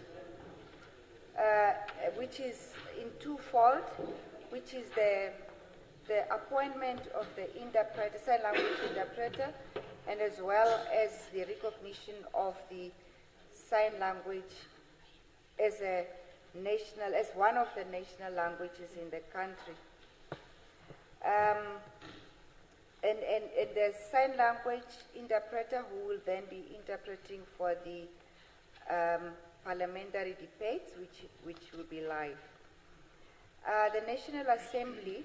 which is in twofold, which is the appointment of the interpreter, sign language interpreter, and as well as the recognition of the sign language as one of the national languages in the country. And the sign language interpreter who will then be interpreting for the parliamentary debates, which will be live. The National Assembly,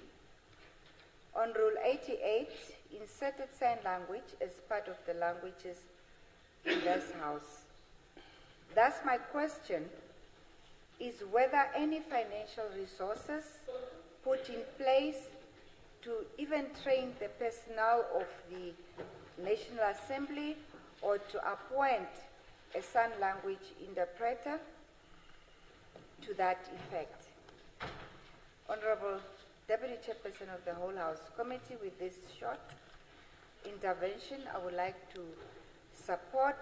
on Rule 88, inserted sign language as part of the languages in this House. Thus, my question is whether any financial resources put in place to even train the personnel of the National Assembly or to appoint a sign language interpreter to that effect. Honourable Deputy Chairperson of the Whole House Committee, with this short intervention, I would like to support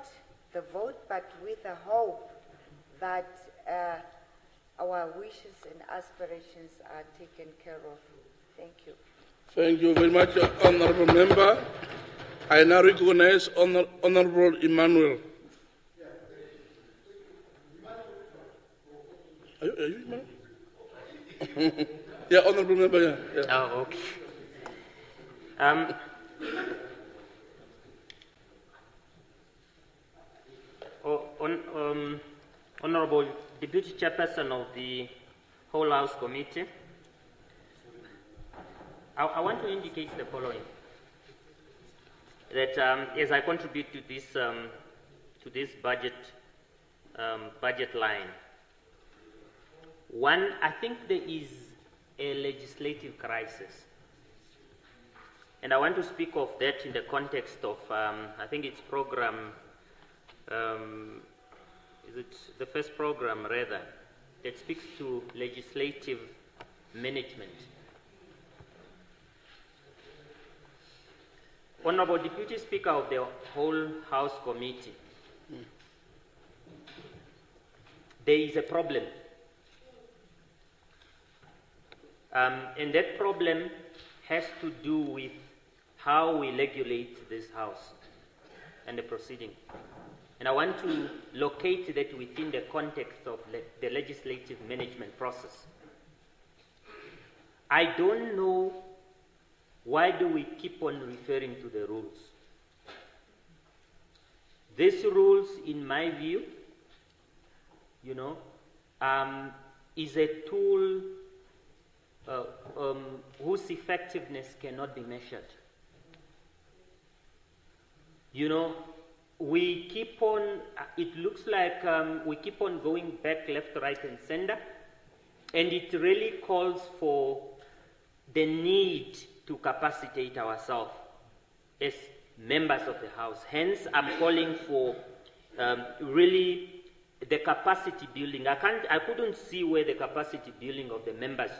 the vote, but with the hope that our wishes and aspirations are taken care of. Thank you. Thank you very much, Honourable Member. I now recognize Honourable Emmanuel. Are you Emmanuel? Yeah, Honourable Member, yeah. Oh, okay. Honourable Deputy Chairperson of the Whole House Committee, I want to indicate the following: that as I contribute to this budget line, one, I think there is a legislative crisis, and I want to speak of that in the context of I think it's program. Is it the first program rather that speaks to legislative management. Honorable Deputy Speaker of the whole House Committee, there is a problem. And that problem has to do with how we regulate this House and the proceeding. And I want to locate that within the context of the legislative management process. I don't know why do we keep on referring to the rules. These rules, in my view, is a tool whose effectiveness cannot be measured. We keep on, it looks like we keep on going back left, right, and center, and it really calls for the need to capacitate ourselves as members of the House. Hence, I'm calling for really the capacity building. I couldn't see where the capacity building of the members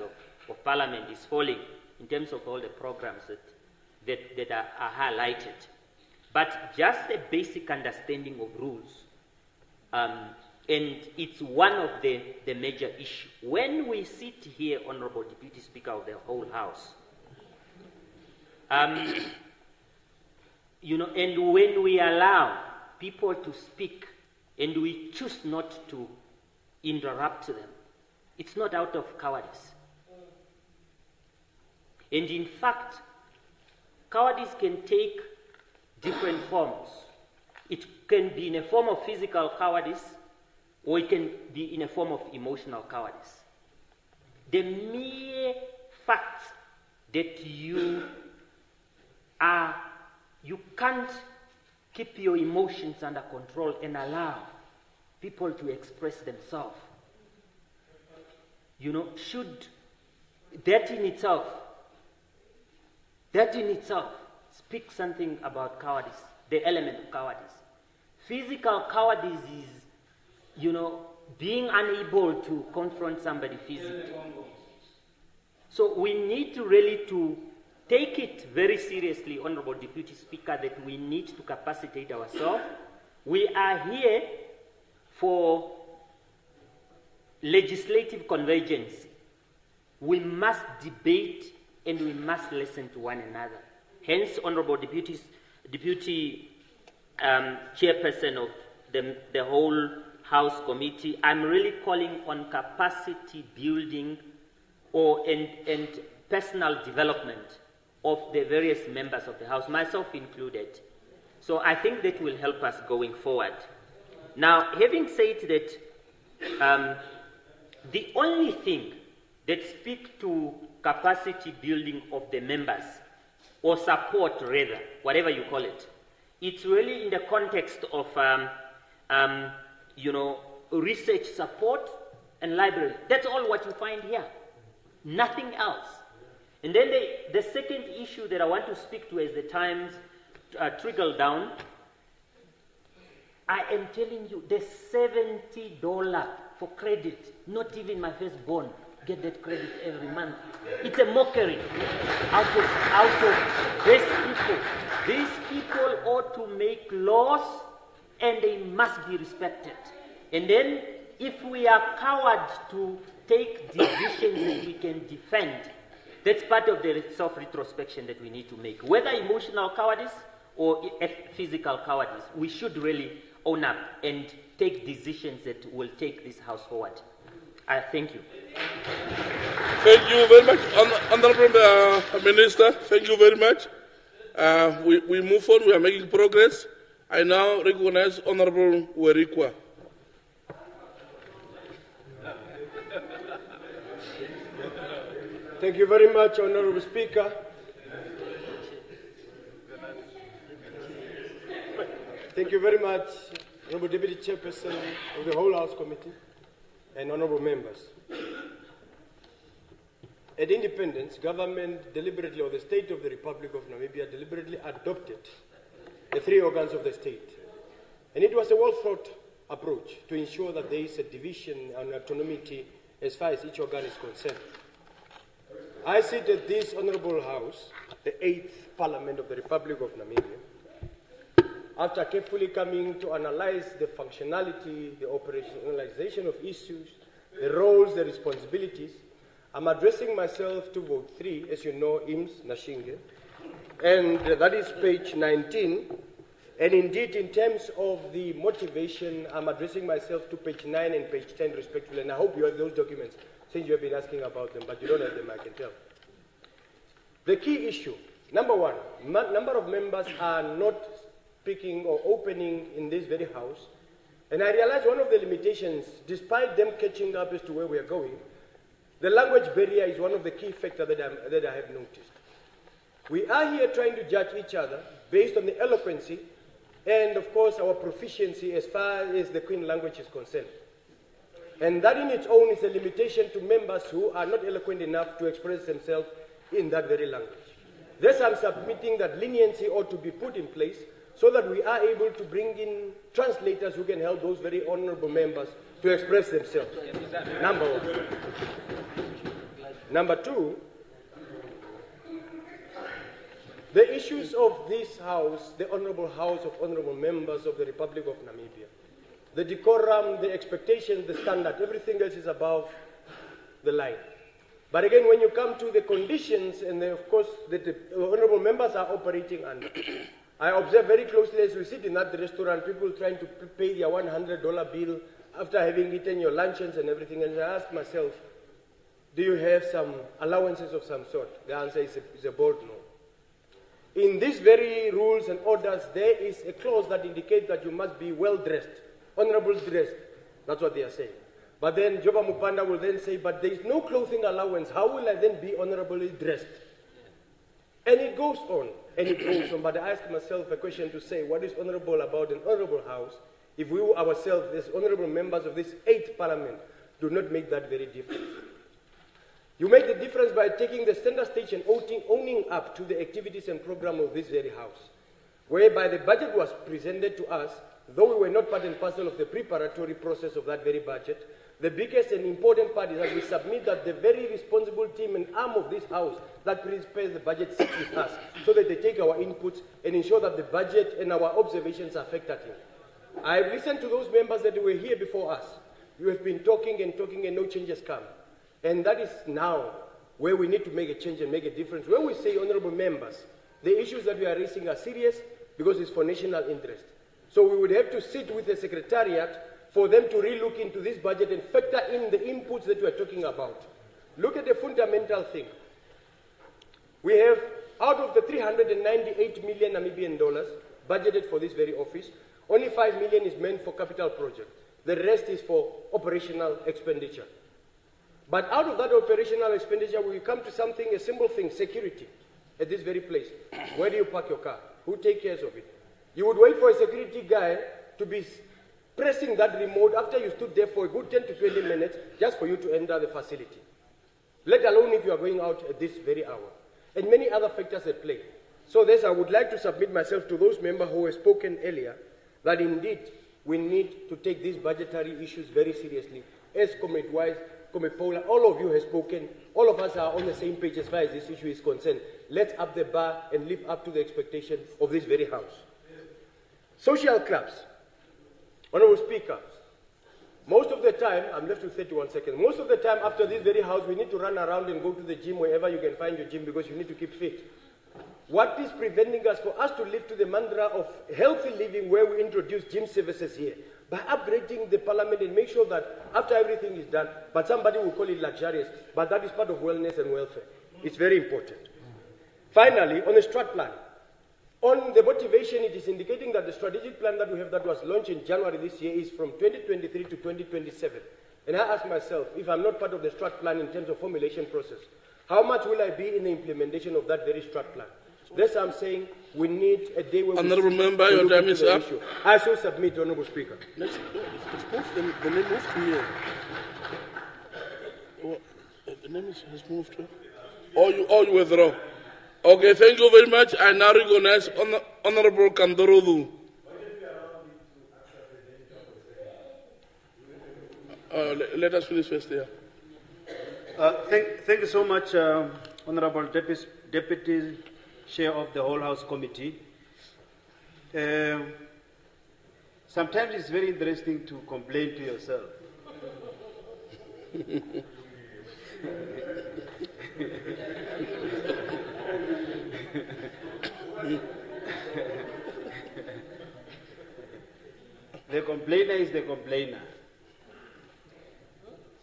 of Parliament is falling in terms of all the programs that are highlighted. But just a basic understanding of rules, and it's one of the major issues. When we sit here, Honorable Deputy Speaker of the whole House, and when we allow people to speak and we choose not to interrupt them, it's not out of cowardice. And in fact, cowardice can take different forms. It can be in a form of physical cowardice, or it can be in a form of emotional cowardice. The mere fact that you can't keep your emotions under control and allow people to express themselves, should, that in itself speak something about cowardice, the element of cowardice. Physical cowardice is, being unable to confront somebody physically. So we need to really to take it very seriously, Honorable Deputy Speaker, that we need to capacitate ourselves. We are here for legislative convergence. We must debate and we must listen to one another. Hence, Honorable Deputy Chairperson of the whole House Committee, I'm really calling on capacity building and personal development of the various members of the House, myself included. So I think that will help us going forward. Now, having said that, the only thing that speaks to capacity building of the members, or support rather, whatever you call it, it's really in the context of research support and library. That's all what you find here. Nothing else. And then the second issue that I want to speak to as the times trickle down, I am telling you, the $70 for credit, not even my firstborn get that credit every month. It's a mockery out of these people. These people ought to make laws and they must be respected. And then if we are coward to take decisions that we can defend, that's part of the self-retrospection that we need to make. Whether emotional cowardice or physical cowardice, we should really own up and take decisions that will take this House forward. Thank you. Thank you very much, Honorable Minister. Thank you very much. We move on. We are making progress. I now recognize Honorable Werikwa. Thank you very much, Honorable Speaker. Thank you very much, Honorable Deputy Chairperson of the whole House Committee and honorable members. At independence, government deliberately, or the State of the Republic of Namibia deliberately adopted the three organs of the state. And it was a well-thought approach to ensure that there is a division and autonomy as far as each organ is concerned. I sit at this Honourable House, the 8th Parliament of the Republic of Namibia, after carefully coming to analyze the functionality, the operationalization of issues, the roles, the responsibilities. I'm addressing myself to vote 3, as you know, IMS Nashinge, and that is page 19. And indeed, in terms of the motivation, I'm addressing myself to page 9 and page 10 respectively, and I hope you have those documents since you have been asking about them, but you don't have them, I can tell. The key issue, number one, number of members are not speaking or opening in this very house, and I realize one of the limitations, despite them catching up as to where we are going, the language barrier is one of the key factors that I have noticed. We are here trying to judge each other based on the eloquency and, of course, our proficiency as far as the Queen language is concerned. And that in its own is a limitation to members who are not eloquent enough to express themselves in that very language. Thus, I'm submitting that leniency ought to be put in place so that we are able to bring in translators who can help those very honorable members to express themselves. Number one. Number two, the issues of this House, the Honourable House of Honourable Members of the Republic of Namibia, the decorum, the expectations, the standard, everything else is above the line. But again, when you come to the conditions and of course the Honourable Members are operating under, I observe very closely as we sit in that restaurant, people trying to pay their $100 bill after having eaten your luncheons and everything, and I ask myself, do you have some allowances of some sort? The answer is a bold no. In these very rules and orders, there is a clause that indicates that you must be well dressed, honorable dressed. That's what they are saying. But then Joba Mupanda will then say, but there is no clothing allowance. How will I then be honorably dressed? And it goes on, and it goes on. But I ask myself a question to say, what is honorable about an honorable house if we ourselves, as honorable members of this 8th Parliament, do not make that very difference? You make the difference by taking the center stage and owning up to the activities and program of this very house, whereby the budget was presented to us, though we were not part and parcel of the preparatory process of that very budget. The biggest and important part is that we submit that the very responsible team and arm of this house that prepares the budget sits with us, so that they take our inputs and ensure that the budget and our observations are factored in. I've listened to those members that were here before us. You have been talking and no changes come. And that is now where we need to make a change and make a difference. When we say, honorable members, the issues that we are raising are serious because it's for national interest. So we would have to sit with the Secretariat for them to re-look into this budget and factor in the inputs that we are talking about. Look at the fundamental thing. We have, out of the 398 million Namibian dollars budgeted for this very office, only 5 million is meant for capital projects. The rest is for operational expenditure. But out of that operational expenditure, we come to something, a simple thing, security, at this very place. Where do you park your car? Who takes care of it? You would wait for a security guy to be pressing that remote after you stood there for a good 10 to 20 minutes just for you to enter the facility, let alone if you are going out at this very hour. And many other factors at play. So this, I would like to submit myself to those members who have spoken earlier, that indeed we need to take these budgetary issues very seriously. As Comrade-wise, Comrade Paula, all of you have spoken, all of us are on the same page as far as this issue is concerned. Let's up the bar and live up to the expectation of this very house. Social clubs. Honorable Speaker, most of the time, I'm left with 31 seconds, most of the time after this very house, we need to run around and go to the gym wherever you can find your gym because you need to keep fit. What is preventing us for us to live to the mantra of healthy living where we introduce gym services here? By upgrading the parliament and make sure that after everything is done, but somebody will call it luxurious, but that is part of wellness and welfare. It's very important. Finally, on the strat plan. On the motivation, it is indicating that the strategic plan that we have that was launched in January this year is from 2023 to 2027. And I ask myself, if I'm not part of the strat plan in terms of formulation process, how much will I be in the implementation of that very strat plan? That's I'm saying we need a day where Honourable Member, your time is up. Issue. I shall submit, Honourable Speaker. Let's move the name moved here. Oh, the name has moved here. Or you withdraw. Okay, thank you very much. I now recognize Honourable Kandorodu. Let us finish first here. Thank you so much, Honorable Deputy Chair of the Whole House Committee, sometimes it's very interesting to complain to yourself. The complainer is the complainer.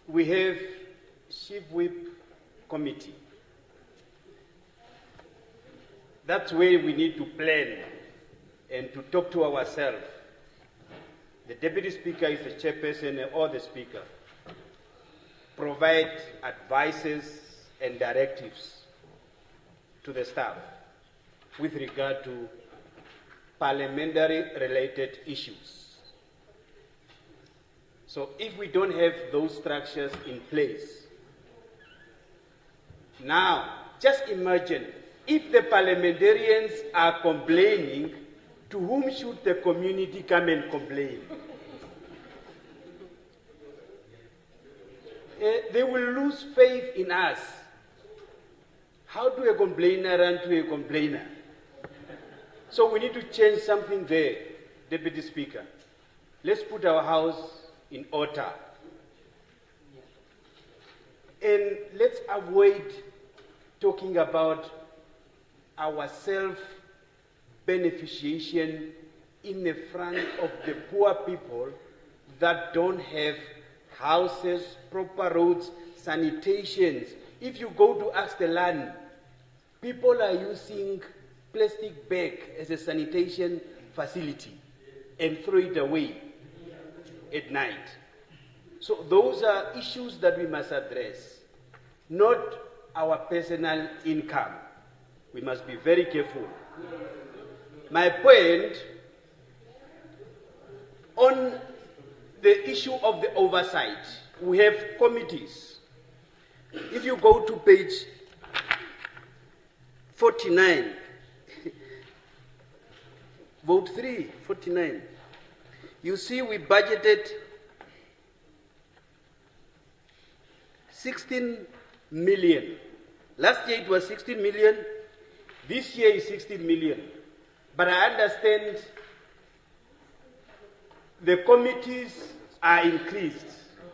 We have Chief Whip Committee. That's where we need to plan and to talk to ourselves. The Deputy Speaker is the chairperson or the Speaker. Provide advices and directives to the staff with regard to parliamentary related issues. So if we don't have those structures in place, now just imagine if the parliamentarians are complaining, to whom should the community come and complain? They will lose faith in us. How do a complainer run to a complainer? So we need to change something there, Deputy Speaker. Let's put our house in order. And let's avoid talking about our self-beneficiation in the front of the poor people that don't have houses, proper roads, sanitations. If you go to Assemly, people are using plastic bag as a sanitation facility and throw it away at night. So those are issues that we must address, not our personal income. We must be very careful. My point on the issue of the oversight, we have committees. If you go to page 49, vote 3, 49, you see we budgeted 16 million. Last year it was 16 million. This year is 16 million. But I understand the committees are increased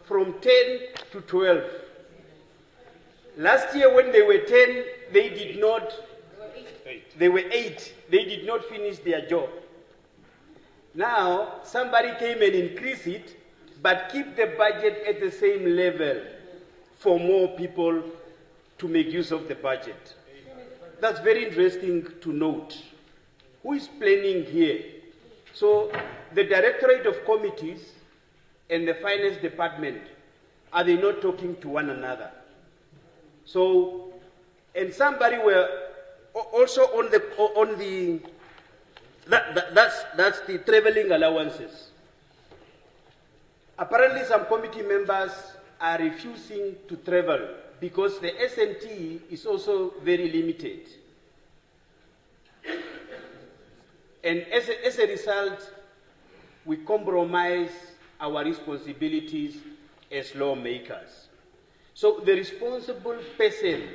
from 10 to 12. Last year when they were 10, they did not, they were 8. They did not finish their job. Now, somebody came and increased it, but keep the budget at the same level for more people to make use of the budget. That's very interesting to note. Who is planning here? So, the Directorate of Committees and the Finance Department, are they not talking to one another? So, and somebody were also on the that's the traveling allowances. Apparently some committee members are refusing to travel because the SNT is also very limited. And as a result, we compromise our responsibilities as lawmakers. So the responsible person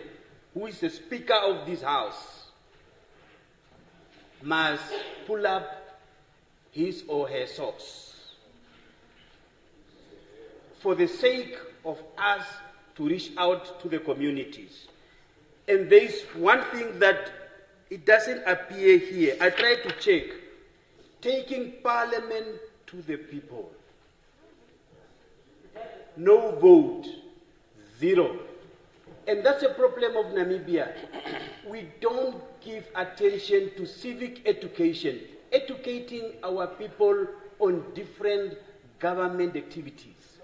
who is the Speaker of this House must pull up his or her socks for the sake of us to reach out to the communities. And there is one thing that it doesn't appear here. I tried to check. Taking Parliament to the people. No vote. 0. And that's a problem of Namibia. We don't give attention to civic education, educating our people on different government activities.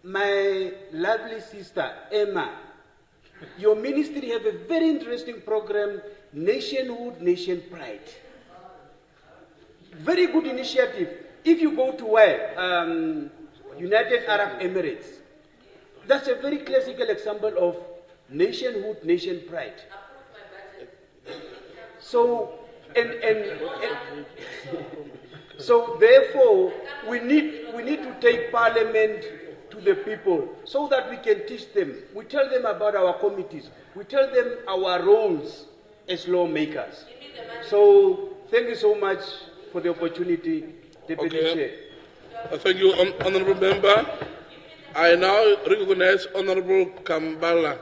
My lovely sister, Emma, your ministry have a very interesting program, Nationhood, Nation Pride. Very good initiative. If you go to where? United Arab Emirates. That's a very classical example of nationhood, nation pride. So, so therefore, we need to take Parliament to the people so that we can teach them. We tell them about our committees. We tell them our roles as lawmakers. So thank you so much for the opportunity, Deputy Chair. Thank you, Honourable Member. I now recognize Honourable Kambala.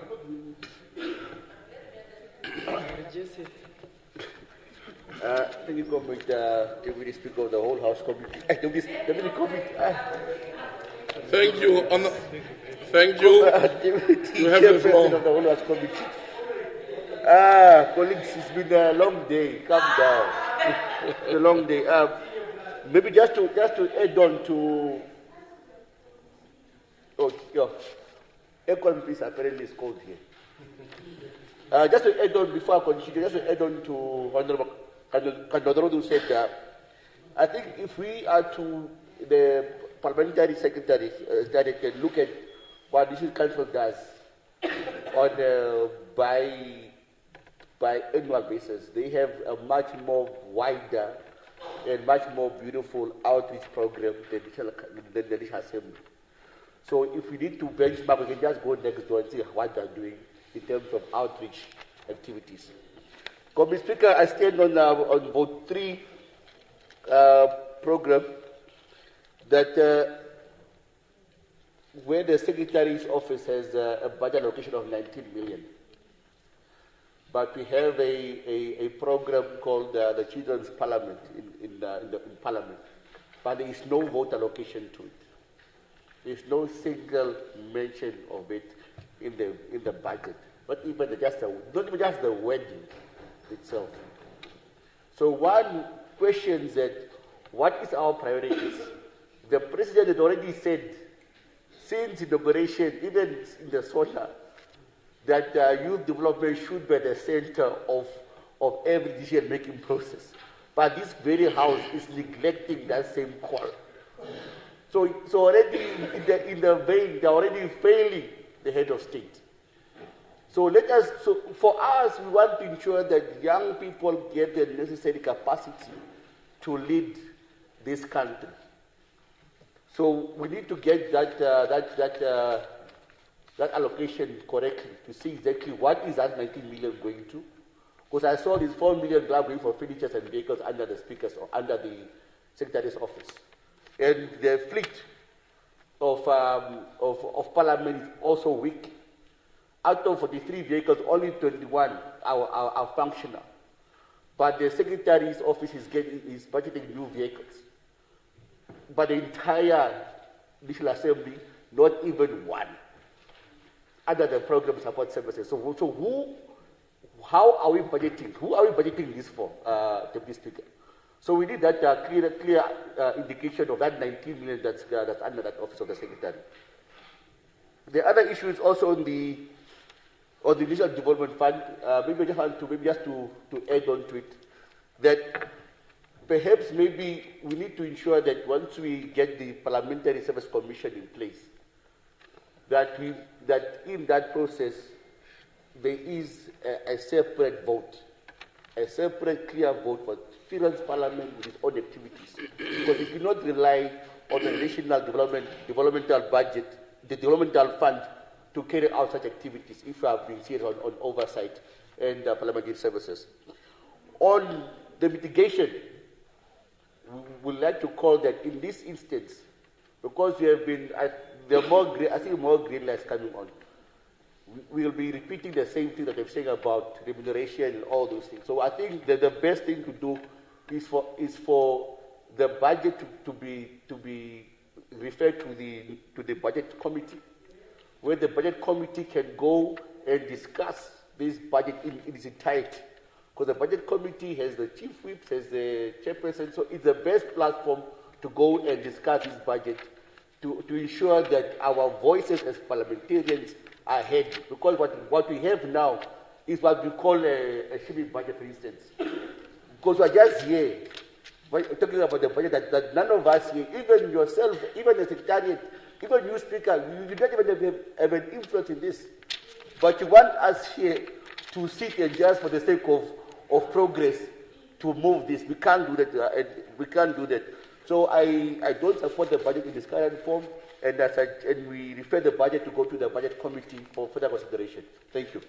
Thank you, Comrade, Deputy Speaker of the whole House Committee. Deputy Committee. Thank you, thank you. You have the floor. Of the whole House Committee. Colleagues, it's been a long day. Calm down. It's a long day. Maybe just to add on to. Oh, yeah. Econ, please. Apparently, it's cold here. Just to add on before I continue, just to add on to Honourable Kandodoro said, I think if we are to the Parliamentary Secretary that can look at what this council does on by annual basis, they have a much more wider and much more beautiful outreach program than the National Assembly. So if we need to benchmark, we can just go next door and see what they're doing in terms of outreach activities. Committee Speaker, I stand on vote 3 program that where the Secretary's office has a budget allocation of 19 million. But we have a program called the Children's Parliament in Parliament. But there is no vote allocation to it. There is no single mention of it in the budget. Not even just the wording itself. So one questions that what is our priorities? The President had already said since inauguration, even in the social, that youth development should be at the center of every decision-making process. But this very House is neglecting that same call. So already in the vein, they're already failing the head of state. So for us, we want to ensure that young people get the necessary capacity to lead this country. So we need to get that allocation correctly to see exactly what is that 19 million going to. Because I saw this 4 million going for furnitures and vehicles under the speakers or under the Secretary's office. And the fleet of Parliament is also weak. Out of 43 vehicles, only 21 are functional. But the Secretary's office is budgeting new vehicles. But the entire National Assembly, not even one, under the program support services. So how are we budgeting? Who are we budgeting this for, Deputy Speaker? So we need that clear indication of that 19 million that's under that office of the Secretary. The other issue is also on the National Development Fund. Maybe just to add on to it, that perhaps maybe we need to ensure that once we get the Parliamentary Service Commission in place, that in that process there is a separate vote, a separate clear vote for Children's Parliament with its own activities. Because we cannot rely on the National Developmental Budget, the Developmental Fund, to carry out such activities if we are being serious on oversight and parliamentary services. On the mitigation, we would like to call that in this instance, because we have been, I see more green lights coming on. We will be repeating the same thing that I'm saying about remuneration and all those things. So I think that the best thing to do is for the budget to be referred to the budget committee, where the budget committee can go and discuss this budget in its entirety. Because the budget committee has the chief whip, has the chairperson, so it's the best platform to go and discuss this budget to ensure that our voices as parliamentarians are heard. Because what we have now is what we call a shipping budget, for instance. Because we are just here talking about the budget that none of us here, even yourself, even the Secretariat, even you, Speaker, you don't even have an influence in this. But you want us here to sit and just for the sake of progress to move this. We can't do that. We can't do that. So I don't support the budget in this current form. and we refer the budget to go to the budget committee for further consideration. Thank you.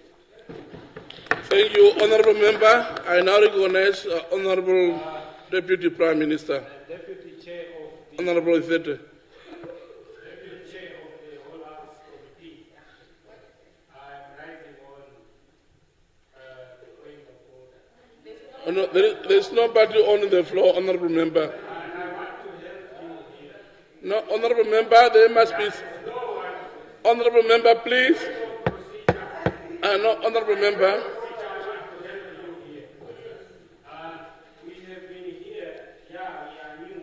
Thank you, Honourable Member. I now recognize Honourable Deputy Prime Minister. Deputy Chair of Honourable Ithete. Deputy Chair of the Whole House Committee. I'm rising on the point of order. Oh, no, there is nobody on the floor, Honourable Member. I want to help you here. No, Honourable Member, there must be. Honourable Member, please. No, Honourable Member. We have been here, we are new.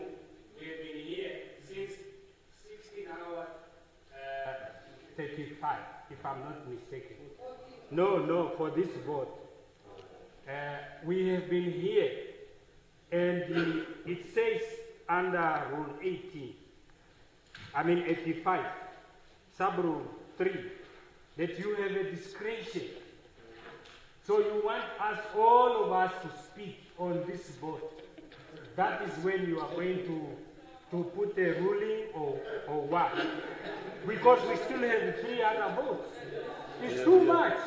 We have been here since 16 hours 35, if I'm not mistaken. No, for this vote. We have been here, and it says under Rule 85, Sub-Rule 3, that you have a discretion. So you want us, all of us, to speak on this vote. That is when you are going to put a ruling or what? Because we still have 3 other votes. It's too much.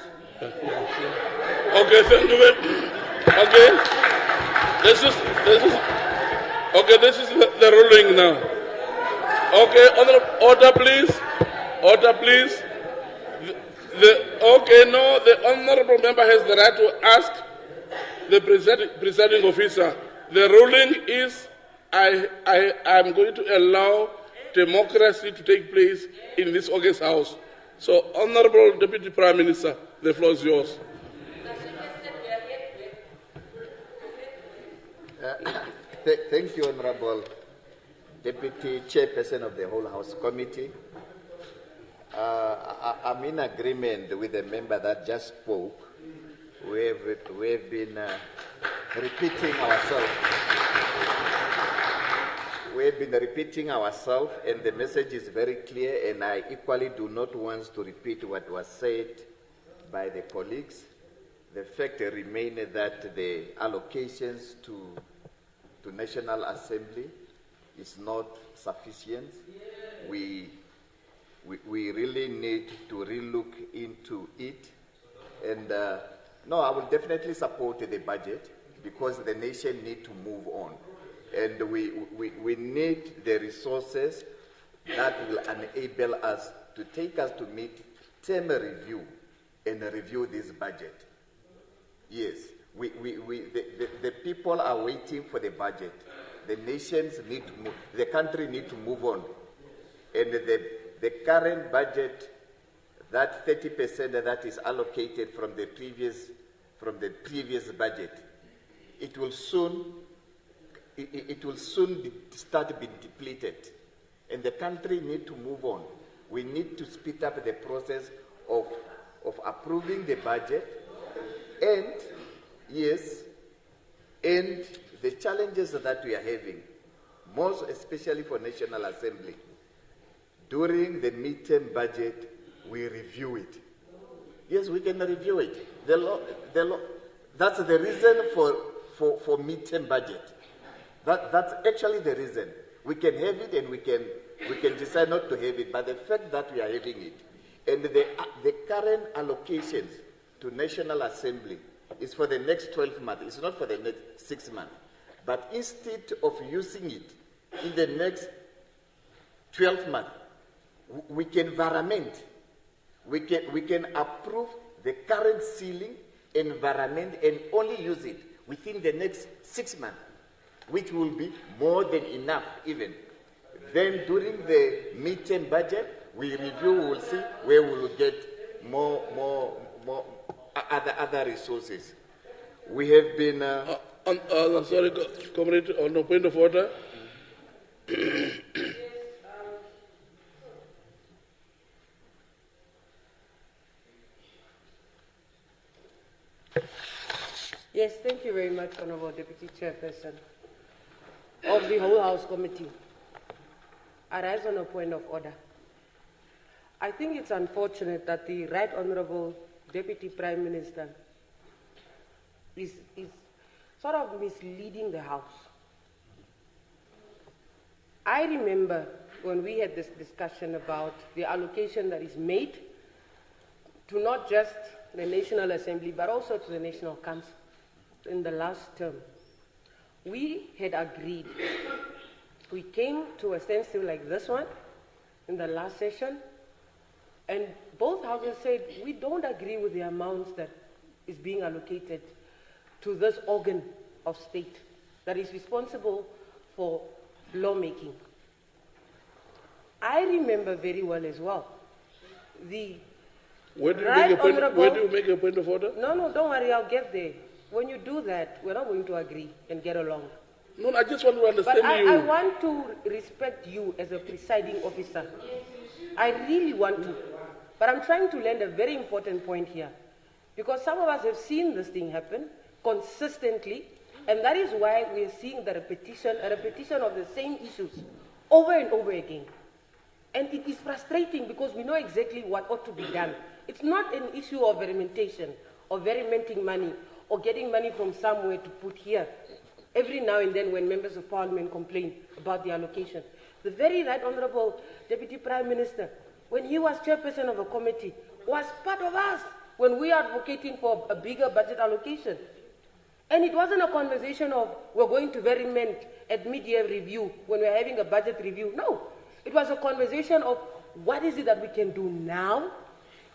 Okay, thank you very much. Okay. This is the ruling now. Okay, order please. Order please. The honourable member has the right to ask the presiding officer. The ruling is I am going to allow democracy to take place in this August House. So, Honourable Deputy Prime Minister, the floor is yours. Thank you, Honourable Deputy Chairperson of the Whole House Committee. I'm in agreement with the member that just spoke. We have been repeating ourselves. We have been repeating ourselves, and the message is very clear, and I equally do not want to repeat what was said by the colleagues. The fact remains that the allocations to National Assembly is not sufficient. We really need to relook into it. And no, I will definitely support the budget because the nation needs to move on. And we need the resources that will enable us to take us to mid-term review and review this budget. Yes, the people are waiting for the budget. The nations need to move, the country need to move on. And the current budget, that 30% that is allocated from the previous budget, it will soon start being depleted. And the country need to move on. We need to speed up the process of approving the budget. And, yes, and the challenges that we are having, most especially for National Assembly, during the midterm budget, we review it. Yes, we can review it. That's the reason for midterm budget. That's actually the reason. We can have it and we can decide not to have it, but the fact that we are having it, and the current allocations to National Assembly is for the next 12 months. It's not for the next 6 months. But instead of using it in the next 12 months, we can environment. We can approve the current ceiling environment and only use it within the next 6 months, which will be more than enough even. Then during the midterm budget, we review, we will see where we will get more other resources. We have been... sorry, Comrade, on a point of order. Yes, thank you very much, Honourable Deputy Chairperson of the Whole House Committee. I rise on a point of order. I think it's unfortunate that the Right Honourable Deputy Prime Minister is sort of misleading the House. I remember when we had this discussion about the allocation that is made to not just the National Assembly, but also to the National Council in the last term. We had agreed. We came to a standstill like this one in the last session, and both houses said, we don't agree with the amounts that is being allocated to this organ of state that is responsible for lawmaking. I remember very well as well the Where do you make a point of order? No, don't worry, I'll get there. When you do that, we're not going to agree and get along. No, I just want to understand you. But I want to respect you as a presiding officer. I really want to. But I'm trying to land a very important point here. Because some of us have seen this thing happen consistently, and that is why we are seeing a repetition of the same issues over and over again. And it is frustrating because we know exactly what ought to be done. It's not an issue of verimentation, or verimenting money, or getting money from somewhere to put here. Every now and then when members of parliament complain about the allocation. The very right honorable Deputy Prime Minister, when he was chairperson of a committee, was part of us when we are advocating for a bigger budget allocation. And it wasn't a conversation of we're going to veriment at mid-year review when we're having a budget review. No, it was a conversation of what is it that we can do now.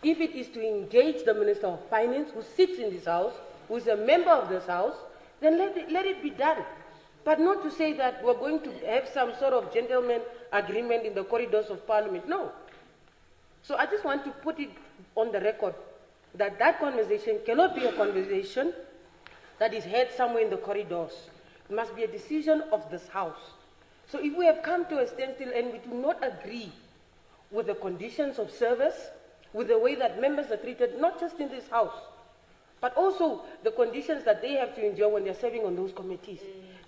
If it is to engage the Minister of Finance, who sits in this house, who is a member of this house, then let it be done. But not to say that we're going to have some sort of gentleman agreement in the corridors of Parliament. No. So I just want to put it on the record that that conversation cannot be a conversation that is had somewhere in the corridors. It must be a decision of this house. So if we have come to a standstill and we do not agree with the conditions of service, with the way that members are treated, not just in this house, but also the conditions that they have to endure when they're serving on those committees,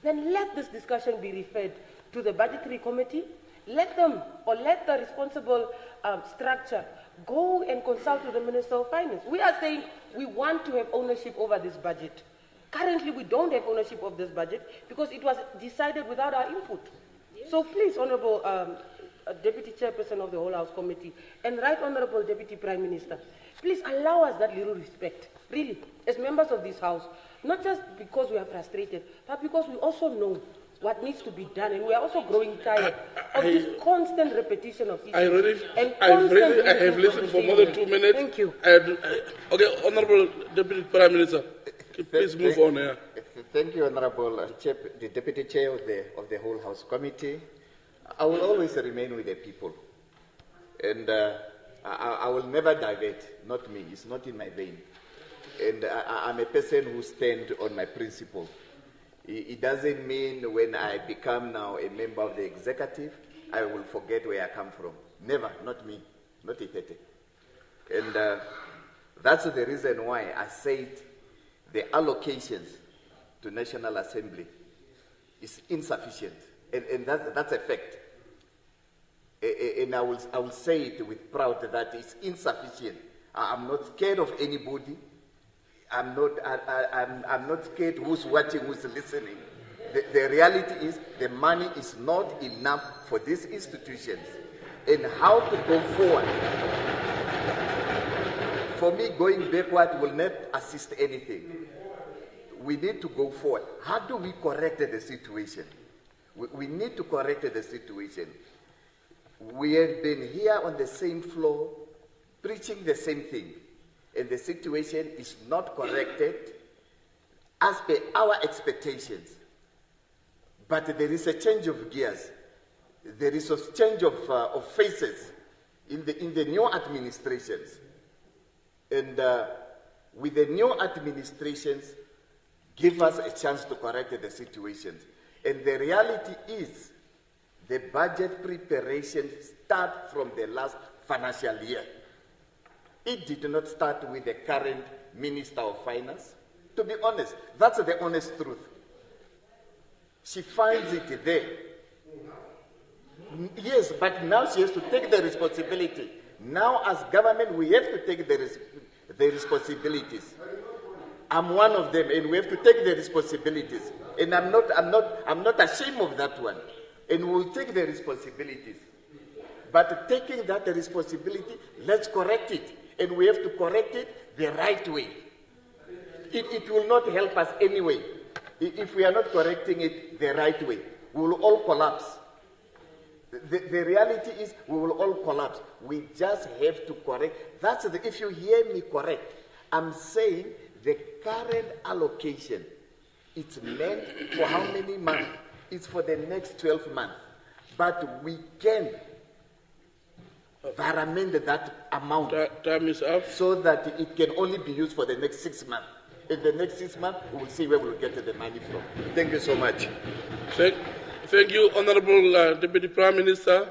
then let this discussion be referred to the Budgetary Committee. Let them, or let the responsible structure go and consult with the Minister of Finance. We are saying we want to have ownership over this budget. Currently, we don't have ownership of this budget because it was decided without our input. So please, Honourable Deputy Chairperson of the Whole House Committee and Right Honourable Deputy Prime Minister, please allow us that little respect, really, as members of this House, not just because we are frustrated, but because we also know what needs to be done, and we are also growing tired of this constant repetition of issues. I have listened for more than 2 minutes. Thank you. Okay, Honourable Deputy Prime Minister, please move on here. Thank you, Honourable the Deputy Chair of the Whole House Committee. I will always remain with the people, and I will never divert. Not me. It's not in my vein. And I'm a person who stands on my principle. It doesn't mean when I become now a member of the executive, I will forget where I come from. Never, not me, not Itete. And that's the reason why I said the allocations to National Assembly is insufficient. And that's a fact. And I will say it with pride that it's insufficient. I'm not scared of anybody. I'm not scared who's watching, who's listening. The reality is the money is not enough for these institutions. And how to go forward? For me, going backward will not assist anything. We need to go forward. How do we correct the situation? We need to correct the situation. We have been here on the same floor, preaching the same thing. And the situation is not corrected as per our expectations. But there is a change of gears. There is a change of faces in the new administrations. And with the new administrations, give us a chance to correct the situations. And the reality is, the budget preparation starts from the last financial year. It did not start with the current Minister of Finance. To be honest, that's the honest truth. She finds it there. Yes, but now she has to take the responsibility. Now, as government, we have to take the responsibilities. I'm one of them, and we have to take the responsibilities. And I'm not ashamed of that one. And we'll take the responsibilities. But taking that responsibility, let's correct it. And we have to correct it the right way. It will not help us anyway. If we are not correcting it the right way, we will all collapse. The reality is we will all collapse. We just have to correct. If you hear me correct, I'm saying the current allocation, it's meant for how many months? It's for the next 12 months. But we can amend that amount. Time is up. So that it can only be used for the next 6 months. In the next 6 months, we will see where we'll get the money from. Thank you so much. Thank you, Honorable Deputy Prime Minister.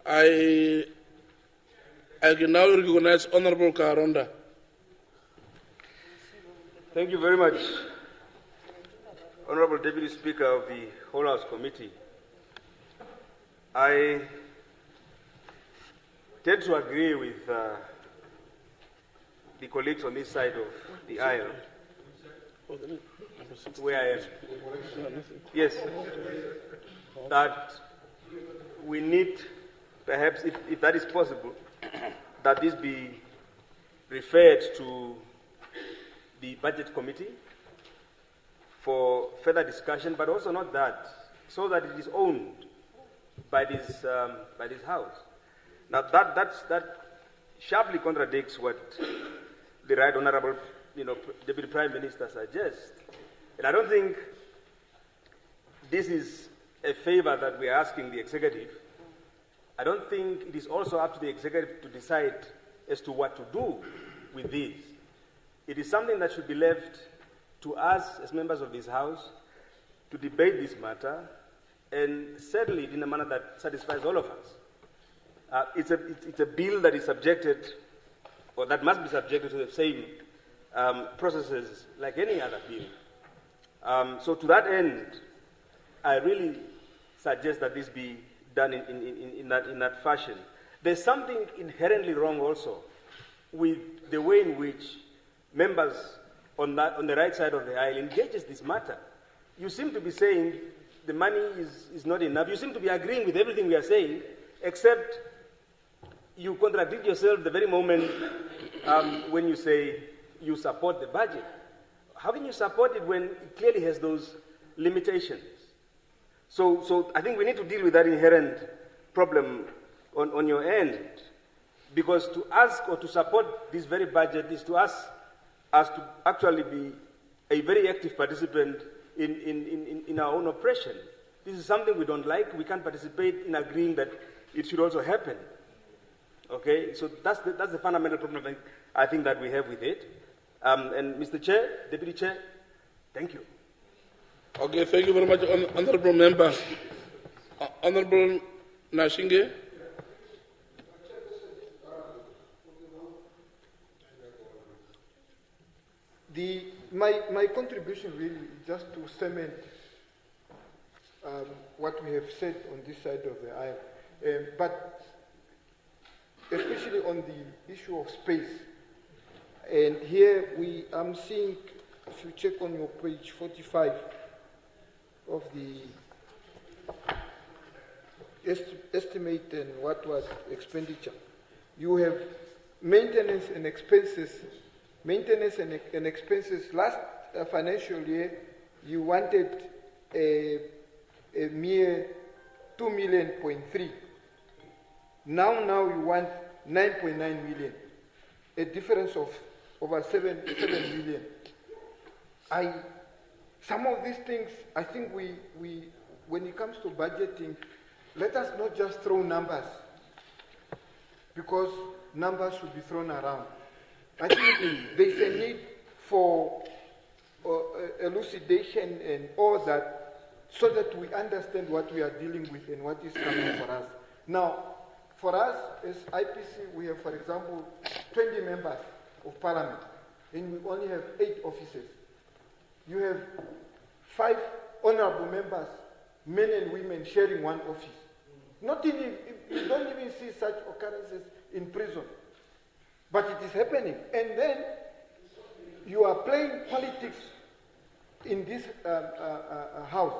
I can now recognize Honorable Karonda. Thank you very much, Honorable Deputy Speaker of the Whole House Committee. I tend to agree with the colleagues on this side of the aisle, where I am. Yes, that we need, perhaps, if that is possible, that this be referred to the Budget Committee for further discussion, but also not that, so that it is owned by this House. Now that sharply contradicts what the Right Honourable Deputy Prime Minister suggests. And I don't think this is a favour that we are asking the executive. I don't think it is also up to the executive to decide as to what to do with this. It is something that should be left to us as members of this House to debate this matter and settle it in a manner that satisfies all of us. It's a bill that is subjected, or that must be subjected to the same processes like any other bill. So to that end, I really suggest that this be done in that fashion. There's something inherently wrong also with the way in which members on the right side of the aisle engages this matter. You seem to be saying the money is not enough. You seem to be agreeing with everything we are saying, except you contradict yourself the very moment when you say you support the budget. How can you support it when it clearly has those limitations? So I think we need to deal with that inherent problem on your end, because to ask or to support this very budget is to ask us to actually be a very active participant in our own oppression. This is something we don't like. We can't participate in agreeing that it should also happen. Okay, so that's the fundamental problem I think that we have with it. And Mr. Chair, Deputy Chair, thank you. Okay, thank you very much, Honourable Member. Honourable Nashinge. My contribution really is just to cement what we have said on this side of the aisle, but especially on the issue of space. And here I'm seeing, if you check on your page 45 of the estimate and what was expenditure, you have maintenance and expenses. Maintenance and expenses last financial year, you wanted a mere 2.3 million. Now you want 9.9 million, a difference of over 7 million. Some of these things, I think we when it comes to budgeting, let us not just throw numbers, because numbers should be thrown around. I think there's a need for elucidation and all that, so that we understand what we are dealing with and what is coming for us. Now, for us as IPC, we have, for example, 20 members of Parliament, and we only have 8 offices. You have 5 honourable members, men and women, sharing one office. You don't even see such occurrences in prison. But it is happening. And then you are playing politics in this house.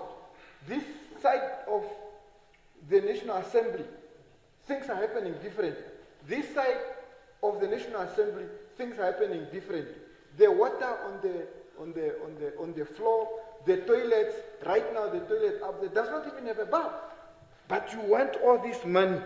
This side of the National Assembly, things are happening different. This side of the National Assembly, things are happening different. The water on the floor, the toilets, right now the toilet up there does not even have a bath. But you want all this money.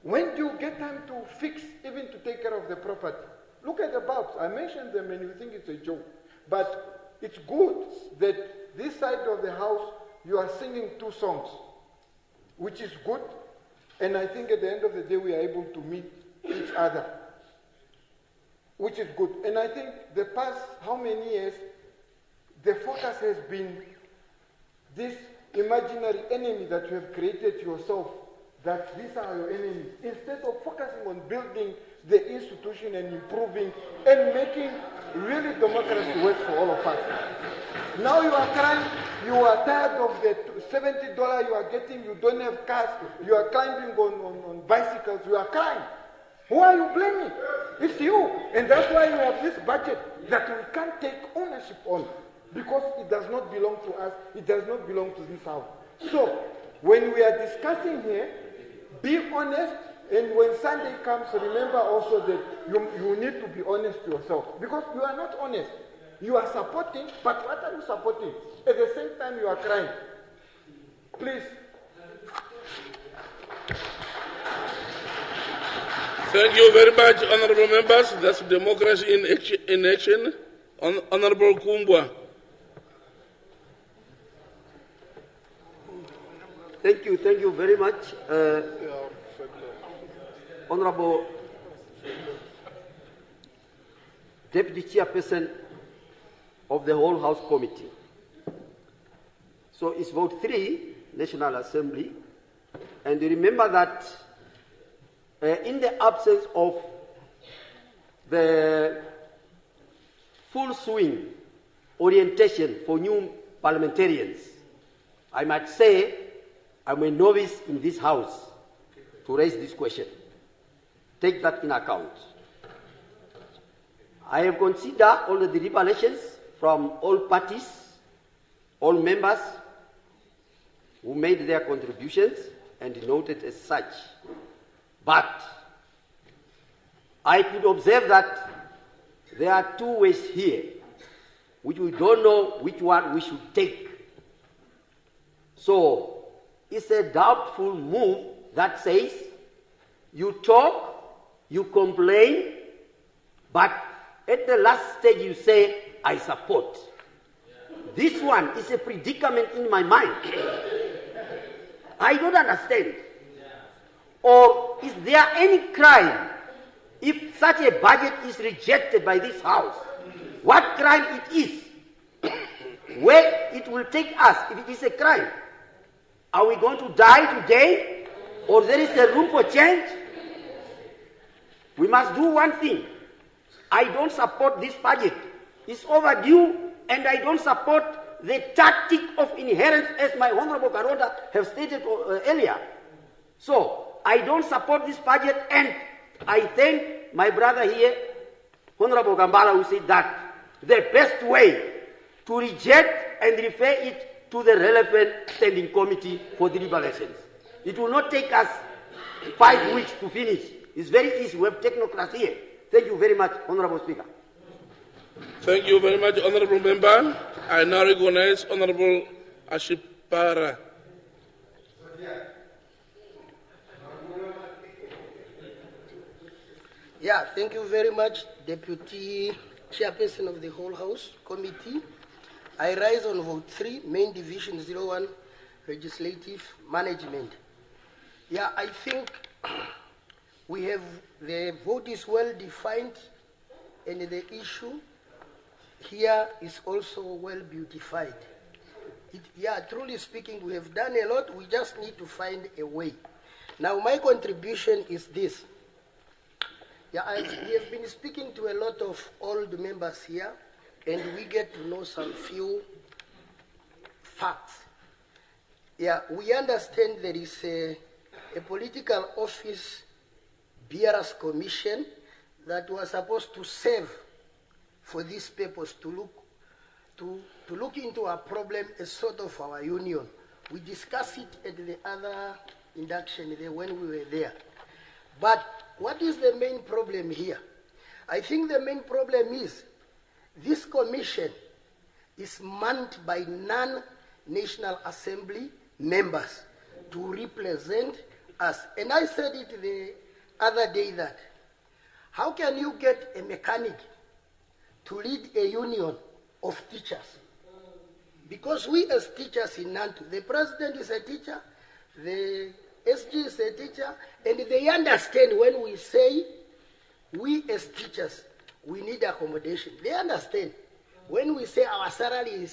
When do you get time to fix, even to take care of the property? Look at the bulbs. I mentioned them and you think it's a joke. But it's good that this side of the house, you are singing 2 songs, which is good. And I think at the end of the day, we are able to meet each other, which is good. And I think the past, how many years, the focus has been this imaginary enemy that you have created yourself, that these are your enemies, instead of focusing on building the institution and improving and making really democracy work for all of us. Now you are crying, you are tired of the $70 you are getting, you don't have cars, you are climbing on bicycles, you are crying. Who are you blaming? It's you. And that's why you have this budget that we can't take ownership on, because it does not belong to us, it does not belong to this house. So, when we are discussing here, be honest, and when Sunday comes, remember also that you need to be honest to yourself, because you are not honest. You are supporting, but what are you supporting? At the same time, you are crying. Please. Thank you very much, honorable members. That's democracy in action. Honorable Kumbwa. Thank you very much. Honorable Deputy Chairperson of the whole House Committee. So it's vote 3, National Assembly. And remember that in the absence of the full swing orientation for new parliamentarians, I might say I'm a novice in this House to raise this question. Take that in account. I have considered all the deliberations from all parties, all members who made their contributions and noted as such. But I could observe that there are 2 ways here, which we don't know which one we should take. So it's a doubtful move that says you talk, you complain, but at the last stage you say, I support. This one is a predicament in my mind. I don't understand. Or is there any crime if such a budget is rejected by this House? What crime it is? Where it will take us if it is a crime? Are we going to die today? Or there is a room for change? We must do one thing. I don't support this budget. It's overdue, and I don't support the tactic of inheritance, as my Honorable Karonda have stated earlier. So, I don't support this budget, and I thank my brother here, Honorable Gambala, who said that the best way to reject and refer it to the relevant standing committee for deliberations. It will not take us 5 weeks to finish. It's very easy. We have technocrats here. Thank you very much, Honorable Speaker. Thank you very much, Honorable Member. I now recognize Honorable Ashipara. Yeah, thank you very much, Deputy Chairperson of the whole House Committee. I rise on vote 3, Main Division 01, Legislative Management. Yeah, I think we have, the vote is well defined, and the issue here is also well beautified. Yeah, truly speaking, we have done a lot, we just need to find a way. Now, my contribution is this. Yeah, we have been speaking to a lot of old members here, and we get to know some few facts. Yeah, we understand there is a political office bearers commission that was supposed to serve for this purpose, to look into our problem as sort of our union. We discussed it at the other induction there when we were there. But what is the main problem here? I think the main problem is this commission is manned by non-National Assembly members to represent us. And I said it the other day that how can you get a mechanic to lead a union of teachers? Because we as teachers in Nantu, the president is a teacher, the SG is a teacher, and they understand when we say we as teachers, we need accommodation. They understand. When we say our salary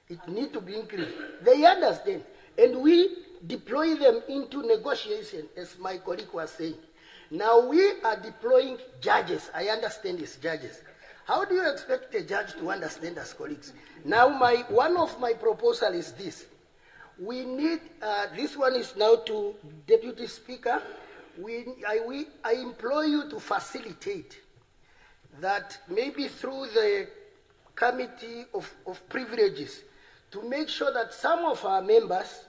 it need to be increased, they understand. And we deploy them into negotiation, as my colleague was saying. Now we are deploying judges. I understand it's judges. How do you expect a judge to understand as colleagues? Now one of my proposal is this. We need, this one is now to Deputy Speaker. I implore you to facilitate that maybe through the Committee of Privileges to make sure that some of our members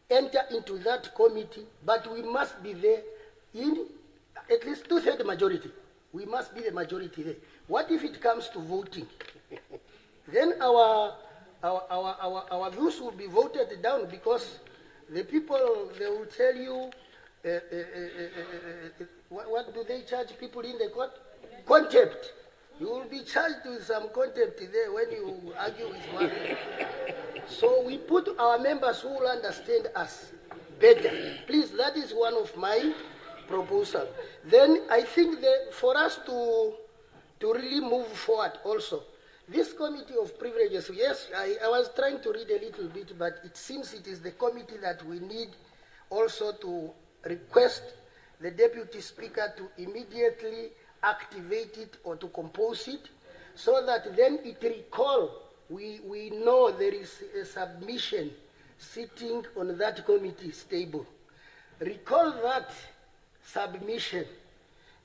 enter into that committee, but we must be there in at least 2/3 majority. We must be the majority there. What if it comes to voting? Then our views will be voted down because the people, they will tell you, what do they charge people in the court? Contempt. You will be charged with some contempt there when you argue with one. So we put our members who will understand us better. Please, that is one of my proposals. Then I think that for us to really move forward also, this Committee of Privileges, yes, I was trying to read a little bit, but it seems it is the committee that we need also to request the Deputy Speaker to immediately activate it or to compose it, so that then it recall, we know there is a submission sitting on that committee's table. Recall that submission,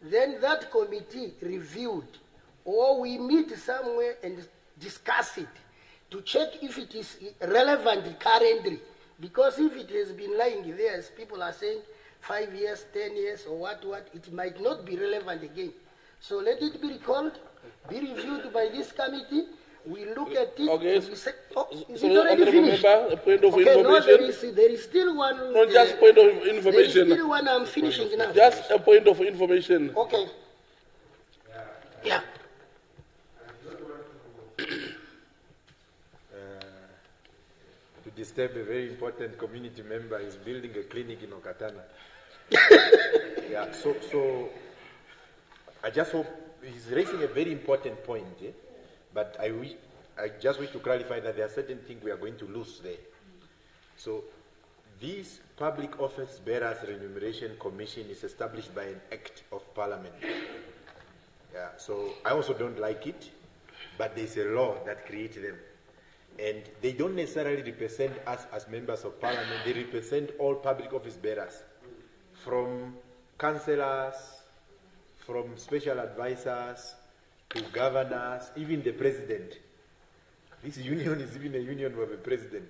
then that committee reviewed, or we meet somewhere and discuss it to check if it is relevant currently. Because if it has been lying there, as people are saying, 5 years, 10 years, or what, it might not be relevant again. So let it be recalled, be reviewed by this committee. We look at it. Okay. We say, oh, is So, it already finished? Member, a point of Okay, no, information. there is still one. No, just point of information. There is still one I'm finishing now. Just a point of information. Okay. Yeah. To disturb a very important community member is building a clinic in Okatana. Yeah, so I just hope he's raising a very important point, but I just wish to clarify that there are certain things we are going to lose there. So this Public Office Bearers Remuneration Commission is established by an Act of Parliament. Yeah, so I also don't like it, but there's a law that creates them. And they don't necessarily represent us as members of Parliament, they represent all public office bearers, from councillors, from special advisors, to governors, even the president. This union is even a union of a president.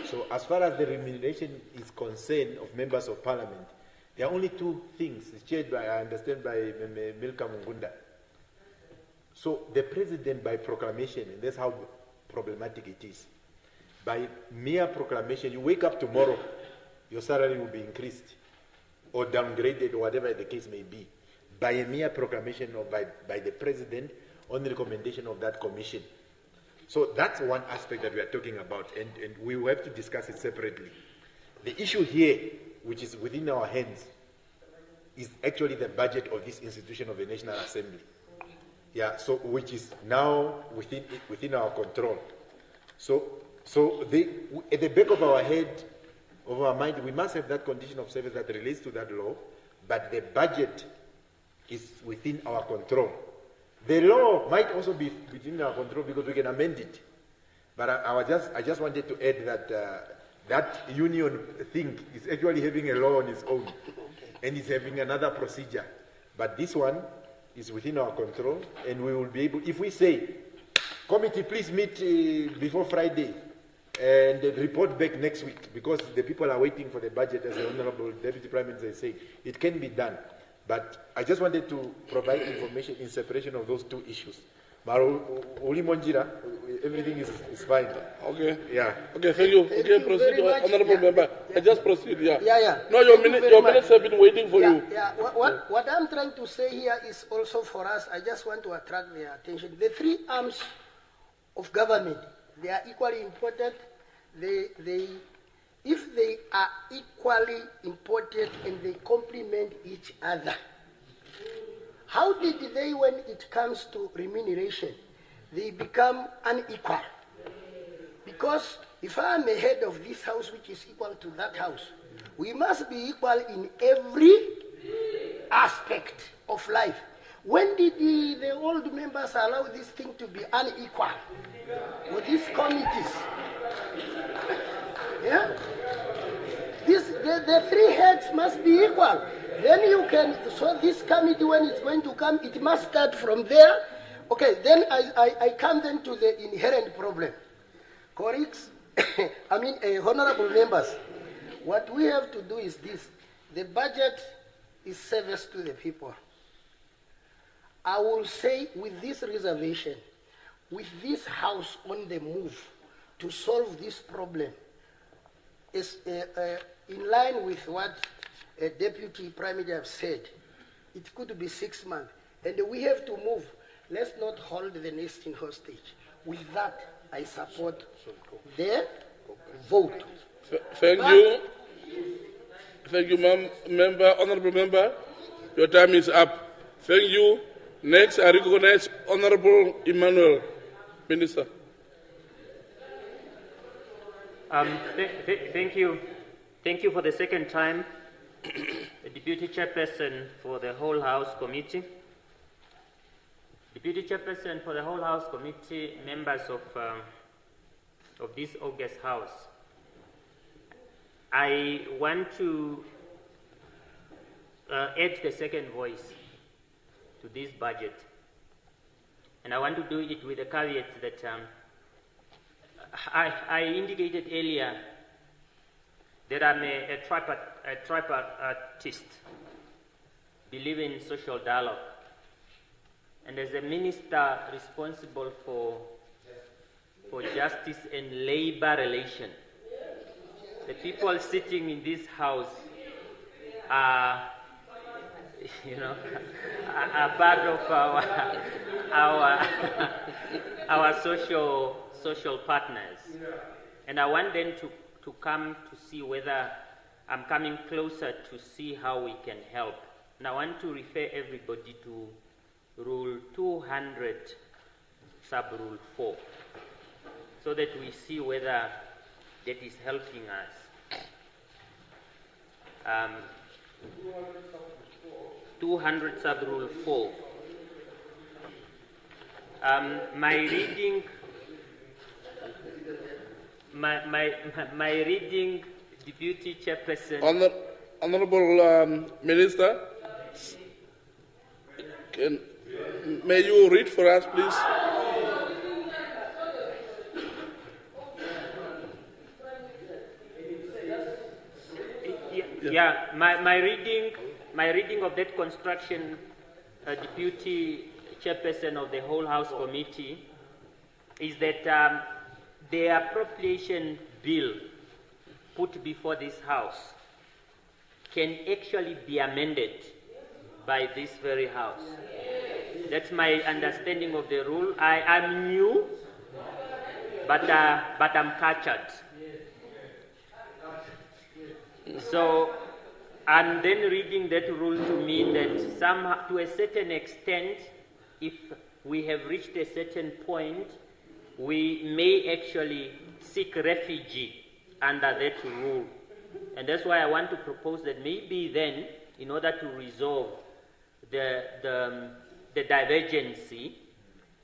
So as far as the remuneration is concerned of members of Parliament, there are only two things. It's chaired by, I understand, by Milka Mungunda. So the president by proclamation, and that's how problematic it is. By mere proclamation, you wake up tomorrow, your salary will be increased or downgraded or whatever the case may be, by a mere proclamation or by the president on the recommendation of that commission. So that's one aspect that we are talking about, and we will have to discuss it separately. The issue here, which is within our hands, is actually the budget of this institution of the National Assembly. Yeah, so which is now within our control. So at the back of our head, of our mind, we must have that condition of service that relates to that law, but the budget is within our control. The law might also be within our control because we can amend it. But I just wanted to add that that union thing is actually having a law on its own, and it's having another procedure. But this one is within our control, and we will be able, if we say, committee, please meet before Friday, and report back next week, because the people are waiting for the budget, as the Honorable Deputy Prime Minister is saying. It can be done. But I just wanted to provide information in separation of those two issues. Everything is fine. Okay. Yeah. Okay, thank you. Okay, proceed, Honorable Member. Just proceed, yeah. Yeah. No, your minutes have been waiting for you. Yeah. What I'm trying to say here is also for us, I just want to attract their attention. The three arms of government, they are equally important. If they are equally important and they complement each other, how did they, when it comes to remuneration, they become unequal? Because if I am a head of this house which is equal to that house, we must be equal in every aspect of life. When did the old members allow this thing to be unequal with these committees? Yeah? The three heads must be equal. Then you can, so this committee, when it's going to come, it must start from there. Okay, then I come then to the inherent problem. Colleagues, honorable members, what we have to do is this. The budget is service to the people. I will say with this reservation, with this house on the move to solve this problem, is in line with what Deputy Prime Minister have said. It could be 6 months. And we have to move. Let's not hold the nation hostage. With that, I support the vote. Thank you. Thank you, member. Honorable member, your time is up. Thank you. Next, I recognize Honorable Emmanuel, Minister. Thank you. Thank you for the second time, the Deputy Chairperson for the whole House Committee. Deputy Chairperson for the whole House Committee, members of this August House. I want to add the second voice to this budget. And I want to do it with a caveat that I indicated earlier that I'm a tripartist, believe in social dialogue. And as a minister responsible for justice and labor relations, the people sitting in this house are part of our social partners. And I want them to come to see whether I'm coming closer to see how we can help. And I want to refer everybody to Rule 200, Sub-Rule 4, so that we see whether that is helping us. 200 Sub-Rule 4. My reading, Deputy Chairperson. Honorable Minister, may you read for us, please? Yeah, my reading of that construction, Deputy Chairperson of the whole House Committee, is that the appropriation bill put before this House can actually be amended by this very House. That's my understanding of the rule. I'm new, but I'm captured. So I'm then reading that rule to mean that to a certain extent, if we have reached a certain point, we may actually seek refuge under that rule. And that's why I want to propose that maybe then, in order to resolve the divergency,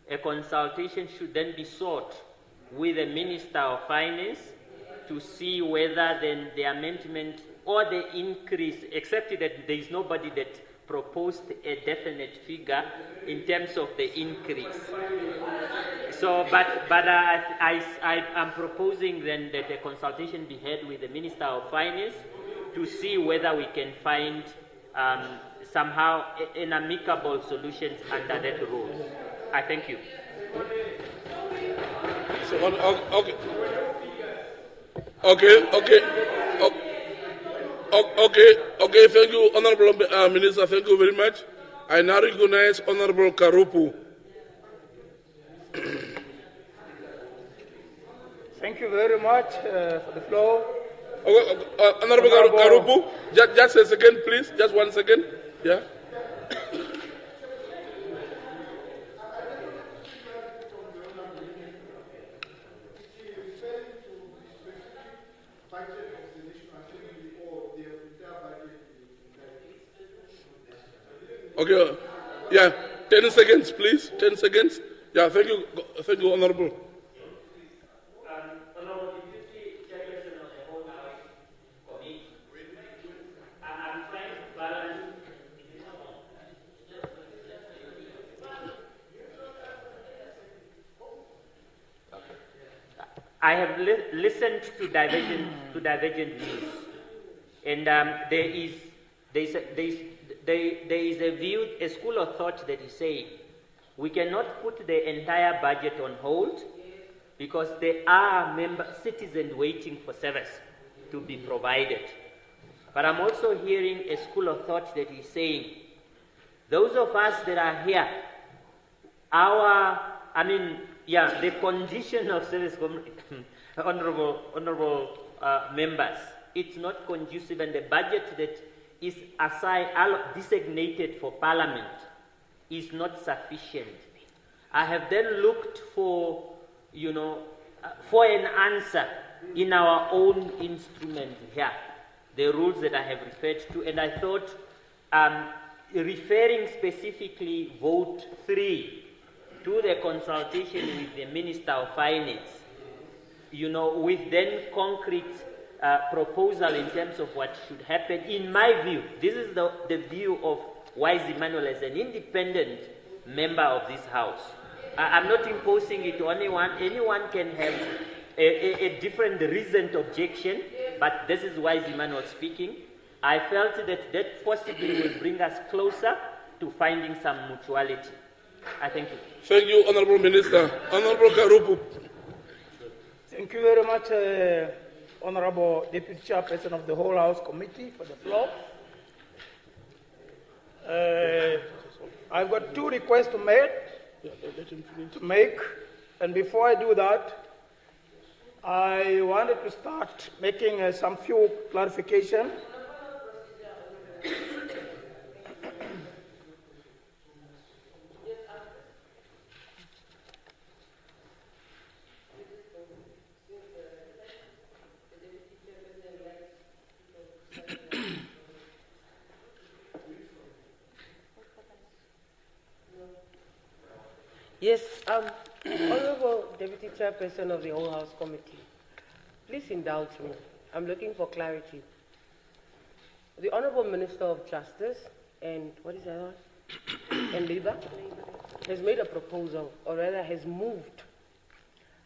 a consultation should then be sought with the Minister of Finance to see whether then the amendment or the increase, except that there is nobody that proposed a definite figure in terms of the increase. So, but I'm proposing then that a consultation be held with the Minister of Finance to see whether we can find somehow an amicable solution under that rule. I thank you. So, okay. Okay, thank you, Honorable Minister, thank you very much. I now recognize Honorable Karupu. Thank you very much for the floor. Honorable Karupu, just a second, please, just 1 second. Yeah. Okay, yeah, 10 seconds, please, 10 seconds. Yeah, thank you, Honorable. Honorable Deputy Chairperson of the whole House Committee, I'm trying to balance. I have listened to divergent views, and there is a view, a school of thought that is saying we cannot put the entire budget on hold because there are citizens waiting for service to be provided. But I'm also hearing a school of thought that is saying those of us that are here, the condition of service, honorable members, it's not conducive, and the budget that is designated for Parliament is not sufficient. I have then looked for an answer in our own instrument here, the rules that I have referred to, and I thought referring specifically vote 3 to the consultation with the Minister of Finance, with then concrete proposal in terms of what should happen. In my view, this is the view of Wise Emmanuel as an independent member of this House. I'm not imposing it on anyone. Anyone can have a different reasoned objection, but this is Wise Emmanuel speaking. I felt that possibly will bring us closer to finding some mutuality. I thank you. Thank you, Honorable Minister. Honorable Karupu. Thank you very much, Honorable Deputy Chairperson of the whole House Committee, for the floor. I've got 2 requests to make, and before I do that, I wanted to start making some few clarifications. Yes, Honorable Deputy Chairperson of the whole House Committee, please indulge me. I'm looking for clarity. The Honorable Minister of Justice and and Labour has made a proposal, or rather has moved.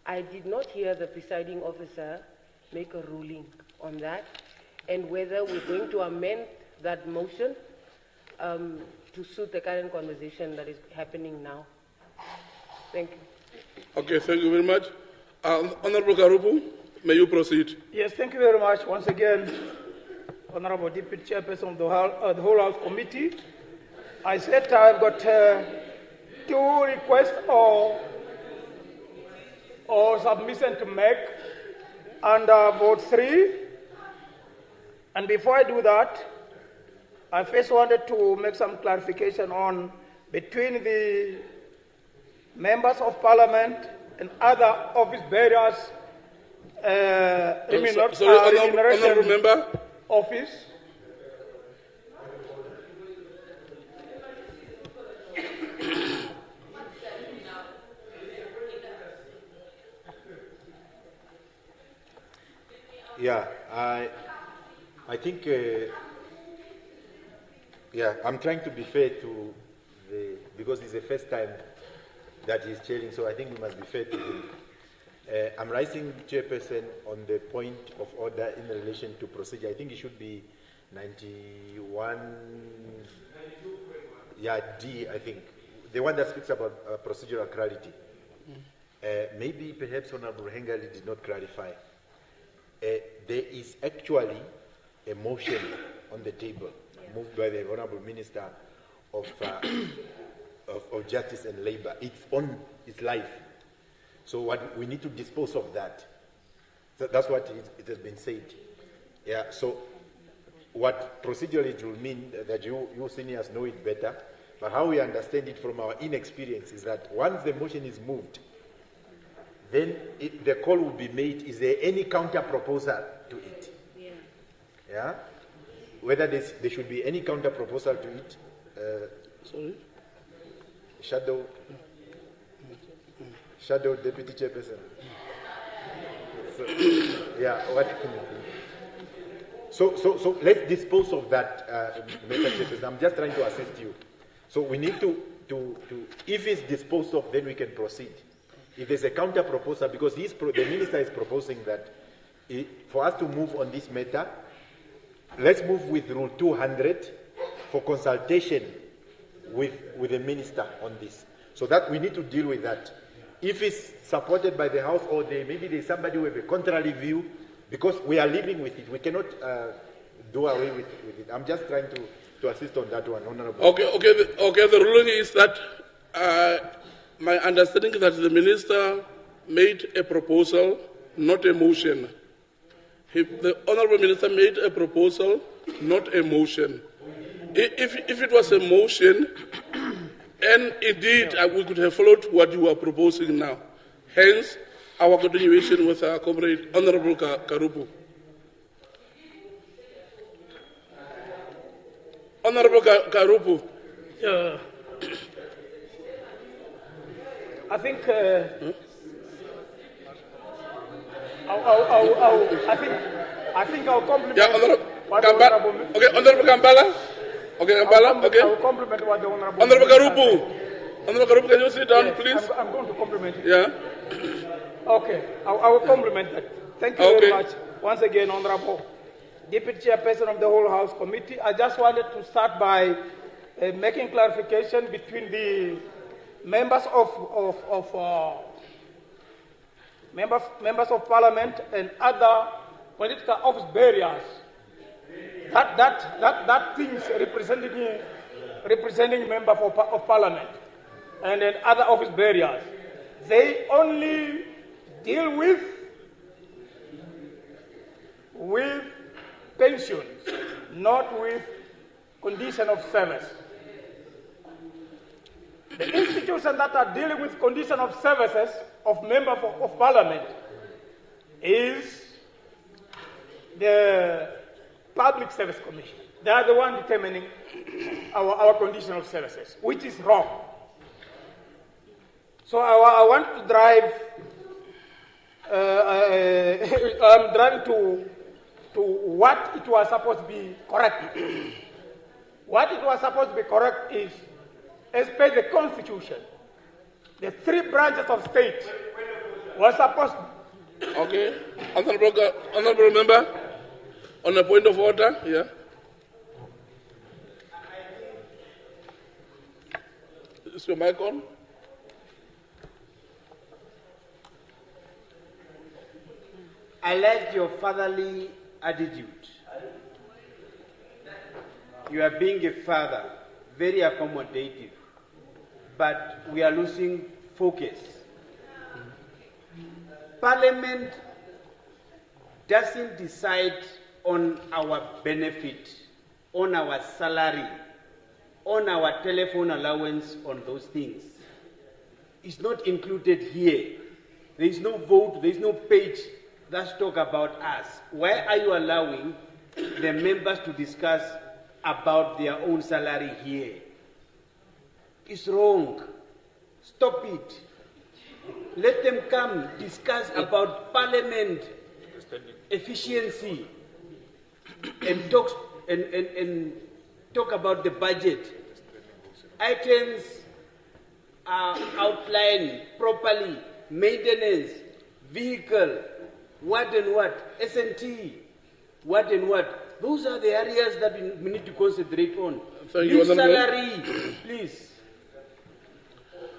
I did not hear the presiding officer make a ruling on that, and whether we're going to amend that motion to suit the current conversation that is happening now. Thank you. Okay, thank you very much. Honorable Karupu, may you proceed. Yes, thank you very much. Once again, Honorable Deputy Chairperson of the whole House Committee, I said I've got 2 requests or submission to make under vote 3. And before I do that, I first wanted to make some clarification on between the members of Parliament and other office bearers honorable member. Office. Yeah, I think Yeah, I'm trying to be fair to because it's the first time that he's chairing, so I think we must be fair to him. I'm raising chairperson on the point of order in relation to procedure. I think it should be 91, yeah, D, I think. The one that speaks about procedural clarity. Maybe perhaps Honorable Hengali did not clarify. There is actually a motion on the table, moved by the Honorable Minister of Justice and Labour. It's on, it's live. So what we need to dispose of that. So that's what it has been said. Yeah. So what procedurally it will mean that you seniors know it better, but how we understand it from our inexperience is that once the motion is moved, then the call will be made. Is there any counter proposal to it? Yeah. Yeah. Whether there should be any counter proposal to it. Sorry. Shadow Deputy Chairperson. So, yeah, what can you do? So let's dispose of that, Mr. Chairperson. I'm just trying to assist you. So we need to if it's disposed of, then we can proceed. If there's a counter proposal, because the Minister is proposing that for us to move on this matter, let's move with Rule 200 for consultation with the Minister on this. So that we need to deal with that. If it's supported by the House or maybe there's somebody with a contrary view, because we are living with it, we cannot do away with it. I'm just trying to assist on that one, Honorable. Okay. The ruling is that my understanding is that the Minister made a proposal, not a motion. The Honorable Minister made a proposal, not a motion. If it was a motion, and indeed we could have followed what you are proposing now. Hence, our continuation with our comrade, Honorable Karupu. Honorable Karupu. I think I think I'll compliment. Yeah, Honorable Kampala. Okay, Honorable Kampala. Okay, Kampala. Okay. I will compliment what the Honorable. Honorable Karupu. Honorable Karupu, can you sit down, please? I'm going to compliment you. Yeah. Okay, I will compliment that. Thank you very much. Once again, Honorable Deputy Chairperson of the whole House Committee. I just wanted to start by making clarification between the members of Parliament and other political office bearers. That things representing members of Parliament and then other office bearers, they only deal with pensions, not with condition of service. The institutions that are dealing with condition of services of members of Parliament is the Public Service Commission. They are the one determining our condition of services, which is wrong. So I want to drive. I'm driving to what it was supposed to be correct. What it was supposed to be correct is, as per the Constitution, the three branches of state were supposed to. Okay. Honorable member, on a point of order, yeah. Is your mic on? I like your fatherly attitude. You are being a father, very accommodative, but we are losing focus. Parliament doesn't decide on our benefit, on our salary, on our telephone allowance, on those things. It's not included here. There is no vote, there is no page that's talk about us. Why are you allowing the members to discuss about their own salary here? It's wrong. Stop it. Let them come discuss about Parliament efficiency and talk talk about the budget, items are outlined properly, maintenance, vehicle, what and what, S&T, what and what. Those are the areas that we need to concentrate on. Thank you, Honorable. Salary, please.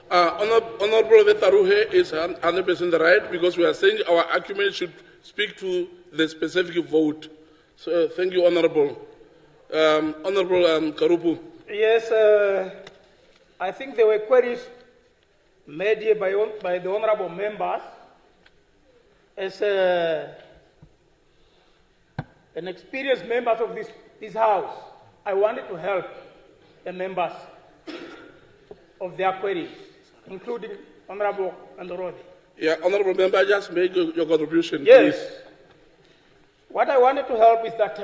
Honorable Vetaruhe is 100% right, because we are saying our argument should speak to the specific vote. So thank you, Honorable. Honorable Karupu. Yes, I think there were queries made here by the honorable members. As an experienced member of this house, I wanted to help the members of their queries, including Honorable Andorodi. Yeah, Honorable Member, just make your contribution, yes. please. What I wanted to help is that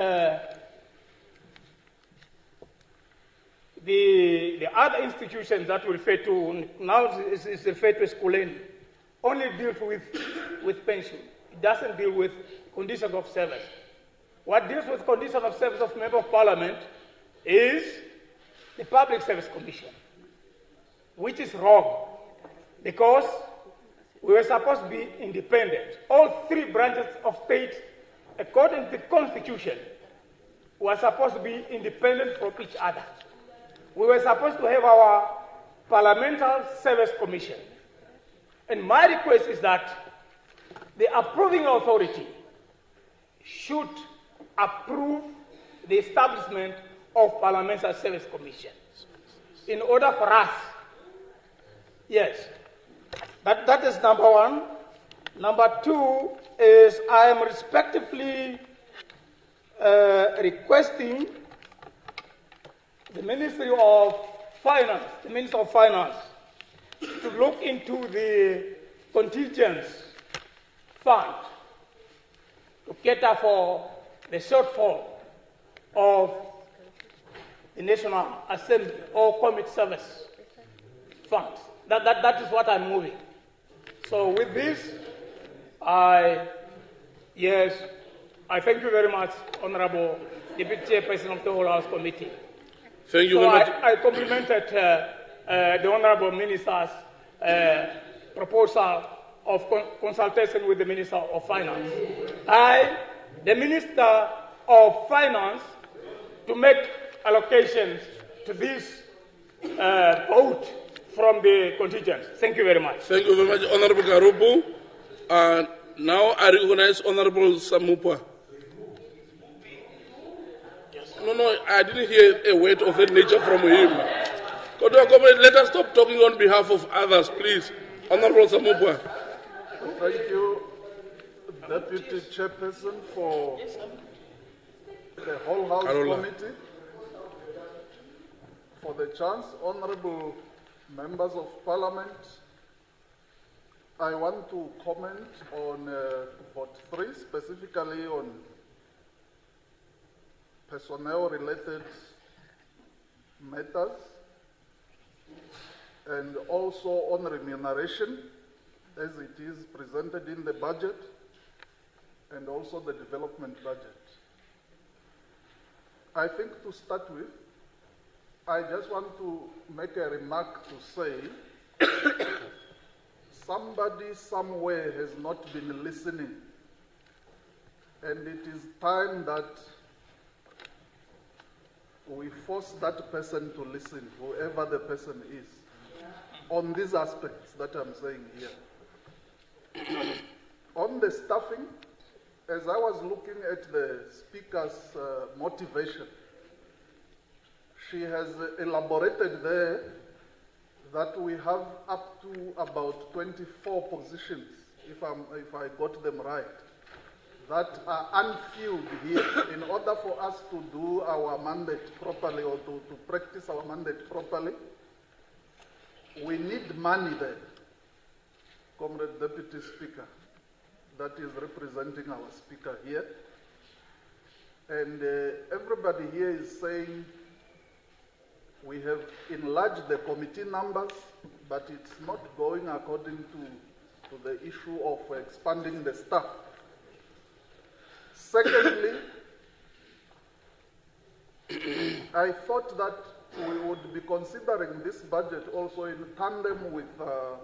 the other institutions that we refer to now is referred to as scrutiny, only deals with pension. It doesn't deal with conditions of service. What deals with conditions of service of Member of Parliament is the Public Service Commission, which is wrong, because we were supposed to be independent. All three branches of state, according to the Constitution, were supposed to be independent from each other. We were supposed to have our Parliamentary Service Commission. And my request is that the approving authority should approve the establishment of Parliamentary Service Commission in order for us. Yes, that is number one. Number two is I am respectively requesting the Ministry of Finance, the Minister of Finance, to look into the contingents fund to cater for the shortfall of the National Assembly or Commit Service funds. That is what I'm moving. So with this, I thank you very much, Honorable Deputy Chairperson of the Whole House Committee. Thank you very much. I complimented the Honorable Minister's proposal of consultation with the Minister of Finance. The Minister of Finance, to make allocations to this vote from the contingents. Thank you very much. Thank you very much, Honorable Karupu. Now I recognize Honorable Samupwa. No, I didn't hear a word of that nature from him. Let us stop talking on behalf of others, please. Honorable Samupwa. Thank you, Deputy Chairperson, for the whole House Committee, for the chance. Honorable Members of Parliament, I want to comment on Vote 3, specifically on personnel-related matters, and also on remuneration, as it is presented in the budget, and also the development budget. I think to start with, I just want to make a remark to say somebody somewhere has not been listening, and it is time that we force that person to listen, whoever the person is, on these aspects that I'm saying here. On the staffing, as I was looking at the Speaker's motivation, she has elaborated there that we have up to about 24 positions, if I got them right, that are unfilled here. In order for us to do our mandate properly, or to practice our mandate properly, we need money there, Comrade Deputy Speaker, that is representing our Speaker here. And everybody here is saying we have enlarged the committee numbers, but it's not going according to the issue of expanding the staff. Secondly, I thought that we would be considering this budget also in tandem with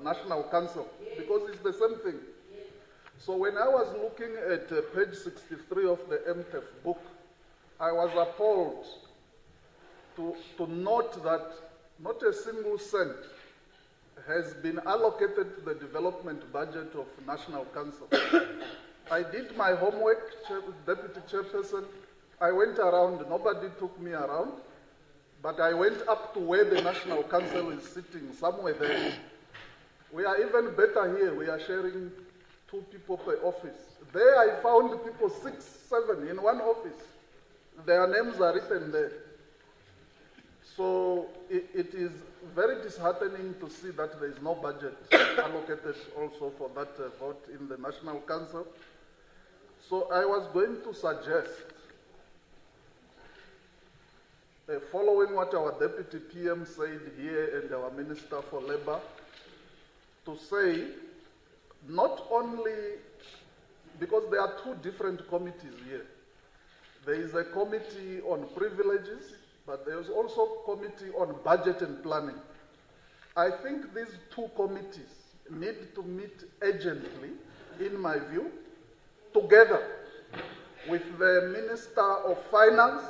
National Council, because it's the same thing. So when I was looking at page 63 of the MTEF book, I was appalled to note that not a single cent has been allocated to the development budget of National Council. I did my homework, Deputy Chairperson. I went around, nobody took me around, but I went up to where the National Council is sitting, somewhere there. We are even better here, we are sharing 2 people per office. There I found people 6, 7 in one office. Their names are written there. So it is very disheartening to see that there is no budget allocated also for that vote in the National Council. So I was going to suggest, following what our Deputy PM said here and our Minister for Labour, to say not only, because there are 2 different committees here. There is a committee on privileges, but there is also a committee on budget and planning. I think these 2 committees need to meet urgently, in my view, together with the Minister of Finance,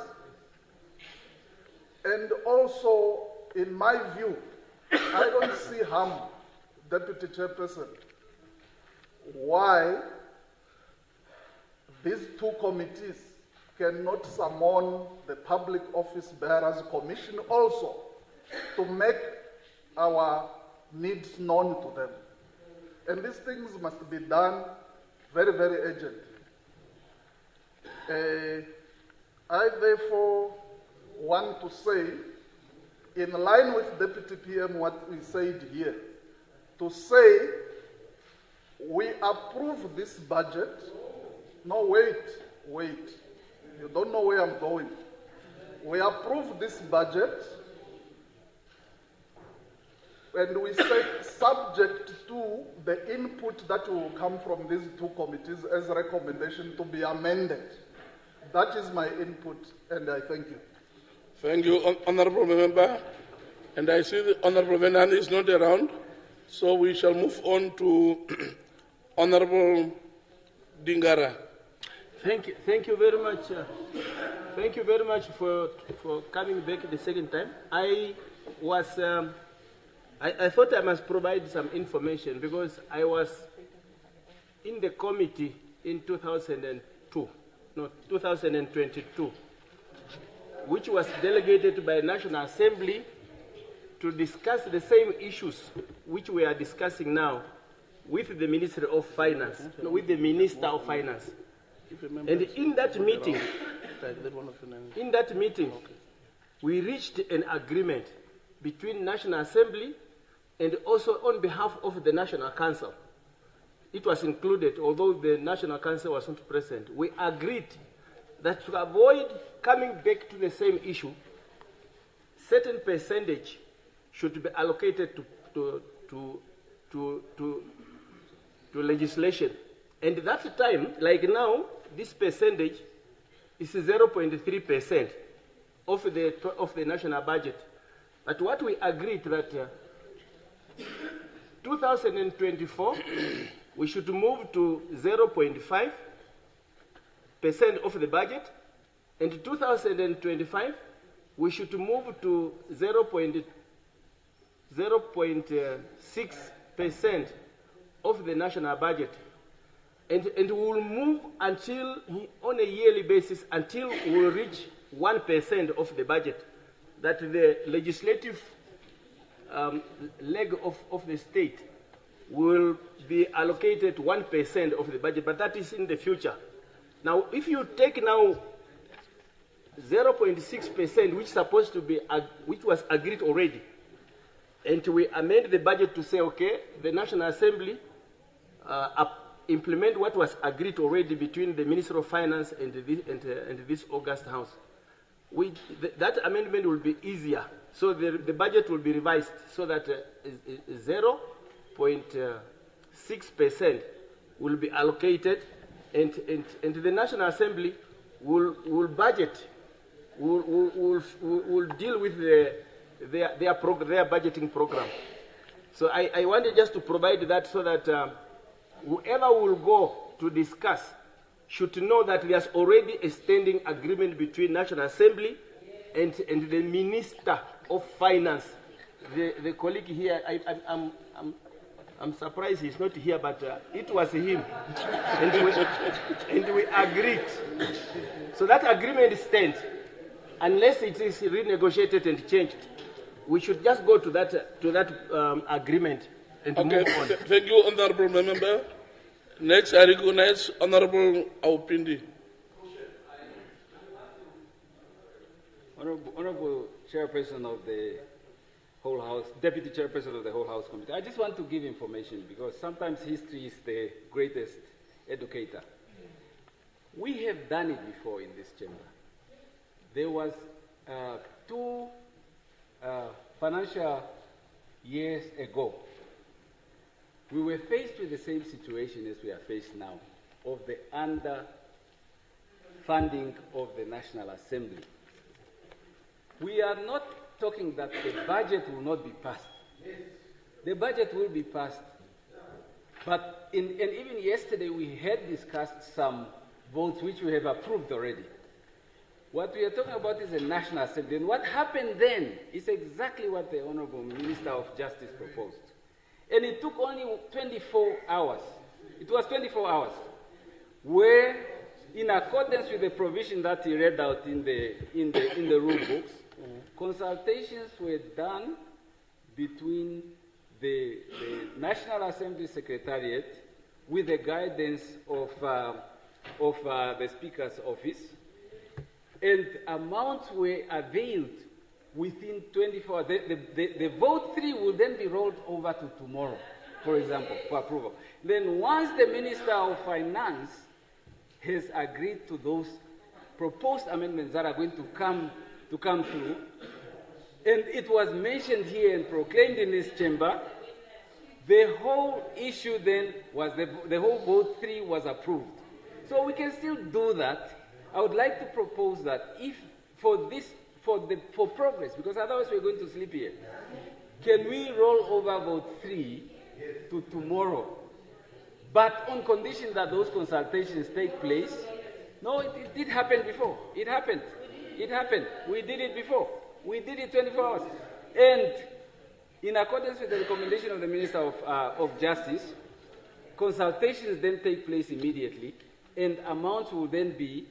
and also, in my view, I don't see harm, Deputy Chairperson, why these 2 committees cannot summon the Public Office Bearers Commission also to make our needs known to them. And these things must be done very, very urgently. I therefore want to say, in line with Deputy PM what we said here, to say we approve this budget. No, wait. You don't know where I'm going. We approve this budget, and we say subject to the input that will come from these 2 committees as a recommendation to be amended. That is my input, and I thank you. Thank you, Honourable Member. And I see the Honourable Venani is not around, so we shall move on to Honourable Dingara. Thank you very much. Thank you very much for coming back the second time. I thought I must provide some information because I was in the committee in 2022, which was delegated by National Assembly to discuss the same issues which we are discussing now with the Ministry of Finance, with the Minister of Finance. And in that meeting, we reached an agreement between National Assembly and also on behalf of the National Council. It was included, although the National Council was not present. We agreed that to avoid coming back to the same issue, certain percentage should be allocated to legislation. And at that time, like now, this percentage is 0.3% of the national budget. But what we agreed that 2024, we should move to 0.5% of the budget, and 2025, we should move to 0.6% of the national budget. And we will move until, on a yearly basis, until we reach 1% of the budget, that the legislative leg of the state will be allocated 1% of the budget, but that is in the future. Now, if you take now 0.6%, which was agreed already, and we amend the budget to say, okay, the National Assembly implement what was agreed already between the Minister of Finance and this August House. That amendment will be easier. So the budget will be revised so that 0.6% will be allocated, and the National Assembly will budget will deal with their budgeting program. So I wanted just to provide that so that whoever will go to discuss should know that there's already a standing agreement between National Assembly and the Minister of Finance. The colleague here, I'm surprised he's not here, but it was him. and we agreed. So that agreement stands. Unless it is renegotiated and changed, we should just go to that agreement and move on. Thank you, Honorable Member. Next, I recognize Honorable Aupindi. Honorable Chairperson of the whole House, Deputy Chairperson of the whole House Committee, I just want to give information because sometimes history is the greatest educator. We have done it before in this chamber. There was 2 financial years ago. We were faced with the same situation as we are faced now, of the underfunding of the National Assembly. We are not talking that the budget will not be passed. The budget will be passed. But and even yesterday we had discussed some votes which we have approved already. What we are talking about is the National Assembly. And what happened then is exactly what the Honorable Minister of Justice proposed. And it took only 24 hours. It was 24 hours, where, in accordance with the provision that he read out in the rule books, consultations were done between the National Assembly Secretariat with the guidance of the Speaker's office, and amounts were availed within 24 hours. The vote 3 will then be rolled over to tomorrow, for example, for approval. Then once the Minister of Finance has agreed to those proposed amendments that are going to come through, and it was mentioned here and proclaimed in this chamber, the whole issue then was the whole vote 3 was approved. So we can still do that. I would like to propose that if for progress, because otherwise we're going to sleep here, can we roll over vote 3 to tomorrow, but on condition that those consultations take place? No, it did happen before. It happened. We did it before. We did it 24 hours. And in accordance with the recommendation of the Minister of Justice, consultations then take place immediately, and amounts will then be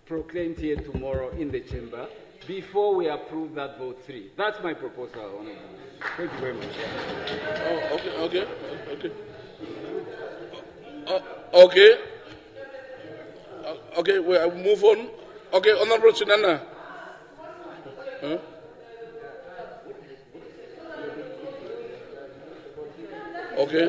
proclaimed here tomorrow in the chamber before we approve that vote 3. That's my proposal, Honorable. Thank you very much. Okay, we'll move on. Okay, Honorable Chinana. Huh? Okay.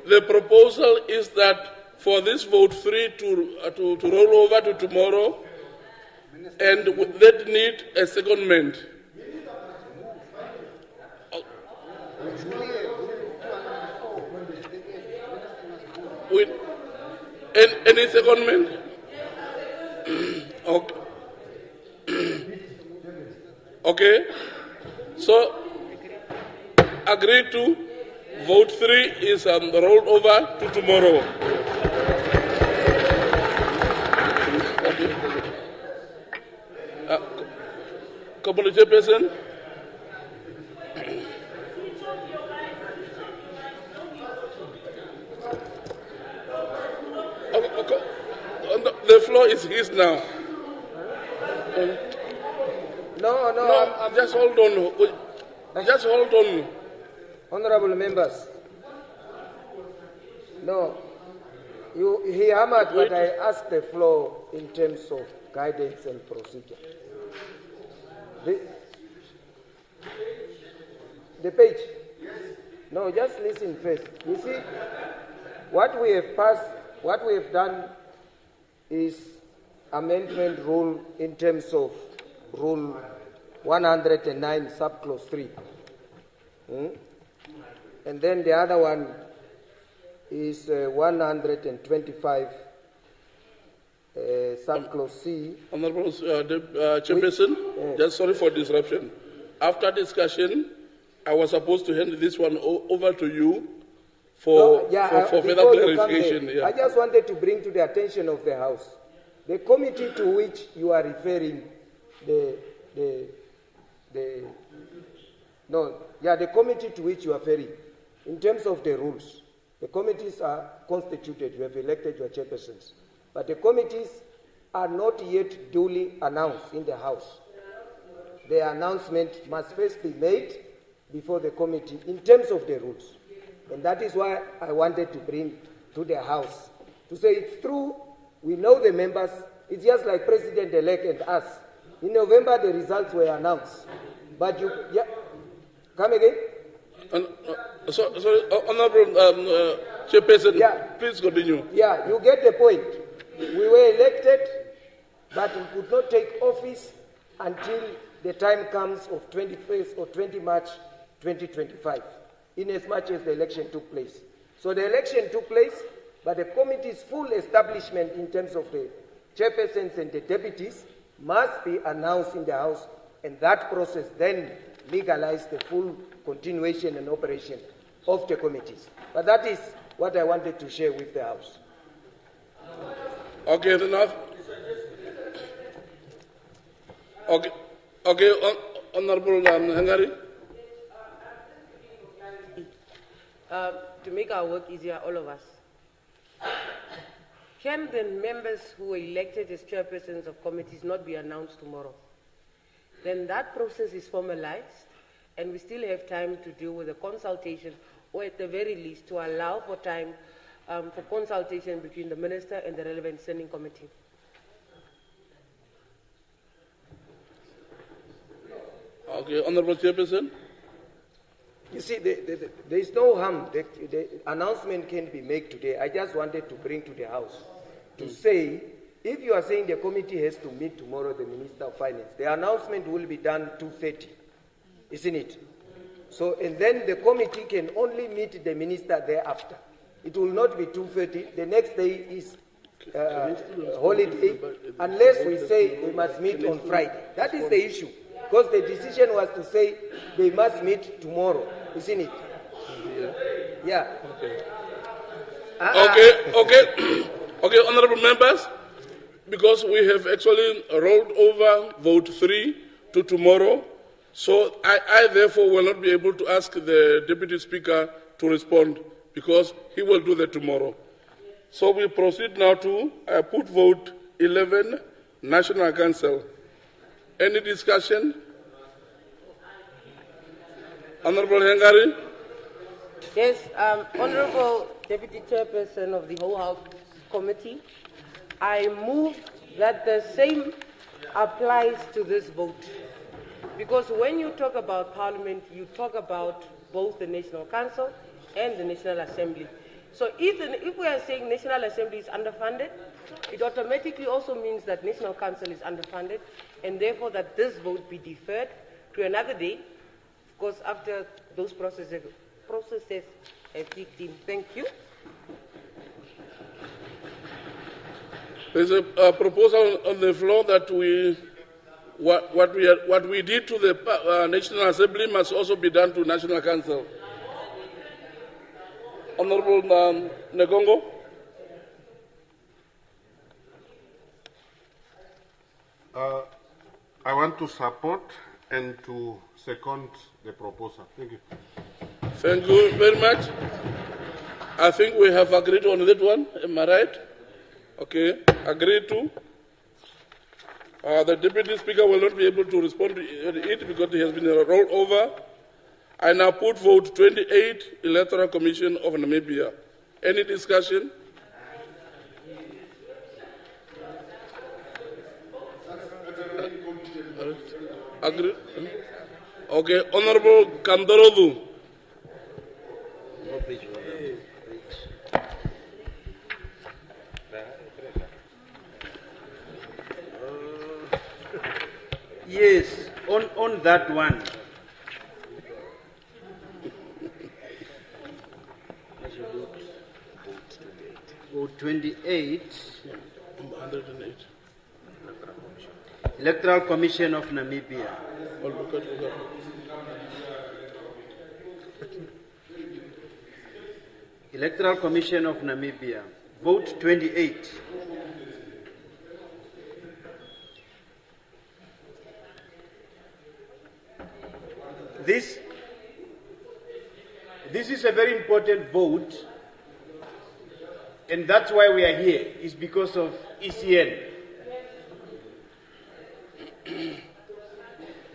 The proposal is that for this vote 3 to roll over to tomorrow, and that need a secondment. With any secondment? Okay. Okay. So, agree to vote 3 is rolled over to tomorrow. Okay. Community person? The floor is his now. No, just hold on. Just hold on. Honorable members. No. He hammered what I asked the floor in terms of guidance and procedure. The page. No, just listen first. You see, what we have passed, what we have done is amendment rule in terms of Rule 109, subclause 3. And then the other one is 125, subclause C. Honorable Chairperson, just sorry for disruption. After discussion, I was supposed to hand this one over to you for further clarification. I just wanted to bring to the attention of the House the committee to which you are referring, the committee to which you are referring, in terms of the rules. The committees are constituted, you have elected your chairpersons, but the committees are not yet duly announced in the House. The announcement must first be made before the committee in terms of the rules. And that is why I wanted to bring to the House to say it's true, we know the members, it's just like President-elect and us. In November, the results were announced. But you, come again? Sorry, Honorable Chairperson, please continue. Yeah, you get the point. We were elected, but we could not take office until the time comes of 21st or 20 March 2025, in as much as the election took place. So the election took place, but the committee's full establishment in terms of the chairpersons and the deputies must be announced in the House, and that process then legalized the full continuation and operation of the committees. But that is what I wanted to share with the House. Okay, enough. Okay, Honorable Hungary. To make our work easier, all of us. Can the members who were elected as chairpersons of committees not be announced tomorrow? Then that process is formalized, and we still have time to deal with the consultation, or at the very least to allow for time for consultation between the minister and the relevant standing committee. Okay, Honorable Chairperson. You see, there is no harm. The announcement can be made today. I just wanted to bring to the House to say, if you are saying the committee has to meet tomorrow, the Minister of Finance, the announcement will be done 2:30, isn't it? So, and then the committee can only meet the minister thereafter. It will not be 2:30. The next day is holiday, unless we say we must meet on Friday. That is the issue. Because the decision was to say they must meet tomorrow, isn't it? Yeah. Okay, honorable members, because we have actually rolled over vote 3 to tomorrow, so I therefore will not be able to ask the Deputy Speaker to respond, because he will do that tomorrow. So we proceed now to put vote 11, National Council. Any discussion? Honorable Hungary? Yes, Honorable Deputy Chairperson of the whole House Committee, I move that the same applies to this vote. Because when you talk about Parliament, you talk about both the National Council and the National Assembly. So if we are saying National Assembly is underfunded, it automatically also means that National Council is underfunded, and therefore that this vote be deferred to another day, of course, after those processes have kicked in. Thank you. There's a proposal on the floor that what we did to the National Assembly must also be done to National Council. Honorable Negongo. I want to support and to second the proposal. Thank you. Thank you very much. I think we have agreed on that one. Am I right? Okay, agreed to. The Deputy Speaker will not be able to respond to it because it has been rolled over. I now put vote 28, Electoral Commission of Namibia. Any discussion? Agreed? Okay, Honorable Kandorodu. Yes, on that one. 28. Yeah, 108. Electoral Commission of Namibia. Electoral Commission of Namibia. Vote 28. This is a very important vote, and that's why we are here, is because of ECN.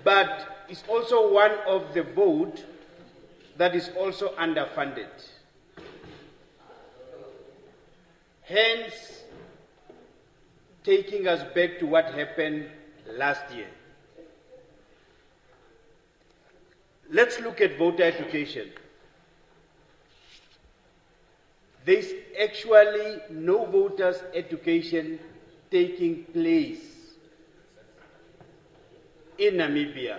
But it's also one of the vote that is also underfunded. Hence, taking us back to what happened last year. Let's look at voter education. There's actually no voters' education taking place in Namibia.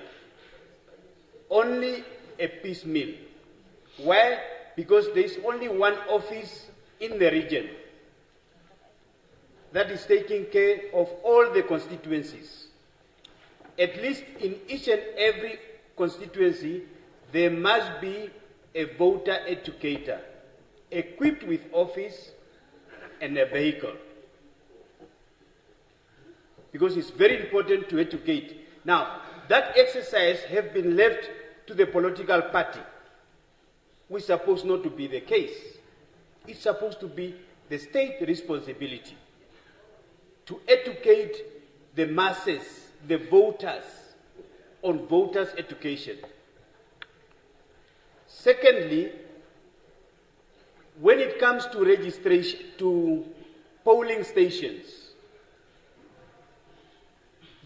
Only a piecemeal. Why? Because there's only one office in the region that is taking care of all the constituencies. At least in each and every constituency, there must be a voter educator equipped with office and a vehicle. Because it's very important to educate. Now, that exercise has been left to the political party, which is supposed not to be the case. It's supposed to be the state responsibility to educate the masses, the voters, on voters' education. Secondly, when it comes to registration, to polling stations,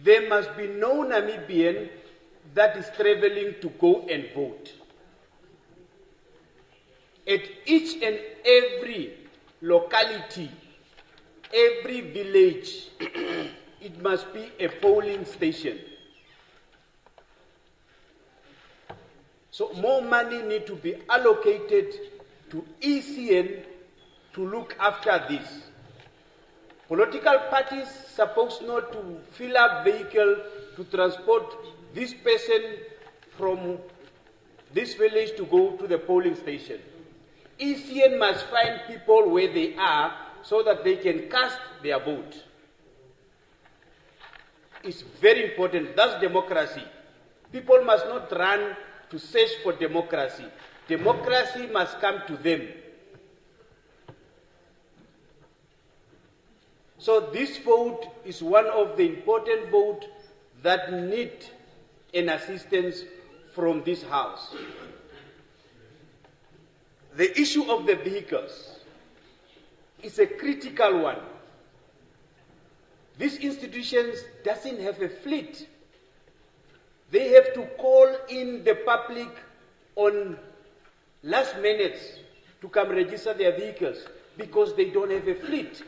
there must be no Namibian that is traveling to go and vote. At each and every locality, every village, it must be a polling station. So more money need to be allocated to ECN to look after this. Political parties supposed not to fill up vehicle to transport this person from this village to go to the polling station. ECN must find people where they are so that they can cast their vote. It's very important. That's democracy. People must not run to search for democracy. Democracy must come to them. So this vote is one of the important votes that need an assistance from this House. The issue of the vehicles is a critical one. These institutions doesn't have a fleet. They have to call in the public on last minutes to come register their vehicles because they don't have a fleet.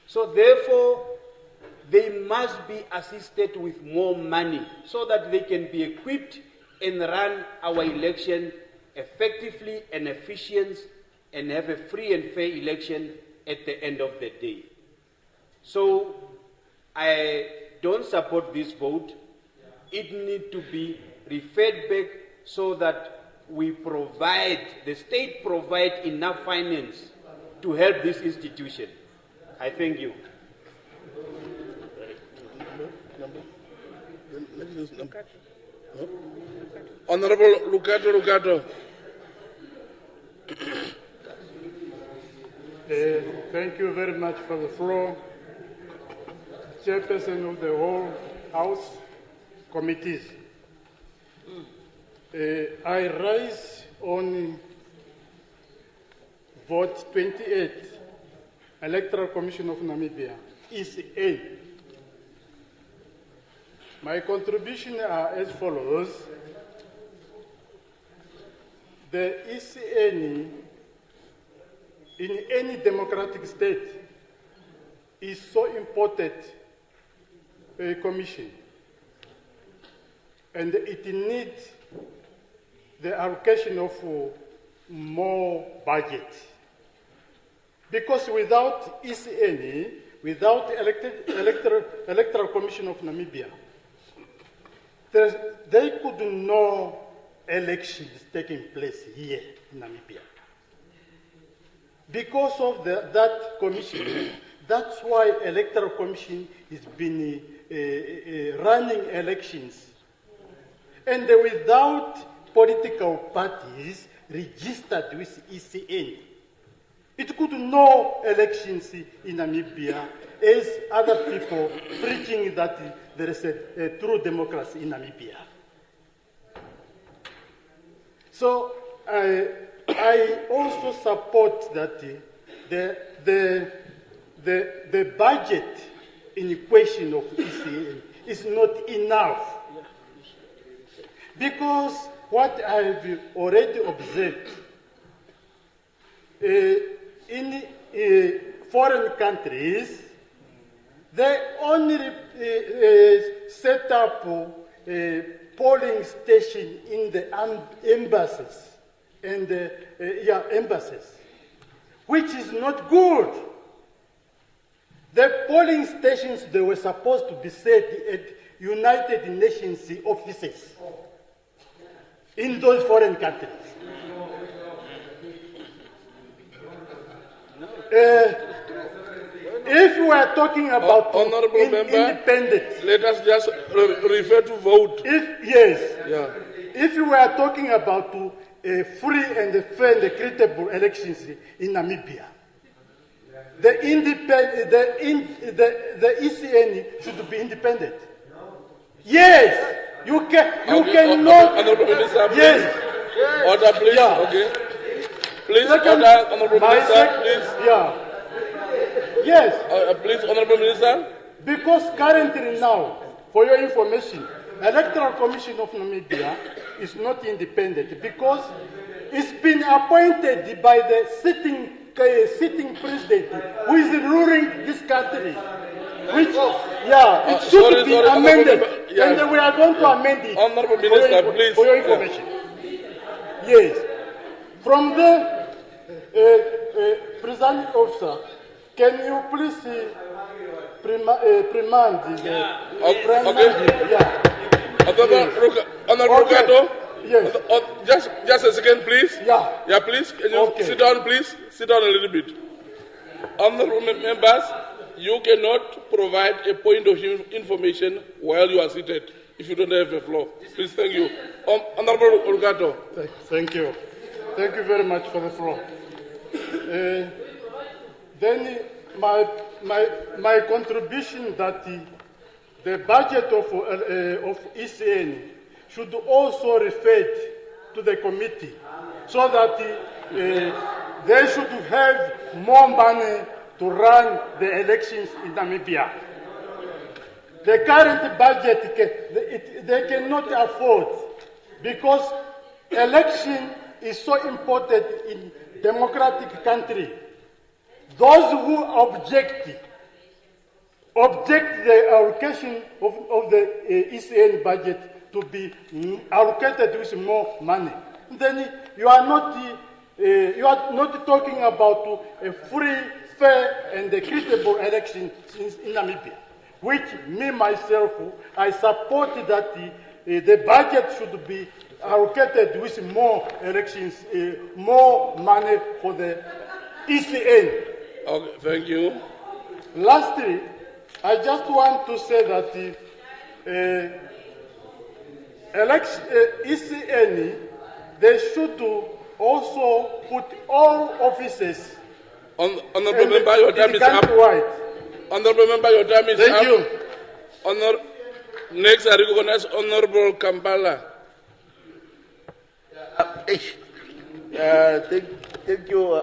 So therefore, they must be assisted with more money so that they can be equipped and run our election effectively and efficient and have a free and fair election at the end of the day. So I don't support this vote. It needs to be referred back so that we provide, the state provide enough finance to help this institution. I thank you. Honorable Lucato. Thank you very much for the floor. Chairperson of the whole House committees. I rise on vote 28, Electoral Commission of Namibia, ECA. My contribution are as follows. The ECN in any democratic state is so important a commission, and it needs the allocation of more budget. Because without ECN, without Electoral Commission of Namibia, they could know elections taking place here in Namibia. Because of that commission, that's why Electoral Commission has been running elections. And without political parties registered with ECN, it could know elections in Namibia as other people preaching that there is a true democracy in Namibia. So I also support that the budget in question of ECN is not enough. Because what I've already observed, in foreign countries, they only set up a polling station in the embassies and embassies, which is not good. The polling stations, they were supposed to be set at United Nations offices in those foreign countries. If we are talking about independent, let us just refer to vote. If we are talking about free and fair and equitable elections in Namibia, the ECN should be independent. Yes, you cannot. Honorable Minister, please. Yes. Order, please. Yeah. Okay. Please, order, Honorable Minister, please. Yes. Please, Honorable Minister. Because currently now, for your information, Electoral Commission of Namibia is not independent because it's been appointed by the sitting president who is ruling this country. Which, it should be amended. And we are going to amend it. Honorable Minister, please. For your information. Yes. From the presiding officer, can you please remand Honorable Rugato? Yes. Just a second, please. Yeah, please. Can you sit down, please? Sit down a little bit. Honorable members, you cannot provide a point of information while you are seated if you don't have the floor. Please, thank you. Honorable Rugato. Thank you. Thank you very much for the floor. Then my contribution that the budget of ECN should also refer to the committee so that they should have more money to run the elections in Namibia. The current budget, they cannot afford because election is so important in democratic country. Those who object the allocation of the ECN budget to be allocated with more money. Then you are not talking about a free, fair, and equitable election in Namibia, which me myself, I support that the budget should be allocated with more elections, more money for the ECN. Okay, thank you. Lastly, I just want to say that ECN, they should also put all offices. Honorable member, your time is up. Honorable member, your time is up. Thank you. Next, I recognize Honorable Kampala. Thank you,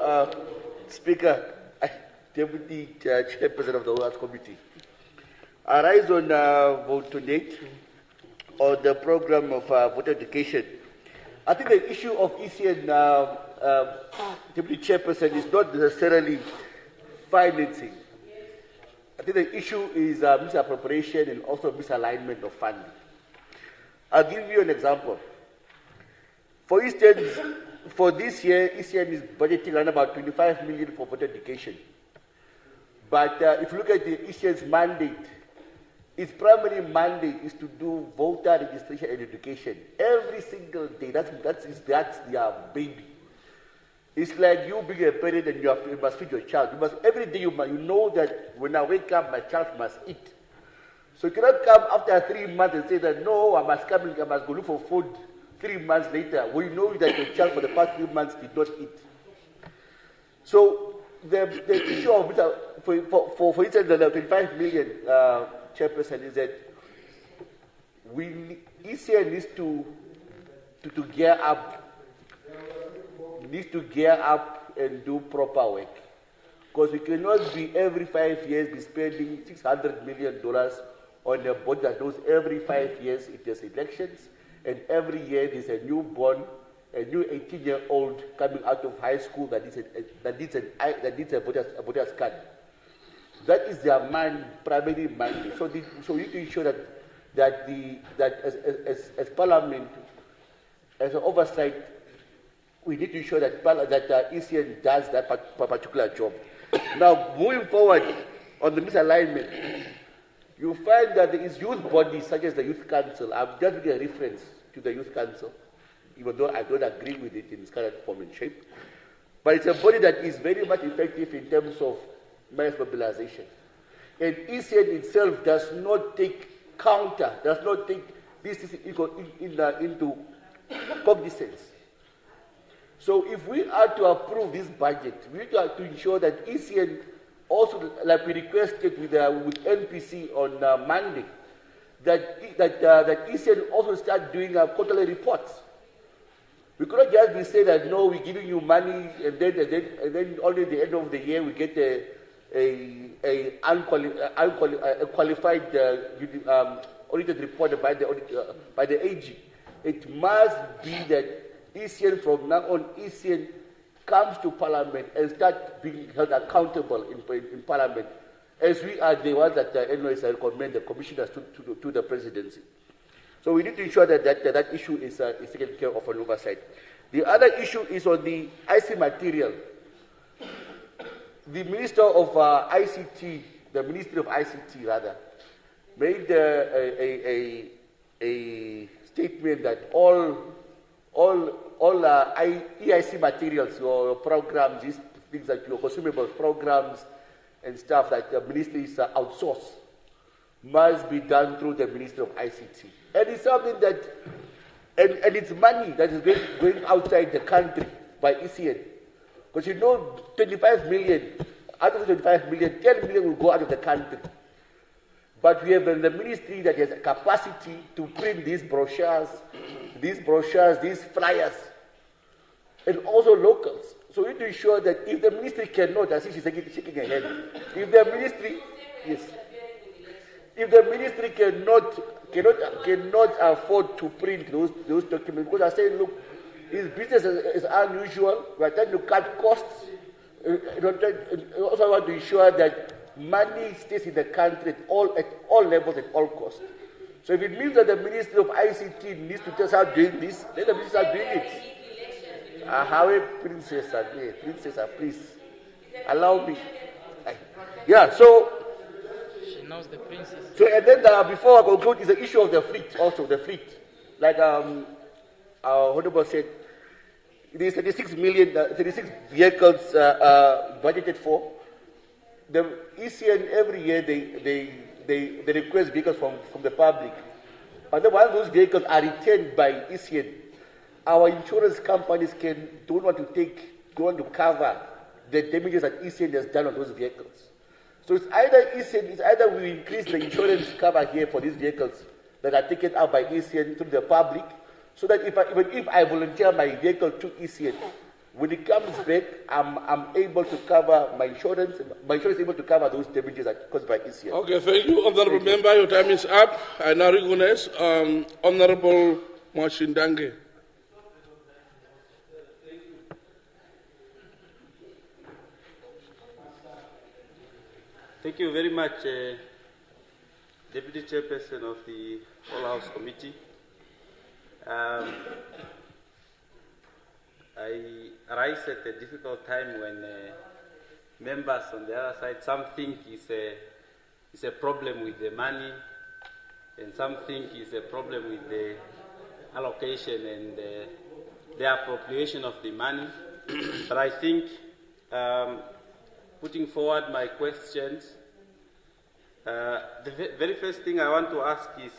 Speaker, Deputy Chairperson of the House Committee. I rise on vote 28 on the program of voter education. I think the issue of ECN, Deputy Chairperson, is not necessarily financing. I think the issue is misappropriation and also misalignment of funding. I'll give you an example. For instance, for this year, ECN is budgeting around about 25 million for voter education. But if you look at the ECN's mandate, its primary mandate is to do voter registration and education every single day. That's their baby. It's like you being a parent and you must feed your child. Every day you know that when I wake up, my child must eat. So you cannot come after 3 months and say that, no, I must go look for food 3 months later. We know that your child for the past 3 months did not eat. So the issue of, for instance, the 25 million chairperson is that ECN needs to gear up and do proper work. Because we cannot be every 5 years be spending $600 million on a budget that knows every 5 years it has elections, and every year there's a newborn, a new 18-year-old coming out of high school that needs a voter's card. That is their primary mandate. So we need to ensure that as Parliament, as an oversight, we need to ensure that ECN does that particular job. Now, moving forward on the misalignment, you find that there is youth bodies such as the Youth Council. I'm just giving a reference to the Youth Council, even though I don't agree with it in its current form and shape. But it's a body that is very much effective in terms of mass mobilization. And ECN itself does not take this into cognizance. So if we are to approve this budget, we need to ensure that ECN also, like we requested with NPC on Monday, that ECN also start doing quarterly reports. We could not just be saying that, no, we're giving you money, and then only at the end of the year we get a qualified audited report by the AG. It must be that ECN, from now on, ECN comes to Parliament and start being held accountable in Parliament, as we are the ones that NYS recommend the commissioners to the presidency. So we need to ensure that issue is taken care of on oversight. The other issue is on the IC material. The Minister of ICT, the Ministry of ICT rather, made a statement that all EIC materials, your programs, these things like your consumable programs and stuff that the ministry is outsourced, must be done through the Ministry of ICT. And it's something that, and it's money that is going outside the country by ECN. Because you know, 25 million, out of 25 million, 10 million will go out of the country. But we have in the ministry that has a capacity to print these brochures, these flyers, and also locals. So we need to ensure that if the ministry cannot, I see she's shaking her head, if the ministry, yes, if the ministry cannot afford to print those documents, because I say, look, this business is unusual. We are trying to cut costs. We also want to ensure that money stays in the country at all levels, at all costs. So if it means that the Ministry of ICT needs to just start doing this, let the ministry start doing it. How Princess, please allow me. Yeah, so. She knows the princess. So and then before I conclude, is the issue of the fleet. Also the fleet, like our Honorable said, there is 36 vehicles budgeted for. The ECN every year they request vehicles from the public, but then once those vehicles are retained by ECN, our insurance companies don't want to cover the damages that ECN has done on those vehicles. So it's either we increase the insurance cover here for these vehicles that are taken out by ECN to the public, so that even if I volunteer my vehicle to ECN, when it comes back, I'm able to cover my insurance. My insurance is able to cover those damages that caused by ECN. Okay, thank you, Honorable Member. Your time is up. I now recognize Honorable Mwashindange. Thank you very much, Deputy Chairperson of the All House Committee. I arise at a difficult time when members on the other side, some think it's a problem with the money, and some think it's a problem with the allocation and the appropriation of the money. But I think, putting forward my questions, the very first thing I want to ask is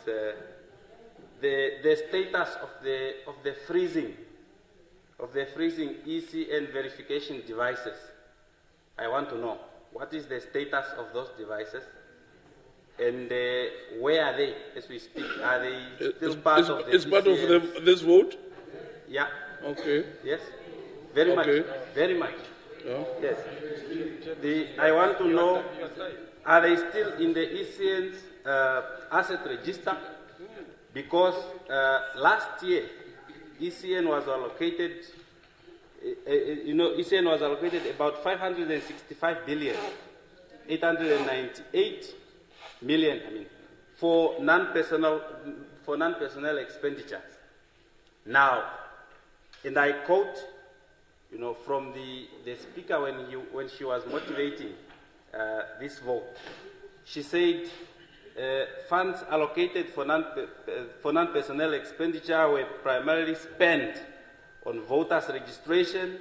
the status of the freezing ECN verification devices. I want to know what is the status of those devices, and where are they as we speak? Are they still part of the? It's part of this vote. Yeah. Okay. Yes. Very much. Very much. Yeah. Yes. I want to know, are they still in the ECN's asset register? Because last year, ECN was allocated, ECN was allocated about 565 billion, 898 million, for non-personnel expenditures. Now, and I quote, from the speaker when she was motivating this vote, she said, funds allocated for non-personnel expenditure were primarily spent on voters registration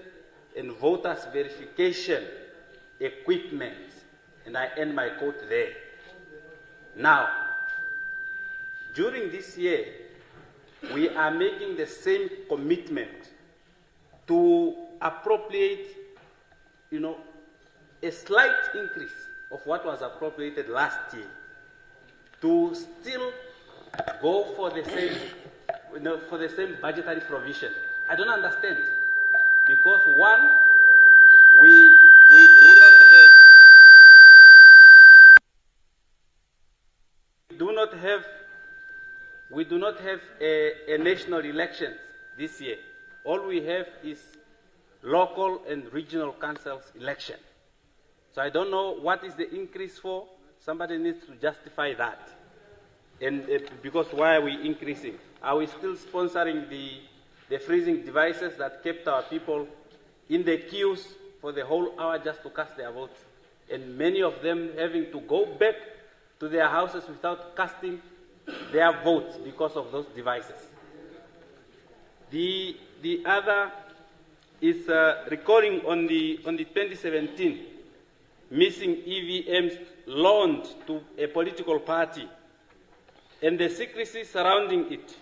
and voters verification equipment. And I end my quote there. Now, during this year, we are making the same commitment to appropriate, a slight increase of what was appropriated last year, to still go for the same budgetary provision. I don't understand, because one, we do not have a national elections this year. All we have is local and regional councils election. So I don't know what is the increase for. Somebody needs to justify that. And because why are we increasing? Are we still sponsoring the freezing devices that kept our people in the queues for the whole hour just to cast their votes? And many of them having to go back to their houses without casting their votes because of those devices. The other is recalling on the 2017 missing EVMs loaned to a political party and the secrecy surrounding it.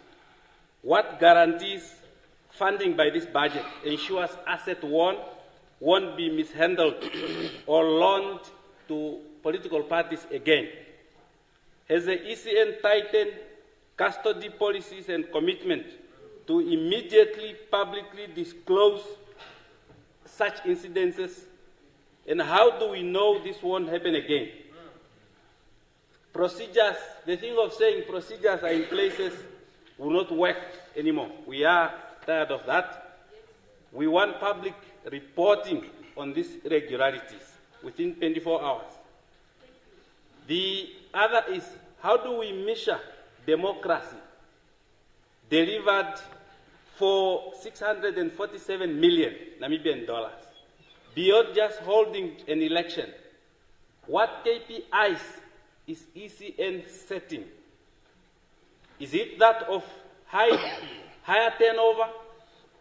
What guarantees funding by this budget ensures asset won't be mishandled or loaned to political parties again? Has the ECN tightened custody policies and commitment to immediately publicly disclose such incidences? And how do we know this won't happen again? Procedures, the thing of saying procedures are in places will not work anymore. We are tired of that. We want public reporting on these irregularities within 24 hours. The other is, how do we measure democracy delivered for 647 million Namibian dollars? Beyond just holding an election, what KPIs is ECN setting? Is it that of higher turnover?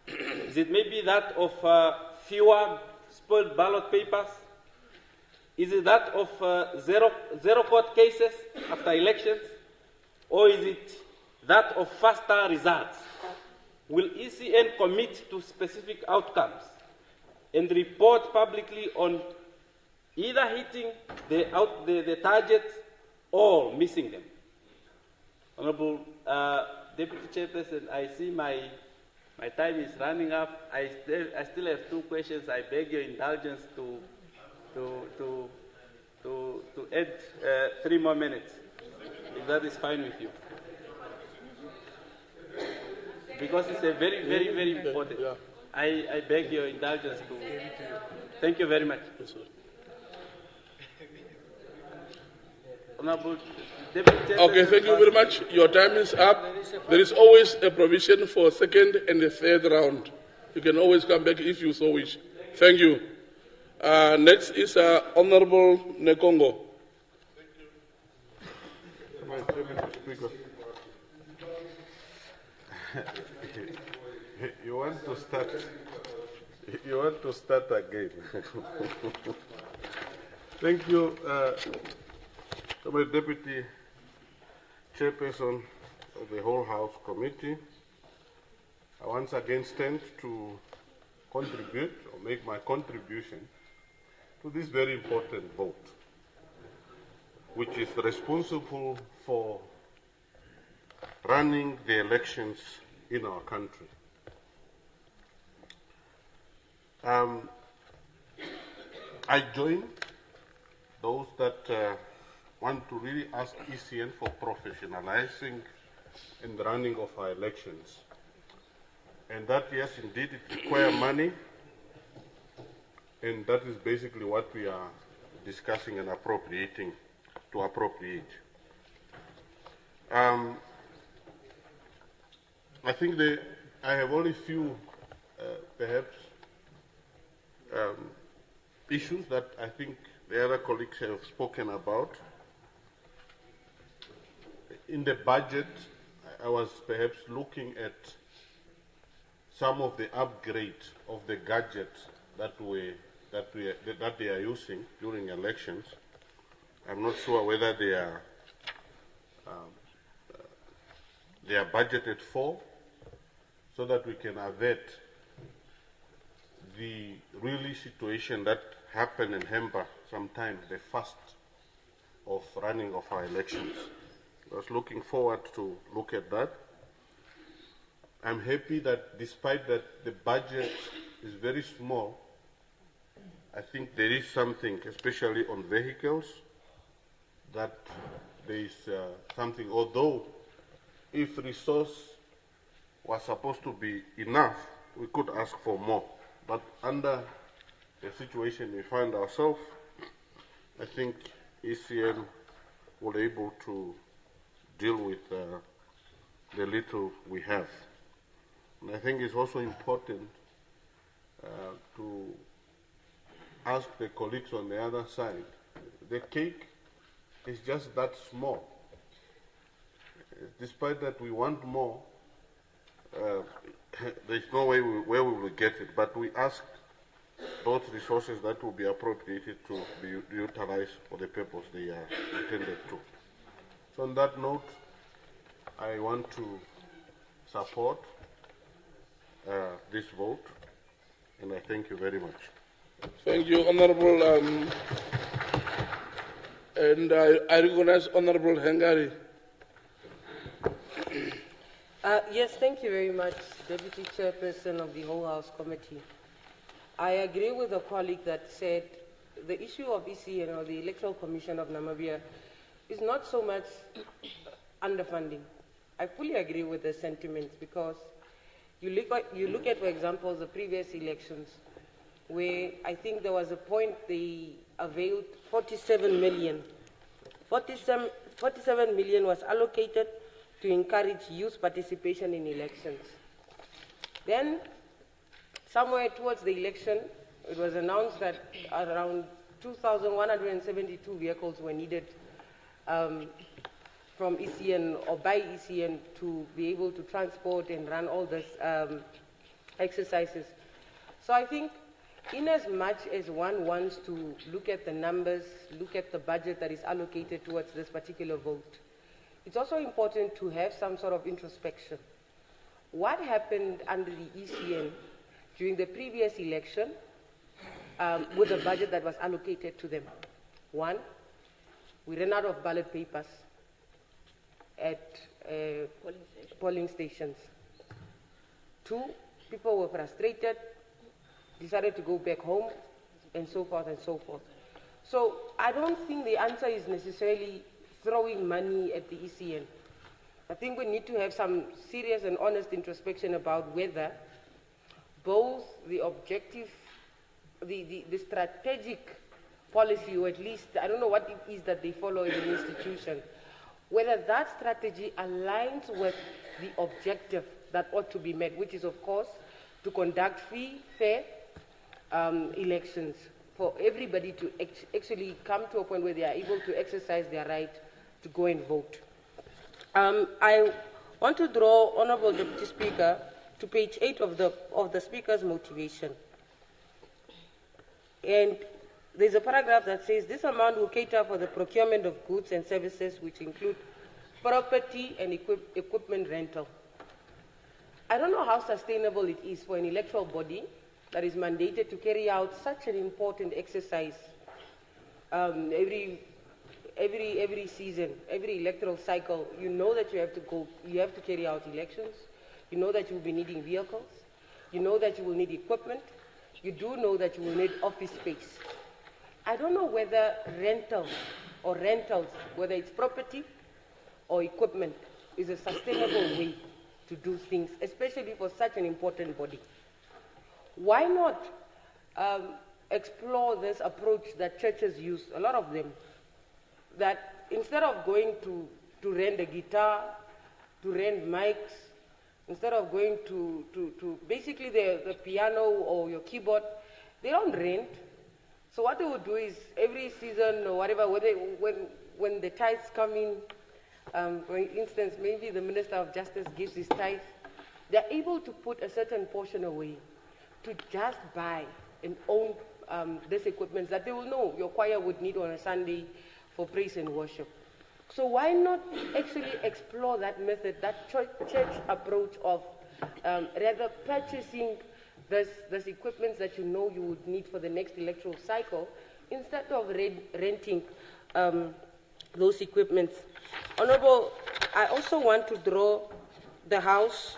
Is it maybe that of fewer spoiled ballot papers? Is it that of zero court cases after elections? Or is it that of faster results? Will ECN commit to specific outcomes and report publicly on either hitting the targets or missing them? Honorable Deputy Chairperson, I see my time is running up. I still have two questions. I beg your indulgence to add 3 more minutes, if that is fine with you. Because it's a very, very, very important. I beg your indulgence to. Thank you very much. Honorable Deputy Okay, thank you very much. Your time is up. There is always a provision for second and the third round. You can always come back if you so wish. Thank you. Next is Honorable Nekongo. You want to start? You want to start again? Thank you, my Deputy Chairperson of the whole House Committee. I once again stand to contribute or make my contribution to this very important vote, which is responsible for running the elections in our country. I join those that want to really ask ECN for professionalizing in the running of our elections. And that, yes, indeed, it requires money, and that is basically what we are discussing and appropriating to appropriate. I think I have only few, perhaps, issues that I think the other colleagues have spoken about. In the budget, I was perhaps looking at some of the upgrade of the gadgets that they are using during elections. I'm not sure whether they are budgeted for, so that we can avert the really situation that happened and hamper sometimes the fast of running of our elections. I was looking forward to look at that. I'm happy that despite that the budget is very small, I think there is something, especially on vehicles, that there is something, although if resource was supposed to be enough, we could ask for more. But under the situation we find ourselves, I think ECN will be able to deal with the little we have. And I think it's also important to ask the colleagues on the other side. The cake is just that small. Despite that we want more, there's no way where we will get it, but we ask those resources that will be appropriated to be utilized for the purpose they are intended to. So on that note, I want to support this vote, and I thank you very much. Thank you, Honorable. And I recognize Honorable Hengari. Yes, thank you very much, Deputy Chairperson of the whole House Committee. I agree with a colleague that said the issue of ECN, or the Electoral Commission of Namibia, is not so much underfunding. I fully agree with the sentiments, because you look at, for example, the previous elections, where I think there was a point they availed 47 million. 47 million was allocated to encourage youth participation in elections. Then, somewhere towards the election, it was announced that around 2,172 vehicles were needed from ECN or by ECN to be able to transport and run all these exercises. So I think in as much as one wants to look at the numbers, look at the budget that is allocated towards this particular vote, it's also important to have some sort of introspection. What happened under the ECN during the previous election with the budget that was allocated to them? One, we ran out of ballot papers at polling stations. Two, people were frustrated, decided to go back home, and so forth and so forth. So I don't think the answer is necessarily throwing money at the ECN. I think we need to have some serious and honest introspection about whether both the objective, the strategic policy, or at least, I don't know what it is that they follow in the institution, whether that strategy aligns with the objective that ought to be met, which is, of course, to conduct free, fair elections for everybody to actually come to a point where they are able to exercise their right to go and vote. I want to draw Honourable Deputy Speaker to page 8 of the Speaker's motivation. And there's a paragraph that says, this amount will cater for the procurement of goods and services which include property and equipment rental. I don't know how sustainable it is for an electoral body that is mandated to carry out such an important exercise every season, every electoral cycle. You know that you have to carry out elections. You know that you will be needing vehicles. You know that you will need equipment. You do know that you will need office space. I don't know whether rentals, whether it's property or equipment, is a sustainable way to do things, especially for such an important body. Why not explore this approach that churches use, a lot of them, that instead of going to rent a guitar, to rent mics, instead of going to basically the piano or your keyboard, they don't rent. So what they would do is every season or whatever, when the tithes come in, for instance, maybe the Minister of Justice gives his tithe, they're able to put a certain portion away to just buy and own this equipment that they will know your choir would need on a Sunday for praise and worship. So why not actually explore that method, that church approach of rather purchasing this equipment that you know you would need for the next electoral cycle, instead of renting those equipments. Honourable, I also want to draw the House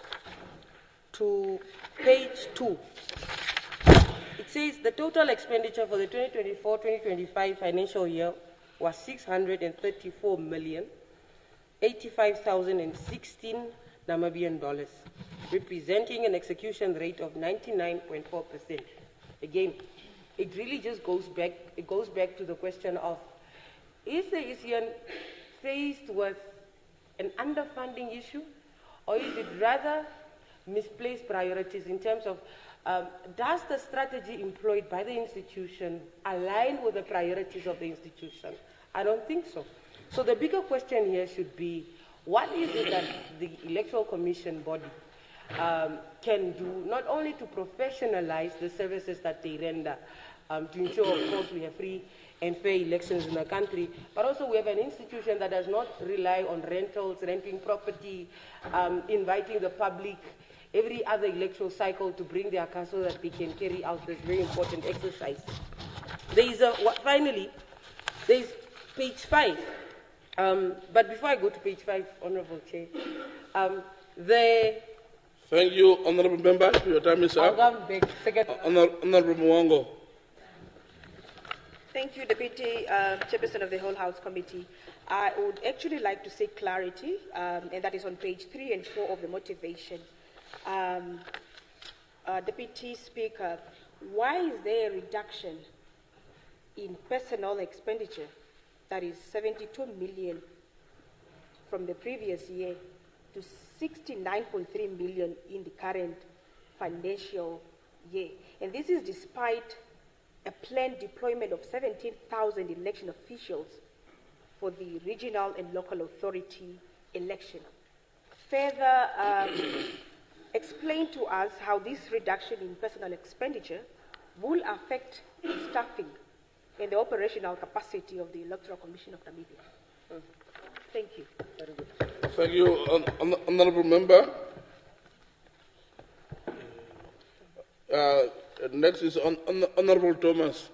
to page 2. It says the total expenditure for the 2024-2025 financial year was 634,085,016 Namibian dollars, representing an execution rate of 99.4%. Again, it really just goes back to the question of, is the ECN faced with an underfunding issue, or is it rather misplaced priorities in terms of does the strategy employed by the institution align with the priorities of the institution? I don't think so. So the bigger question here should be, what is it that the Electoral Commission body can do, not only to professionalize the services that they render, to ensure, of course, we have free and fair elections in the country, but also we have an institution that does not rely on rentals, renting property, inviting the public every other electoral cycle to bring their car so that they can carry out this very important exercise. There is finally, there is page 5. But before I go to page 5, Honourable Chair, Thank you, Honourable Member. Your time is up. Honourable Mwango. Thank you, Deputy Chairperson of the Whole House Committee. I would actually like to seek clarity, and that is on page 3 and 4 of the motivation. Deputy Speaker, why is there a reduction in personnel expenditure, that is 72 million from the previous year to 69.3 million in the current financial year? And this is despite a planned deployment of 17,000 election officials for the regional and local authority election. Further, explain to us how this reduction in personal expenditure will affect the staffing and the operational capacity of the Electoral Commission of Namibia. Thank you. Thank you, Honourable Member. Next is Honourable Thomas.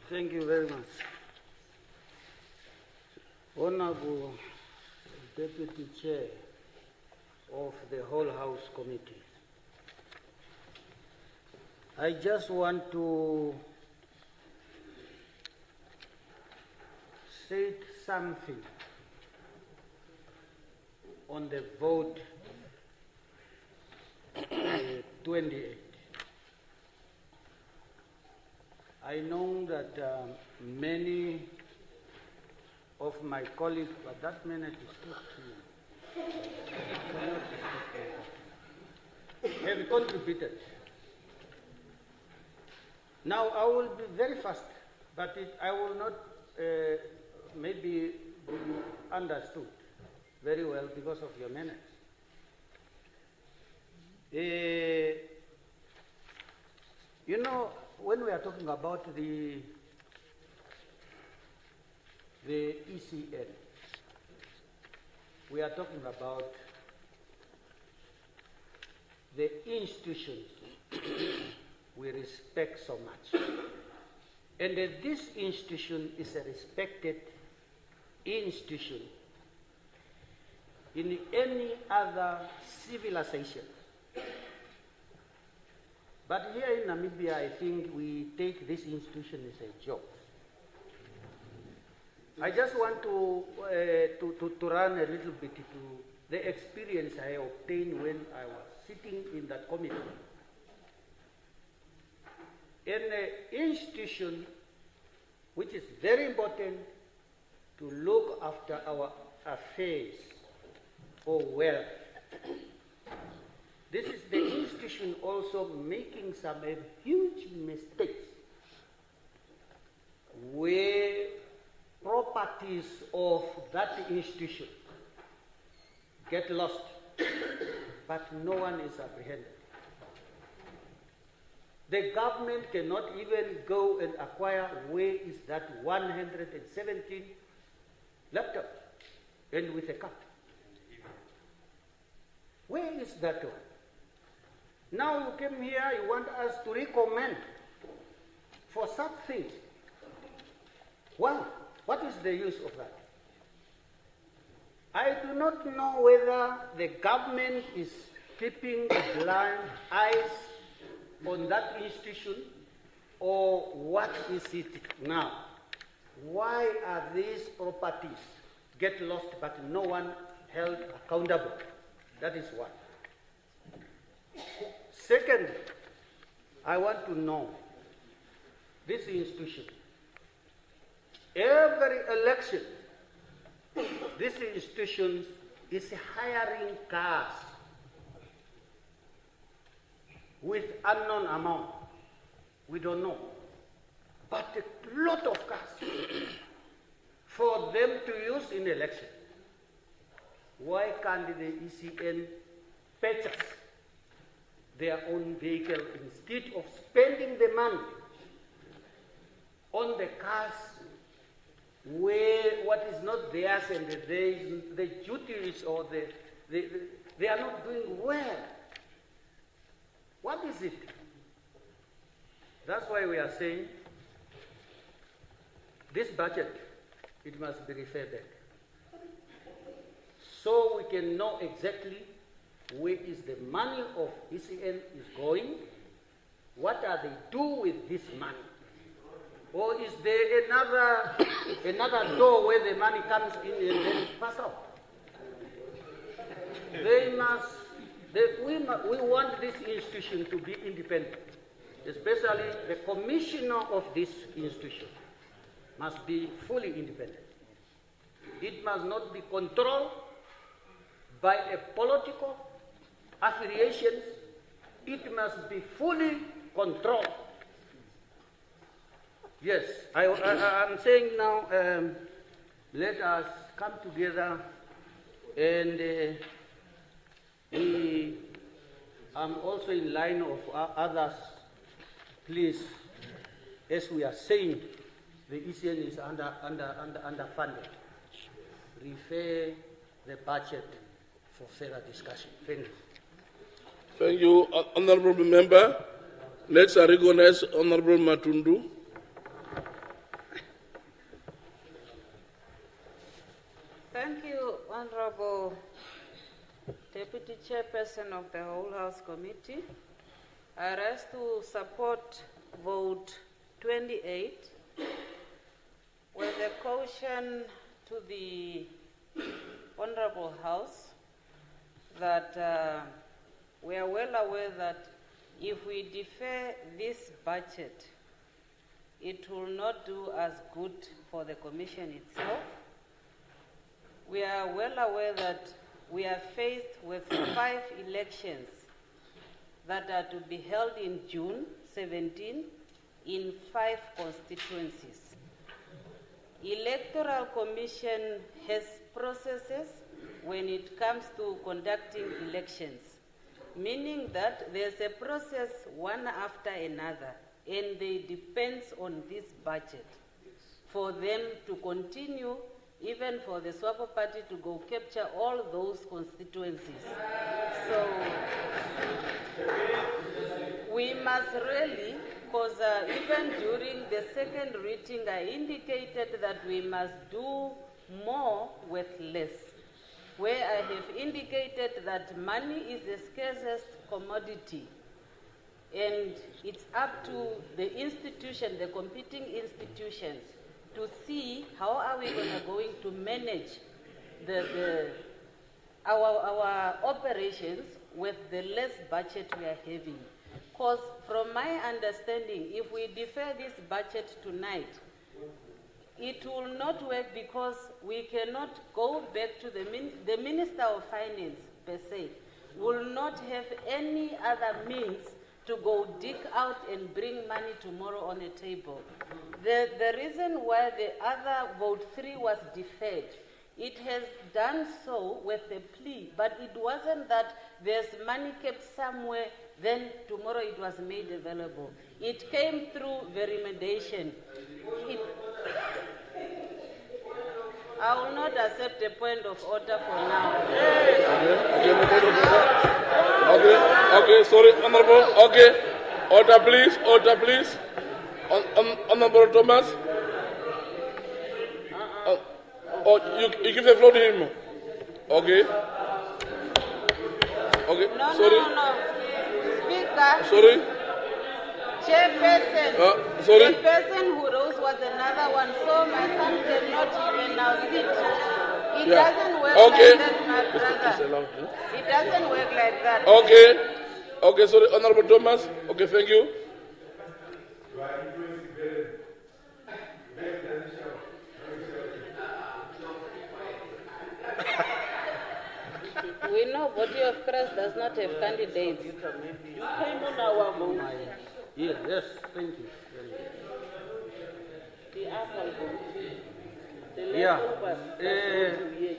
Thank you very much. Honourable Deputy Chair of the Whole House Committee, I just want to say something on the vote 28. I know that many of my colleagues, but that minute is too few. and contributed. Now, I will be very fast, but I will not maybe be understood very well because of your manners. You know, when we are talking about the ECN, we are talking about the institutions we respect so much. And this institution is a respected institution in any other civilization. But here in Namibia, I think we take this institution as a joke. I just want to run a little bit to the experience I obtained when I was sitting in that committee. In an institution which is very important to look after our affairs or wealth. This is the institution also making some huge mistakes where properties of that institution get lost, but no one is apprehended. The government cannot even go and acquire where is that 117 laptop and with a card. Where is that one? Now you came here, you want us to recommend for such things. Well, what is the use of that? I do not know whether the government is keeping blind eyes on that institution or what is it now? Why are these properties get lost but no one held accountable? That is one. Second, I want to know this institution. Every election, this institution is hiring cars with unknown amount. We don't know. But a lot of cars for them to use in election. Why can't the ECN purchase their own vehicle instead of spending the money on the cars where what is not theirs and the duties or they are not doing well? What is it? That's why we are saying this budget, it must be referred back. So we can know exactly where is the money of ECN is going, what are they do with this money? Or is there another door where the money comes in and then pass out? We want this institution to be independent, especially the commissioner of this institution must be fully independent. It must not be controlled by a political affiliations. It must be fully controlled. Yes, I'm saying now, let us come together and I'm also in line of others. Please, as we are saying, the ECN is underfunded. Refer the budget for further discussion. Thank you. Thank you, Honourable Member. Next, I recognize Honourable Matundu. Thank you, Honourable Deputy Chairperson of the Whole House Committee. I rise to support vote 28 with a caution to the Honourable House that we are well aware that if we defer this budget, it will not do as good for the Commission itself. We are well aware that we are faced with 5 elections that are to be held in June 17 in 5 constituencies. Electoral Commission has processes when it comes to conducting elections, meaning that there's a process one after another, and it depends on this budget for them to continue, even for the Swapo Party to go capture all those constituencies. So we must really, because even during the second reading I indicated that we must do more with less, where I have indicated that money is the scarcest commodity, and it's up to the institution, the competing institutions, to see how are we going to manage our operations with the less budget we are having. Because from my understanding, if we defer this budget tonight, it will not work, because we cannot go back to the Minister of Finance, per se, will not have any other means to go dig out and bring money tomorrow on the table. The reason why the other vote 3 was deferred, it has done so with a plea, but it wasn't that there's money kept somewhere, then tomorrow it was made available. It came through remediation. I will not accept a point of order for now. Okay, sorry, Honorable. Okay, order please. Honorable Thomas. You give the floor to him. Okay. Sorry. No. Speaker. Sorry. Chairperson. Sorry. The person who rose was another one, so my son cannot even now sit. It doesn't work like that, my brother. It doesn't work like that. Okay, sorry, Honorable Thomas. Okay, thank you. We know Body of Christ does not have candidates. You came on our vote. Yes, thank you. The apple vote. The Yeah.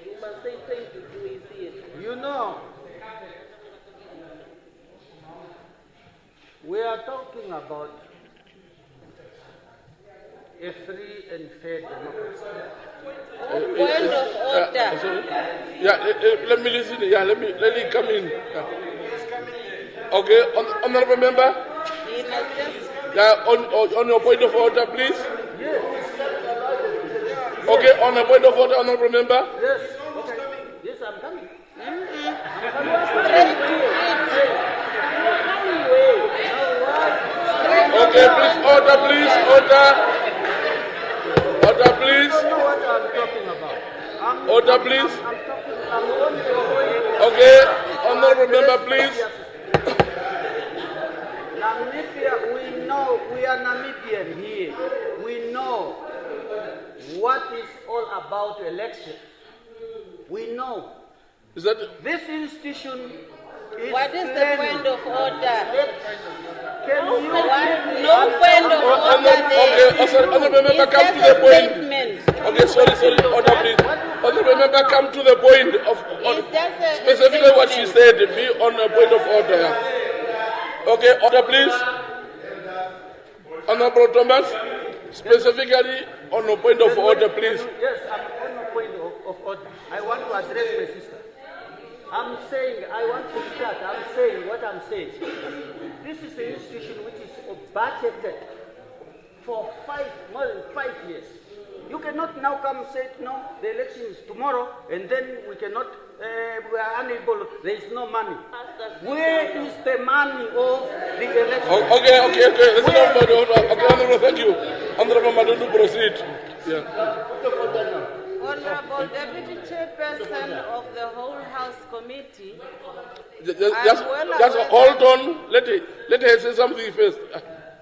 you must say thank you to ACS. You know, we are talking about a free and fair democracy. Point of order. Sorry. Let me listen. Let me come in. Okay, honorable member. On your point of order, please. Okay, on a point of order, honorable member. Yes. Okay. Yes, I'm coming. Okay, please, order, please. I don't know what I'm talking about. Order, please. Okay, honorable member, please. Namibia, we know, we are Namibian here. We know what is all about elections. We know. Is that this institution is what is the point of order? Can you no point of order there. Okay, honorable member, come to the point. Okay, sorry, order, please. Honorable member, come to the point of specifically what she said. Be on a point of order. Okay, order, please. Honorable Thomas, specifically on a point of order, please. Yes, I'm on a point of order. I want to address my sister. I'm saying, I want to start. I'm saying what I'm saying. This is an institution which is budgeted for more than 5 years. You cannot now come and say, no, the election is tomorrow, and then we cannot, we are unable, there is no money. Where is the money of the election? Okay. Okay, Honorable, thank you. Honorable Madunu, proceed. Honorable Deputy Chairperson of the whole House Committee, Just hold on. Let her say something first.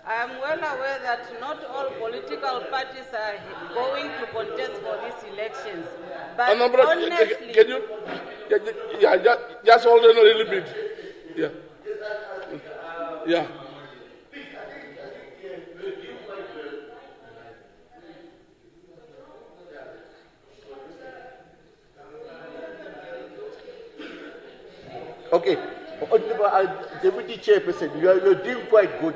I am well aware that not all political parties are going to contest for these elections. But honestly, can you just hold on a little bit? Yeah. Yeah. Okay. Deputy Chairperson, you're doing quite good.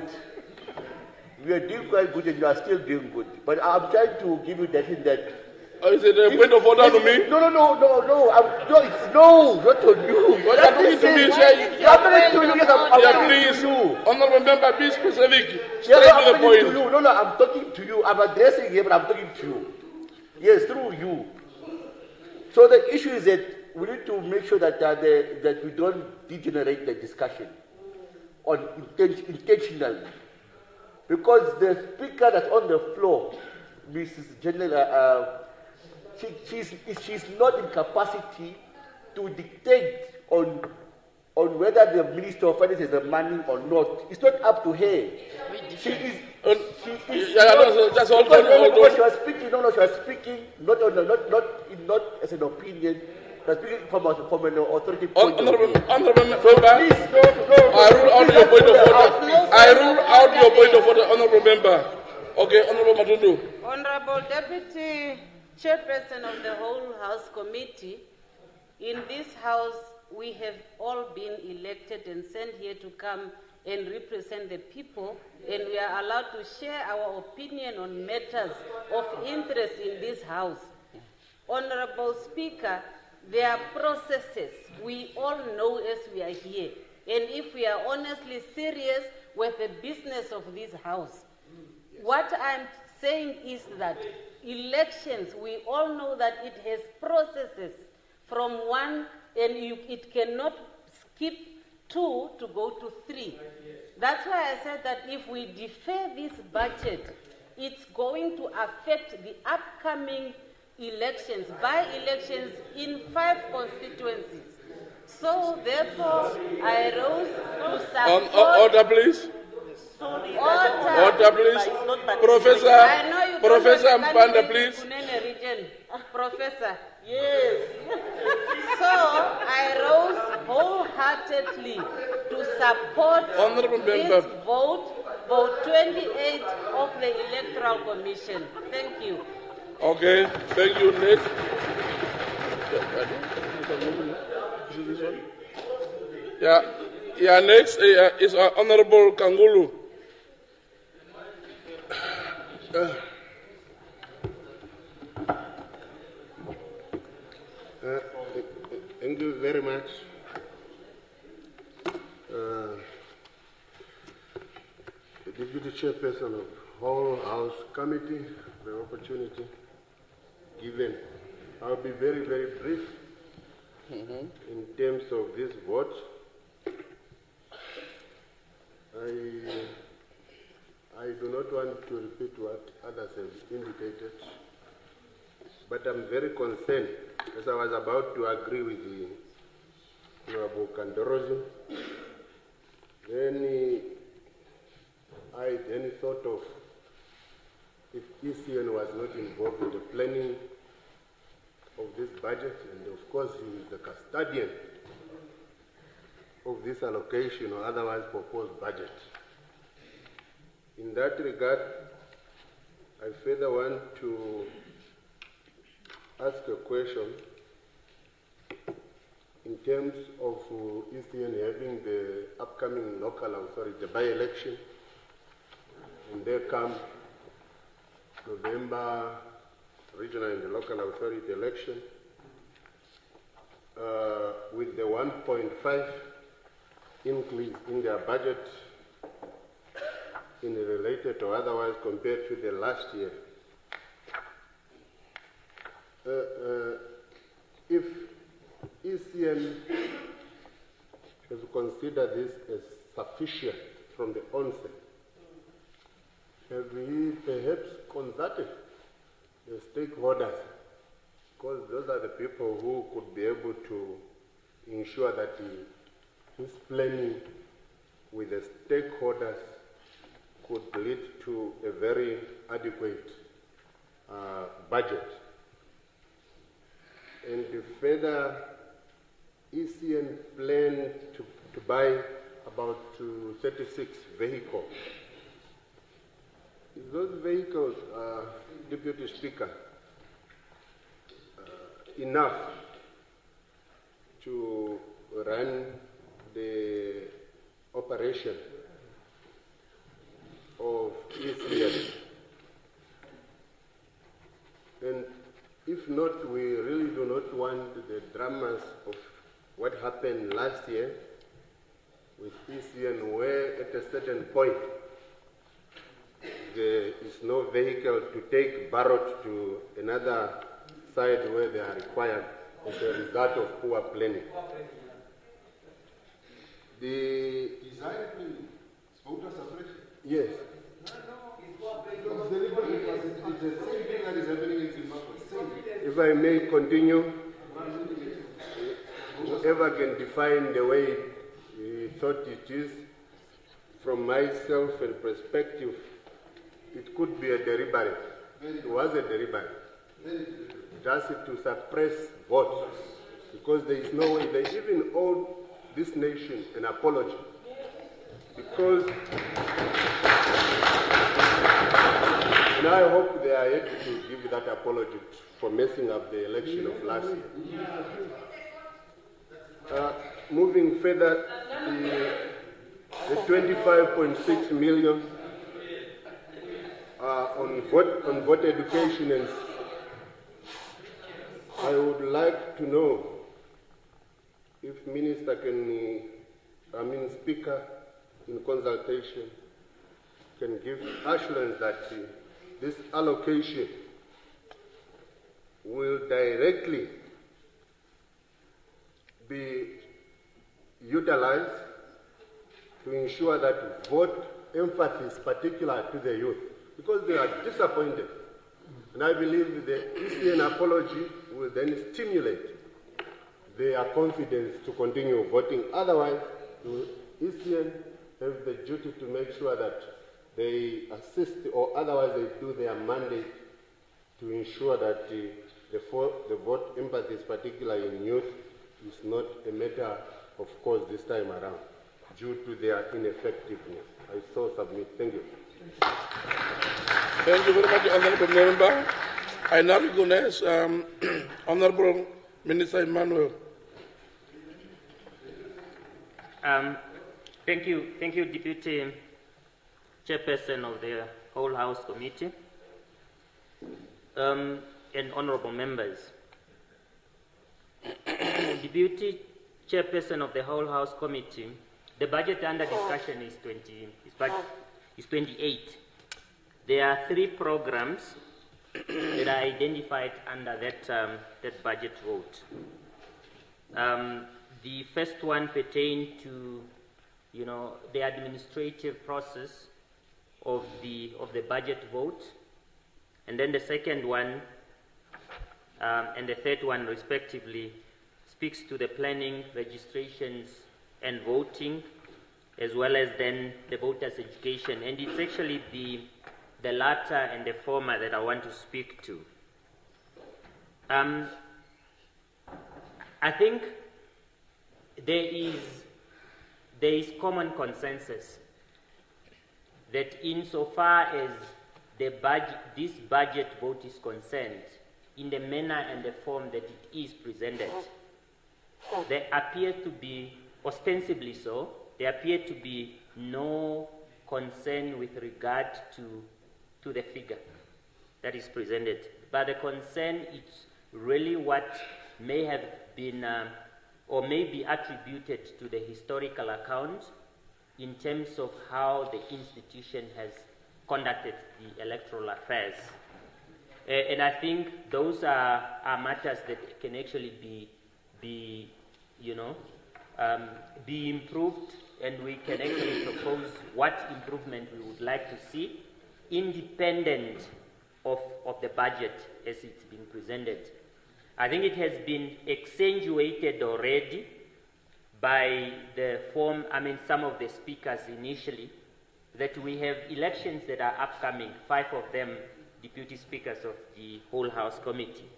You are doing quite good and you are still doing good. But I'm trying to give you that hint that. Is it a point of order to me? No. No, not on you. You're talking to me, sir. I'm talking to you. Yes, I'm Yeah, talking please. to you. Honorable member, be specific. Yes, Straight I'm to the talking point. to you. No, I'm talking to you. I'm addressing you, but I'm talking to you. Yes, through you. So the issue is that we need to make sure that that we don't degenerate the discussion on intentionally. Because the speaker that's on the floor, Mrs. General, she's not in capacity to dictate on whether the Minister of Finance has the money or not. It's not up to her. She is. Just hold on. She was speaking. No, she was speaking not as an opinion. She was speaking from an authority point of view. Honorable member, I rule out your point of order. I rule out your point of order, honorable member. Okay, Honorable Matundu. Honorable Deputy Chairperson of the whole House Committee, in this House we have all been elected and sent here to come and represent the people, and we are allowed to share our opinion on matters of interest in this House. Honorable Speaker, there are processes we all know as we are here, and if we are honestly serious with the business of this House, what I'm saying is that elections, we all know that it has processes from one, and it cannot skip 2 to go to 3. That's why I said that if we defer this budget, it's going to affect the upcoming elections, by-elections in 5 constituencies. So therefore, I rose to support... Order, please. Order, please. Professor Mpanda, please. Professor, yes. So I rose wholeheartedly to support this vote 28 of the Electoral Commission. Thank you. Okay, thank you. Next. Yeah. Next is Honorable Kangulu. Thank you very much. The Deputy Chairperson of whole House Committee, the opportunity given. I'll be very, very brief in terms of this vote. I do not want to repeat what others have indicated, but I'm very concerned, as I was about to agree with the Honorable Kandorozi. Then I then thought of if ECN was not involved in the planning of this budget, and of course he is the custodian of this allocation or otherwise proposed budget. In that regard, I further want to ask a question in terms of ECN having the upcoming local authority, the by-election, and there come November regional and the local authority election, with the 1.5 increase in their budget in related or otherwise compared to the last year. If ECN has considered this as sufficient from the onset, have we perhaps consulted the stakeholders? Because those are the people who could be able to ensure that this planning with the stakeholders could lead to a very adequate budget. And further, ECN planned to buy about 36 vehicles. Is those vehicles, Deputy Speaker, enough to run the operation of ECS? And if not, we really do not want the dramas of what happened last year with ECN, where at a certain point there is no vehicle to take Barrot to another side where they are required as a result of poor planning. The design planning, voter suppression? Yes. It's the same thing that is happening in Zimbabwe. If I may continue, whoever can define the way he thought it is, from myself and perspective, it could be a deliberate. It was a deliberate. Just to suppress votes, because there is no way. They even owe this nation an apology, because and I hope they are able to give that apology for messing up the election of last year. Moving further, the 25.6 million on voter education, and I would like to know if Minister can, Speaker, in consultation, can give assurance that this allocation will directly be utilized to ensure that vote emphasis, particular to the youth, because they are disappointed. And I believe the ECN apology will then stimulate their confidence to continue voting. Otherwise, the ECN have the duty to make sure that they assist, or otherwise they do their mandate to ensure that the vote emphasis, particularly in youth, is not a matter of course this time around, due to their ineffectiveness. I so submit. Thank you. Thank you very much, Honorable Member. I now recognize Honorable Minister Emmanuel. Thank you, Deputy Chairperson of the Whole House Committee, and honorable members. Deputy Chairperson of the Whole House Committee, the budget under discussion is 28. There are 3 programs that are identified under that budget vote. The first one pertained to, the administrative process of the budget vote, and then the second one and the third one, respectively, speaks to the planning, registrations, and voting, as well as then the voters' education. And it's actually the latter and the former that I want to speak to. I think there is common consensus that insofar as this budget vote is concerned, in the manner and the form that it is presented, there appear to be, ostensibly so, there appear to be no concern with regard to the figure that is presented. But the concern is really what may have been or may be attributed to the historical account in terms of how the institution has conducted the electoral affairs. And I think those are matters that can actually be improved, and we can actually propose what improvement we would like to see, independent of the budget as it's been presented. I think it has been accentuated already by some of the speakers initially, that we have elections that are upcoming, 5 of them deputy speakers of the Whole House Committee,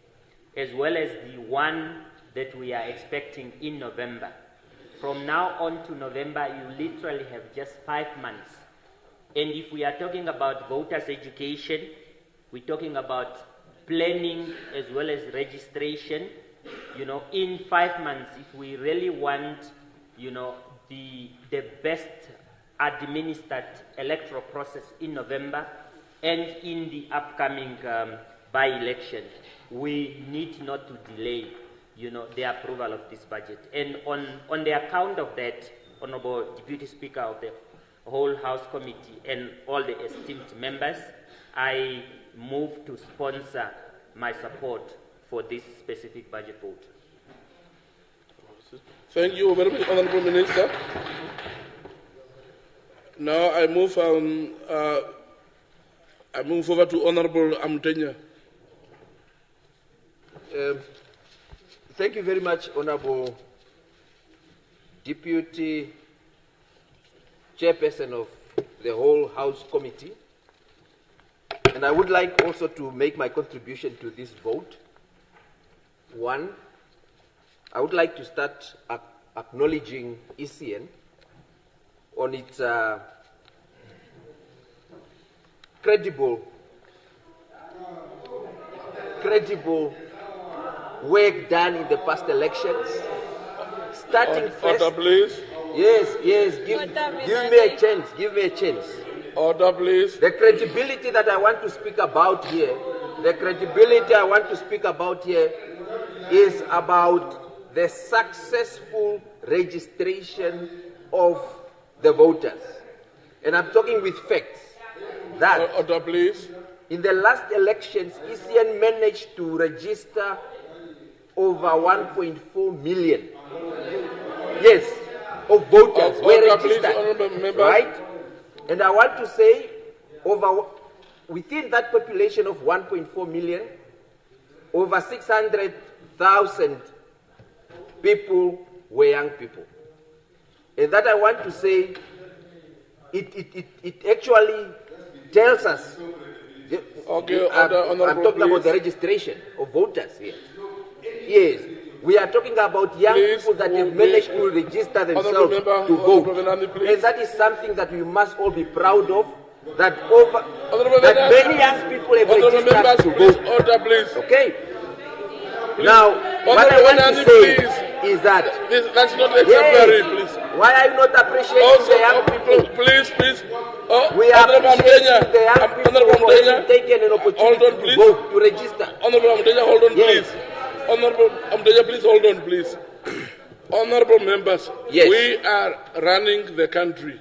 as well as the one that we are expecting in November. from now on to November, you literally have just 5 months. And if we are talking about voters' education, we're talking about planning as well as registration. In 5 months, if we really want, the best administered electoral process in November and in the upcoming by-election, we need not to delay, the approval of this budget. And on the account of that, Honorable Deputy Speaker of the whole House Committee and all the esteemed members, I move to sponsor my support for this specific budget vote. Thank you very much, Honorable Minister. Now I move over to Honorable Amtenya. Thank you very much, Honorable Deputy Chairperson of the whole House Committee. And I would like also to make my contribution to this vote. One, I would like to start acknowledging ECN on its credible work done in the past elections. Starting first. Order, please. Yes. Give me a chance. Order, please. The credibility that I want to speak about here, is about the successful registration of the voters. And I'm talking with facts. That order, please. In the last elections, ECN managed to register over 1.4 million. Yes, of voters were registered, right? And I want to say, within that population of 1.4 million, over 600,000 people were young people. And that I want to say, it actually tells us. Okay, I'm talking about the registration of voters here. Yes, we are talking about young people that have managed to register themselves to vote. And that is something that we must all be proud of, that many young people have registered to vote. Order, please. Okay? Now, what I want to say is that... That's not exemplary, please. Why are you not appreciating the young people? Please. We are appreciating the young people who have taken an opportunity to vote, to register. Honorable Amtenya, hold on, please. Honorable Amtenya, please hold on, please. Honorable members, we are running the country,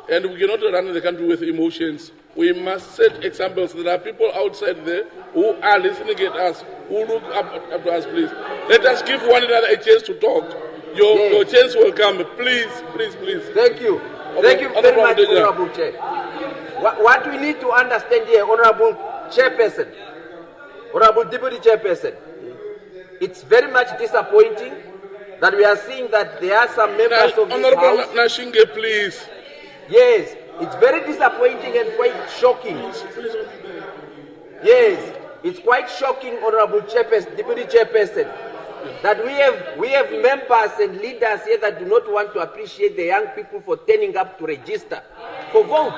and we cannot run the country with emotions. We must set examples. There are people outside there who are listening at us, who look up to us, please. Let us give one another a chance to talk. Your chance will come. Please. Thank you. Thank you very much, Honorable Chair. What we need to understand here, Honorable Chairperson, Honorable Deputy Chairperson, it's very much disappointing that we are seeing that there are some members of this Honorable House... Nashinge, please. Yes, it's very disappointing and quite shocking. Yes, it's quite shocking, Honorable Chairperson, Deputy Chairperson, that we have members and leaders here that do not want to appreciate the young people for turning up to register for vote.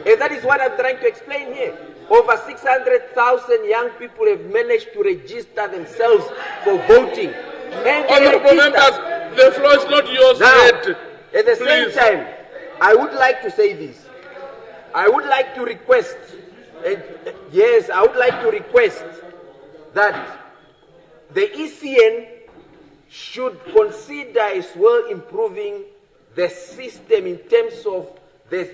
And that is what I'm trying to explain here. Over 600,000 young people have managed to register themselves for voting. Honorable members, the floor is not yours yet. At the same time, I would like to say this. I would like to request, that the ECN should consider as well improving the system in terms of the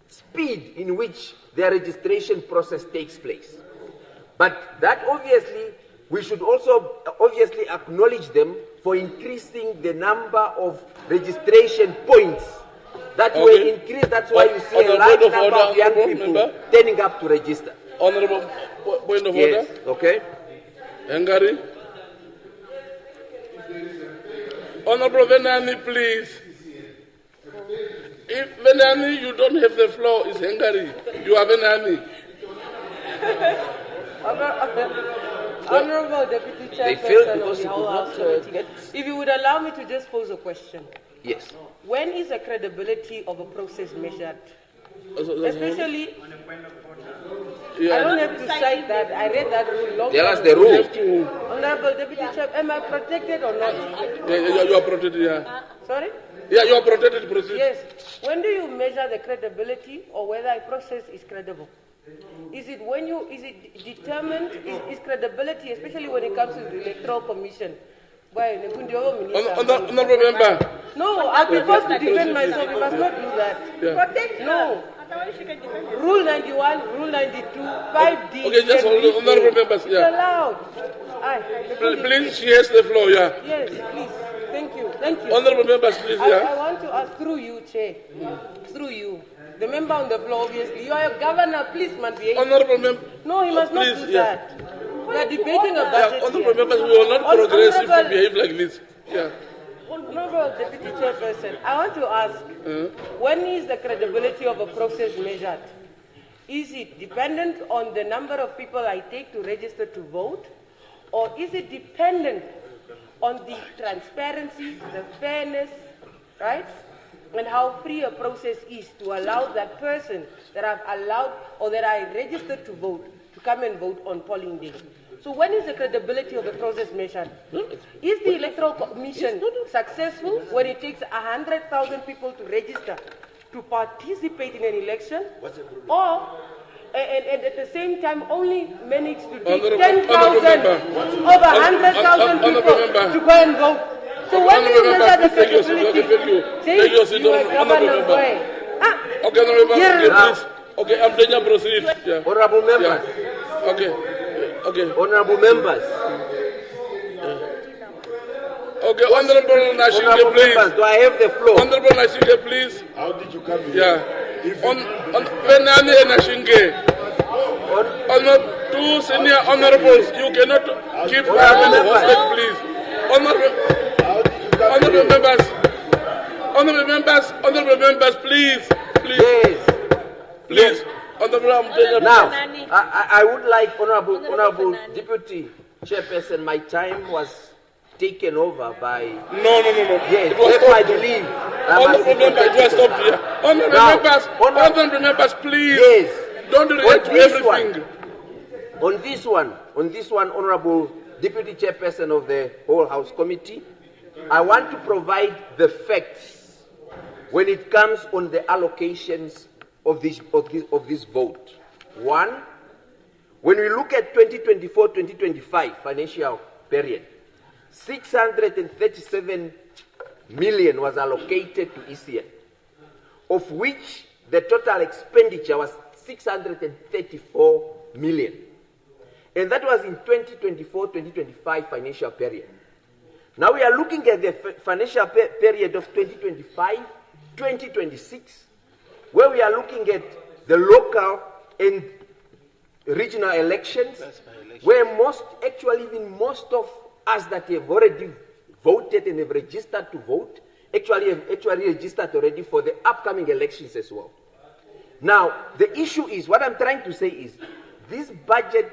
speed in which the registration process takes place. But that obviously, we should also obviously acknowledge them for increasing the number of registration points that were increased. That's why you see a large number of young people turning up to register. Honorable point of order. Okay. Hungary. Honorable Venani, please. If Venani, you don't have the floor, it's Hungary. You are Venani. Honorable Deputy They failed Chairperson because of the you Whole could House not, Committee, if you would allow me to just pose a question. Yes. When is the credibility of a process measured? Especially, Especially, I don't have to cite that. I read that rule long Tell us time the ago. rule. Honorable Deputy Chair, am I protected or not? you are protected, yeah. Sorry? Yeah, you are protected, proceed. Yes. When do you measure the credibility or whether a process is credible? Is it when you, is it determined, is credibility, especially when it comes to the Electoral Commission? Honorable member. No, I prefer to defend myself. You must not do that. Yeah. Protect no. Rule 91, Rule 92, 5D. Okay, just hold on, honorable members. It's Yeah. allowed. Please, she has the floor, yeah. Yes, please. Thank you. Thank you. Honorable members, please, I yeah. want to ask through you, Chair. Through you. The member on the floor, obviously. You are a governor, please, man. Honorable member. No, he must please, not do yeah. that. We are debating a budget. Yeah, honorable members, we will not progress if we behave like this. Yeah. Honorable Deputy Chairperson, I want to ask, when is the credibility of a process measured? Is it dependent on the number of people I take to register to vote? Or is it dependent on the transparency, the fairness, right? And how free a process is to allow that person that I've allowed or that I registered to vote to come and vote on polling day. So when is the credibility of the process measured? Is the Electoral Commission successful when it takes 100,000 people to register to participate in an election? Or, and at the same time, only manage to take 10,000 over 100,000 people to go and vote? So when do you measure the credibility? You are governor boy. Okay, honorable member, please. Okay, I'm going to proceed. Yeah. Honorable members. Yeah. Okay. Okay. Honorable members. Okay, Honorable Nashinge, please. Members, do I have the floor? Honorable Nashinge, please. How did you come here? Yeah. On Benani Nashinge. Two senior honorables, you cannot keep having hostage, please. Honorable members. Honorable members, please. Yes. Please. Yes. Now, I would like, Honorable Deputy Chairperson, my time was taken over by... No. Yes, it was if I believe... Honorable members, it was stopped here. Honorable members, please. Yes. Don't react to everything. On this one, Honorable Deputy Chairperson of the Whole House Committee, I want to provide the facts when it comes on the allocations of this vote. One, when we look at 2024-2025 financial period, 637 million was allocated to ECN, of which the total expenditure was 634 million. And that was in 2024-2025 financial period. Now we are looking at the financial period of 2025-2026, where we are looking at the local and regional elections, where most of us that have already voted and have registered to vote, actually registered already for the upcoming elections as well. Now, the issue is, what I'm trying to say is, this budget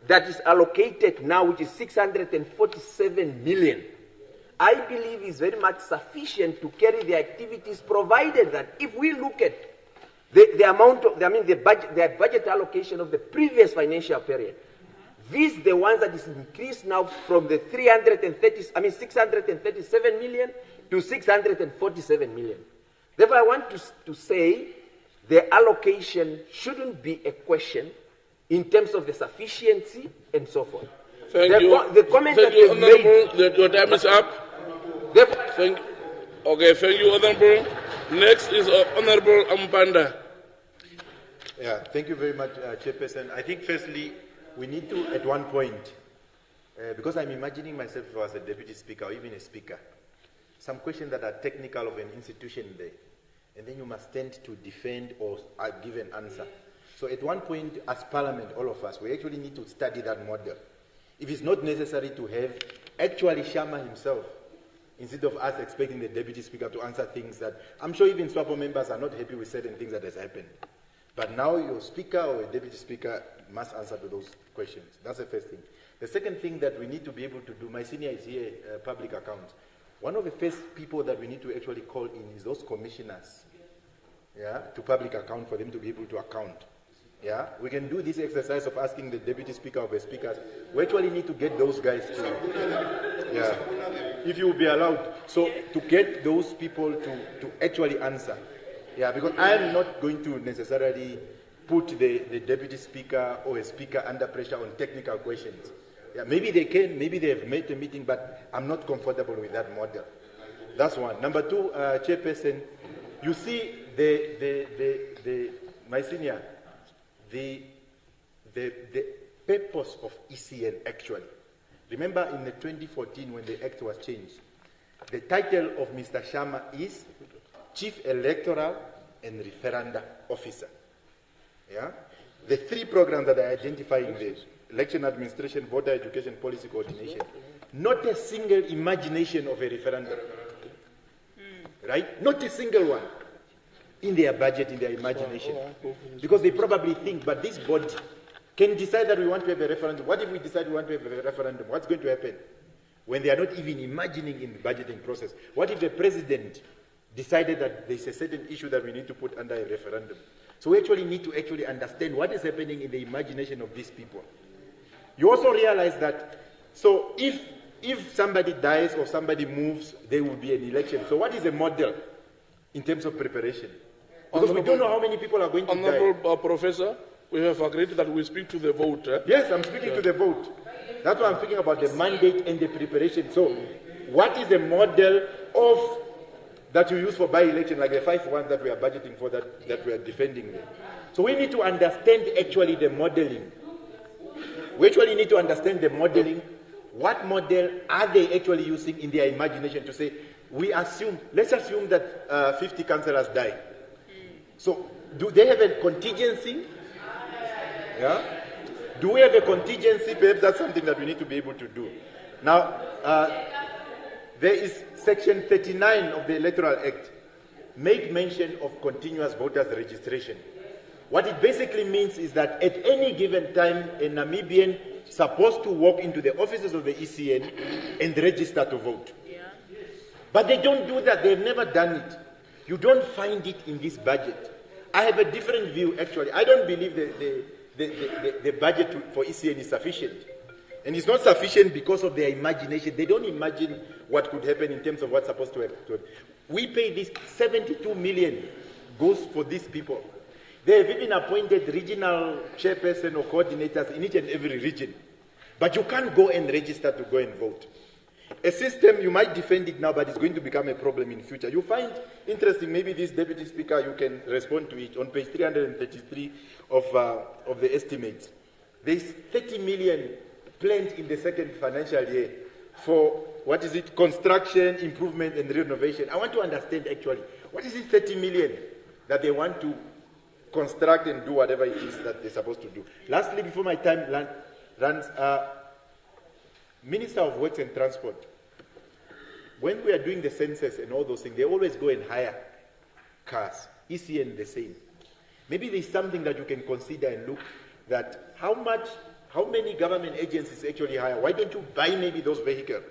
that is allocated now, which is 647 million, I believe is very much sufficient to carry the activities, provided that if we look at the amount of, the budget allocation of the previous financial period, these the ones that is increased now from the 637 million to 647 million. Therefore, I want to say the allocation shouldn't be a question in terms of the sufficiency and so forth. Thank you. The comment thank that you, Honorable. Your time is up. Thank you, Honorable. Next is Honorable Ampanda. Yeah, thank you very much, Chairperson. I think firstly, we need to, at one point, because I'm imagining myself as a deputy speaker or even a speaker, some questions that are technical of an institution there, and then you must tend to defend or give an answer. So at one point, as Parliament, all of us, we actually need to study that model. If it's not necessary to have actually Shama himself, instead of us expecting the deputy speaker to answer things that, I'm sure even SWAPO members are not happy with certain things that has happened. But now your speaker or a deputy speaker must answer to those questions. That's the first thing. The second thing that we need to be able to do, my senior is here, public accounts. One of the first people that we need to actually call in is those commissioners, yeah, to public account for them to be able to account. Yeah, we can do this exercise of asking the deputy speaker or the speakers. We actually need to get those guys to, yeah, if you will be allowed. So to get those people to actually answer. Yeah, because I am not going to necessarily put the deputy speaker or a speaker under pressure on technical questions. Yeah, maybe they can, maybe they have made a meeting, but I'm not comfortable with that model. That's one. Number two, chairperson, you see my senior, the purpose of ECN actually. Remember in the 2014 when the Act was changed, the title of Mr. Sharma is Chief Electoral and Referenda Officer. Yeah? The three programs that I identify in the election administration, voter education, policy coordination, not a single imagination of a referendum. Right? Not a single one in their budget, in their imagination. Because they probably think, but this body can decide that we want to have a referendum. What if we decide we want to have a referendum? What's going to happen? When they are not even imagining in the budgeting process. What if the president decided that there's a certain issue that we need to put under a referendum? So we actually need to actually understand what is happening in the imagination of these people. You also realize that, so if somebody dies or somebody moves, there will be an election. So what is the model in terms of preparation? Because we don't know how many people are going to die. Honorable Professor, we have agreed that we speak to the vote. Yes, I'm speaking to the vote. That's why I'm speaking about the mandate and the preparation. So what is the model of that you use for by-election, like the 5-1 that we are budgeting for, that we are defending there? So we need to understand actually the modeling. We actually need to understand the modeling. What model are they actually using in their imagination to say, let's assume that 50 councillors die. So do they have a contingency? Yeah? Do we have a contingency? Perhaps that's something that we need to be able to do. Now, there is Section 39 of the Electoral Act, make mention of continuous voters registration. What it basically means is that at any given time, a Namibian is supposed to walk into the offices of the ECN and register to vote. Yeah. But they don't do that. They've never done it. You don't find it in this budget. I have a different view, actually. I don't believe the budget for ECN is sufficient. And it's not sufficient because of their imagination. They don't imagine what could happen in terms of what's supposed to happen. We pay this 72 million goes for these people. They have even appointed regional chairperson or coordinators in each and every region. But you can't go and register to go and vote. A system, you might defend it now, but it's going to become a problem in future. You find interesting, maybe this deputy speaker, you can respond to it. On page 333 of the estimates, there's 30 million planned in the second financial year for, construction, improvement, and renovation. I want to understand actually, what is this 30 million that they want to construct and do whatever it is that they're supposed to do? Lastly, before my time runs, Minister of Works and Transport, when we are doing the census and all those things, they always go and hire cars. ECN the same. Maybe there's something that you can consider and look that how many government agencies actually hire? Why don't you buy maybe those vehicles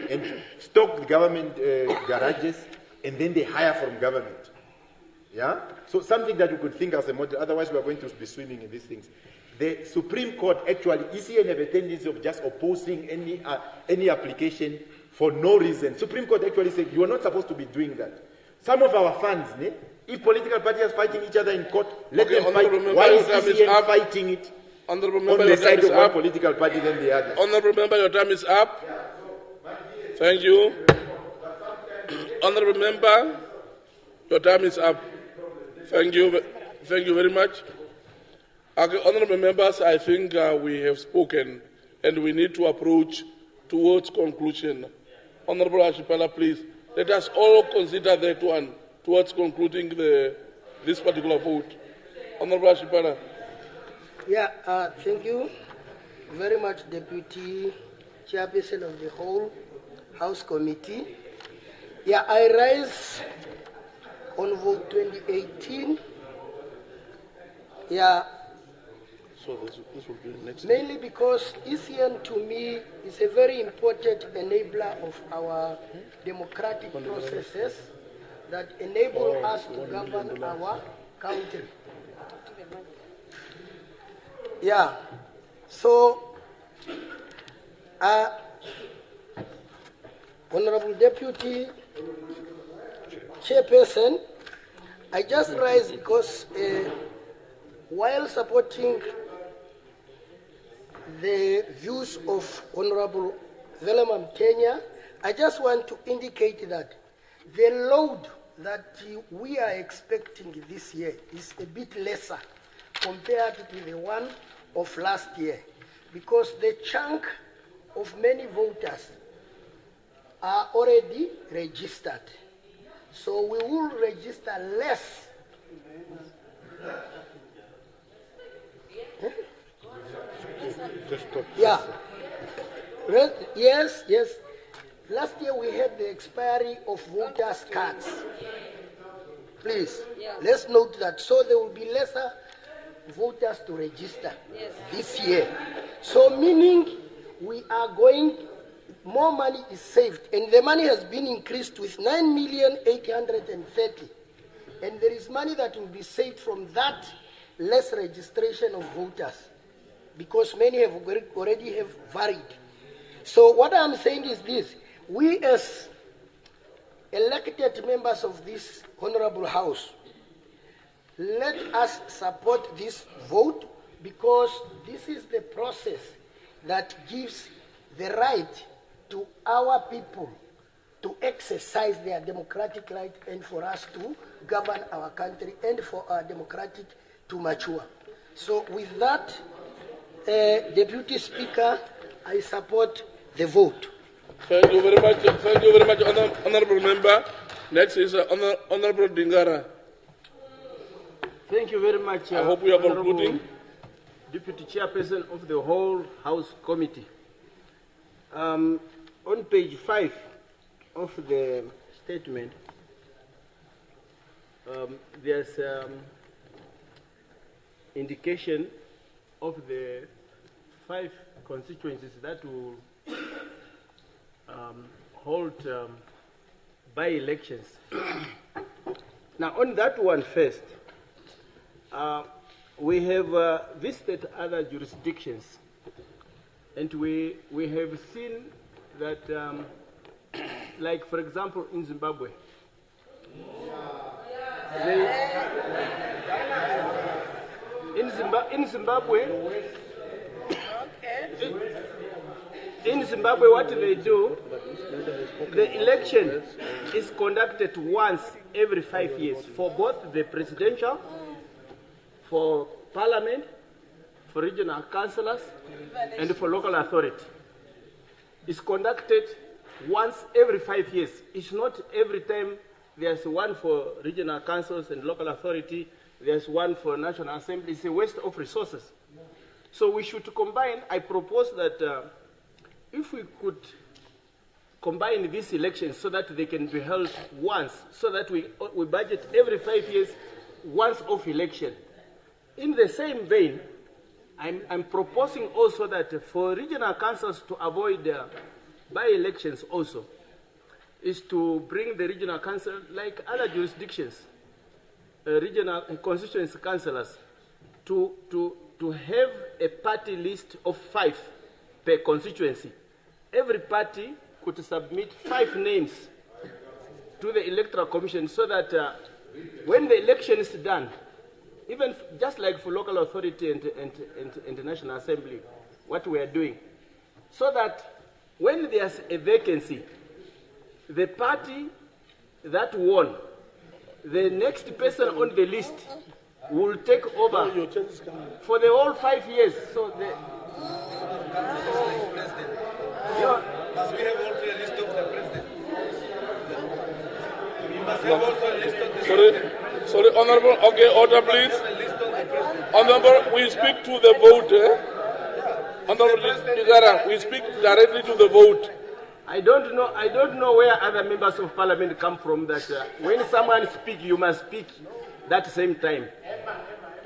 and stock the government garages and then they hire from government? Yeah? So something that you could think as a model, otherwise we are going to be swimming in these things. The Supreme Court actually, ECN have a tendency of just opposing any application for no reason. Supreme Court actually said, you are not supposed to be doing that. Some of our funds, if political parties are fighting each other in court, let them fight. Why is ECN fighting it on the side of one political party than the other? Honourable Member, your time is up. Thank you. Honourable Member, your time is up. Thank you very much. Okay, honourable members, I think we have spoken and we need to approach towards conclusion. Honourable Ashipala, please, let us all consider that one towards concluding this particular vote. Honourable Ashipala. Yeah, thank you very much, Deputy Chairperson of the whole House Committee. Yeah, I rise on vote 2018. Yeah, So this will be the next. Mainly because ECN to me is a very important enabler of our democratic processes that enable us to govern our country. Yeah. So, Honorable Deputy Chairperson, I just rise because while supporting the views of Honorable Solemn Kenya, I just want to indicate that the load that we are expecting this year is a bit lesser compared to the one of last year, because the chunk of many voters are already registered. So we will register less. Yeah. Yes, yes. Last year we had the expiry of voters' cards. Please, let's note that. So there will be lesser voters to register this year. So meaning we are going, more money is saved, and the money has been increased with 9,830,000, and there is money that will be saved from that less registration of voters, because many have already have varied. So what I'm saying is this: we as elected members of this honorable house, let us support this vote, because this is the process that gives the right to our people to exercise their democratic right, and for us to govern our country, and for our democratic to mature. So with that, Deputy Speaker, I support the vote. Thank you very much, Honorable Member. Next is Honorable Dingara. Thank you very much. I hope we are concluding. Deputy Chairperson of the whole House Committee. On page 5 of the statement, there's indication of the 5 constituencies that will hold by-elections. Now, on that one first, we have visited other jurisdictions, and we have seen that, like for example, in Zimbabwe, in Zimbabwe, what they do, the election is conducted once every 5 years for both the presidential, for parliament, for regional councillors, and for local authority. It's conducted once every 5 years. It's not every time there's one for regional councils and local authority, there's one for National Assembly. It's a waste of resources. So we should combine. I propose that if we could combine these elections so that they can be held once, so that we budget every 5 years once of election. In the same vein, I'm proposing also that for regional councils to avoid by-elections also, is to bring the regional council, like other jurisdictions, regional constituency councillors, to have a party list of 5 per constituency. Every party could submit 5 names to the Electoral Commission, so that when the election is done, even just like for local authority and the National Assembly, what we are doing, so that when there's a vacancy, the party that won, the next person on the list will take over for the whole 5 years. So the Must we have also a list of the president? We must have also a list of the president. Sorry, Honorable. Okay, order, please. Honorable, we speak to the vote. Honorable Nigara, we speak directly to the vote. I don't know where other members of parliament come from, that when someone speaks, you must speak that same time.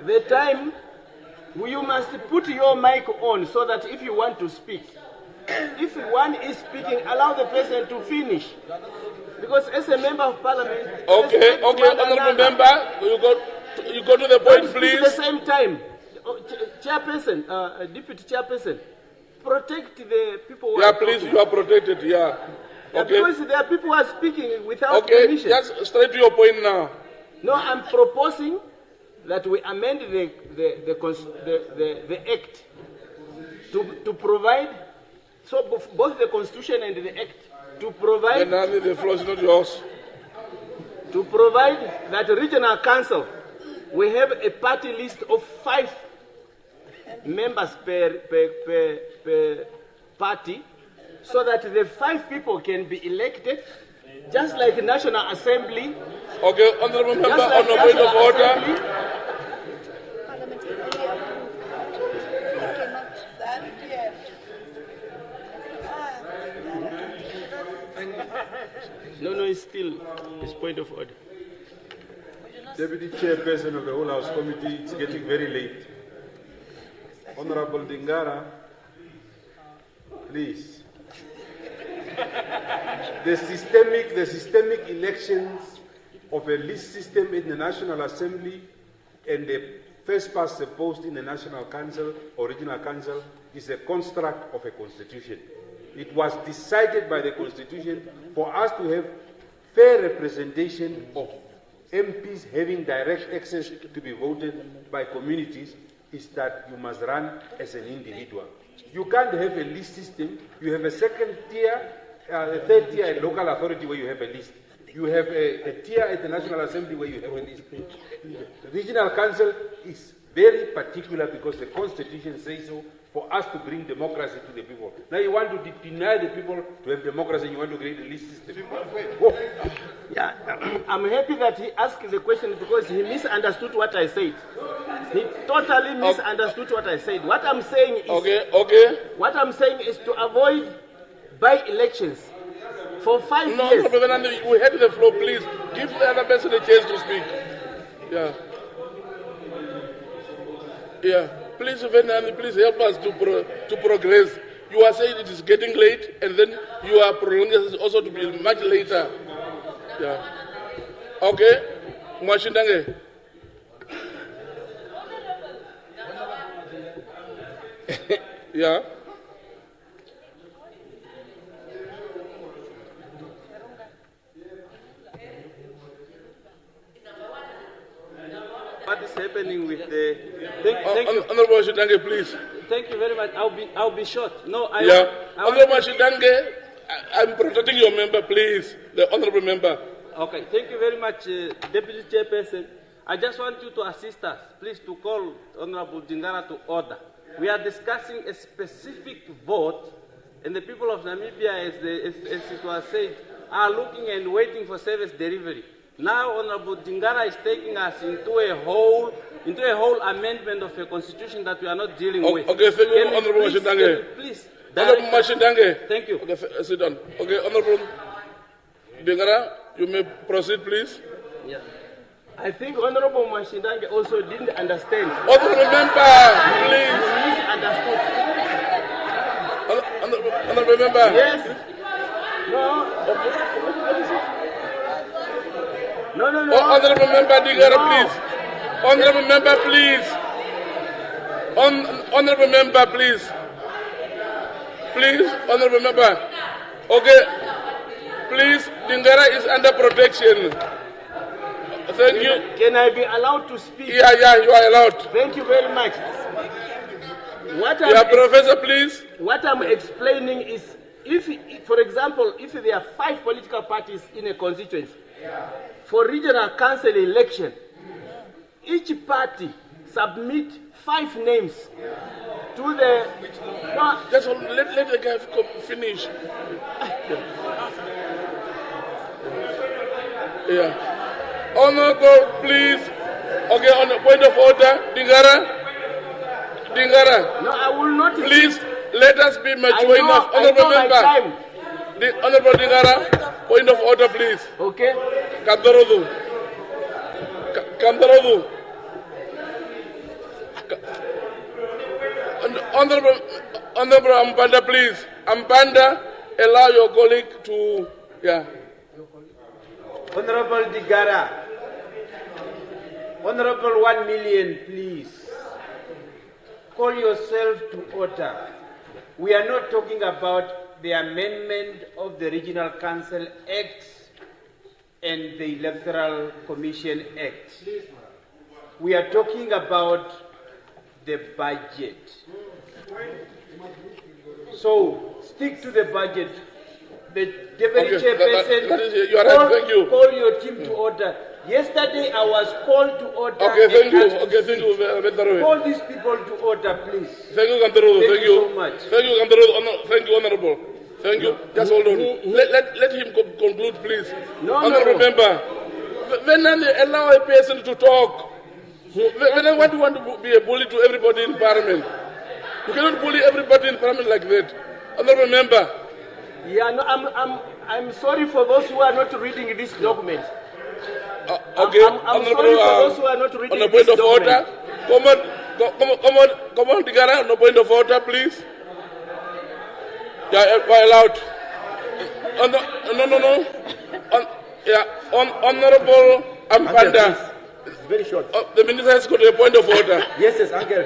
The time You must put your mic on so that if you want to speak, if one is speaking, allow the person to finish. Because as a member of parliament, okay, honorable member, you go to the point, please. At the same time, chairperson, deputy chairperson, protect the people who Yeah, are please, talking. you are protected, yeah. Yeah, Okay. because there are people who are speaking without Okay, permission. just straight to your point now. No, I'm proposing that we amend the act to provide, so both the constitution and the act, to provide, The floor is not yours. to provide that regional council, we have a party list of 5 members per party, so that the 5 people can be elected, just like the National Assembly. Okay, honorable member, Just like on a point of National order. Assembly. No, it's still, it's point of order. Deputy Chairperson of the Whole House Committee, it's getting very late. Honorable Dingara, please. The systemic elections of a list system in the National Assembly and the first past the post in the National Council or Regional Council is a construct of a constitution. It was decided by the constitution for us to have fair representation of MPs having direct access to be voted by communities, is that you must run as an individual. You can't have a list system. You have a second tier, a third tier at local authority where you have a list. You have a tier at the National Assembly where you have a list. The Regional Council is very particular because the Constitution says so, for us to bring democracy to the people. Now you want to deny the people to have democracy and you want to create a list system. Oh. Yeah, I'm happy that he asked the question because he misunderstood what I said. He totally misunderstood what I said. What I'm saying is, what I'm saying is to avoid by-elections for 5 years. No, we have the floor, please. Give the other person a chance to speak. Yeah. Yeah. Please, Fernand, please help us to progress. You are saying it is getting late, and then you are prolonging it also to be much later. Yeah. Okay. Mwashindange. Yeah. What is happening with the? Thank you. Honorable Shidange, please. Thank you very much. I'll be short. No, Honorable Shidange, I'm protecting your member, please. The honorable member. Okay. Thank you very much, Deputy Chairperson. I just want you to assist us, please, to call Honorable Dingara to order. We are discussing a specific vote, and the people of Namibia, as it was said, are looking and waiting for service delivery. Now, Honorable Dingara is taking us into a whole amendment of a constitution that we are not dealing with. Okay, thank you, Honorable Mashidange. Please. Honorable Mashidange. Thank you. Okay, sit down. Okay, Honorable Dingara, you may proceed, please. Yeah. I think Honorable Mashidange also didn't understand. Honorable member, please. He misunderstood. Honorable member. Yes. No. Honorable member Dingara, please. Honorable member, please. Honorable member, please. Please, honorable member. Okay. Please, Dingara is under protection. Thank you. Can I be allowed to speak? Yeah, you are allowed. Thank you very much. Professor, please. What I'm explaining is, if, for example, if there are 5 political parties in a constituency, for regional council election, each party submit 5 names to the. No, just let the guy finish. Yeah. Honorable, please. Okay, on the point of order, Dingara. No, I will not. Please, let us be mature enough. Honorable member. Honorable Dingara, point of order, please. Okay. Kandarodu. Honorable Ampanda, please. Ampanda, allow your colleague to, yeah. Honorable Digara, Honorable 1 million, please. Call yourself to order. We are not talking about the amendment of the Regional Council Act and the Electoral Commission Act. We are talking about the budget. So, stick to the budget. The deputy chairperson, you are right, thank you. Call your team to order. Yesterday I was called to order. Okay, thank you. Okay, thank you. Call these people to order, please. Thank you, Kantarudo. Thank you so much. Thank you, Kantarudo. Thank you, Honorable. Thank you. Just hold on. Let him conclude, please. Honorable member, when I allow a person to talk, when I want to be a bully to everybody in Parliament, you cannot bully everybody in Parliament like that. Honorable member. Yeah, no, I'm sorry for those who are not reading this document. Okay, I'm sorry for those who are not reading on a this point of document. order, come on, Digara, on a point of order, please. Yeah, allowed. No. Honorable Ampanda. Very short. The minister has got a point of order. Yes, uncle.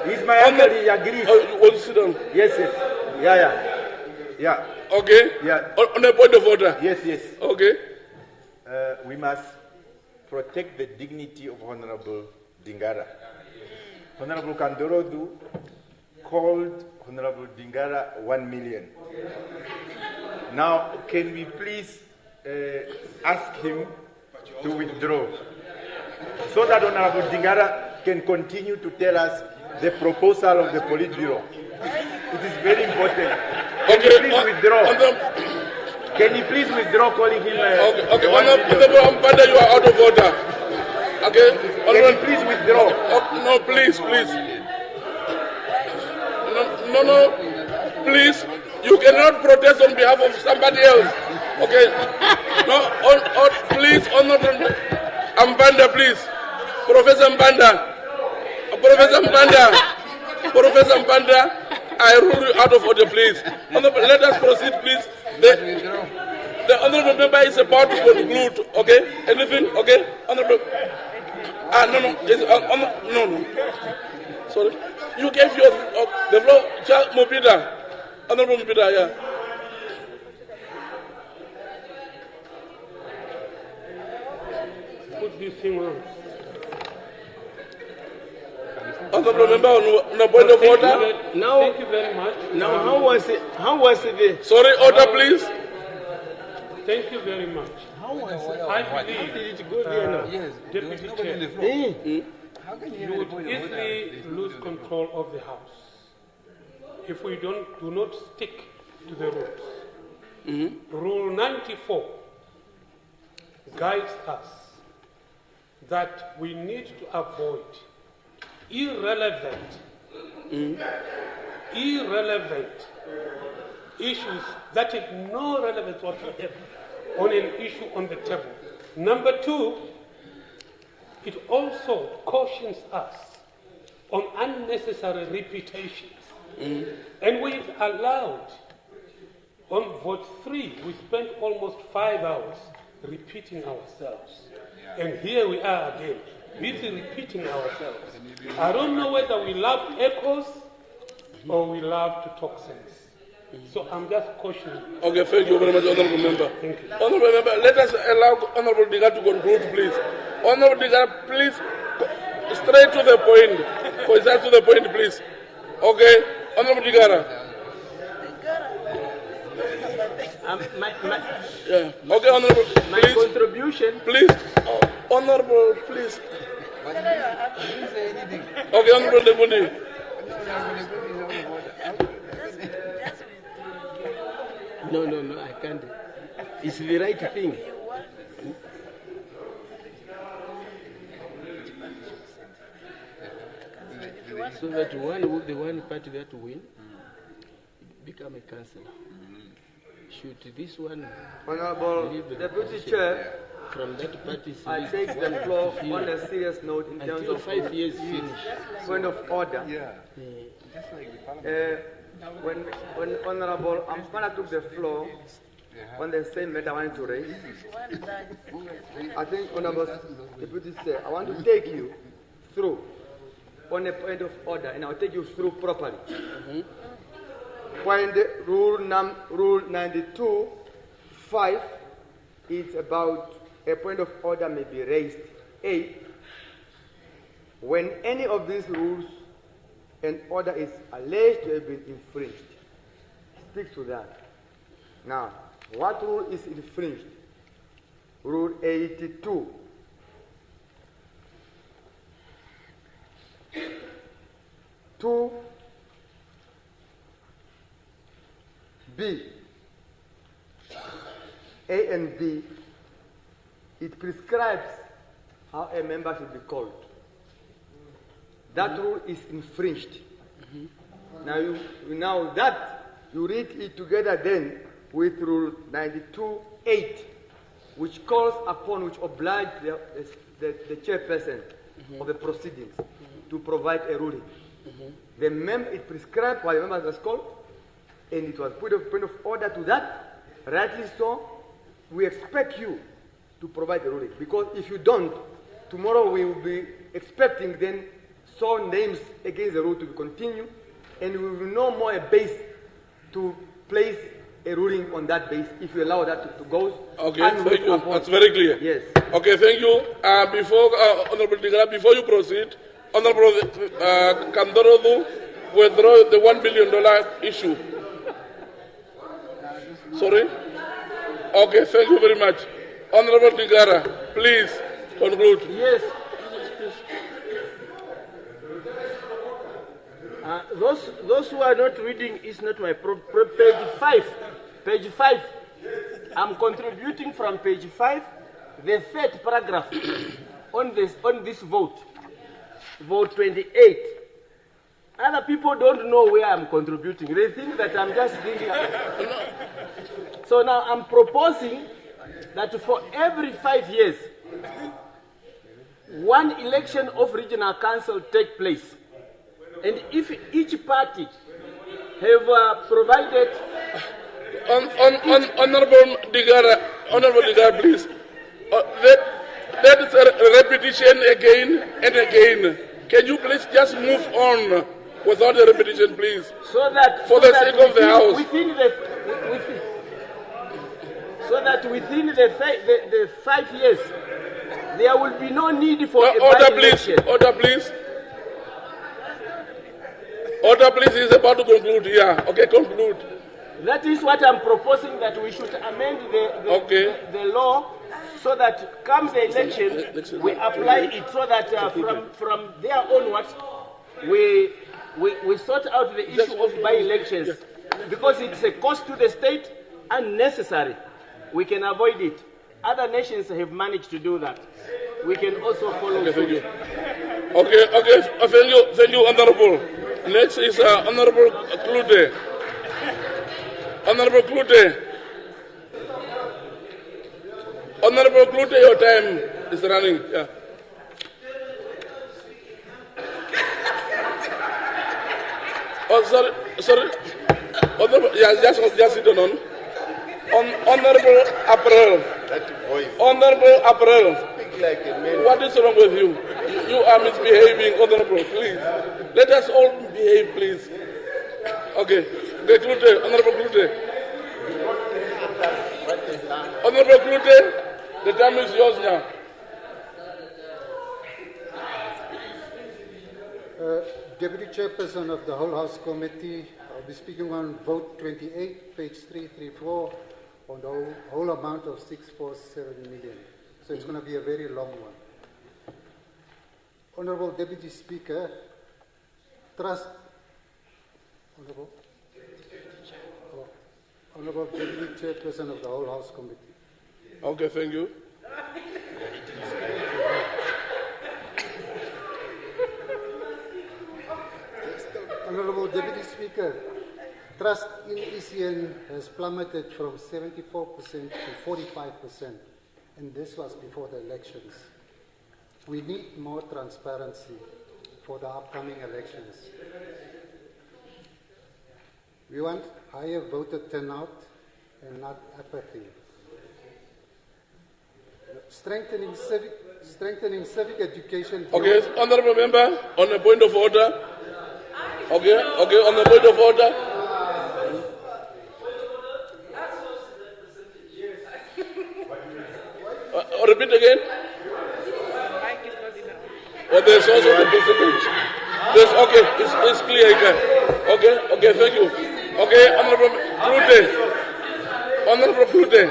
He's my uncle, he agrees. Will sit down. Yes. Yeah. Okay. Yeah. On a point of order. Yes. Okay. We must protect the dignity of Honorable Dingara. Honorable Kandorodu called Honorable Dingara 1 million. Now, can we please ask him to withdraw so that Honorable Dingara can continue to tell us the proposal of the Politburo? It is very important. Can you please withdraw? Can you please withdraw calling him? Okay. Honorable Ampanda, you are out of order. Okay. Can you please withdraw? No, please. No. Please, you cannot protest on behalf of somebody else. Okay. No. Please, Honorable Ampanda, please. Professor Ampanda, I rule you out of order, please. Let us proceed, please. The honorable member is about to conclude. Okay? Anything? Okay? Honorable. No. Sorry. You gave your the floor. Mopida. Honorable Mopida, yeah. Put this thing on. Honorable member on a point of order. Now, thank you very much. Now, how was it? Sorry, order, please. Thank you very much. I believe, Deputy Chair, you would easily lose control of the House if we do not stick to the rules. Rule 94 guides us that we need to avoid irrelevant issues that have no relevance whatsoever on an issue on the table. Number two, it also cautions us on unnecessary repetitions. And we've allowed, on vote 3, we spent almost 5 hours repeating ourselves. And here we are again, busy repeating ourselves. I don't know whether we love echoes or we love to talk sense. So I'm just cautioning. Okay, thank you very much, Honorable Member. Thank you. Honorable Member, let us allow Honorable Diga to conclude, please. Honorable Diga, please, straight to the point. Concise to the point, please. Okay, Honorable Digara. Yeah. Okay, Honorable. My please. contribution. Please. Honorable, please. Okay, Honorable Deputy. No, I can't. It's the right thing. So that the one party that win become a councillor. Should this one... Honorable Deputy Chair, From that party, I take the floor on a serious note in terms until of 5 years finish. point of order. When Honorable Amfana took the floor on the same matter I wanted to raise, I think Honorable Deputy Chair, I want to take you through on a point of order, and I'll take you through properly. Point rule 92(5) is about a point of order may be raised. A, when any of these rules and order is alleged to have been infringed. Stick to that. Now, what rule is infringed? Rule 82. Two B, A and B, it prescribes how a member should be called. That rule is infringed. Now you read it together then with Rule 92(8), which calls upon, which obliges the chairperson of the proceedings to provide a ruling. It prescribed what a member was called, and it was put a point of order to that. Rightly so, we expect you to provide a ruling, because if you don't, tomorrow we will be expecting then names against the rule to continue, and we will no more a base to place a ruling on that base if you allow that to go. Okay, thank you. That's very clear. Yes. Okay, thank you. Honorable Digara, before you proceed, Honorable Kandorodu withdraw the $1 billion issue. Sorry? Okay, thank you very much. Honorable Digara, please conclude. Yes. Those who are not reading is not my problem. Page 5. Page 5. I'm contributing from page 5, the third paragraph on this vote. Vote 28. Other people don't know where I'm contributing. They think that I'm just thinking. So now I'm proposing that for every 5 years, one election of regional council take place. And if each party have provided... Honorable Digara, please. That is a repetition again and again. Can you please just move on without a repetition, please? So that for the sake of the House. So that within the 5 years, there will be no need for a order, please. election. Order, please. Order, please. He's about to conclude here. Okay, conclude. That is what I'm proposing, that we should amend the law so that come the election, we apply it so that from there onwards, we sort out the issue of by-elections. Because it's a cost to the state, unnecessary. We can avoid it. Other nations have managed to do that. We can also follow suit. Okay. Thank you, Honorable. Next is Honorable Klute. Honorable Klute. Honorable Klute, your time is running. Yeah. Oh, sorry. Honorable, just sit on. Honorable April. Honorable April. Speak like a man. What is wrong with you? You are misbehaving, Honorable. Please. Let us all behave, please. Okay. Klute, Honorable Klute. Honorable Klute, the time is yours now. Deputy Chairperson of the Whole House Committee, I'll be speaking on vote 28, page 334, on the whole amount of 647 million. So it's going to be a very long one. Honorable Deputy Speaker, Honorable Deputy Chairperson of the Whole House Committee. Okay, thank you. Honorable Deputy Speaker, trust in ECN has plummeted from 74% to 45%. and this was before the elections. We need more transparency for the upcoming elections. We want higher voter turnout and not apathy. Strengthening civic education. Okay, honorable member, on a point of order. Okay, on the point of order. Repeat again. Oh, there's also the percentage. It's clear again. Okay, thank you. Okay, Honorable Klute.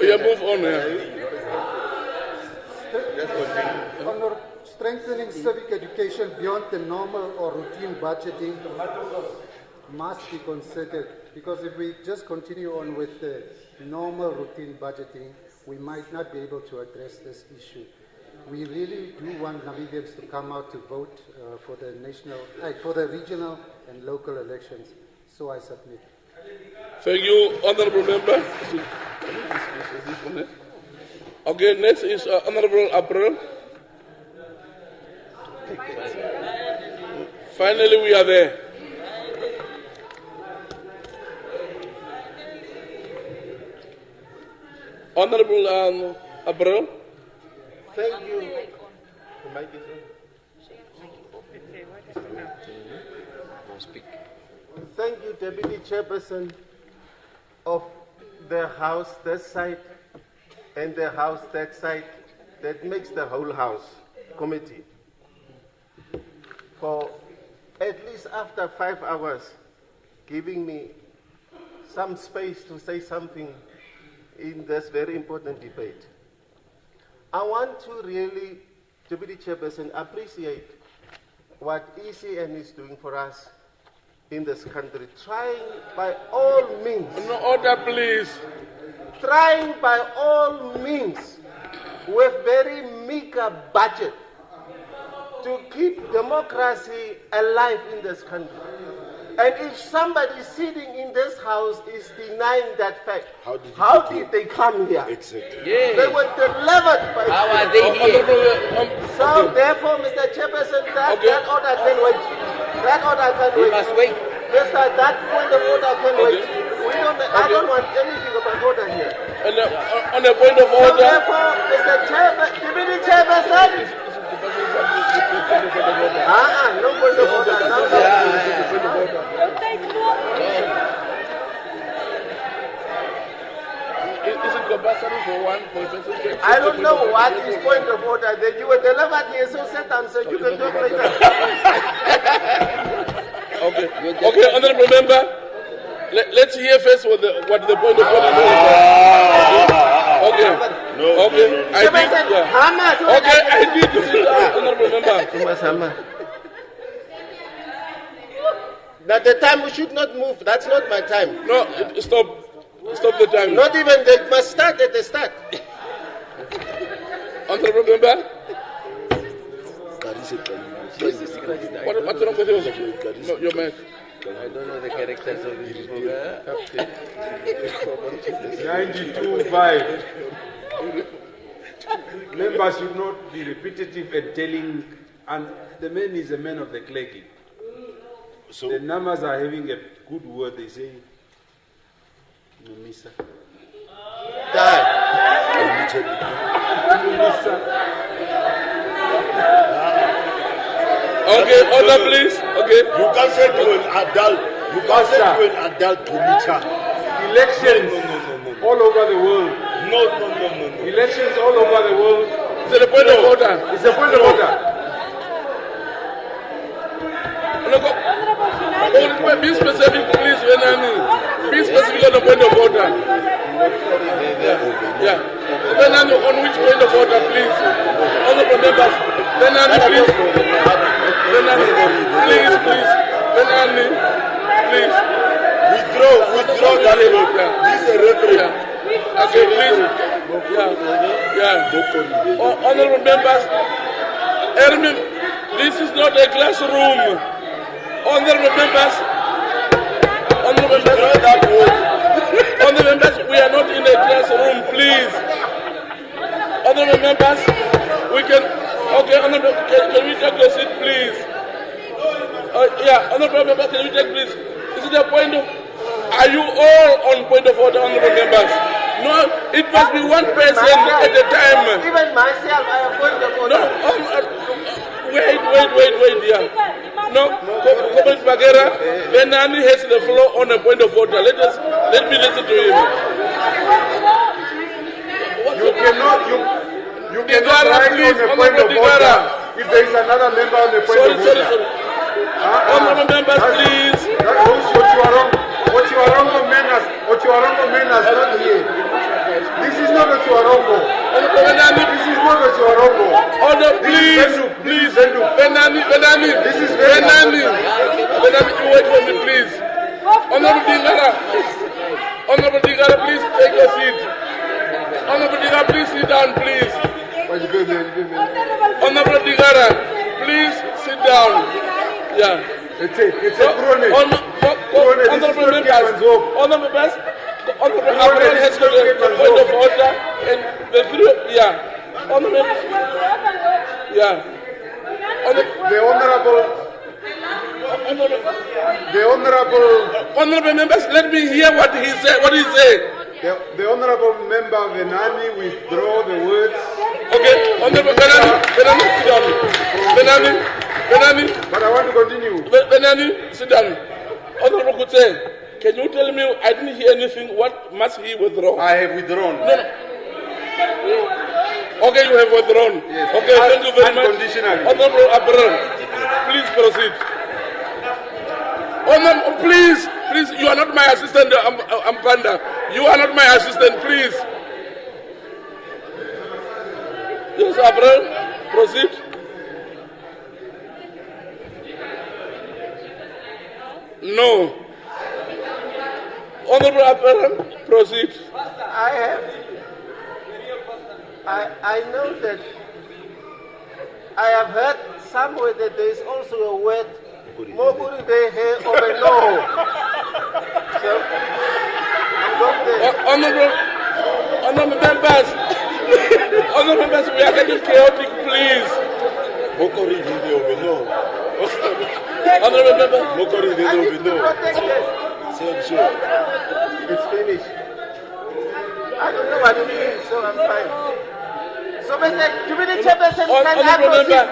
We move on here. Strengthening civic education beyond the normal or routine budgeting must be considered, because if we just continue on with the normal routine budgeting, we might not be able to address this issue. We really do want Namibians to come out to vote for the regional and local elections. So I submit. Thank you, honorable member. Okay, next is Honorable April. Finally, we are there. Honorable April. Thank you. Thank you, Deputy Chairperson of the House this side and the House that side, that makes the whole House committee, for at least after 5 hours giving me some space to say something in this very important debate. I want to really, Deputy Chairperson, appreciate what ECN is doing for us in this country, trying by all means. No order, please. Trying by all means, with very meager budget, to keep democracy alive in this country. And if somebody sitting in this house is denying that fact, how did they come here? Exactly. Yes. They were delivered by. How are they here? So therefore, Mr. Chairperson, that order can wait. That order can wait. Must wait. Mr. That point of order can wait. I don't want anything about order here. On a point of order. So therefore, Mr. Deputy Chairperson. No point of order. Is it compulsory for one person? I don't know what is point of order. Then you were delivered here, so sit down, so you can talk later. Okay, honorable member. Let's hear first what the point of order is. I did sit down, honorable member. At the time we should not move. That's not my time. No, stop the time. Not even, they must start at the start. Honorable member. What's wrong with you? No, your mic. I don't know the characters of these people. 92.5. Members should not be repetitive and telling, and the man is a man of the clerking. So the numbers are having a good word, they say, Numisa. Okay, order please. Okay. You can't say to an adult. You can't say to an adult to meet Elections all over the world. No. Elections all over the world. It's a point of order. It's a point of order. Be specific, please, Venani. Be specific on the point of order. Yeah. Venani, on which point of order, please? Honorable members. Venani, please. Venani, please. Venani, please. Withdraw that. This is a referee. Okay, please. Yeah. Honorable members, this is not a classroom. Honorable members, we are not in a classroom, please. Honorable members, we can. Okay, honorable, can we take your seat, please? Yeah, honorable members, can you take please? Is it a point of? Are you all on point of order, honorable members? No, it must be one person at a time. Even myself, I have point of order. No, wait, yeah. No, Comrade Bagera, Benani has the floor on a point of order. Let me listen to him. You cannot write on a point of order if there is another member on the point of order. Honorable members, please. What you are wrong has not here. This is not what you are wrong. This is not what you are wrong. Order, please. Benani. This is Benani. Benani, you wait for me, please. Honorable Digara, please take your seat. Honorable Digara, please sit down, please. Honorable Digara, please sit down. Yeah. It's a chronic. Honorable members, Honorable Abraham has got a point of order, and the three, yeah. Honorable, yeah. Honorable members, let me hear what he said. What he said. The honorable member Venani withdraw the words. Okay, honorable Venani, sit down. Venani. But I want to continue. Venani, sit down. Honorable Kutse, can you tell me? I didn't hear anything. What must he withdraw? I have withdrawn. No. Okay, you have withdrawn. Yes. Okay, thank you very much. Unconditionally. Honorable Abraham, please proceed. Please, you are not my assistant, Ampanda. You are not my assistant, please. Yes, Abraham, proceed. No. Honorable Abraham, proceed. I know that I have heard somewhere that there is also a word Moguri Behe Obeno. So honorable members, we are getting chaotic, please. Mokori Dede Obeno. Honorable members, Mokori Dede Obeno. It's finished. I don't know what it means, so I'm fine. So, Mr. Deputy Chairperson, can I proceed?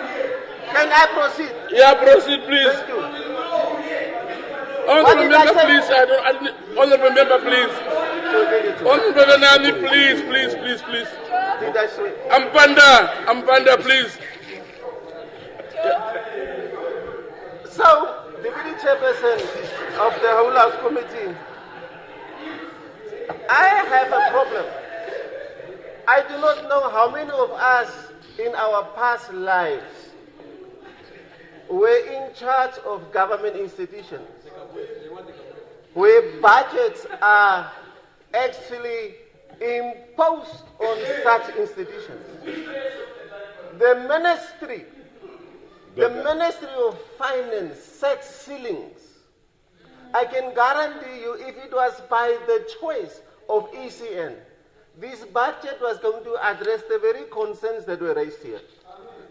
Can I proceed? Yeah, proceed, please. Thank you. Honorable member, please. Honorable member, please. Honorable Nani, please. Ampanda, please. So, Deputy Chairperson of the Whole House Committee, I have a problem. I do not know how many of us in our past lives were in charge of government institutions where budgets are actually imposed on such institutions. The Ministry of Finance sets ceilings. I can guarantee you, if it was by the choice of ECN, this budget was going to address the very concerns that were raised here.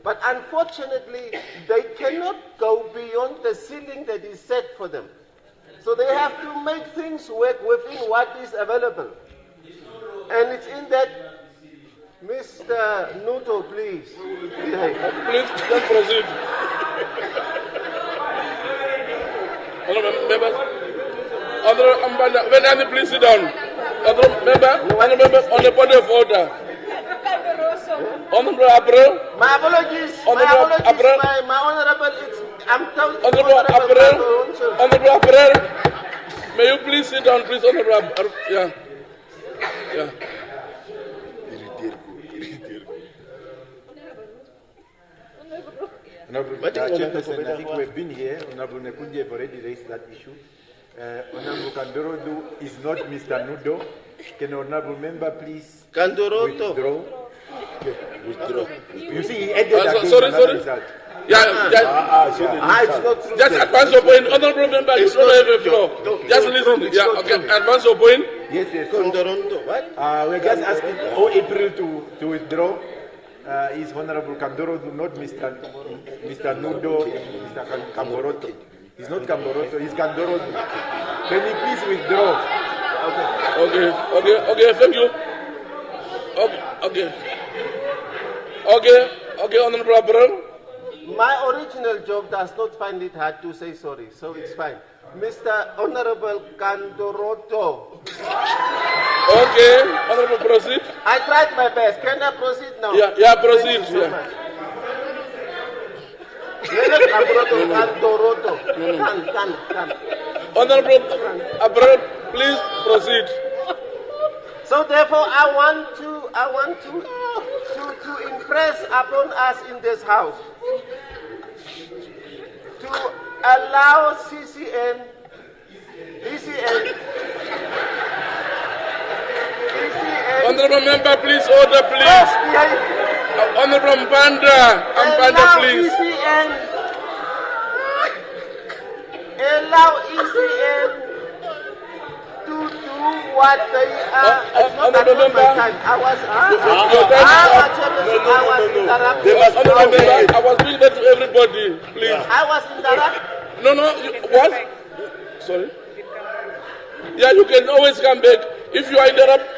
But unfortunately, they cannot go beyond the ceiling that is set for them. So they have to make things work within what is available. And it's in that, Mr. Nuto, please. Please, just proceed. Honorable members, Ampanda, please sit down. Honorable member, on the point of order. Honorable Abraham. My apologies. My honorable, I'm told. Honorable Abraham. May you please sit down, please, Honorable Abraham. Yeah. Honorable Chairperson, I think we've been here. Honorable Nekundi have already raised that issue. Honorable Kandorodo is not Mr. Nudo. Can Honorable Member please withdraw? You see, he added another result. It's not true. Just advance your point. Honorable Member, you don't have a floor. Just listen. Advance your point. Yes. What? We're just asking April to withdraw. is Honorable Kandoro, not Mr. Nudo, Mr. Kamboroto. He's not Kamboroto, he's Kandoro. Can you please withdraw? Okay, thank you. Okay, Honorable Abraham. My original job does not find it hard to say sorry, so it's fine. Mr. Honorable Kandoroto. Okay, Honorable, proceed. I tried my best. Can I proceed now? Yeah, proceed. Thank you so much. Kandoroto. Can. Honorable Abraham, please proceed. So therefore, I want to impress upon us in this house to allow DCN. Honorable member, please order, please. Honorable Mpanda, please. Allow ECN to do what they are. Honorable member, I was doing that to everybody, please. I was interrupted. No, what? Sorry. Yeah, you can always come back. If you are interrupted,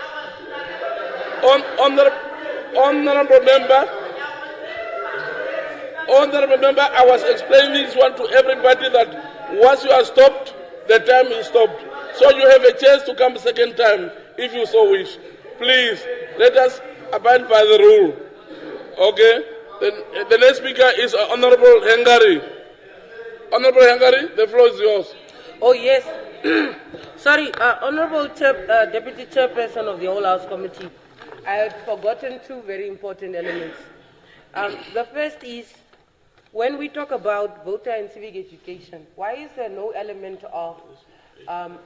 honorable member, I was explaining this one to everybody that once you are stopped, the time is stopped. So you have a chance to come second time if you so wish. Please, let us abide by the rule. Okay? Then the next speaker is Honorable Hengari. Honorable Hengari, the floor is yours. Oh, yes. Sorry, Honorable Deputy Chairperson of the Whole House Committee, I had forgotten two very important elements. The first is, when we talk about voter and civic education, why is there no element of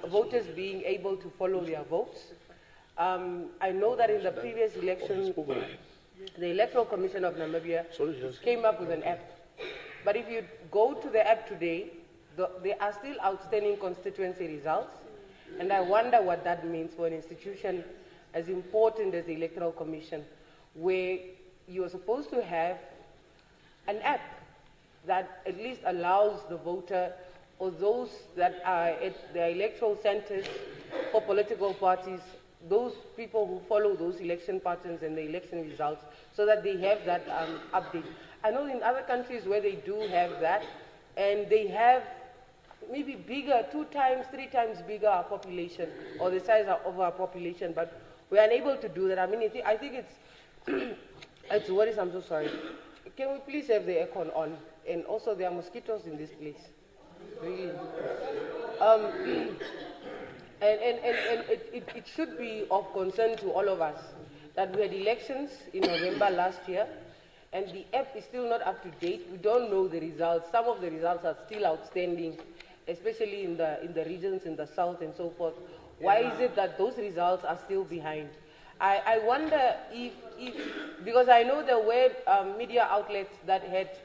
voters being able to follow their votes? I know that in the previous election, the Electoral Commission of Namibia came up with an app. But if you go to the app today, there are still outstanding constituency results. And I wonder what that means for an institution as important as the Electoral Commission, where you are supposed to have an app that at least allows the voter or those that are at the electoral centers for political parties, those people who follow those election patterns and the election results, so that they have that update. I know in other countries where they do have that, and they have maybe bigger, 2 times, 3 times bigger our population, or the size of our population, but we are unable to do that. I mean, I think it's, it's worrisome. I'm so sorry. Can we please have the aircon on? And also, there are mosquitoes in this place. Really. It should be of concern to all of us that we had elections in November last year, and the app is still not up to date. We don't know the results. Some of the results are still outstanding, especially in the regions in the south and so forth. Why is it that those results are still behind? I wonder if because I know there were media outlets that had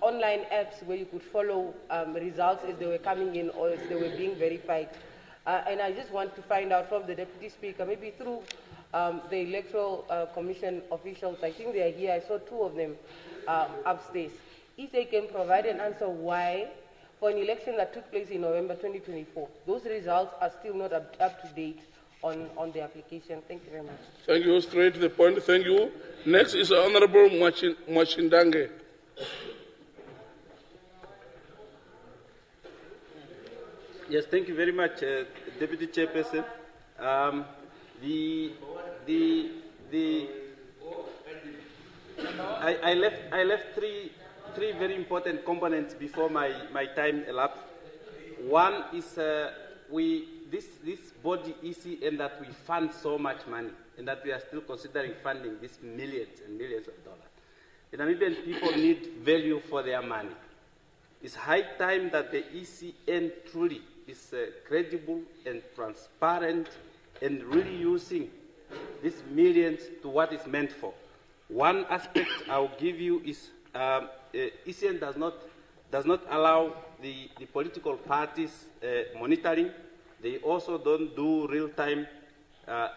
online apps where you could follow results as they were coming in or as they were being verified. And I just want to find out from the Deputy Speaker, maybe through the Electoral Commission officials, I think they are here, I saw 2 of them upstairs, if they can provide an answer why, for an election that took place in November 2024, those results are still not up to date on the application. Thank you very much. Thank you. Straight to the point. Thank you. Next is Honorable Mwashindange. Yes, thank you very much, Deputy Chairperson. I left three very important components before my time elapsed. One is this body ECN that we fund so much money and that we are still considering funding these millions and millions of dollars. The Namibian people need value for their money. It's high time that the ECN truly is credible and transparent and really using these millions to what it's meant for. One aspect I'll give you is ECN does not allow the political parties monitoring. They also don't do real-time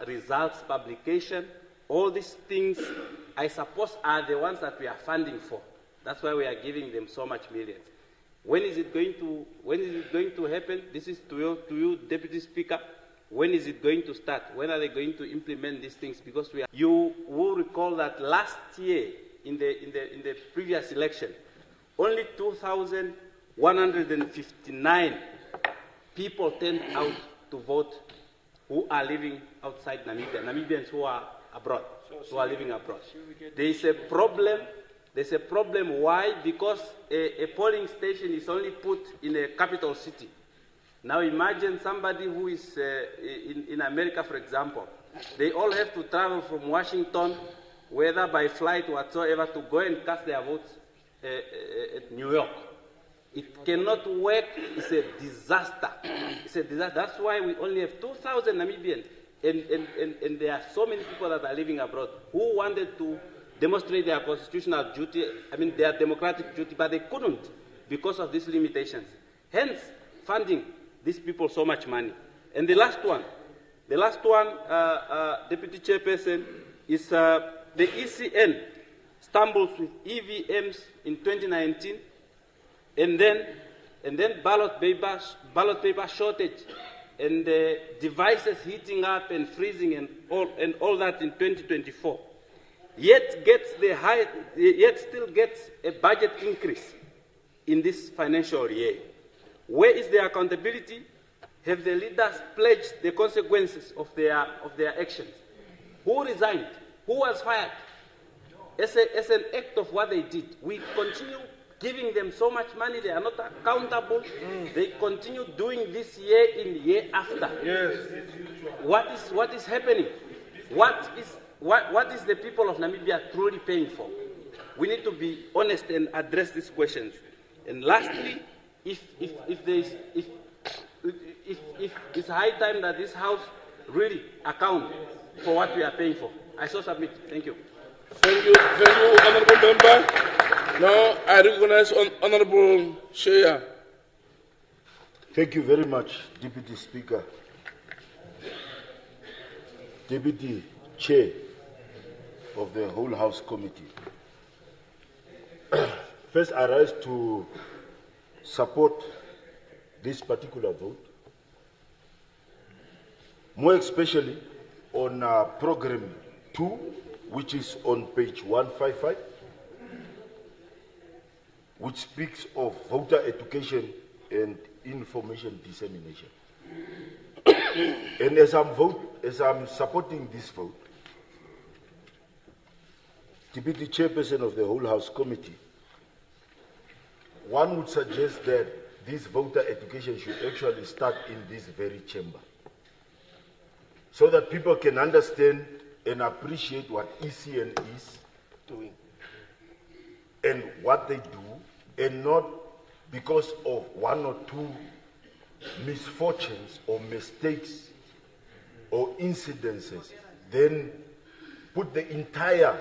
results publication. All these things I suppose, are the ones that we are funding for. That's why we are giving them so much millions. When is it going to happen? This is to you, Deputy Speaker. When is it going to start? When are they going to implement these things? Because you will recall that last year, in the previous election, only 2,159 people turned out to vote who are living outside Namibia, Namibians who are abroad, who are living abroad. There is a problem. There's a problem. Why? Because a polling station is only put in a capital city. Now imagine somebody who is in America, for example. They all have to travel from Washington, whether by flight or whatsoever, to go and cast their votes at New York. It cannot work. It's a disaster. It's a disaster. That's why we only have 2,000 Namibians, and there are so many people that are living abroad who wanted to demonstrate their constitutional duty, their democratic duty, but they couldn't because of these limitations. Hence, funding these people so much money. And the last one, Deputy Chairperson, is the ECN stumbles with EVMs in 2019, and then ballot paper shortage, and devices heating up and freezing and all that in 2024. Yet still gets a budget increase in this financial year. Where is the accountability? Have the leaders pledged the consequences of their actions? Who resigned? Who was fired? As an act of what they did, we continue giving them so much money. They are not accountable. They continue doing this year in, year after. Yes. What is happening? What is the people of Namibia truly paying for? We need to be honest and address these questions. And lastly, if it's high time that this House really account for what we are paying for. I so submit. Thank you. Thank you, Honourable Member. Now I recognize Honourable Shea. Thank you very much, Deputy Speaker. Deputy Chair of the whole House Committee. First, I rise to support this particular vote, more especially on program 2, which is on page 155, which speaks of voter education and information dissemination. And as I'm supporting this vote, Deputy Chairperson of the whole House Committee, one would suggest that this voter education should actually start in this very chamber, so that people can understand and appreciate what ECN is doing and what they do, and not because of one or two misfortunes or mistakes or incidences, then put the entire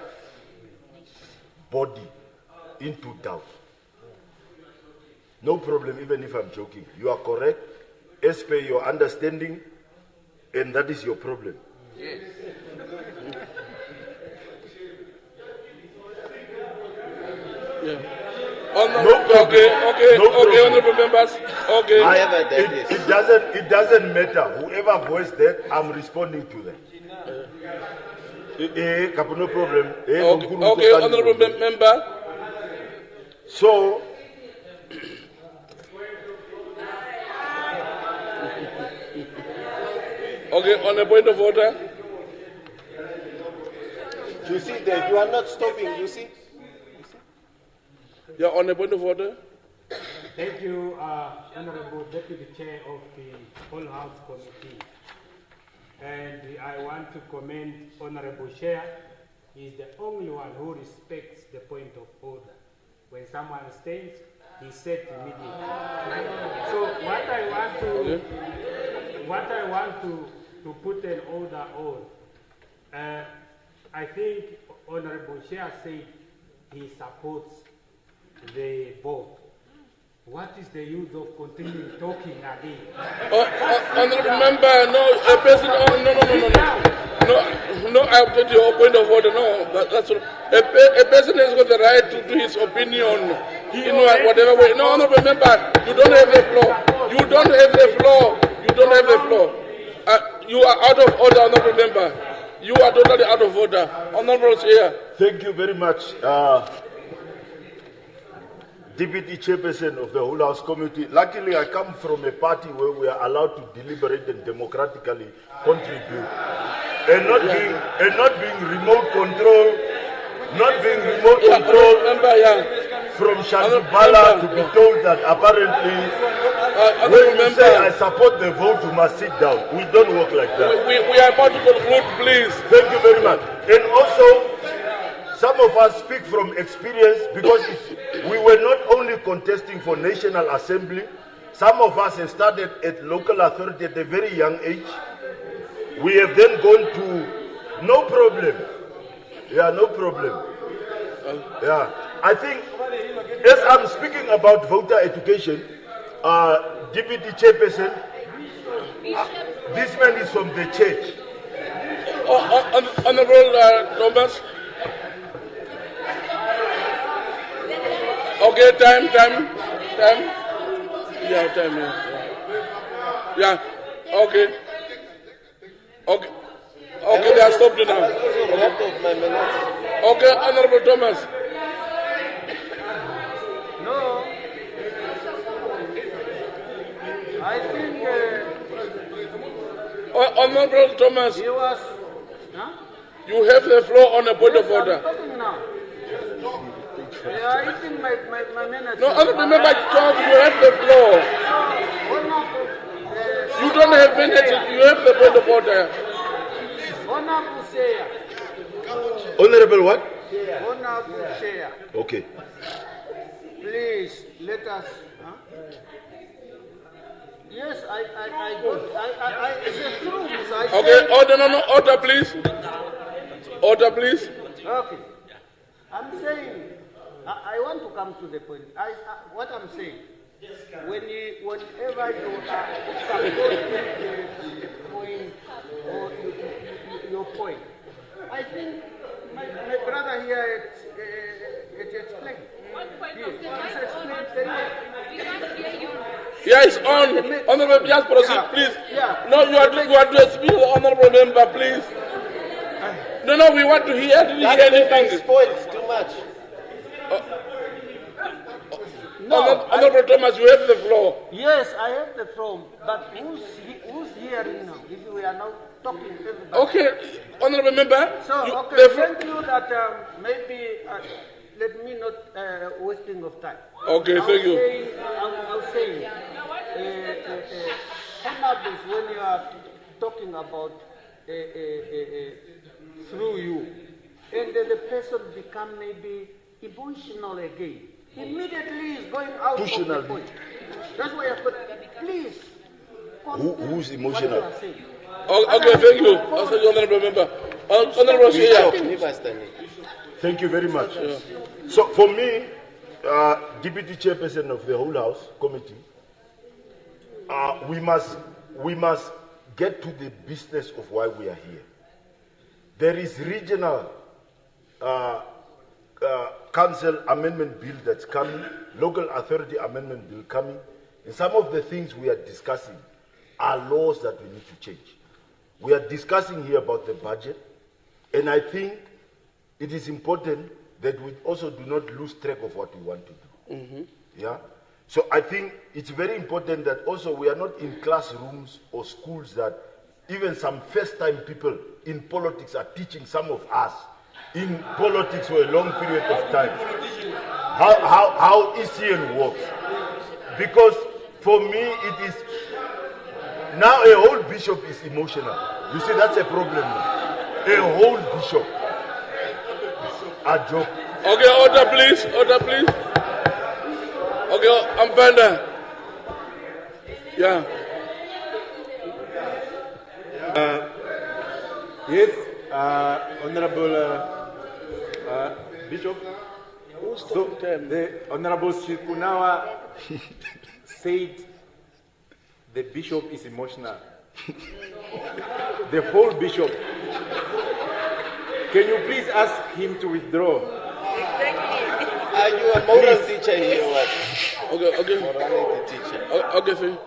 body into doubt. No problem, even if I'm joking. You are correct, as per your understanding, and that is your problem. Yes. Yeah. Okay, honourable members. Okay. It doesn't matter. Whoever voiced that, I'm responding to them. No problem. Okay, honourable member. So, okay, on a point of order. You see that you are not stopping, you see? Yeah, on a point of order. Thank you, Honourable Deputy Chair of the Whole House Committee. And I want to commend Honourable Chair. He is the only one who respects the point of order. When someone stands, he said immediately. So what I want to put an order on, I think Honourable Chair said he supports the vote. What is the use of continuing talking again? Honourable member, no, person, no, I object to your point of order, no, that's A person has got the right to his opinion in whatever way. No, honorable member, you don't have the floor. You don't have the floor. You don't have the floor. You are out of order, honorable member. You are totally out of order. Honorable Chair. Thank you very much. Deputy Chairperson of the Whole House Committee. Luckily, I come from a party where we are allowed to deliberate and democratically contribute. And not being remote control, from Shantibala to be told that apparently when you say I support the vote, you must sit down. We don't work like that. We are about to conclude, please. Thank you very much. And also, some of us speak from experience because we were not only contesting for National Assembly, some of us have started at local authority at a very young age. We have then gone to no problem. Yeah, no problem. Yeah, I think as I'm speaking about voter education, Deputy Chairperson, this man is from the church. Honorable Thomas. Okay, time. Yeah, time. Yeah. Okay, they are stopped now. Okay, Honorable Thomas. No, I think. Honorable Thomas. He was. Huh? You have the floor on a point of order. I'm talking now. They are eating my minutes. No, honorable member, you have the floor. You don't have minutes, you have the point of order. Honorable Chair. Honorable what? Honorable Chair. Okay. Please let us. Huh? Yes, I it's a truth. Okay, order, please. Order, please. Okay. I'm saying, I want to come to the point. What I'm saying, whenever you are supporting the point or your point, I think my brother here had explained. Yeah, it's on. Honorable, just proceed, please. Yeah. No, you are to speak, honorable member, please. No, we want to hear. I didn't hear anything. Spoils too much. No, Honorable Thomas, you have the floor. Yes, I have the floor, but who's hearing now? If we are now talking to everybody. Okay, honorable member. So, thank you that maybe let me not wasting of time. Okay, thank you. I was saying, honorables, when you are talking about through you, and then the person become maybe emotional again. Immediately is going out of the point. That's why I put, please. Who's emotional? Okay, thank you. Honorable member. Honorable Chair. Thank you very much. Yeah. So for me, Deputy Chairperson of the Whole House Committee, we must get to the business of why we are here. There is regional council amendment bill that's coming, local authority amendment bill coming, and some of the things we are discussing are laws that we need to change. We are discussing here about the budget, and I think it is important that we also do not lose track of what we want to do. Mm-hmm. Yeah? So I think it's very important that also we are not in classrooms or schools that even some first-time people in politics are teaching some of us in politics for a long period of time how ECN works. Because for me it is now a whole bishop is emotional. You see, that's a problem now. A whole bishop. A joke. Okay, order please. Okay, Ampanda. Yeah. Yes, Honorable Bishop. So, the Honorable Sikunawa said the bishop is emotional. The whole bishop. Can you please ask him to withdraw? Are you a moral teacher here or what? Okay. Morality teacher. Okay, thank.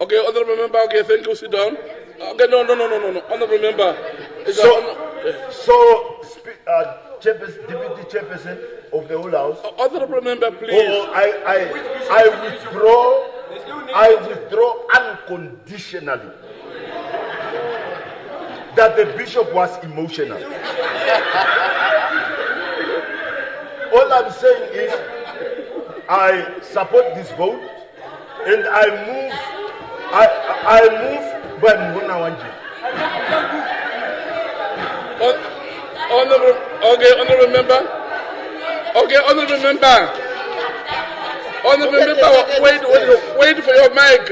Okay, honorable member. Okay, thank you. Sit down. Okay, no. Honorable member. Deputy Chairperson of the whole House. Honorable member, please. I withdraw unconditionally that the bishop was emotional. All I'm saying is I support this vote and I move by Muna Wanji. Honorable member. Okay, honorable member. Honorable member, wait for your mic.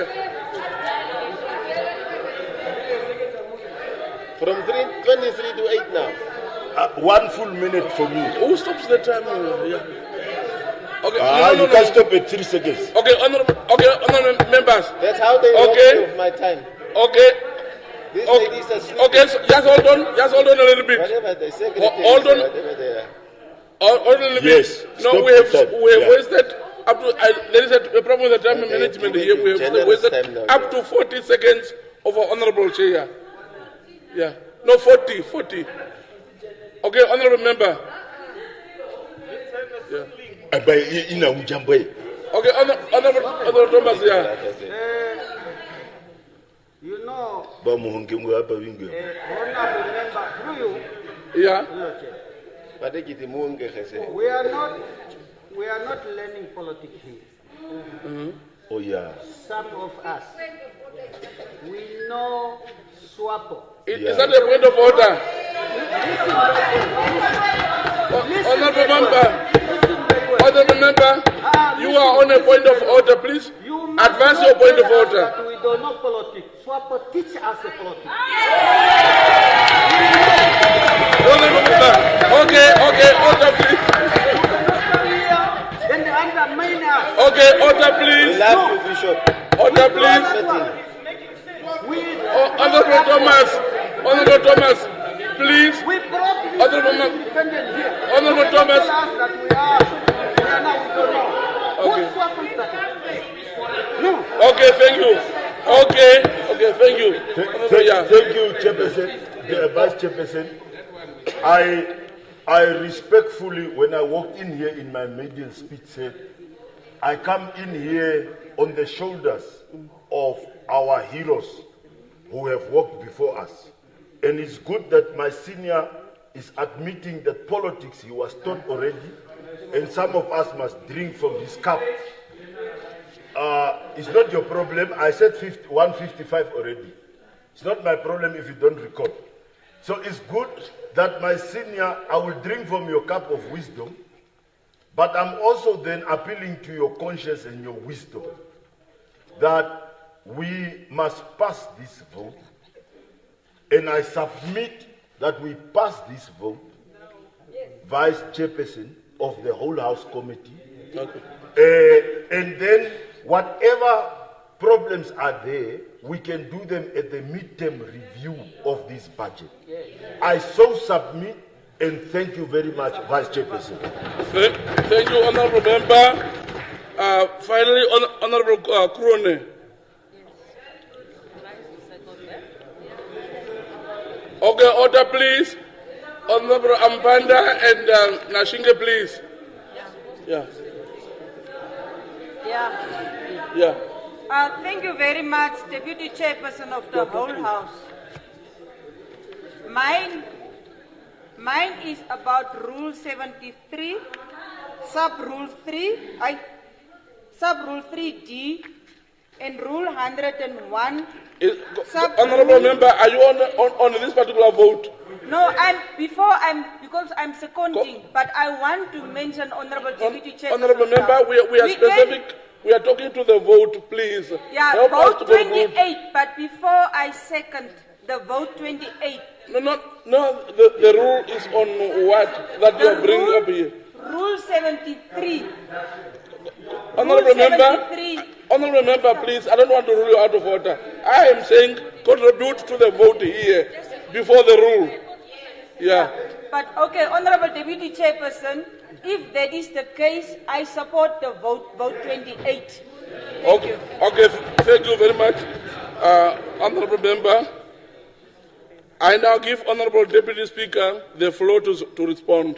From 23 to 8 now. 1 full minute for me. Who stops the time? Yeah. Okay, you can stop at 3 seconds. Okay, honorable members. That's how they rob of my time. Okay. These ladies are sleeping. Okay, so just hold on a little bit. Whatever they say, hold on. whatever they are. Hold on a little bit. Yes. No, we have wasted up to. There is a problem with the time management here. We have wasted up to 40 seconds of our honorable chair. Yeah. No, 40. Okay, honorable member. Yeah. Okay, honorable Thomas, yeah. You know, honorable member, through you. Yeah. We are not learning politics here. Mm-hmm. Oh yeah. Some of us, we know SWAPO. Is that a point of order? Honorable member, you are on a point of order, please. Advance your point of order. We don't know politics. SWAPO teach us the politics. Okay, order, please. Okay, order, please. Order, please. Honorable Thomas, please. Honorable Thomas. Okay, thank you. Okay, thank you. Thank you, Chairperson, Vice Chairperson. I respectfully, when I walked in here in my maiden speech, said, I come in here on the shoulders of our heroes who have walked before us. And it's good that my senior is admitting that politics he was taught already, and some of us must drink from his cup. It's not your problem. I said 155 already. It's not my problem if you don't record. So it's good that my senior, I will drink from your cup of wisdom, but I'm also then appealing to your conscience and your wisdom that we must pass this vote, and I submit that we pass this vote, Vice Chairperson of the whole House Committee, and then whatever problems are there, we can do them at the midterm review of this budget. I so submit, and thank you very much, Vice Chairperson. Thank you, Honorable Member. Finally, Honorable Krone. Okay, order, please. Honorable Ambanda and Nashinge, please. Yeah. Thank you very much, Deputy Chairperson of the whole House. Mine is about Rule 73, Sub-Rule 3D, and Rule 101. Honorable Member, are you on this particular vote? No, because I'm seconding, but I want to mention Honorable Deputy Chairperson. Honorable Member, we are specific. We are talking to the vote, please. Yeah, help vote us to 28, vote. but before I second the vote 28. No, the rule is on what that you are bringing up here. Rule 73. Honorable Member, please, I don't want to rule you out of order. I am saying contribute to the vote here before the rule. Yeah. But okay, Honorable Deputy Chairperson, if that is the case, I support the vote 28. Okay, thank you very much, Honourable Member. I now give Honourable Deputy Speaker the floor to respond.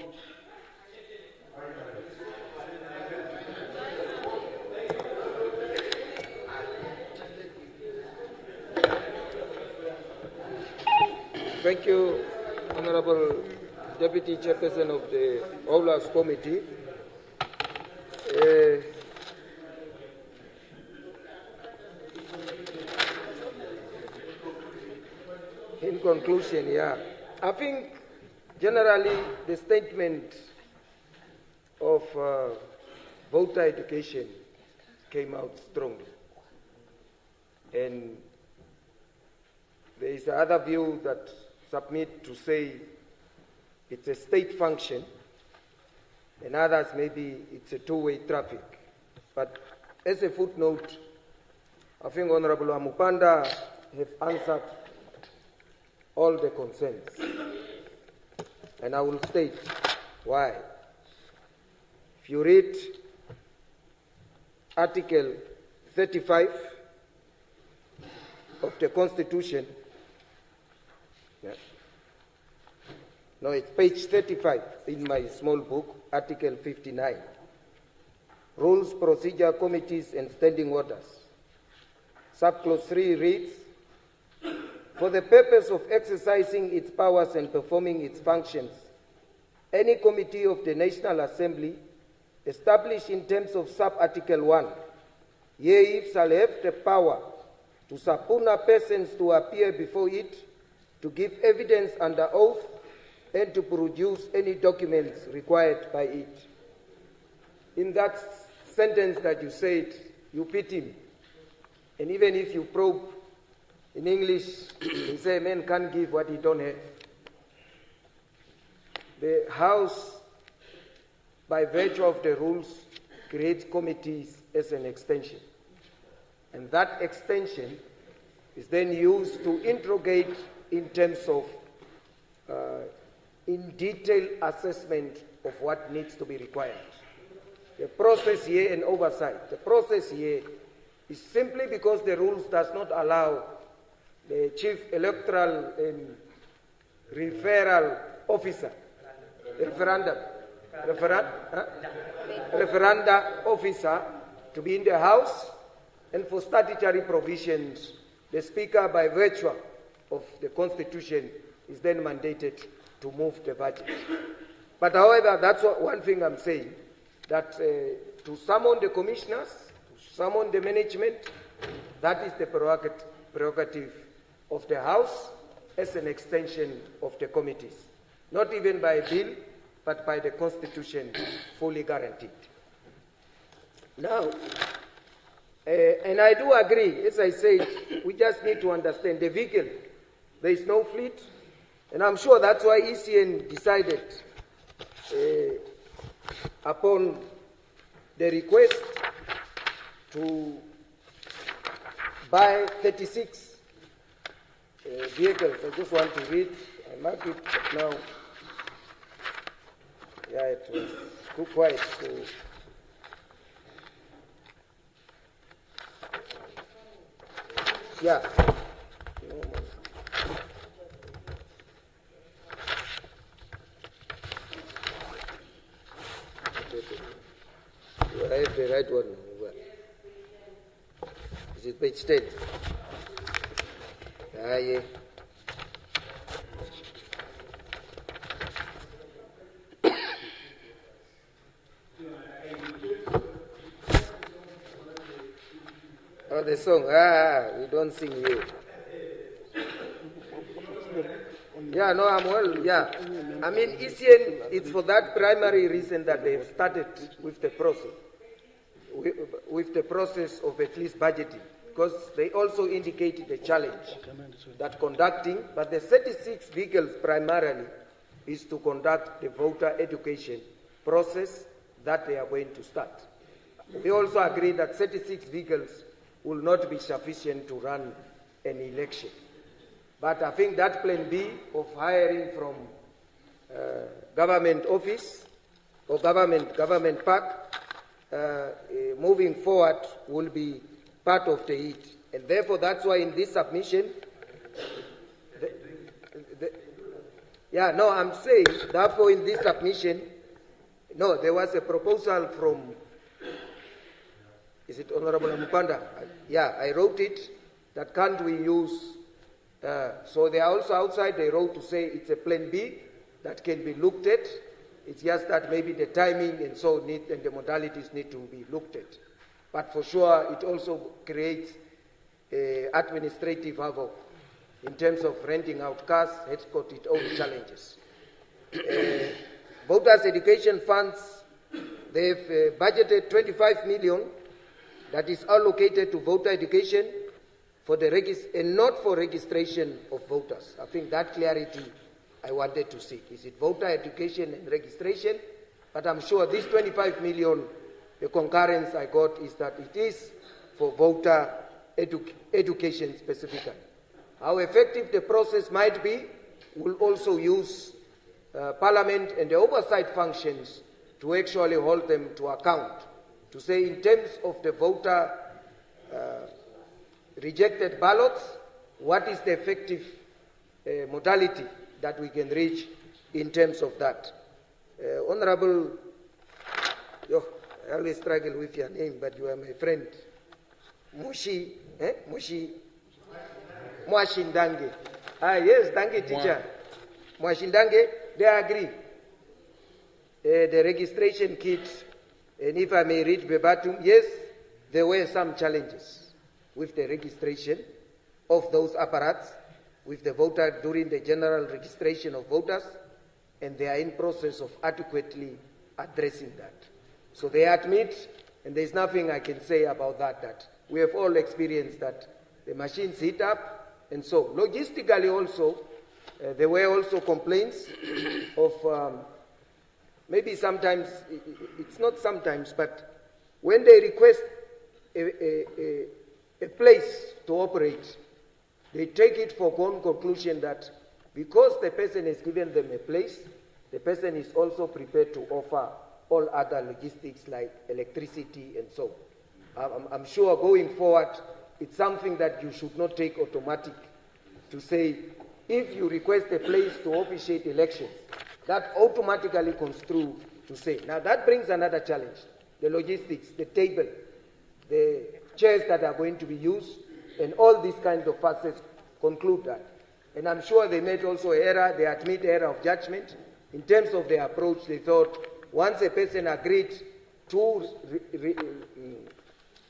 Thank you, Honorable Deputy Chairperson of the Whole House Committee. In conclusion, I think generally the statement of voter education came out strongly. And there is another view that submit to say it's a state function, and others maybe it's a two-way traffic. But as a footnote, I think Honorable Amupanda have answered all the concerns. And I will state why. If you read Article 35 of the Constitution, no, it's page 35 in my small book, Article 59. Rules, Procedure, Committees and Standing Orders. Subclause 3 reads, for the purpose of exercising its powers and performing its functions, any committee of the National Assembly established in terms of sub-article 1, herewith shall have the power to subpoena persons to appear before it, to give evidence under oath, and to produce any documents required by it. In that sentence that you said, you pity me. And even if you probe in English, they say a man can't give what he don't have. The House, by virtue of the rules, creates committees as an extension. And that extension is then used to interrogate in terms of in detail assessment of what needs to be required. The process here and oversight. The process here is simply because the rules does not allow the Chief Electoral and Referral Officer, referenda officer to be in the House, and for statutory provisions, the Speaker, by virtue of the Constitution, is then mandated to move the budget. But however, that's one thing I'm saying, that to summon the commissioners, to summon the management, that is the prerogative of the House as an extension of the committees. Not even by a bill, but by the Constitution, fully guaranteed. Now, and I do agree, as I said, we just need to understand the vehicle. There is no fleet, and I'm sure that's why ECN decided upon the request to buy 36 vehicles. I just want to read, I mark it now. Yeah, it was too quiet. So yeah. I have the right one. Is it page 10? Yeah. Oh, the song. We don't sing here. Yeah, no, I'm well. Yeah. I mean, ECN, it's for that primary reason that they've started with the process. With the process of at least budgeting, because they also indicated the challenge that conducting, but the 36 vehicles primarily is to conduct the voter education process that they are going to start. We also agree that 36 vehicles will not be sufficient to run an election. But I think that plan B of hiring from government office or government park, moving forward will be part of the it. And therefore, that's why in this submission, I'm saying, therefore in this submission, there was a proposal from, is it Honorable Mupanda? I wrote it, that can't we use, so they are also outside, they wrote to say it's a plan B that can be looked at. It's just that maybe the timing and the modalities need to be looked at. But for sure, it also creates administrative havoc in terms of renting out cars. It's got its own challenges. Voters' education funds, they've budgeted 25 million that is allocated to voter education for the and not for registration of voters. I think that clarity I wanted to seek. Is it voter education and registration? But I'm sure this 25 million, the concurrence I got is that it is for voter education specifically. How effective the process might be will also use Parliament and the oversight functions to actually hold them to account. To say in terms of the voter rejected ballots, what is the effective modality that we can reach in terms of that. Honorable, I always struggle with your name, but you are my friend. Mwashindange. Yes, thank you, teacher. Mwashindange, they agree. The registration kit, and if I may read verbatim, yes, there were some challenges with the registration of those apparatus with the voter during the general registration of voters, and they are in process of adequately addressing that. So they admit, and there's nothing I can say about that we have all experienced that the machines heat up, and so logistically also, there were also complaints of maybe sometimes, it's not sometimes, but when they request a place to operate, they take it for gone conclusion that because the person has given them a place, the person is also prepared to offer all other logistics like electricity and so on. I'm sure going forward, it's something that you should not take automatic to say, if you request a place to officiate elections, that automatically construe to say. Now that brings another challenge, the logistics, the table, the chairs that are going to be used, and all these kinds of facets conclude that. And I'm sure they made also error, they admit error of judgment. In terms of their approach, they thought once a person agreed to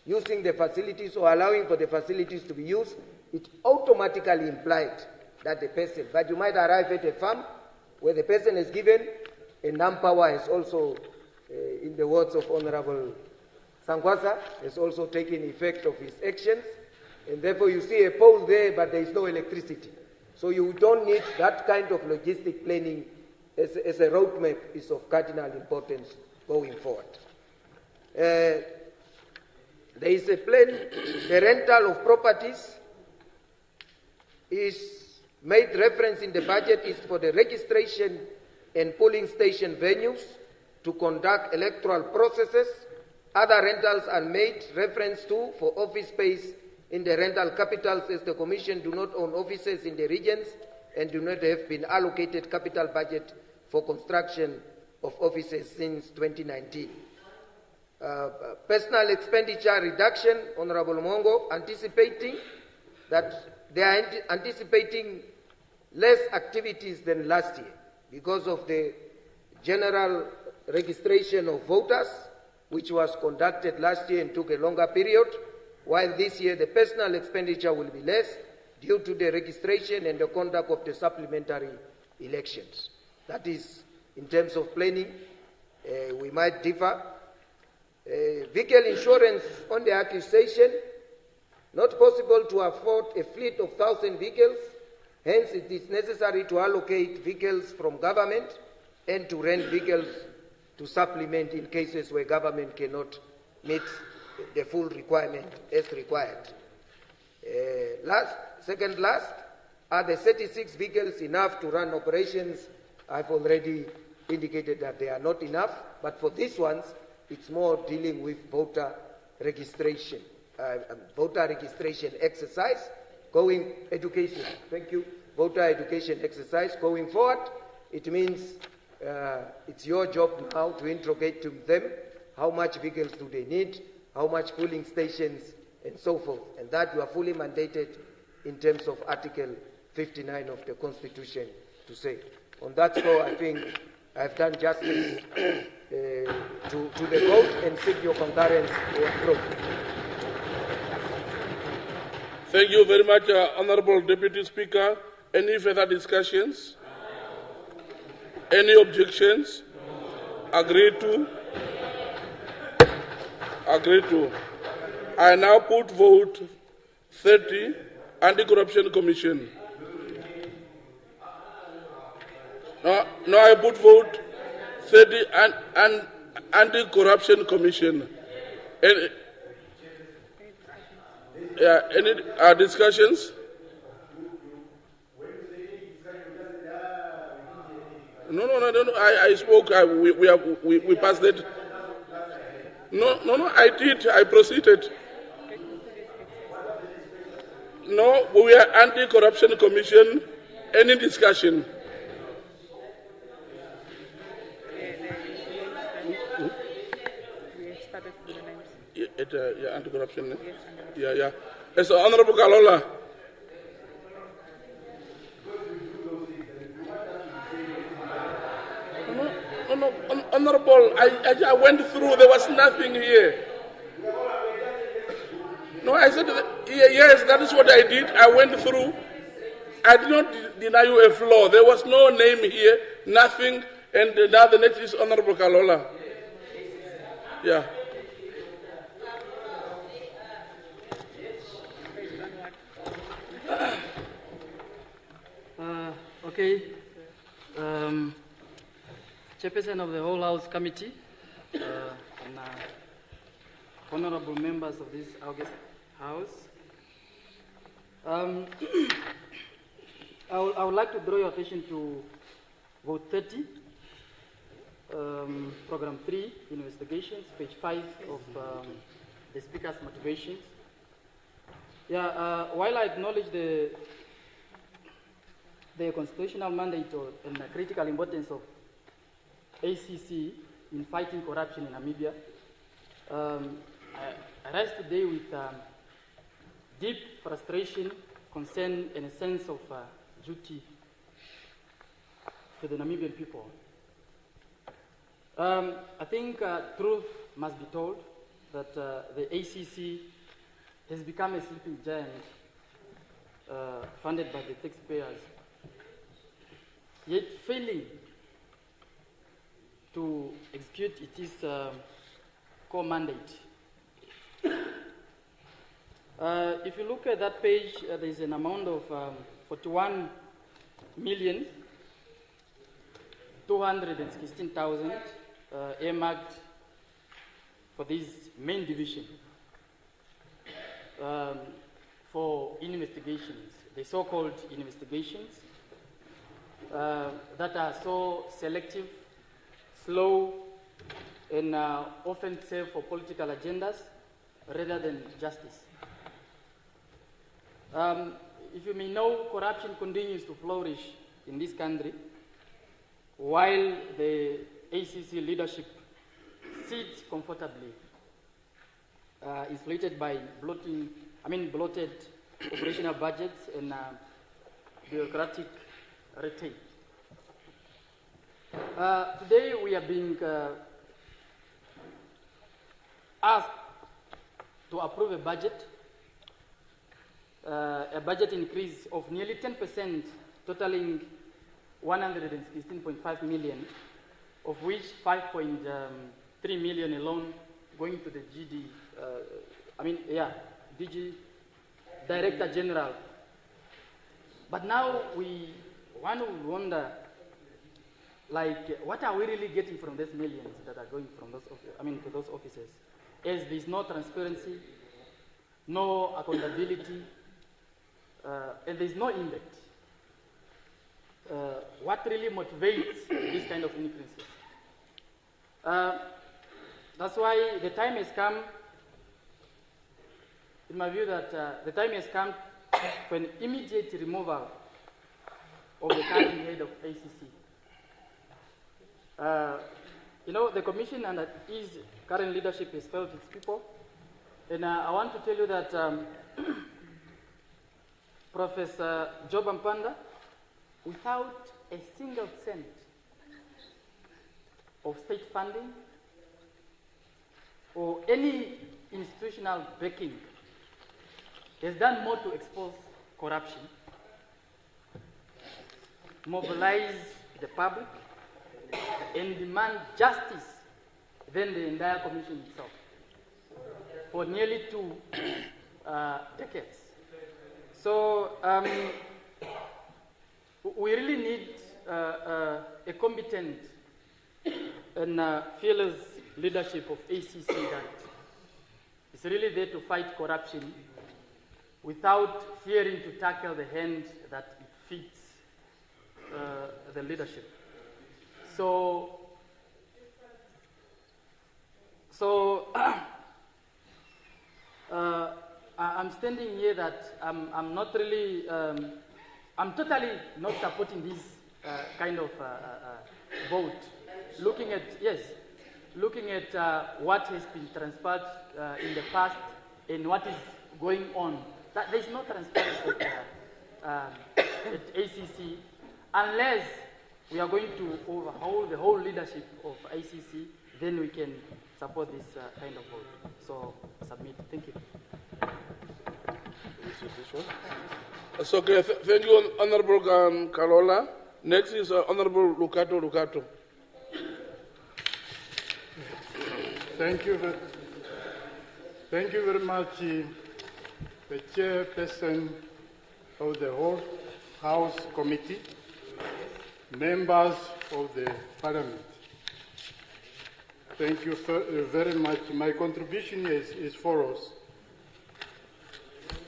using the facilities or allowing for the facilities to be used, it automatically implied that the person, but you might arrive at a farm where the person is given, and non-power has also, in the words of Honorable Sangwasa, has also taken effect of his actions, and therefore you see a pole there, but there is no electricity. So you don't need that kind of logistic planning as a roadmap is of cardinal importance going forward. There is a plan, the rental of properties is made reference in the budget is for the registration and polling station venues to conduct electoral processes. Other rentals are made reference to for office space in the rental capitals, as the Commission do not own offices in the regions and do not have been allocated capital budget for construction of offices since 2019. Personal expenditure reduction, Honorable Mongo, anticipating that they are anticipating less activities than last year because of the general registration of voters, which was conducted last year and took a longer period, while this year the personal expenditure will be less due to the registration and the conduct of the supplementary elections. That is, in terms of planning, we might differ. Vehicle insurance on the accusation, not possible to afford a fleet of 1,000 vehicles, hence it is necessary to allocate vehicles from government and to rent vehicles to supplement in cases where government cannot meet the full requirement as required. Second last, are the 36 vehicles enough to run operations I've already indicated that they are not enough, but for these ones, it's more dealing with voter registration exercise, education. Thank you. Voter education exercise going forward. It means it's your job now to interrogate to them how much vehicles do they need, how much polling stations, and so forth. And that you are fully mandated in terms of Article 59 of the Constitution to say. On that score, I think I've done justice to the vote and seek your concurrence or approval. Thank you very much, Honorable Deputy Speaker. Any further discussions? Any objections? Agreed to? Agreed to. I now put vote 30, Anti-Corruption Commission. No, I put vote 30, and Anti-Corruption Commission. Any discussions? No. I spoke. We passed it. No. I did. I proceeded. No, we are Anti-Corruption Commission. Any discussion? Anti-corruption. Yeah. It's Honorable Kalola. No, Honorable, I went through, there was nothing here. No, I said, yes, that is what I did. I went through. I did not deny you a floor. There was no name here, nothing. And now the next is Honorable Kalola. Yeah. Okay. Chairperson of the Whole House Committee, and honorable members of this August House, I would like to draw your attention to vote 30, program 3, investigations, page 5 of the Speaker's motivations. Yeah, while I acknowledge the constitutional mandate and the critical importance of ACC in fighting corruption in Namibia, I rise today with deep frustration, concern, and a sense of duty to the Namibian people. I think truth must be told that the ACC has become a sleeping giant funded by the taxpayers, yet failing to execute its core mandate. If you look at that page, there is an amount of 41,216,000 earmarked for this main division for investigations, the so-called investigations that are so selective, slow, and often serve for political agendas rather than justice. If you may know, corruption continues to flourish in this country while the ACC leadership sits comfortably, inflated by bloated operational budgets and bureaucratic red tape. Today we are being asked to approve a budget increase of nearly 10%, totaling 116.5 million, of which 5.3 million alone going to the DG Director General. But now we want to wonder, what are we really getting from these millions that are going from to those offices? As there's no transparency, no accountability, and there's no impact. what really motivates this kind of increases. That's why the time has come, in my view, that the time has come for an immediate removal of the current head of ACC. The Commission under his current leadership has failed its people. And I want to tell you that Professor Job Mpanda, without a single cent of state funding or any institutional backing, has done more to expose corruption, mobilize the public, and demand justice than the entire Commission itself for nearly 2 decades. So we really need a competent and fearless leadership of ACC that is really there to fight corruption without fearing to tackle the hand that it fits the leadership. So I'm standing here that I'm not really, I'm totally not supporting this kind of vote. Looking at what has been transpired in the past and what is going on, that there's no transparency at ACC unless we are going to overhaul the whole leadership of ACC, then we can support this kind of vote. So, submit. Thank you. So, okay, thank you, Honorable Karola. Next is Honorable Lukato. Thank you very much, the chairperson of the whole House Committee, members of the Parliament. Thank you very much. My contribution is follows.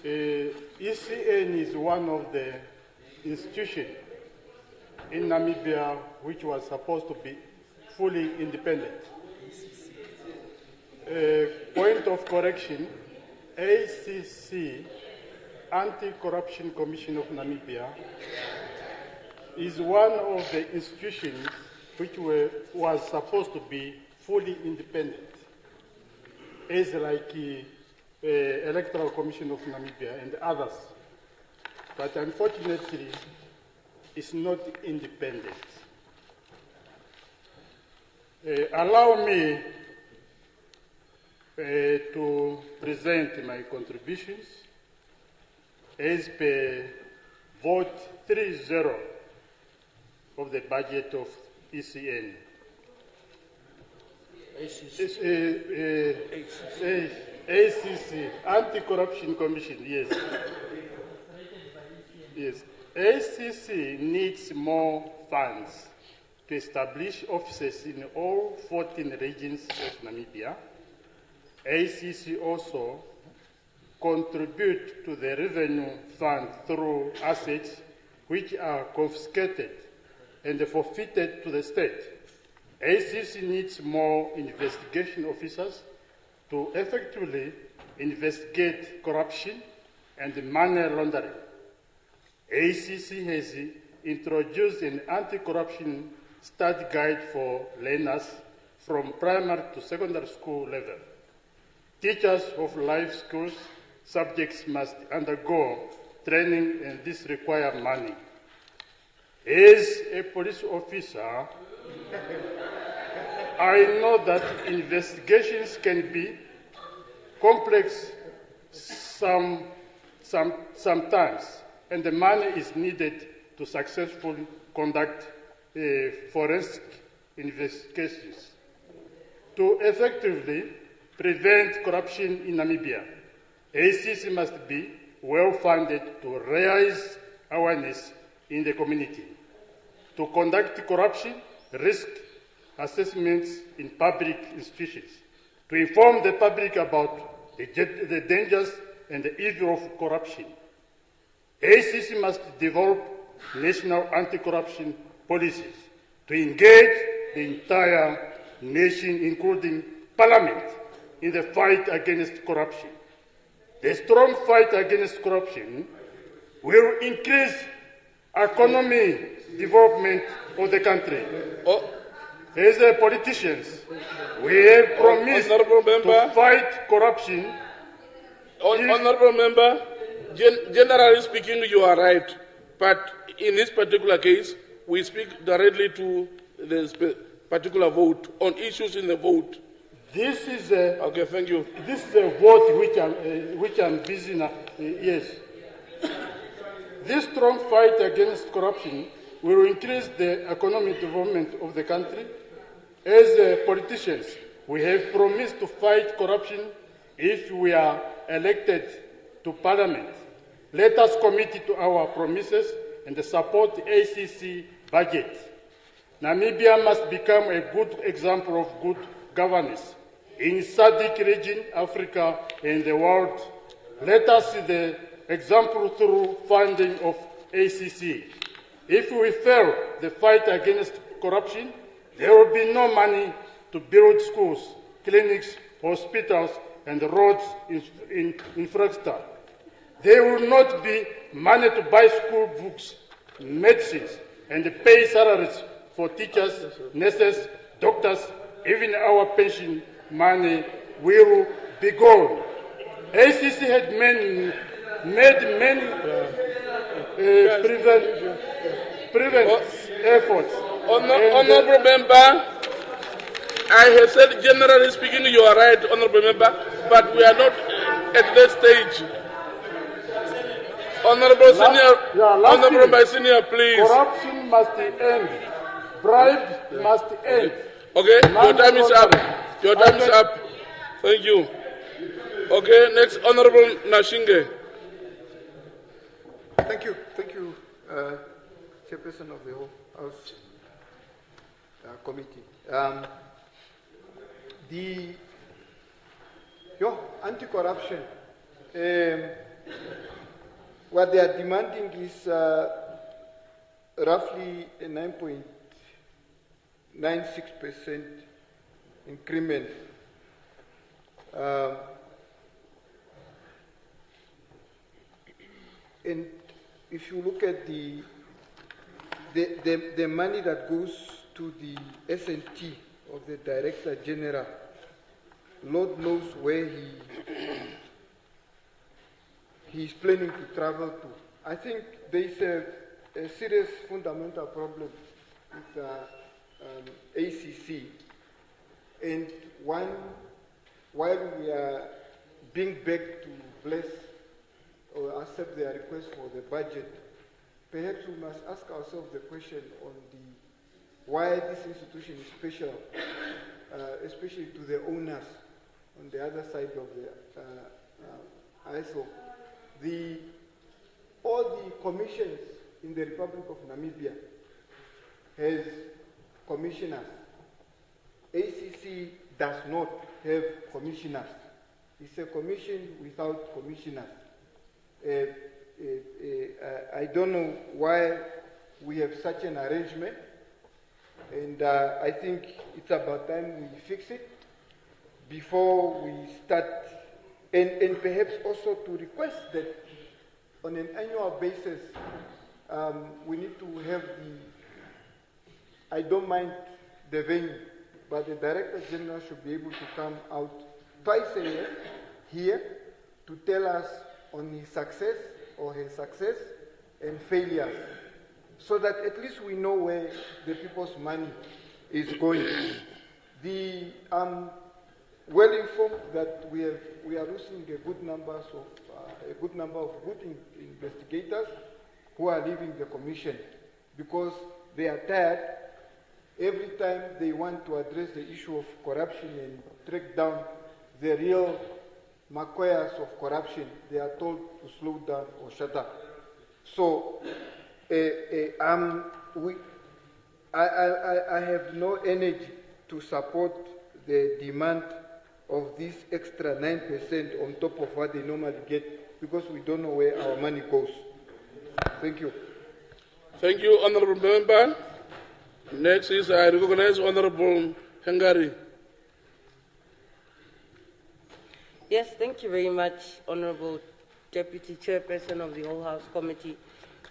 ECN is one of the institutions in Namibia which was supposed to be fully independent. Point of correction, ACC, Anti-Corruption Commission of Namibia, is one of the institutions which was supposed to be fully independent, as like Electoral Commission of Namibia and others. But unfortunately, it's not independent. Allow me to present my contributions as per vote 3-0 of the budget of ECN. ACC, Anti-Corruption Commission, yes. Yes. ACC needs more funds to establish offices in all 14 regions of Namibia. ACC also contribute to the revenue fund through assets which are confiscated and forfeited to the state. ACC needs more investigation officers to effectively investigate corruption and money laundering. ACC has introduced an anti-corruption study guide for learners from primary to secondary school level. Teachers of life skills subjects must undergo training, and this requires money. As a police officer, I know that investigations can be complex sometimes, and the money is needed to successfully conduct forensic investigations. To effectively prevent corruption in Namibia, ACC must be well funded to raise awareness in the community, to conduct corruption risk assessments in public institutions, to inform the public about the dangers and the evil of corruption. ACC must develop national anti-corruption policies to engage the entire nation, including Parliament, in the fight against corruption. The strong fight against corruption will increase economic development of the country. As politicians, we have promised to fight corruption. Honourable Member, generally speaking, you are right. But in this particular case, we speak directly to the particular vote on issues in the vote. This is a, okay. Thank you. This is a vote which I'm busy now. Yes. This strong fight against corruption will increase the economic development of the country. As politicians, we have promised to fight corruption if we are elected to Parliament. Let us commit to our promises and support the ACC budget. Namibia must become a good example of good governance in SADC region, Africa, and the world. Let us see the example through funding of ACC. If we fail the fight against corruption, there will be no money to build schools, clinics, hospitals, and roads infrastructure. There will not be money to buy school books, medicines, and pay salaries for teachers, nurses, doctors. Even our pension money will be gone. ACC had made many prevent efforts. Honourable Member, I have said generally speaking you are right, Honourable Member, but we are not at that stage. Honourable Member Senior, please. Corruption must end. Bribe must end. Okay, your time is up. Your time is up. Thank you. Okay, next, Honourable Nashinge. Thank you, Chairperson of the whole House Committee. Anti-corruption, what they are demanding is roughly a 9.96% increment. And if you look at the money that goes to the S&T of the Director General, Lord knows where he is planning to travel to. I think there is a serious fundamental problem with ACC, and while we are being begged to bless or accept their request for the budget, perhaps we must ask ourselves the question on why this institution is special, especially to the owners on the other side of the ISO. All the commissions in the Republic of Namibia has commissioners. ACC does not have commissioners. It's a commission without commissioners. I don't know why we have such an arrangement, and I think it's about time we fix it before we start, and perhaps also to request that on an annual basis we need to have I don't mind the venue, but the Director General should be able to come out twice a year here to tell us on his success or his success and failures, so that at least we know where the people's money is going. I'm well informed that we are losing a good number of good investigators who are leaving the commission because they are tired. Every time they want to address the issue of corruption and track down the real maqueras of corruption, they are told to slow down or shut up. So I have no energy to support the demand of this extra 9% on top of what they normally get, because we don't know where our money goes. Thank you. Thank you, Honorable Member. Next is I recognize Honorable Hungary. Yes, thank you very much, Honorable Deputy Chairperson of the Whole House Committee.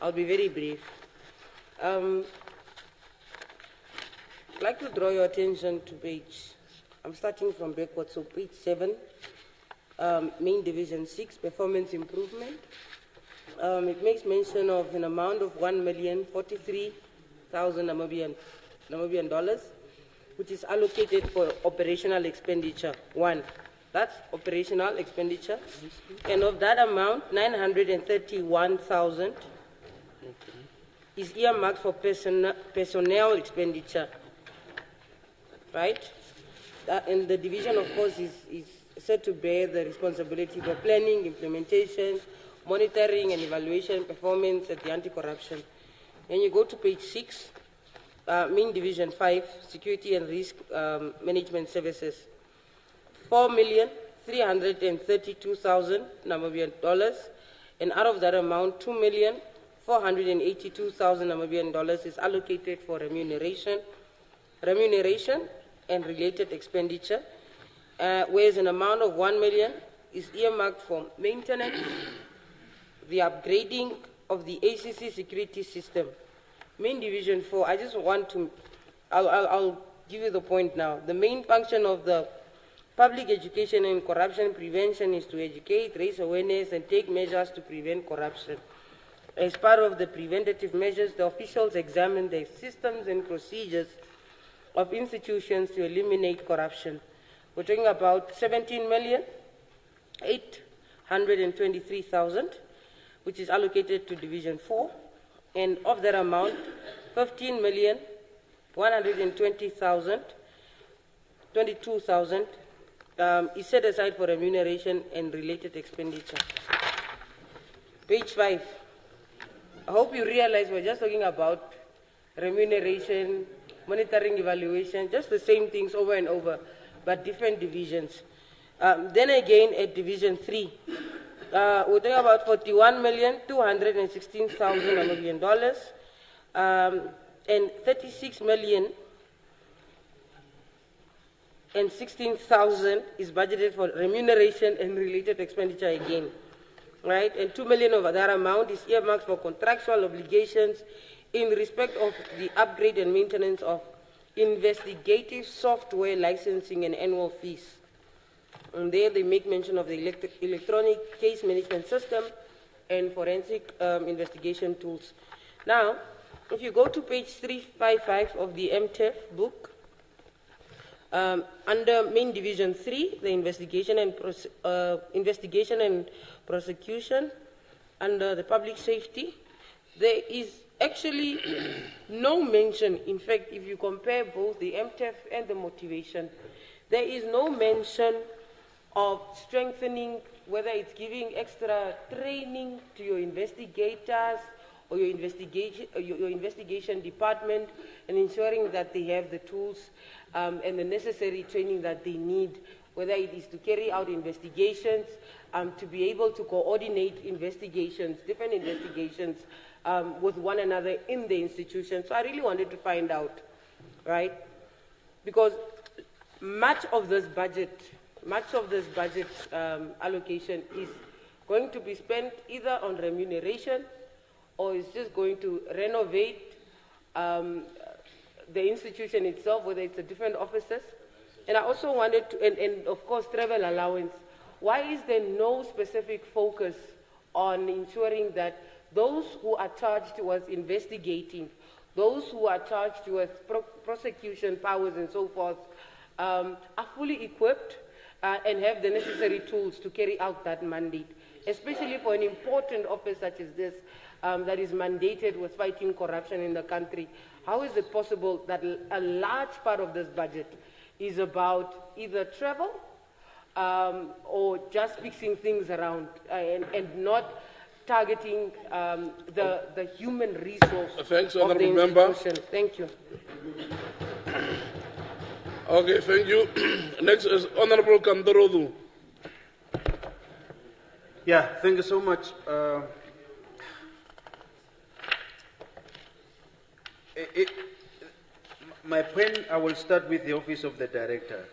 I'll be very brief. I'd like to draw your attention to I'm starting from backwards, so page 7, main division 6, performance improvement. It makes mention of an amount of 1,043,000 Namibian dollars, which is allocated for operational expenditure. That's operational expenditure. And of that amount, 931,000 is earmarked for personnel expenditure. Right? And the division, of course, is set to bear the responsibility for planning, implementation, monitoring and evaluation, performance at the anti-corruption. Then you go to page 6, main division 5, security and risk management services. 4,332,000 Namibian dollars, and out of that amount, 2,482,000 Namibian dollars is allocated for remuneration and related expenditure, whereas an amount of 1 million is earmarked for maintenance, the upgrading of the ACC security system. Main division 4, I just want to, I'll give you the point now. The main function of the public education and corruption prevention is to educate, raise awareness, and take measures to prevent corruption. As part of the preventative measures, the officials examine the systems and procedures of institutions to eliminate corruption. We're talking about 17,823,000, which is allocated to Division 4, and of that amount, 22,000 is set aside for remuneration and related expenditure. Page 5. I hope you realize we're just talking about remuneration, monitoring, evaluation, just the same things over and over, but different divisions. Then again at Division 3, we're talking about 41,216,000 Namibian dollars, and 36,016,000 is budgeted for remuneration and related expenditure again, right? And 2 million of that amount is earmarked for contractual obligations in respect of the upgrade and maintenance of investigative software licensing and annual fees. And there they make mention of the electronic case management system and forensic investigation tools. Now, if you go to page 355 of the MTEF book, under main division 3, the investigation and prosecution, under the public safety, there is actually no mention. In fact, if you compare both the MTEF and the motivation, there is no mention of strengthening, whether it's giving extra training to your investigators or your investigation department, and ensuring that they have the tools and the necessary training that they need, whether it is to carry out investigations, to be able to coordinate investigations, different investigations with one another in the institution. So I really wanted to find out, right? Because much of this budget allocation is going to be spent either on remuneration, or it's just going to renovate the institution itself, whether it's the different offices. And I also wanted to, and of course, travel allowance. Why is there no specific focus on ensuring that those who are charged with investigating, those who are charged with prosecution powers and so forth, are fully equipped and have the necessary tools to carry out that mandate, especially for an important office such as this that is mandated with fighting corruption in the country? How is it possible that a large part of this budget is about either travel or just fixing things around and not targeting the human resource Thanks, of the Honourable Member. institution? Thank you. Okay, thank you. Next is Honourable Kandorodu. Yeah, thank you so much. My point, I will start with the Office of the Director.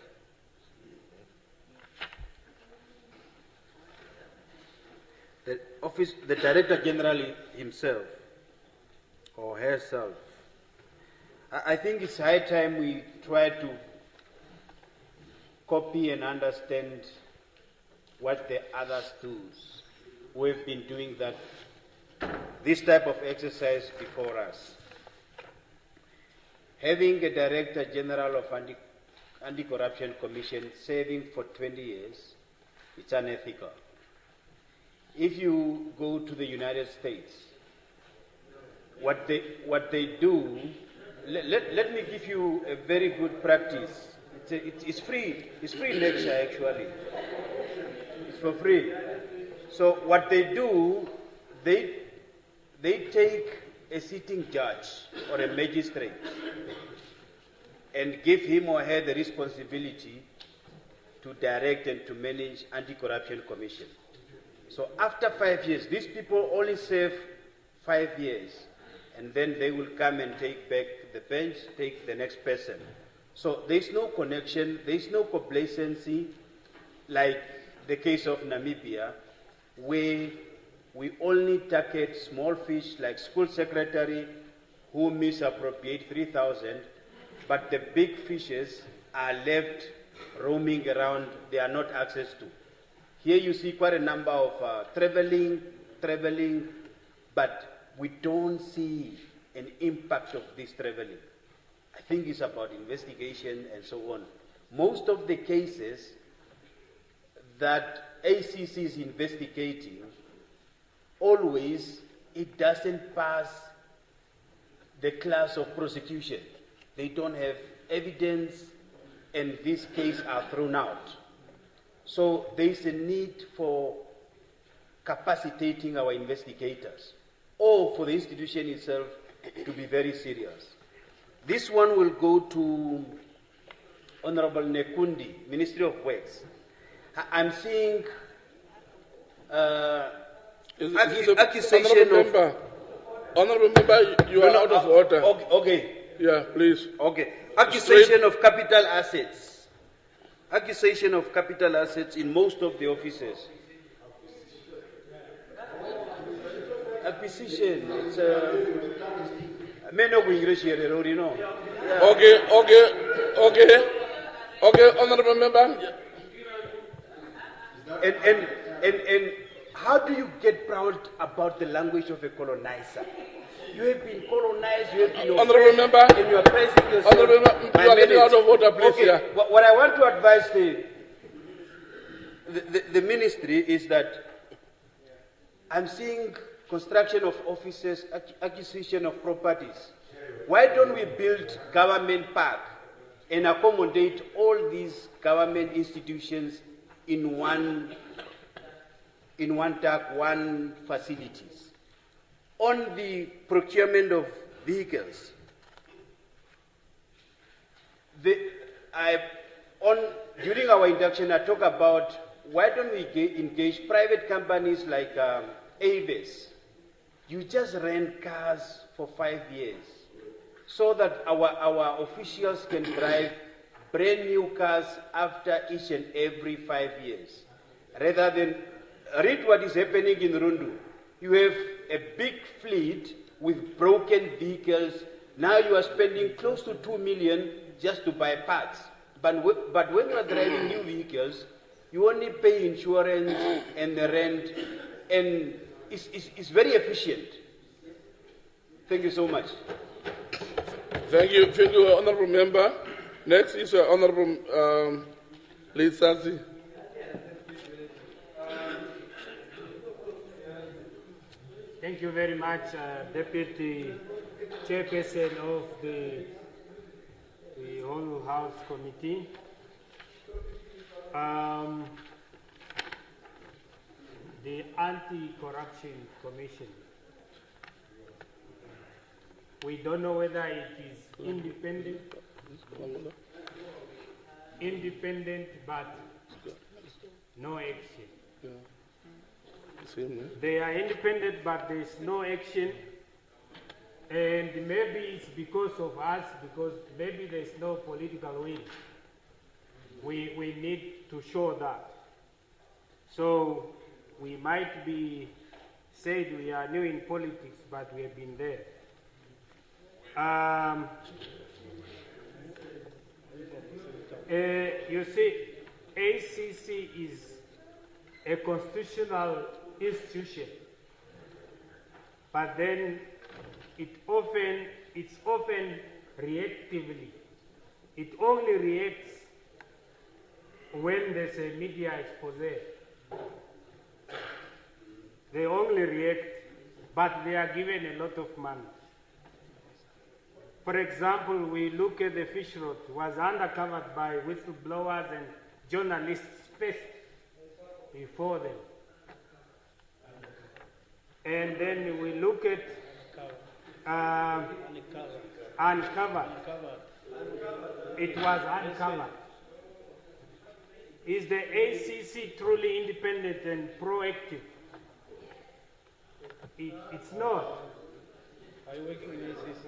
The Director General himself or herself. I think it's high time we try to copy and understand what the others do. We've been doing this type of exercise before us. Having a Director General of Anti-Corruption Commission serving for 20 years, it's unethical. If you go to the United States, what they do, let me give you a very good practice. It's free. It's free lecture actually. It's for free. So what they do, they take a sitting judge or a magistrate and give him or her the responsibility to direct and to manage anti-corruption commission. So after 5 years, these people only serve 5 years, and then they will come and take back the bench, take the next person. So there's no connection, there's no complacency like the case of Namibia, where we only target small fish like school secretary who misappropriate 3,000, but the big fishes are left roaming around, they are not accessed to. Here you see quite a number of traveling, but we don't see an impact of this traveling. I think it's about investigation and so on. Most of the cases that ACC is investigating, always it doesn't pass the class of prosecution. They don't have evidence, and these cases are thrown out. So there is a need for capacitating our investigators, or for the institution itself to be very serious. This one will go to Honorable Nekundi, Ministry of Works. I'm seeing accusation of... Honorable member, you are out of order. Okay. Yeah, please. Okay. Accusation of capital assets. Accusation of capital assets in most of the offices. Acquisition. It's English here, you know. Okay, honorable member. And how do you get proud about the language of a colonizer? You have been colonized, you have been honorable member, and you are praising yourself. Honorable member, you are getting out of order, please. Okay. Yeah. What I want to advise the ministry is that I'm seeing construction of offices, acquisition of properties. Why don't we build government park and accommodate all these government institutions in one track, one facilities? On the procurement of vehicles, during our induction, I talk about why don't we engage private companies like Avis. You just rent cars for 5 years so that our officials can drive brand new cars after each and every 5 years. Rather than read what is happening in Rundu. You have a big fleet with broken vehicles. Now you are spending close to 2 million just to buy parts. But when you are driving new vehicles, you only pay insurance and the rent, and it's very efficient. Thank you so much. Thank you, honorable member. Next is honorable Lisazi. Thank you very much, Deputy Chairperson of the Whole House Committee. The Anti-Corruption Commission. We don't know whether it is independent, but no action. They are independent, but there is no action. And maybe it's because of us, because maybe there's no political will. We need to show that. So we might be said we are new in politics, but we have been there. You see, ACC is a constitutional institution, but then it's often reactively. It only reacts when there's a media expose. They only react, but they are given a lot of money. For example, we look at the fish rot, was undercovered by whistleblowers and journalists first, before them. And then we look at uncovered. It was uncovered. Is the ACC truly independent and proactive? It's not. Are you working in ACC?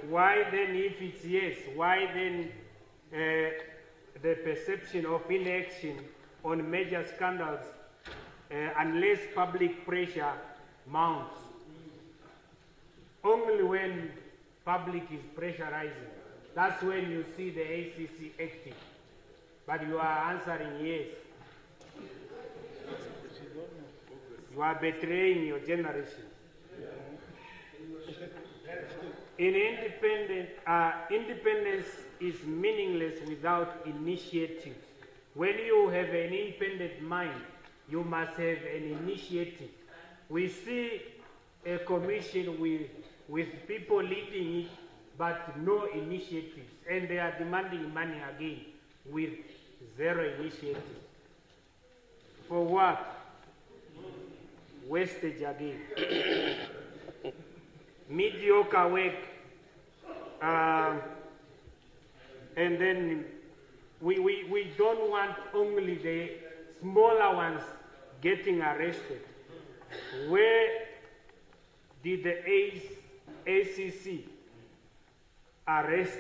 Why then, if it's yes, why then the perception of inaction on major scandals unless public pressure mounts? Only when public is pressurizing, that's when you see the ACC acting. But you are answering yes. You are betraying your generation. Independence is meaningless without initiative. When you have an independent mind, you must have an initiative. We see a commission with people leading it, but no initiatives, and they are demanding money again with zero initiative. For what? Wastage again. Mediocre work, and then we don't want only the smaller ones getting arrested. Where did the ACC arrest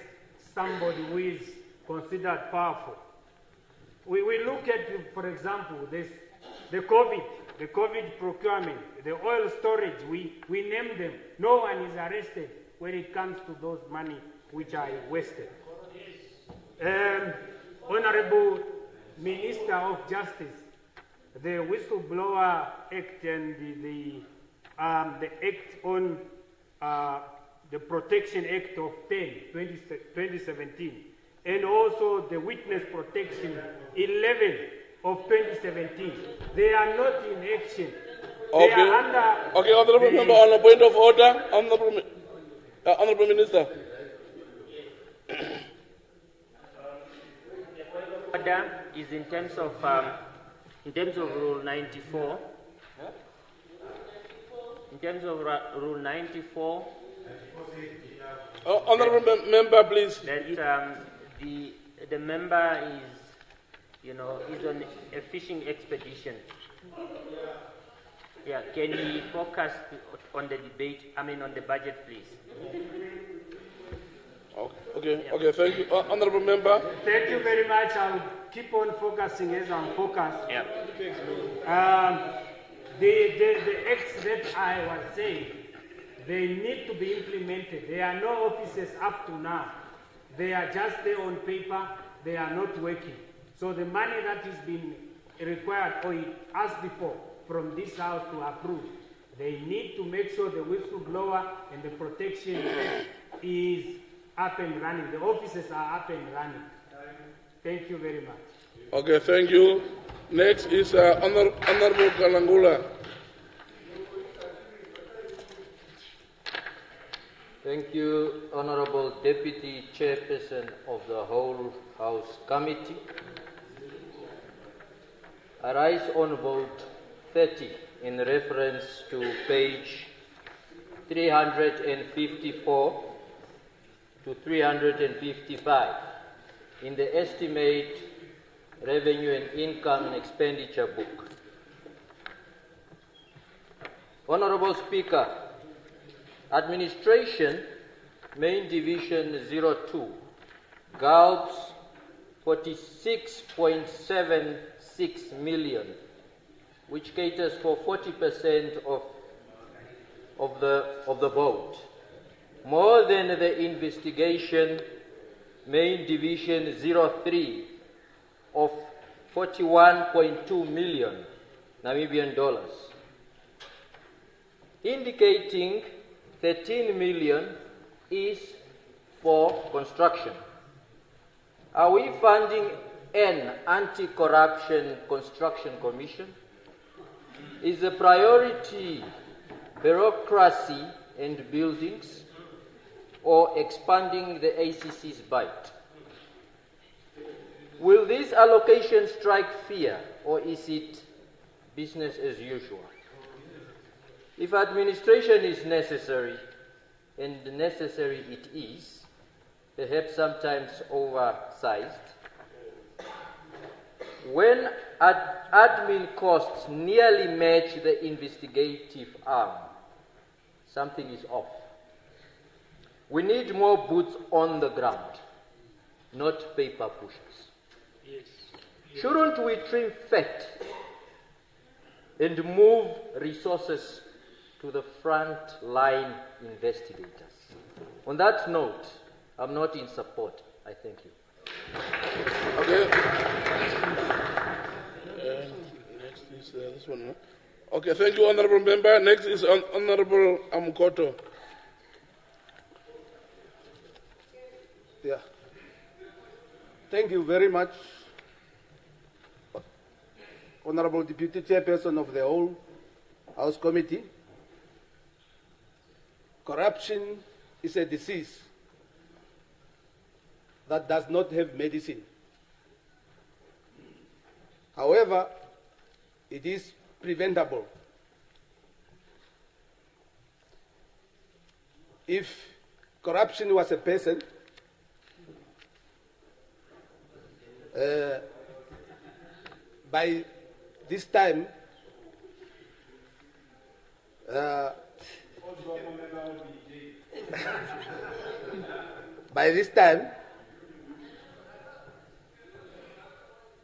somebody who is considered powerful? We look at, for example, the COVID procurement, the oil storage, we name them. No one is arrested when it comes to those money which are wasted. Honorable Minister of Justice, the Whistleblower Act and the Act on the Protection Act of 2017, and also the Witness Protection 11 of 2017. They are not in action. They are under. Okay, Honourable Member, on a point of order, Honourable Minister. Order is in terms of Rule 94. In terms of Rule 94. Honourable Member, please. That the member is on a fishing expedition. Yeah, can he focus on the debate? I mean, on the budget, please. Okay, thank you. Honourable Member. Thank you very much. I'll keep on focusing as I'm focused. Yeah. The acts that I was saying, they need to be implemented. There are no offices up to now. They are just there on paper. They are not working. So the money that is being required or asked for from this House to approve, they need to make sure the whistleblower and the protection is up and running. The offices are up and running. Thank you very much. Okay, thank you. Next is Honourable Kalangula. Thank you, Honourable Deputy Chairperson of the Whole House Committee. I rise on vote 30 in reference to page 354 to 355 in the estimate revenue and income and expenditure book. Honourable Speaker, Administration, Main Division 02, GALPS 46.76 million, which caters for 40% of the vote, more than the investigation Main Division 03 of 41.2 million Namibian dollars, indicating 13 million is for construction. Are we funding an anti-corruption construction commission? Is the priority bureaucracy and buildings, or expanding the ACC's bite? Will this allocation strike fear, or is it business as usual? If administration is necessary, and necessary it is, perhaps sometimes oversized, when admin costs nearly match the investigative arm, something is off. We need more boots on the ground, not paper pushers. Yes. Shouldn't we trim fat and move resources to the front line investigators? On that note, I'm not in support. I thank you. Okay. Next is this one. Huh? Okay, thank you, Honourable Member. Next is Honourable Amukoto. Yeah. Thank you very much, Honourable Deputy Chairperson of the whole House Committee. Corruption is a disease that does not have medicine. However, it is preventable. If corruption was a person, by this time,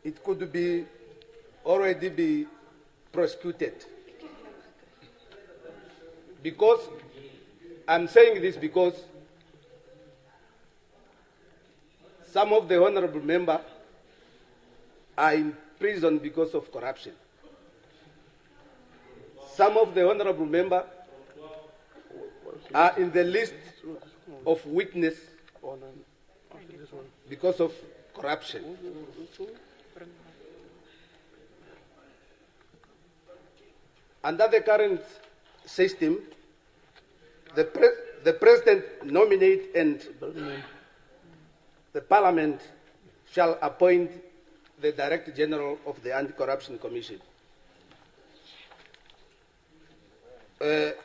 it could be already be prosecuted. Because I'm saying this because some of the honourable members are in prison because of corruption. Some of the honourable members are in the list of witness because of corruption. Under the current system, the President nominates and the Parliament shall appoint the Director General of the Anti-Corruption Commission. The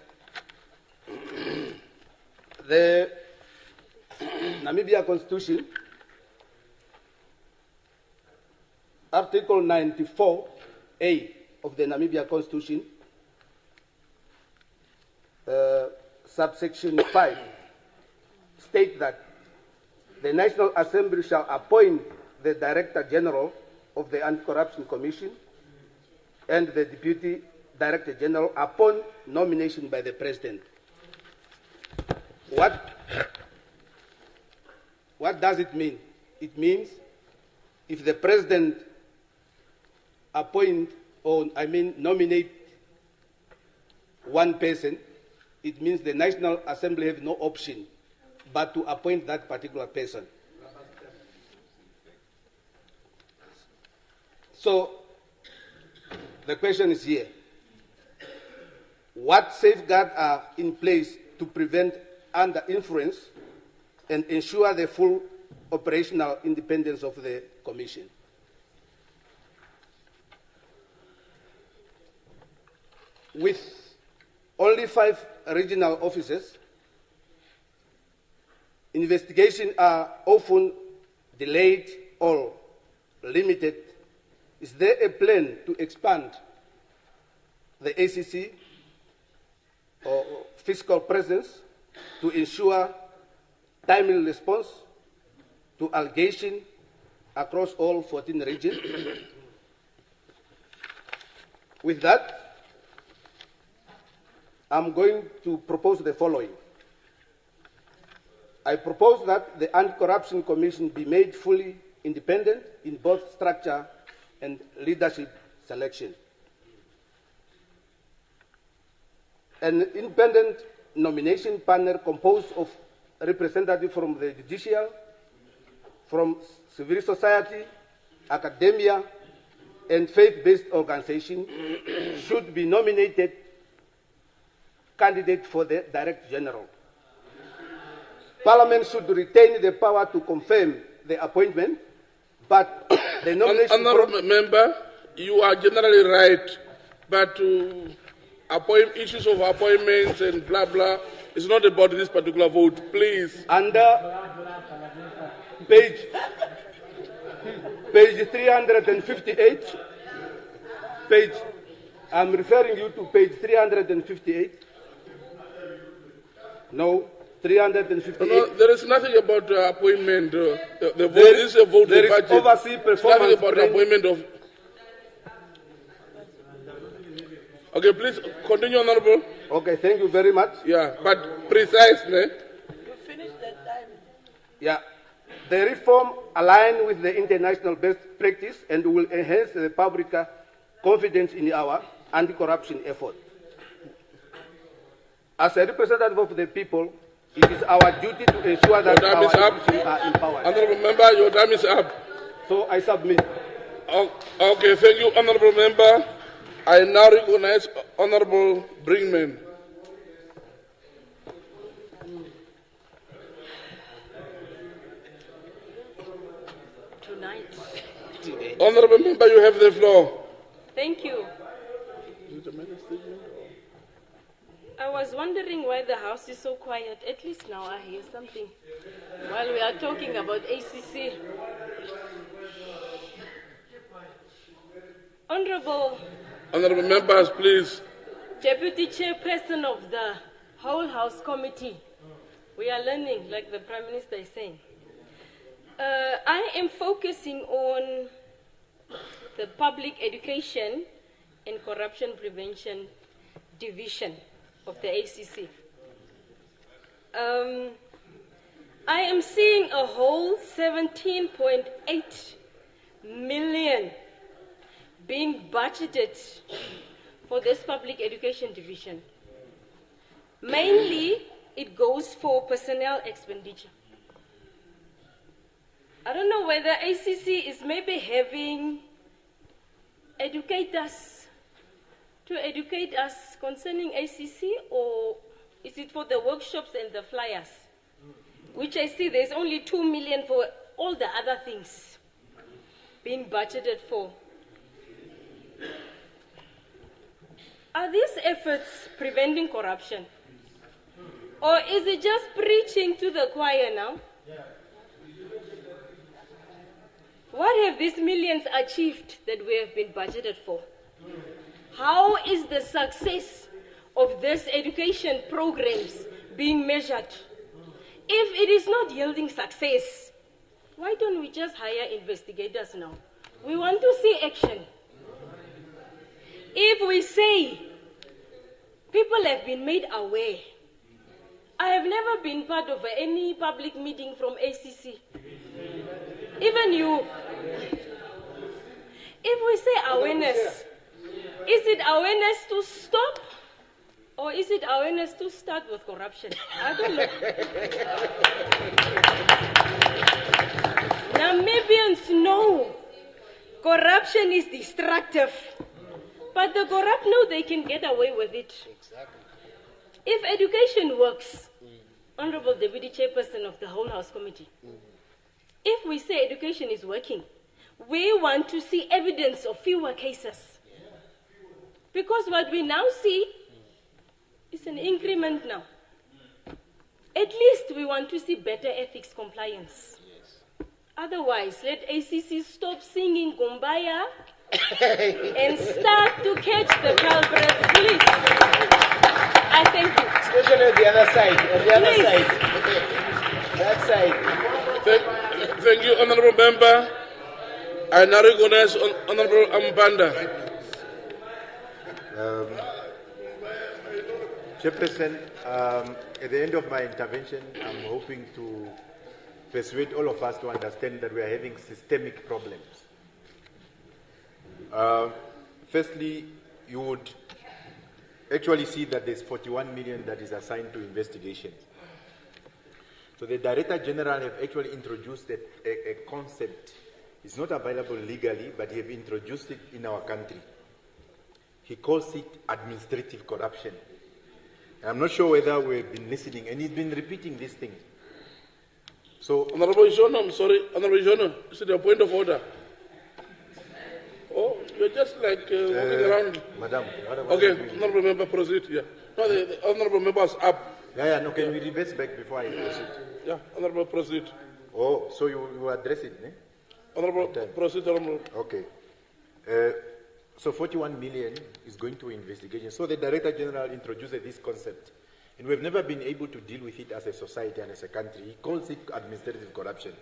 Namibia Constitution, Article 94A of the Namibia Constitution, subsection 5, state that the National Assembly shall appoint the Director General of the Anti-Corruption Commission and the Deputy Director General upon nomination by the President. What does it mean? It means if the President nominate one person, it means the National Assembly have no option but to appoint that particular person. So the question is here. What safeguards are in place to prevent under influence and ensure the full operational independence of the Commission? With only 5 regional offices, investigations are often delayed or limited. Is there a plan to expand the ACC or fiscal presence to ensure timely response to allegation across all 14 regions. With that, I'm going to propose the following. I propose that the Anti-Corruption Commission be made fully independent in both structure and leadership selection. An independent nomination panel composed of representatives from the judicial, from civil society, academia, and faith-based organizations should be nominated candidates for the Director General. Parliament should retain the power to confirm the appointment, but the nomination... Honourable Member, you are generally right, but issues of appointments and blah, blah, it's not about this particular vote, please. Under page 358, I'm referring you to page 358. No, 358. No, there is nothing about appointment. The vote is a vote. There is budget. oversee performance. Nothing about appointment of. Okay, please continue, Honourable. Okay, thank you very much. Yeah, but precisely. You finished that time. Yeah. The reform aligns with the international best practice and will enhance the public confidence in our anti-corruption effort. As a representative of the people, it is our duty to ensure that our institutions are empowered. Honourable Member, your time is up. So I submit. Okay, thank you, Honourable Member. I now recognize Honourable Brinkman. Honourable Member, you have the floor. Thank you. I was wondering why the House is so quiet. At least now I hear something while we are talking about ACC. Honourable Members, please. Deputy Chairperson of the whole House Committee, we are learning, like the Prime Minister is saying. I am focusing on the Public Education and Corruption Prevention Division of the ACC. I am seeing a whole 17.8 million being budgeted for this Public Education Division. Mainly, it goes for personnel expenditure. I don't know whether ACC is maybe having educators to educate us concerning ACC, or is it for the workshops and the flyers? Which I see there's only 2 million for all the other things being budgeted for. Are these efforts preventing corruption? Or is it just preaching to the choir now? What have these millions achieved that we have been budgeted for? How is the success of these education programs being measured? If it is not yielding success, why don't we just hire investigators now? We want to see action. If we say people have been made aware, I have never been part of any public meeting from ACC. Even you. If we say awareness, is it awareness to stop, or is it awareness to start with corruption? I don't know. Namibians know corruption is destructive, but the corrupt know they can get away with it. Exactly. If education works, Honourable Deputy Chairperson of the whole House Committee, if we say education is working, we want to see evidence of fewer cases. Because what we now see is an increment now. At least we want to see better ethics compliance. Otherwise, let ACC stop singing Gombaya and start to catch the culprits, please. I thank you. Especially on the other side. On the other Please. side. That side. Thank you, Honourable Member. I now recognize Honourable Ambanda. Chairperson, at the end of my intervention, I'm hoping to persuade all of us to understand that we are having systemic problems. Firstly, you would actually see that there's 41 million that is assigned to investigation. So the Director General have actually introduced a concept. It's not available legally, but he have introduced it in our country. He calls it administrative corruption. I'm not sure whether we've been listening, and he's been repeating this thing. So, Honourable Jono, I'm sorry, Honourable Jono, is it a point of order? Oh, you're just like walking around. Madam, okay, Honourable Member, proceed. Yeah. No, the Honourable Member is up. Yeah, no, can we reverse back before I proceed? Yeah, Honourable, proceed. Oh, so you address it, eh? Honourable, proceed, Honourable. Okay. So 41 million is going to investigation. So the Director General introduced this concept, and we've never been able to deal with it as a society and as a country. He calls it administrative corruption.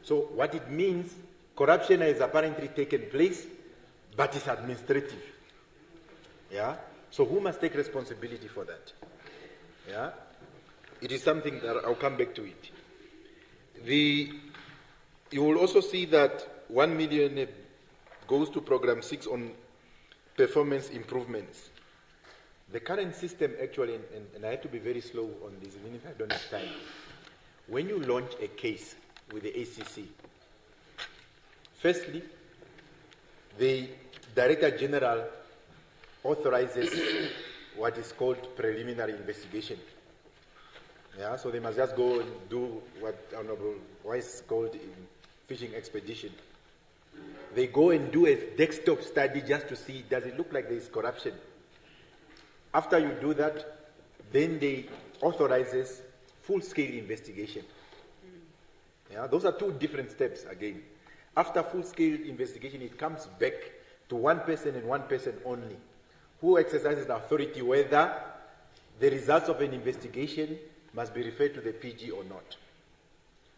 So what it means, corruption has apparently taken place, but it's administrative. Yeah? So who must take responsibility for that? Yeah? It is something that I'll come back to it. You will also see that 1 million goes to Program 6 on performance improvements. The current system actually, and I have to be very slow on this, even if I don't have time. When you launch a case with the ACC, firstly, the Director General authorizes what is called preliminary investigation. Yeah, so they must just go and do what Honourable Wise called in fishing expedition. They go and do a desktop study just to see, does it look like there is corruption? After you do that, then they authorizes full-scale investigation. Yeah, those are two different steps again. After full-scale investigation, it comes back to one person and one person only, who exercises the authority whether the results of an investigation must be referred to the PG or not.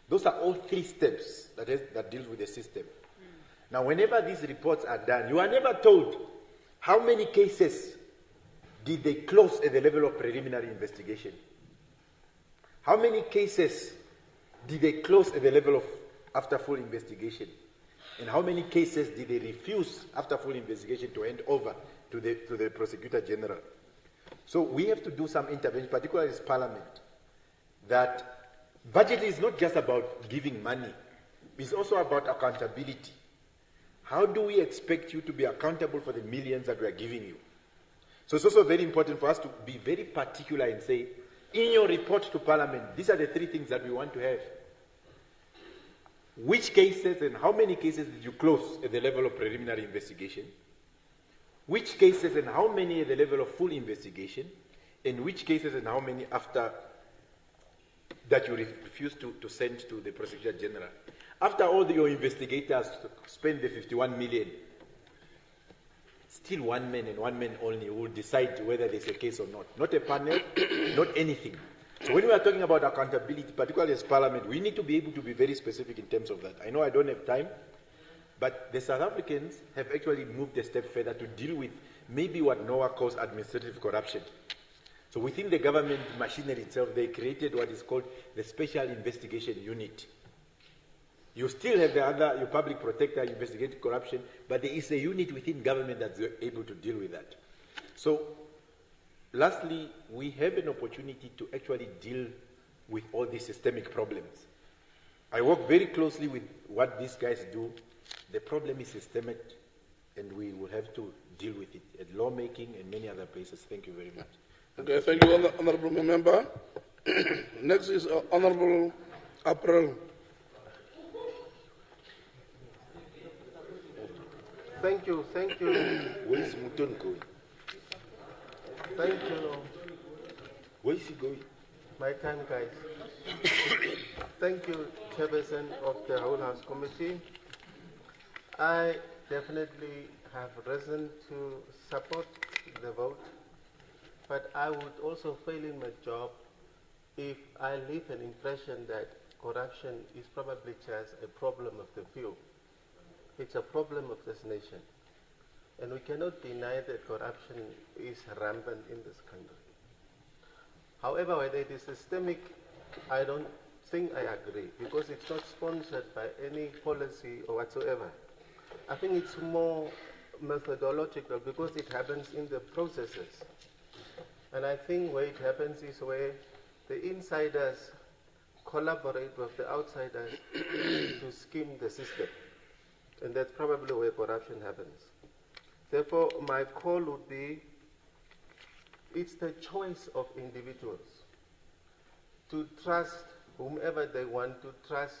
Those are all three steps that deals with the system. Now, whenever these reports are done, you are never told how many cases did they close at the level of preliminary investigation. How many cases did they close at the level of after full investigation? And how many cases did they refuse after full investigation to hand over to the Prosecutor General? So we have to do some intervention, particularly as Parliament, that budget is not just about giving money, it's also about accountability. How do we expect you to be accountable for the millions that we are giving you? So it's also very important for us to be very particular and say, in your report to Parliament, these are the three things that we want to have. Which cases and how many cases did you close at the level of preliminary investigation? Which cases and how many at the level of full investigation? And which cases and how many after that you refuse to send to the Prosecutor General? After all your investigators spend the 51 million, still one man and one man only will decide whether there's a case or not. Not a panel, not anything. So when we are talking about accountability, particularly as Parliament, we need to be able to be very specific in terms of that. I know I don't have time, but the South Africans have actually moved a step further to deal with maybe what Noah calls administrative corruption. So within the government machinery itself, they created what is called the Special Investigation Unit. You still have the other, your public protector investigating corruption, but there is a unit within government that's able to deal with that. So, lastly, we have an opportunity to actually deal with all these systemic problems. I work very closely with what these guys do. The problem is systemic, and we will have to deal with it at lawmaking and many other places. Thank you very much. Okay, thank you, Honourable Member. Next is Honourable April. Thank you. Where is Muton going? Thank you. Where is he going? My time, guys. Thank you, Chairperson of the Whole House Committee. I definitely have reason to support the vote but I would also fail in my job if I leave an impression that corruption is probably just a problem of the few. It's a problem of this nation. And we cannot deny that corruption is rampant in this country. However, whether it is systemic, I don't think I agree, because it's not sponsored by any policy or whatsoever. I think it's more methodological because it happens in the processes. And I think where it happens is where the insiders collaborate with the outsiders to scheme the system. And that's probably where corruption happens. Therefore, my call would be, it's the choice of individuals to trust whomever they want to trust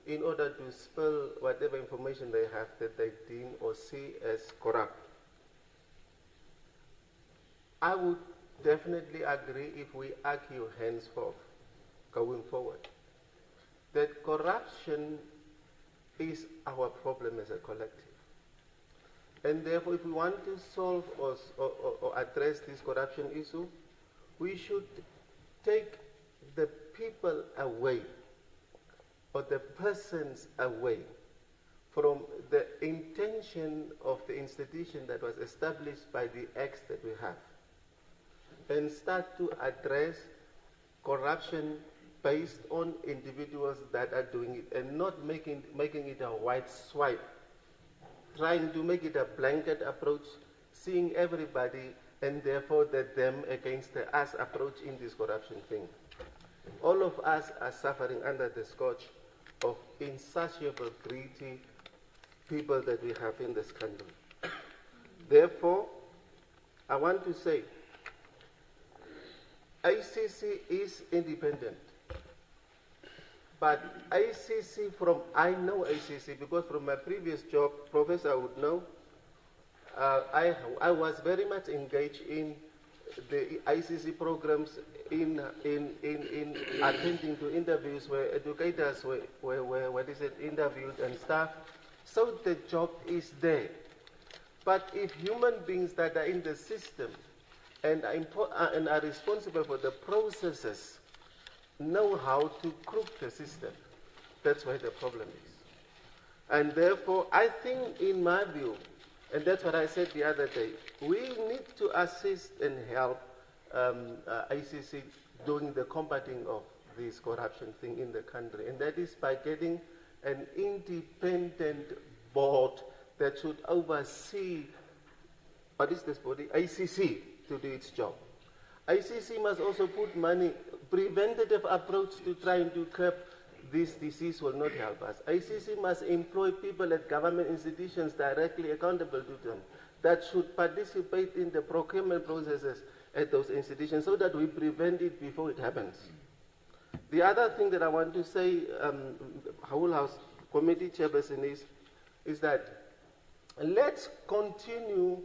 in order to spill whatever information they have that they deem or see as corrupt. I would definitely agree if we argue henceforth, going forward, that corruption is our problem as a collective. And therefore, if we want to solve or address this corruption issue, we should take the people away, or the persons away, from the intention of the institution that was established by the acts that we have, and start to address corruption based on individuals that are doing it, and not making it a white swipe, trying to make it a blanket approach, seeing everybody and therefore the them against the us approach in this corruption thing. All of us are suffering under the scourge of insatiable, greedy people that we have in this country. Therefore, I want to say, ICC is independent. But ICC, I know ICC because from my previous job, Professor would know, I was very much engaged in the ICC programs in attending to interviews where educators were interviewed and stuff. So the job is there. But if human beings that are in the system and are responsible for the processes know how to crook the system, that's where the problem is. And therefore, I think, in my view, and that's what I said the other day, we need to assist and help ICC doing the combating of this corruption thing in the country. And that is by getting an independent board that should oversee, what is this body? ICC, to do its job. ICC must also put money, preventative approach to trying to curb this disease will not help us. ICC must employ people at government institutions directly accountable to them that should participate in the procurement processes at those institutions so that we prevent it before it happens. The other thing that I want to say, Whole House Committee Chairperson, is that let's continue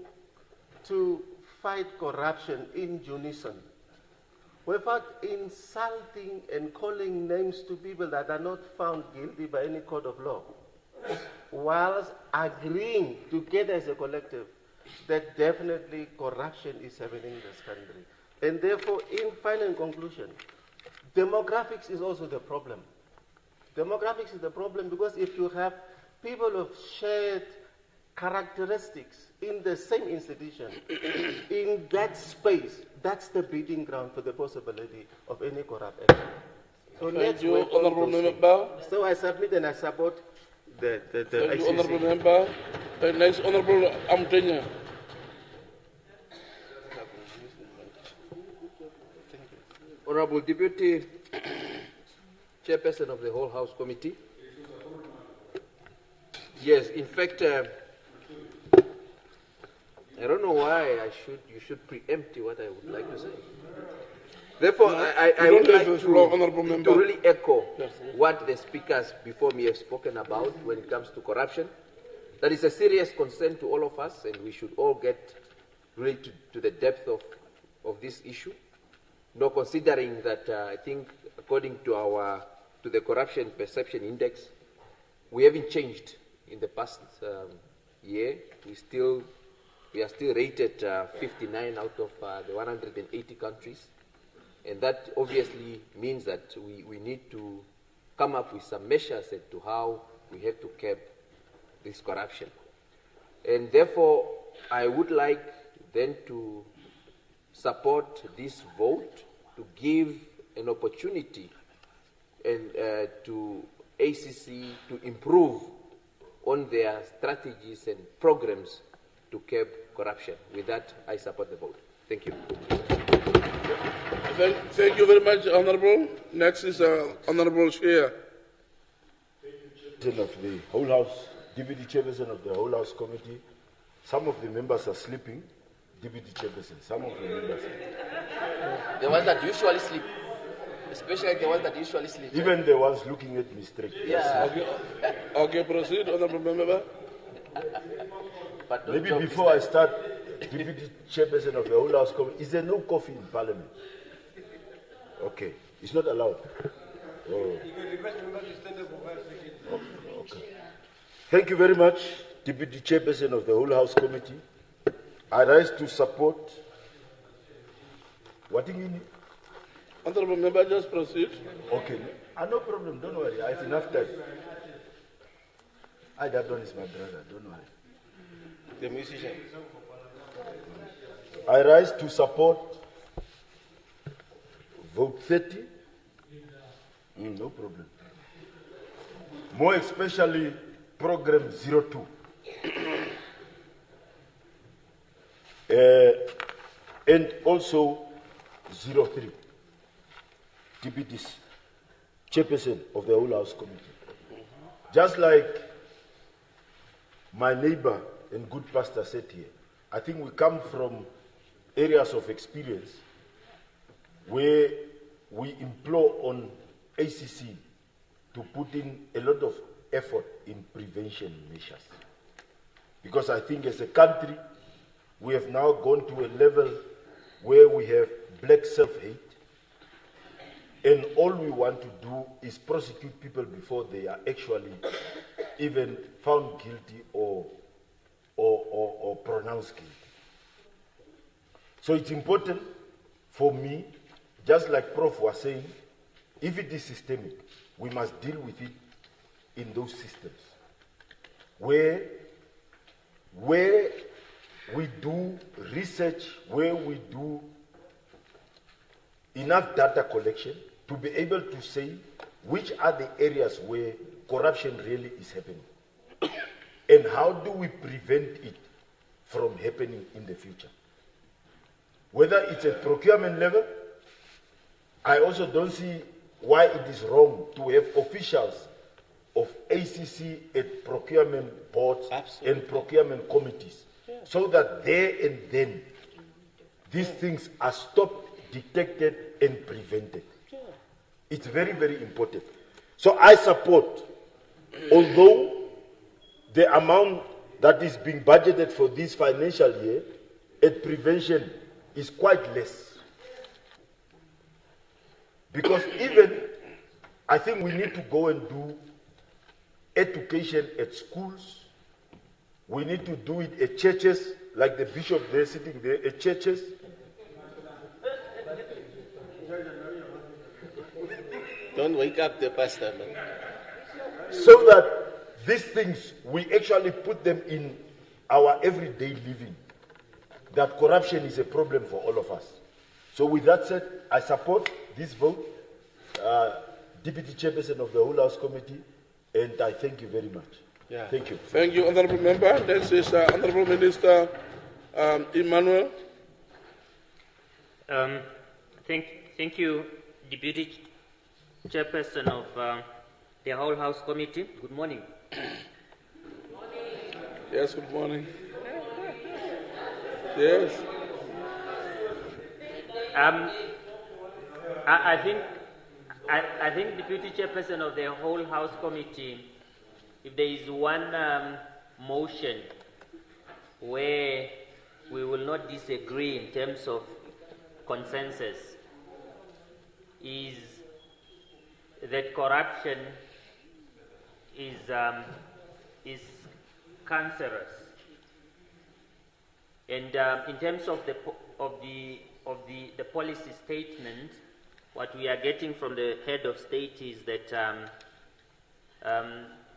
to fight corruption in unison, without insulting and calling names to people that are not found guilty by any court of law, whilst agreeing together as a collective that definitely corruption is happening in this country. And therefore, in final conclusion, demographics is also the problem. Demographics is the problem because if you have people of shared characteristics in the same institution, in that space, that's the breeding ground for the possibility of any corrupt action. So Thank you, Honourable Member. So I submit and I support the Thank you, ICC. Honourable Member. Next, Honourable Amtenya. Honourable Deputy Chairperson of the Whole House Committee. Yes, in fact, I don't know why you should preempt what I would like to say. Therefore, No, I would like to really echo what the speakers before me have spoken about when it comes to corruption. That is a serious concern to all of us, and we should all get really to the depth of this issue. No, considering that I think according to the Corruption Perception Index, we haven't changed in the past year. We still We are still rated 59 out of the 180 countries. And that obviously means that we need to come up with some measures as to how we have to curb this corruption. And therefore, I would like then to support this vote to give an opportunity and to ACC to improve on their strategies and programs to curb corruption. With that, I support the vote. Thank you. Thank you very much, Honourable. Next is Honourable Chair. Of the whole House, Deputy Chairperson of the whole House Committee. Some of the members are sleeping. Deputy Chairperson, some of the members. The ones that usually sleep. Especially the ones that usually sleep. Even the ones looking at me straight. Yeah. Okay, proceed, Honourable Member. But maybe before I start, Deputy Chairperson of the whole House Committee, is there no coffee in Parliament? Okay, it's not allowed. Oh. You can request members to stand up for 5 seconds. Okay. Thank you very much, Deputy Chairperson of the whole House Committee. I rise to support. What do you need? Honourable Member, just proceed. Okay. No problem, don't worry. I have enough time. That one is my brother, don't worry. The musician. I rise to support vote 30. No problem. More especially program 02. And also 03. Deputy Chairperson of the whole House Committee. Just like my neighbor and good pastor said here, I think we come from areas of experience where we implore on ACC to put in a lot of effort in prevention measures. Because I think as a country, we have now gone to a level where we have black self-hate, and all we want to do is prosecute people before they are actually even found guilty or pronounced guilty. So it's important for me, just like Prof was saying, if it is systemic, we must deal with it in those systems where we do research, where we do enough data collection to be able to say which are the areas where corruption really is happening and how do we prevent it from happening in the future. Whether it's at procurement level, I also don't see why it is wrong to have officials of ACC at procurement boards and procurement committees, so that there and then these things are stopped, detected, and prevented. It's very, very important. So I support, although the amount that is being budgeted for this financial year at prevention is quite less. Because even, I think we need to go and do education at schools. We need to do it at churches, like the bishop there sitting there, at churches. Don't wake up the pastor, man. So that these things, we actually put them in our everyday living. That corruption is a problem for all of us. So with that said, I support this vote, Deputy Chairperson of the whole House Committee, and I thank you very much. Yeah. Thank you. Thank you, Honourable Member. Next is Honourable Minister Emmanuel. Thank you, Deputy Chairperson of the whole House Committee. Good morning. Yes, good morning. Yes. I think Deputy Chairperson of the whole House Committee, if there is one motion where we will not disagree in terms of consensus, is that corruption is cancerous And in terms of the policy statement, what we are getting from the head of state is that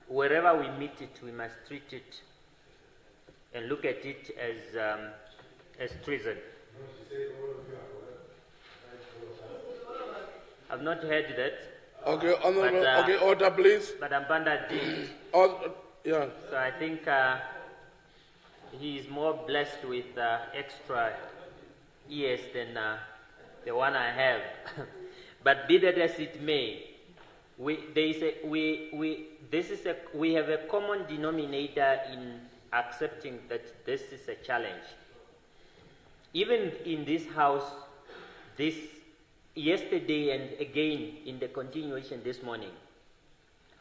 wherever we meet it, we must treat it and look at it as treason. I've not heard that. Okay, Honorable. But, okay, order, please. But Ambanda did. Yeah. So I think he is more blessed with extra ears than the one I have. But be that as it may, we have a common denominator in accepting that this is a challenge. Even in this house, yesterday and again in the continuation this morning,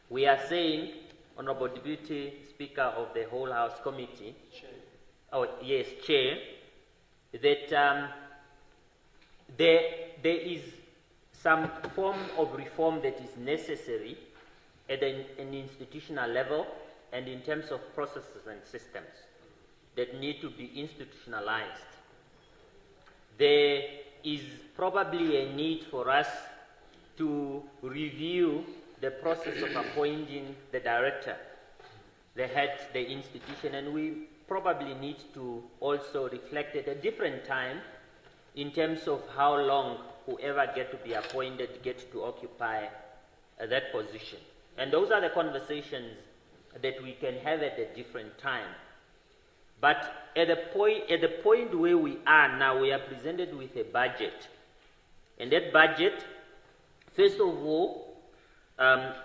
we are saying, Honorable Deputy Speaker of the Whole House Committee, Chair, that there is some form of reform that is necessary at an institutional level and in terms of processes and systems that need to be institutionalized. There is probably a need for us to review the process of appointing the director, the head, the institution, and we probably need to also reflect at a different time in terms of how long whoever gets to be appointed gets to occupy that position. And those are the conversations that we can have at a different time. But at the point where we are now, we are presented with a budget. And that budget, first of all,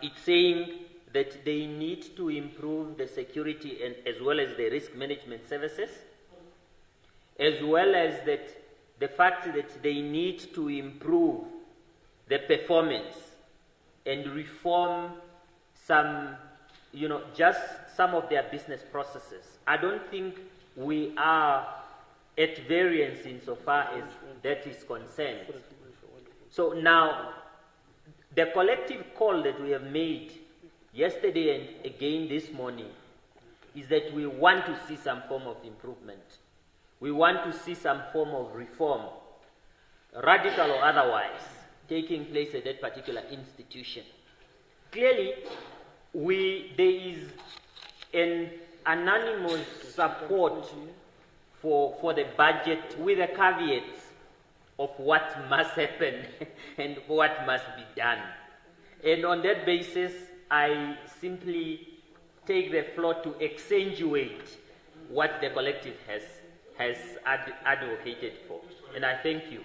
it's saying that they need to improve the security and as well as the risk management services, as well as that the fact that they need to improve the performance and reform some, just some of their business processes. I don't think we are at variance insofar as that is concerned. So now, the collective call that we have made yesterday and again this morning is that we want to see some form of improvement. We want to see some form of reform, radical or otherwise, taking place at that particular institution. Clearly, there is an unanimous support for the budget with the caveats of what must happen and what must be done. And on that basis, I simply take the floor to accentuate what the collective has advocated for. And I thank you.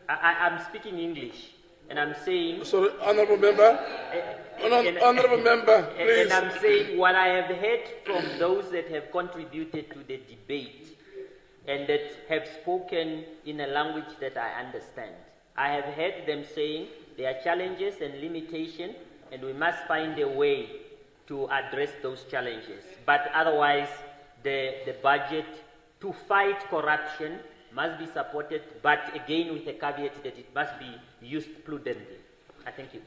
I'm speaking English, and I'm saying... Sorry, Honourable Member. Honourable Member, please. And I'm saying what I have heard from those that have contributed to the debate and that have spoken in a language that I understand. I have heard them saying there are challenges and limitations, and we must find a way to address those challenges. But otherwise, the budget to fight corruption must be supported, but again with a caveat that it must be used prudently. I thank you.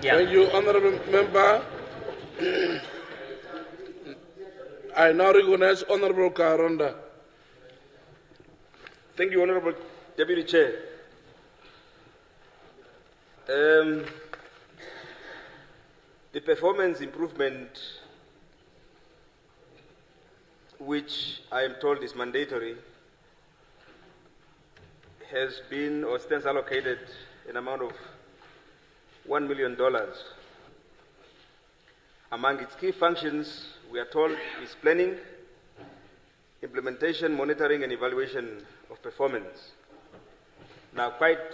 Thank you, Honourable Member. I now recognize Honourable Karonda. Thank you, Honourable Deputy Chair. The performance improvement, which I am told is mandatory, has been or stands allocated an amount of $1 million. Among its key functions, we are told, is planning, implementation, monitoring, and evaluation of performance. Now, quite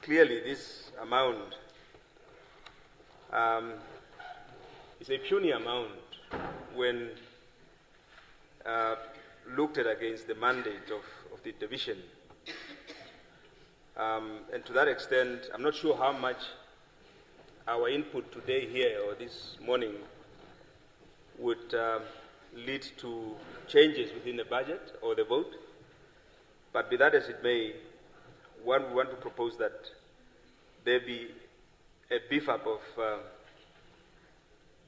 clearly, this amount is a puny amount when looked at against the mandate of the division. And to that extent, I'm not sure how much our input today here or this morning would lead to changes within the budget or the vote. But be that as it may, we want to propose that there be a beef up of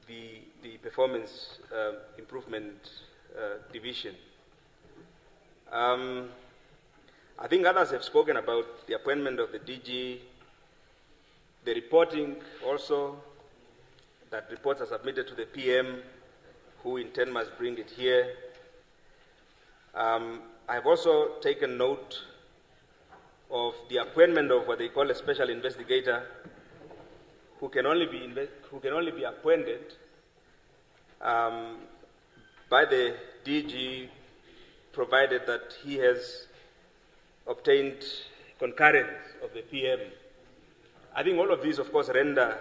the performance improvement division. I think others have spoken about the appointment of the DG, the reporting also, that reports are submitted to the PM, who in turn must bring it here. I have also taken note of the appointment of what they call a special investigator, who can only be appointed by the DG, provided that he has obtained concurrence of the PM. I think all of these, of course, render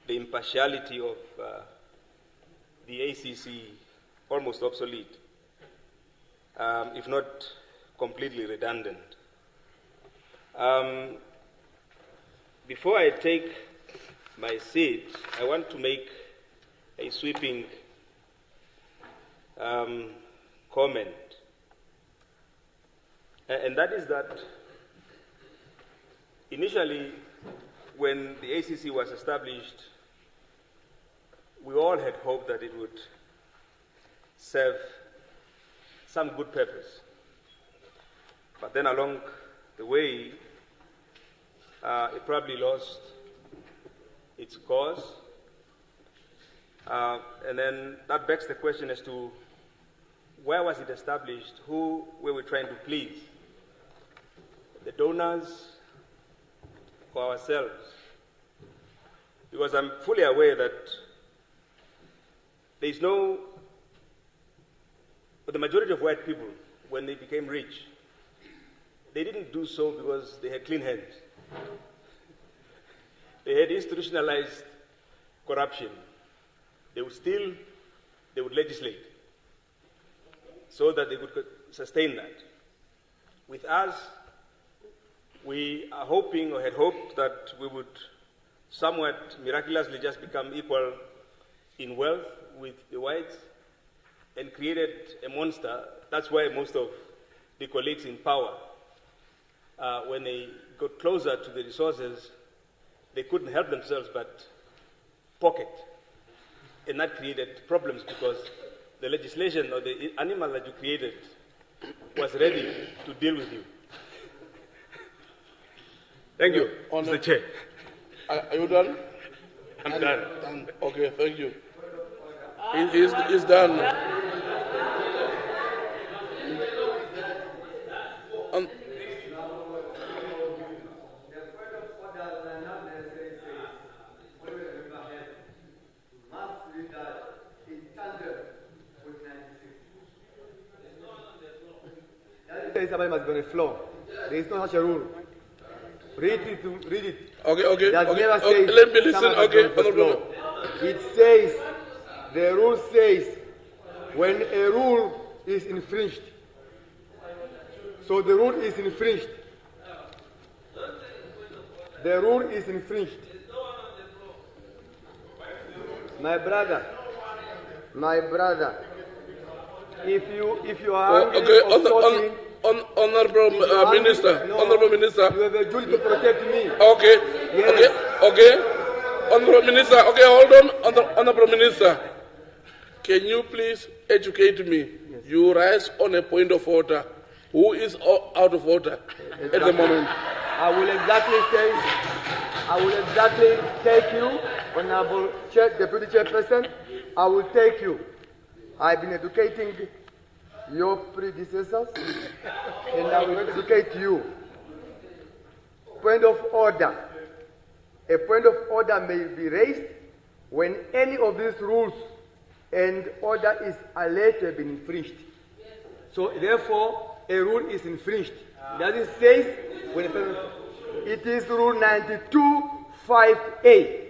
the impartiality of the ACC almost obsolete, if not completely redundant. Before I take my seat, I want to make a sweeping comment, and that is that initially, when the ACC was established, we all had hoped that it would serve some good purpose. But then along the way, it probably lost its cause. And then that begs the question as to where was it established? Who were we trying to please? The donors or ourselves? Because I'm fully aware that there is no, but the majority of white people, when they became rich, they didn't do so because they had clean hands. They had institutionalized corruption. They would legislate so that they could sustain that. With us, we are hoping, or had hoped, that we would somewhat miraculously just become equal in wealth with the whites, and created a monster. That's why most of the colleagues in power, when they got closer to the resources, they couldn't help themselves but pocket. And that created problems because the legislation or the animal that you created was ready to deal with you. Thank you, Mr. Chair. Are you done? I'm done. Okay, thank you. He's done. Somebody must be on the floor. There is no such a rule. Read it. Read it. Okay. Never Okay. Let me listen. Okay. It says, the rule says, when a rule is infringed. So the rule is infringed. The rule is infringed. My brother, if you are angry or talking, Honorable Minister, Honorable Minister. You have a duty to protect me. Okay. Yes. Okay. Honorable Minister. Okay, hold on. Honorable Minister, can you please educate me? Yes. You rise on a point of order. Who is out of order at the moment? I will exactly take you, Honorable Deputy Chairperson. I will take you. I've been educating your predecessors, and I will educate you. Point of order. A point of order may be raised when any of these rules and order is alleged to have been infringed. So therefore, a rule is infringed. Does it say when it is Rule 92(5)(a),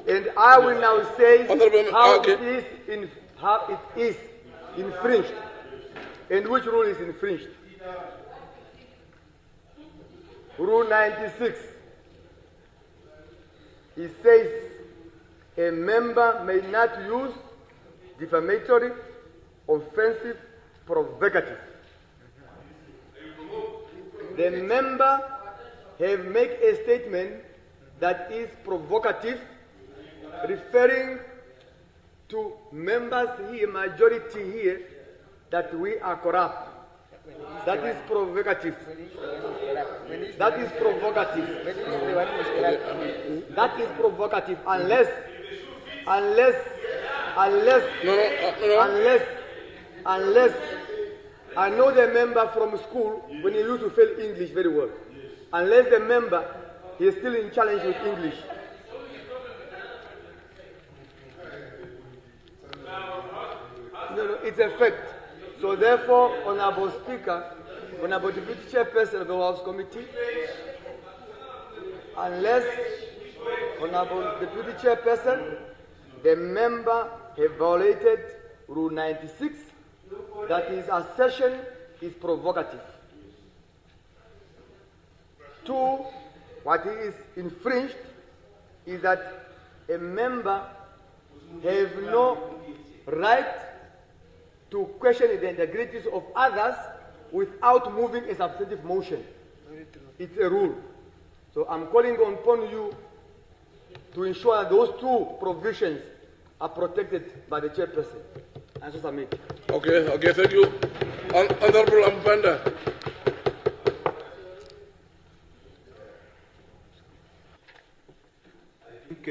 and I will now say how it is infringed. And which rule is infringed? Rule 96. It says a member may not use defamatory, offensive, provocative. The member have made a statement that is provocative referring to members here, majority here, that we are corrupt. That is provocative. That is provocative. That is provocative unless I know the member from school when he used to fail English very well. Unless the member is still in challenge with English. No, it's a fact. So therefore, Honourable Speaker, Honourable Deputy Chairperson of the House Committee, unless Honourable Deputy Chairperson, the member have violated Rule 96, that his assertion is provocative. 2, what he is infringed is that a member have no right to question the integrities of others without moving a substantive motion. It's a rule. So I'm calling upon you to ensure that those 2 provisions are protected by the chairperson. Answer submit. Okay, thank you. Honorable Ampanda. I think,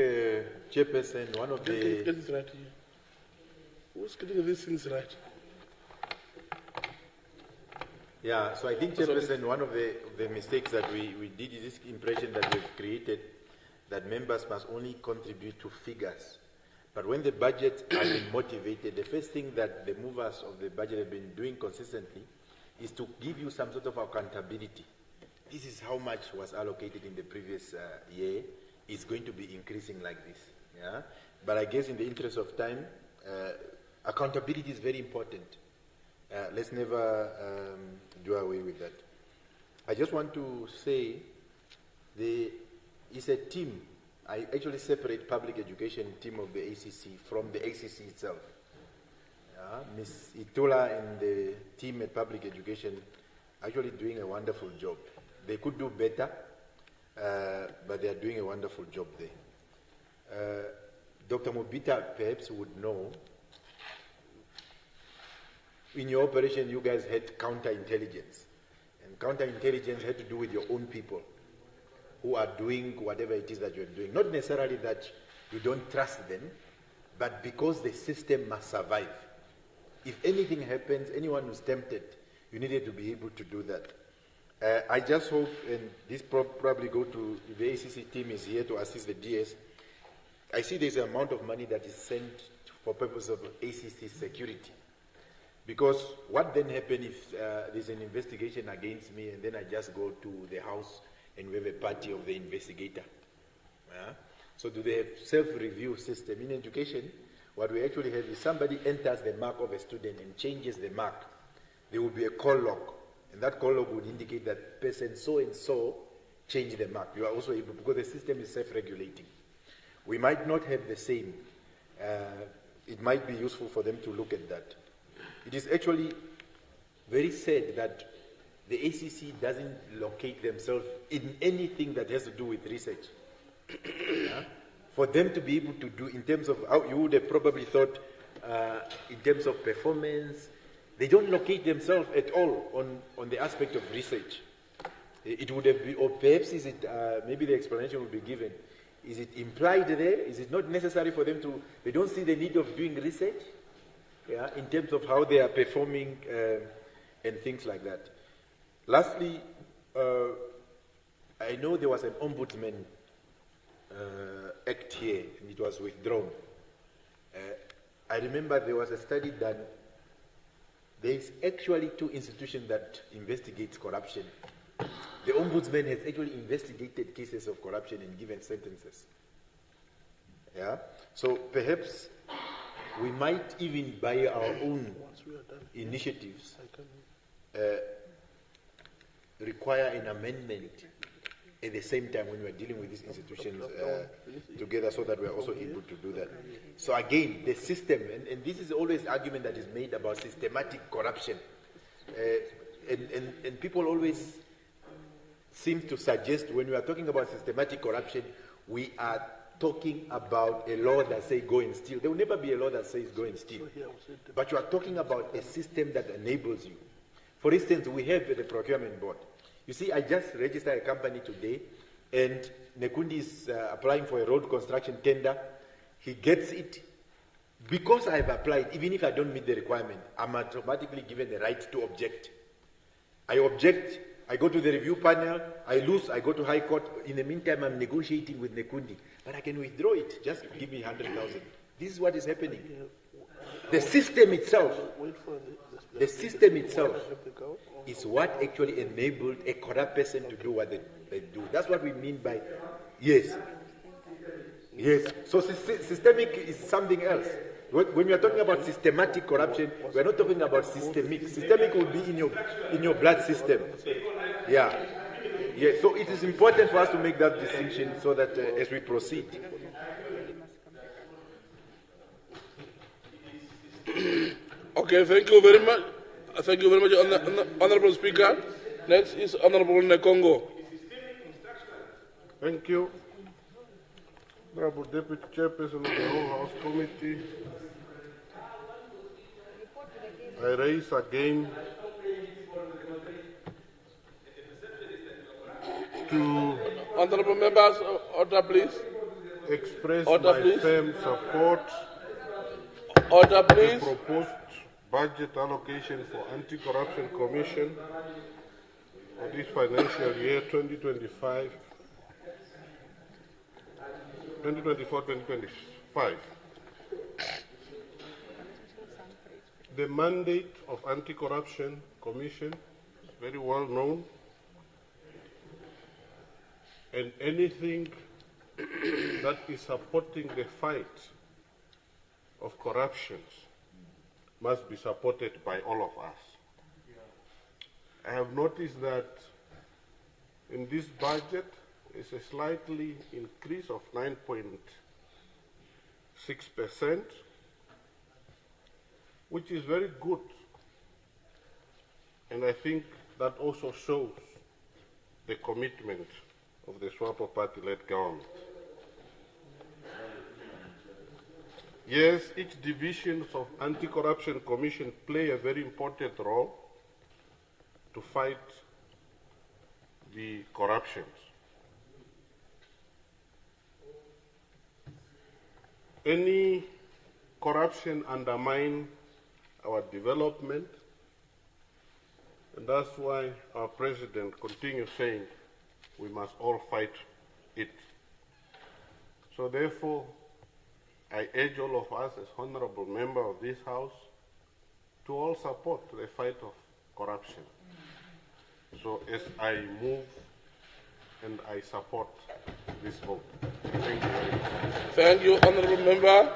Chairperson, one of the... Get it right here. Who's getting these things right? Yeah, so I think, Chairperson, one of the mistakes that we did is this impression that we've created that members must only contribute to figures. But when the budget has been motivated, the first thing that the movers of the budget have been doing consistently is to give you some sort of accountability. This is how much was allocated in the previous year. It's going to be increasing like this. Yeah? But I guess in the interest of time, accountability is very important. Let's never do away with that. I just want to say it's a team. I actually separate public education team of the ACC from the ACC itself. Ms. Itola and the team at public education actually doing a wonderful job. They could do better, but they are doing a wonderful job there. Dr. Mobita perhaps would know, in your operation you guys had counterintelligence. And counterintelligence had to do with your own people who are doing whatever it is that you're doing. Not necessarily that you don't trust them, but because the system must survive. If anything happens, anyone who's tempted, you needed to be able to do that. I just hope, and this probably go to the ACC team is here to assist the DS. I see there's an amount of money that is sent for purpose of ACC security. Because what then happens if there's an investigation against me and then I just go to the house and we have a party of the investigator? So do they have self-review system? In education, what we actually have is somebody enters the mark of a student and changes the mark. There will be a call log, and that call log would indicate that person so-and-so changed the mark. You are also able, because the system is self-regulating. We might not have the same. It might be useful for them to look at that. It is actually very sad that the ACC doesn't locate themselves in anything that has to do with research. For them to be able to do, in terms of how you would have probably thought, in terms of performance, they don't locate themselves at all on the aspect of research. It would have been, or perhaps is it, maybe the explanation will be given. Is it implied there? Is it not necessary for them to, they don't see the need of doing research? In terms of how they are performing and things like that. Lastly, I know there was an Ombudsman Act here, and it was withdrawn. I remember there was a study done. There is actually 2 institutions that investigate corruption. The Ombudsman has actually investigated cases of corruption and given sentences. So perhaps we might even, by our own initiatives, require an amendment at the same time when we are dealing with these institutions together, so that we are also able to do that. So again, the system, and this is always argument that is made about systematic corruption. And people always seem to suggest when we are talking about systematic corruption, we are talking about a law that says go and steal. There will never be a law that says go and steal. But you are talking about a system that enables you. For instance, we have the procurement board. You see, I just registered a company today, and Nekundi is applying for a road construction tender. He gets it. Because I have applied, even if I don't meet the requirement, I'm automatically given the right to object. I object, I go to the review panel, I lose, I go to High Court. In the meantime, I'm negotiating with Nekundi. But I can withdraw it. Just give me 100,000. This is what is happening. The system itself is what actually enabled a corrupt person to do what they do. That's what we mean by, yes. Yes. So systemic is something else. When we are talking about systematic corruption, we are not talking about systemic. Systemic will be in your blood system. Yeah. Yeah. So it is important for us to make that distinction so that as we proceed. Okay, thank you very much. Thank you very much, Honorable Speaker. Next is Honorable Nekongo. Thank you. Honorable Deputy Chairperson of the Whole House Committee, I raise again to Honorable members, order please. Express order, my please. firm support order, please. The proposed budget allocation for Anti-Corruption Commission for this financial year 2024-2025. The mandate of Anti-Corruption Commission is very well known, and anything that is supporting the fight of corruptions must be supported by all of us. I have noticed that in this budget is a slightly increase of 9.6%, which is very good. And I think that also shows the commitment of the SWAPO party-led government. Yes, each division of Anti-Corruption Commission play a very important role to fight the corruptions. Any corruption undermines our development, and that's why our president continues saying we must all fight it. So therefore, I urge all of us as honorable member of this House to all support the fight of corruption. So as I move and I support this vote. Thank you very much. Thank you, honorable member.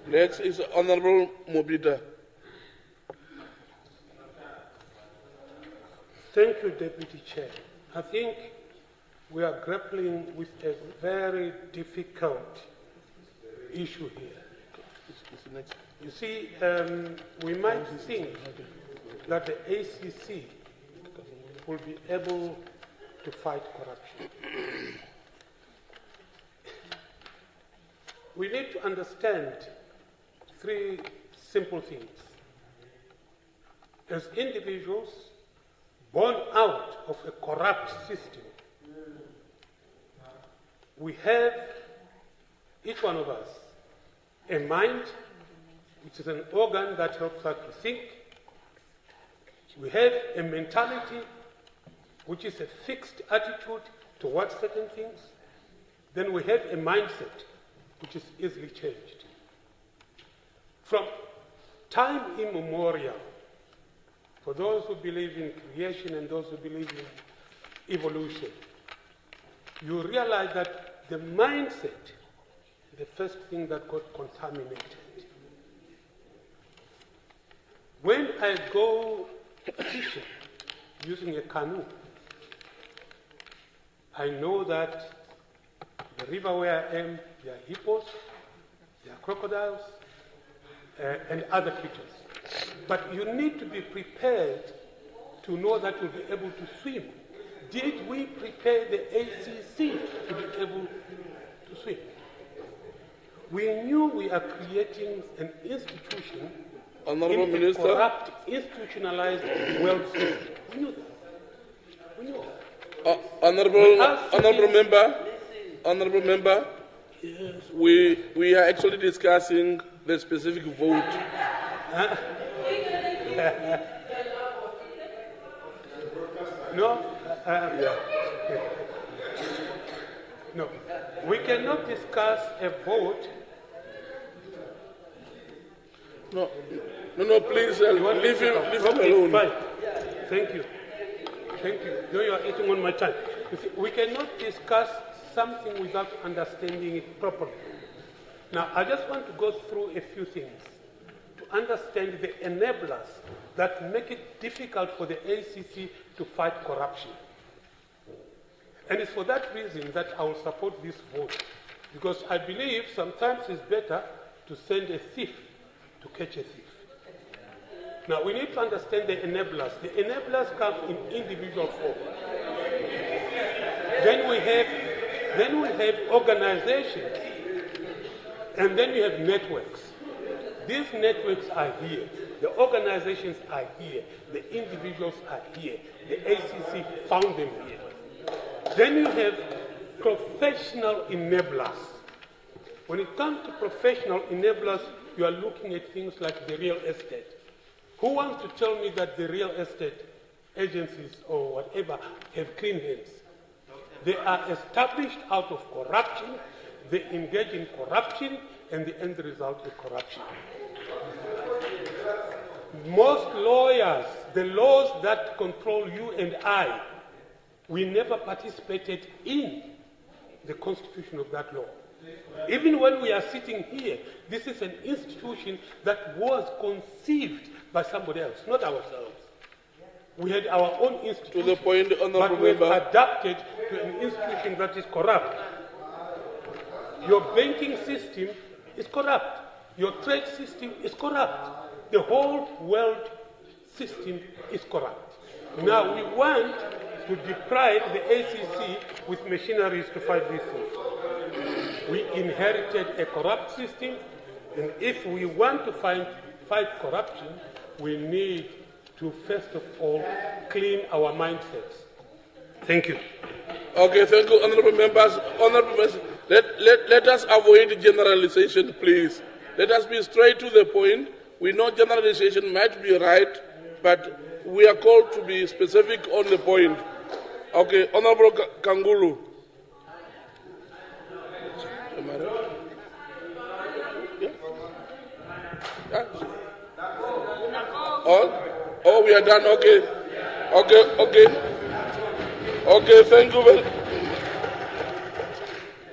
Next is Honorable Mobita. Thank you, Deputy Chair. I think we are grappling with a very difficult issue here. You see, we might think that the ACC will be able to fight corruption. We need to understand three simple things. As individuals born out of a corrupt system, we have, each one of us, a mind, which is an organ that helps us to think. We have a mentality, which is a fixed attitude towards certain things. Then we have a mindset, which is easily changed. From time immemorial, for those who believe in creation and those who believe in evolution, you realize that the mindset is the first thing that got contaminated. When I go fishing using a canoe, I know that the river where I am, there are hippos, there are crocodiles, and other creatures. But you need to be prepared to know that you'll be able to swim. Did we prepare the ACC to be able to swim? We knew we are creating an institution Honourable in Minister. a corrupt, institutionalized world system. We knew that. We knew that. Honourable member, Yes. we are actually discussing the specific vote. No, no, we cannot discuss a vote. No, please leave him Okay, alone. fine. Thank you. Thank you. No, you are eating on my time. You see, we cannot discuss something without understanding it properly. Now, I just want to go through a few things to understand the enablers that make it difficult for the ACC to fight corruption. And it's for that reason that I will support this vote, because I believe sometimes it's better to send a thief to catch a thief. Now, we need to understand the enablers. The enablers come in individual form. Then we have organizations, and then we have networks. These networks are here. The organizations are here. The individuals are here. The ACC found them here. Then you have professional enablers. When it comes to professional enablers, you are looking at things like the real estate. Who wants to tell me that the real estate agencies or whatever have clean hands? They are established out of corruption, they engage in corruption, and the end result is corruption. Most lawyers, the laws that control you and I, we never participated in the constitution of that law. Even when we are sitting here, this is an institution that was conceived by somebody else, not ourselves. We had our own institution, To the point, Honourable but we've Member. adapted to an institution that is corrupt. Your banking system is corrupt. Your trade system is corrupt. The whole world system is corrupt. Now we want to deprive the ACC with machineries to fight these things. We inherited a corrupt system, and if we want to fight corruption, we need to first of all clean our mindsets. Thank you. Okay, thank you, honourable members. Honourable members, let us avoid generalization, please. Let us be straight to the point. We know generalization might be right, but we are called to be specific on the point. Okay, Honourable Kangulu. Oh, we are done. Okay.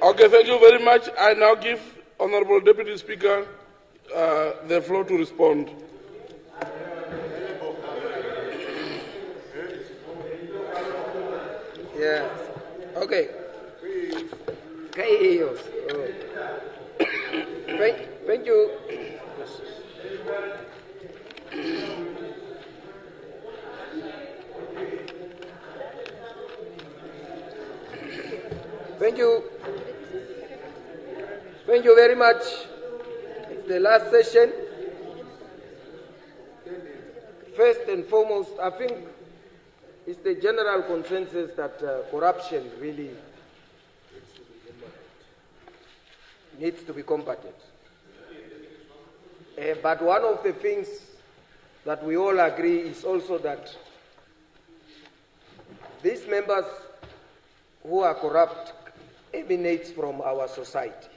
Okay, thank you very much. I now give Honourable Deputy Speaker the floor to respond. Yes. Okay. Chaos. Oh. Thank you. Thank you. Thank you very much. It's the last session. First and foremost, I think it's the general consensus that corruption really needs to be combated. But one of the things that we all agree is also that these members who are corrupt emanates from our society.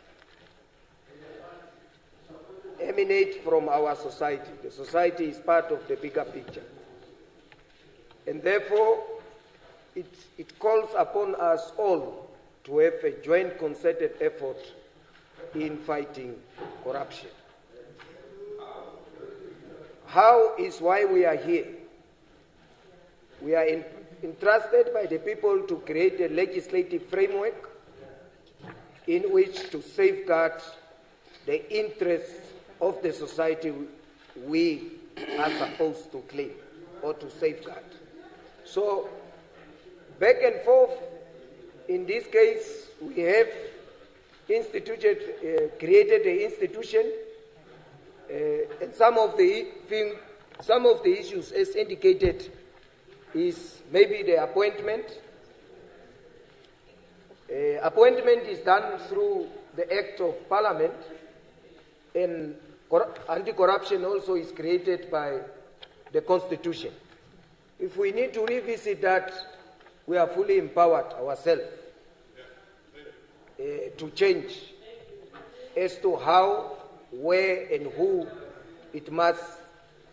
Emanate from our society. The society is part of the bigger picture. And therefore, it calls upon us all to have a joint concerted effort in fighting corruption. How is why we are here. We are entrusted by the people to create a legislative framework in which to safeguard the interests of the society we are supposed to claim or to safeguard. So, back and forth, in this case, we have created an institution, and some of the issues, as indicated, is maybe the appointment. Appointment is done through the Act of Parliament, and anti-corruption also is created by the Constitution. If we need to revisit that, we are fully empowered ourselves to change as to how, where, and who it must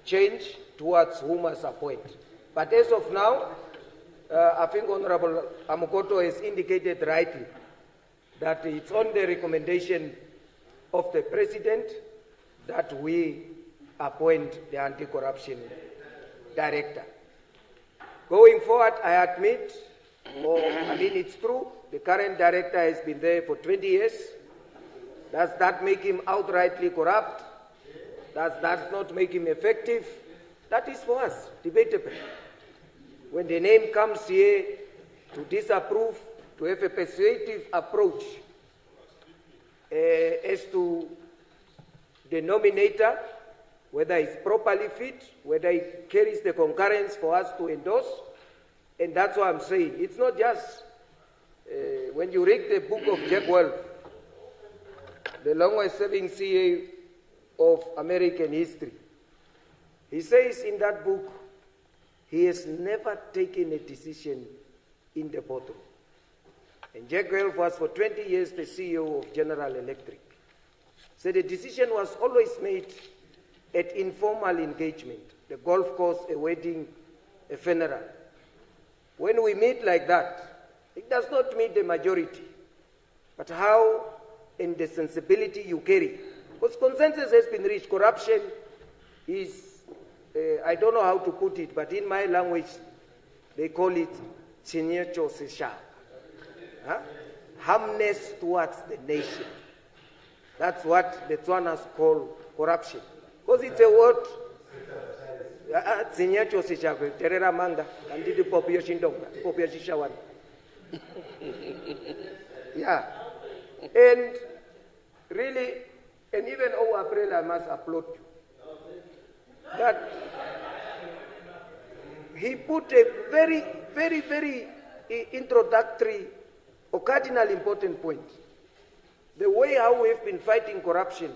change towards who must appoint. But as of now, I think Honorable Amukoto has indicated rightly that it's on the recommendation of the President that we appoint the anti-corruption director. Going forward, I admit, it's true, the current director has been there for 20 years. Does that make him outrightly corrupt? Does that not make him effective? That is for us, debatable. When the name comes here to disapprove, to have a persuasive approach as to the nominator, whether it's properly fit, whether it carries the concurrence for us to endorse, and that's what I'm saying. It's not just when you read the book of Jack Welch, the longest-serving CA of American history, he says in that book, he has never taken a decision in the boardroom. And Jack Welch was for 20 years the CEO of General Electric. So the decision was always made at informal engagement, the golf course, a wedding, a funeral. When we meet like that, it does not meet the majority, but how and the sensibility you carry. Because consensus has been reached. Corruption is, I don't know how to put it, but in my language, they call it chinyecho sesha. Harmness towards the nation. That's what the Tswanas call corruption. Because it's a word. Chinyecho sesha, terera manga, and the population shawan. Yeah. And really, and even April, I must applaud you. That he put a very, very, very introductory or cardinal important point. The way how we've been fighting corruption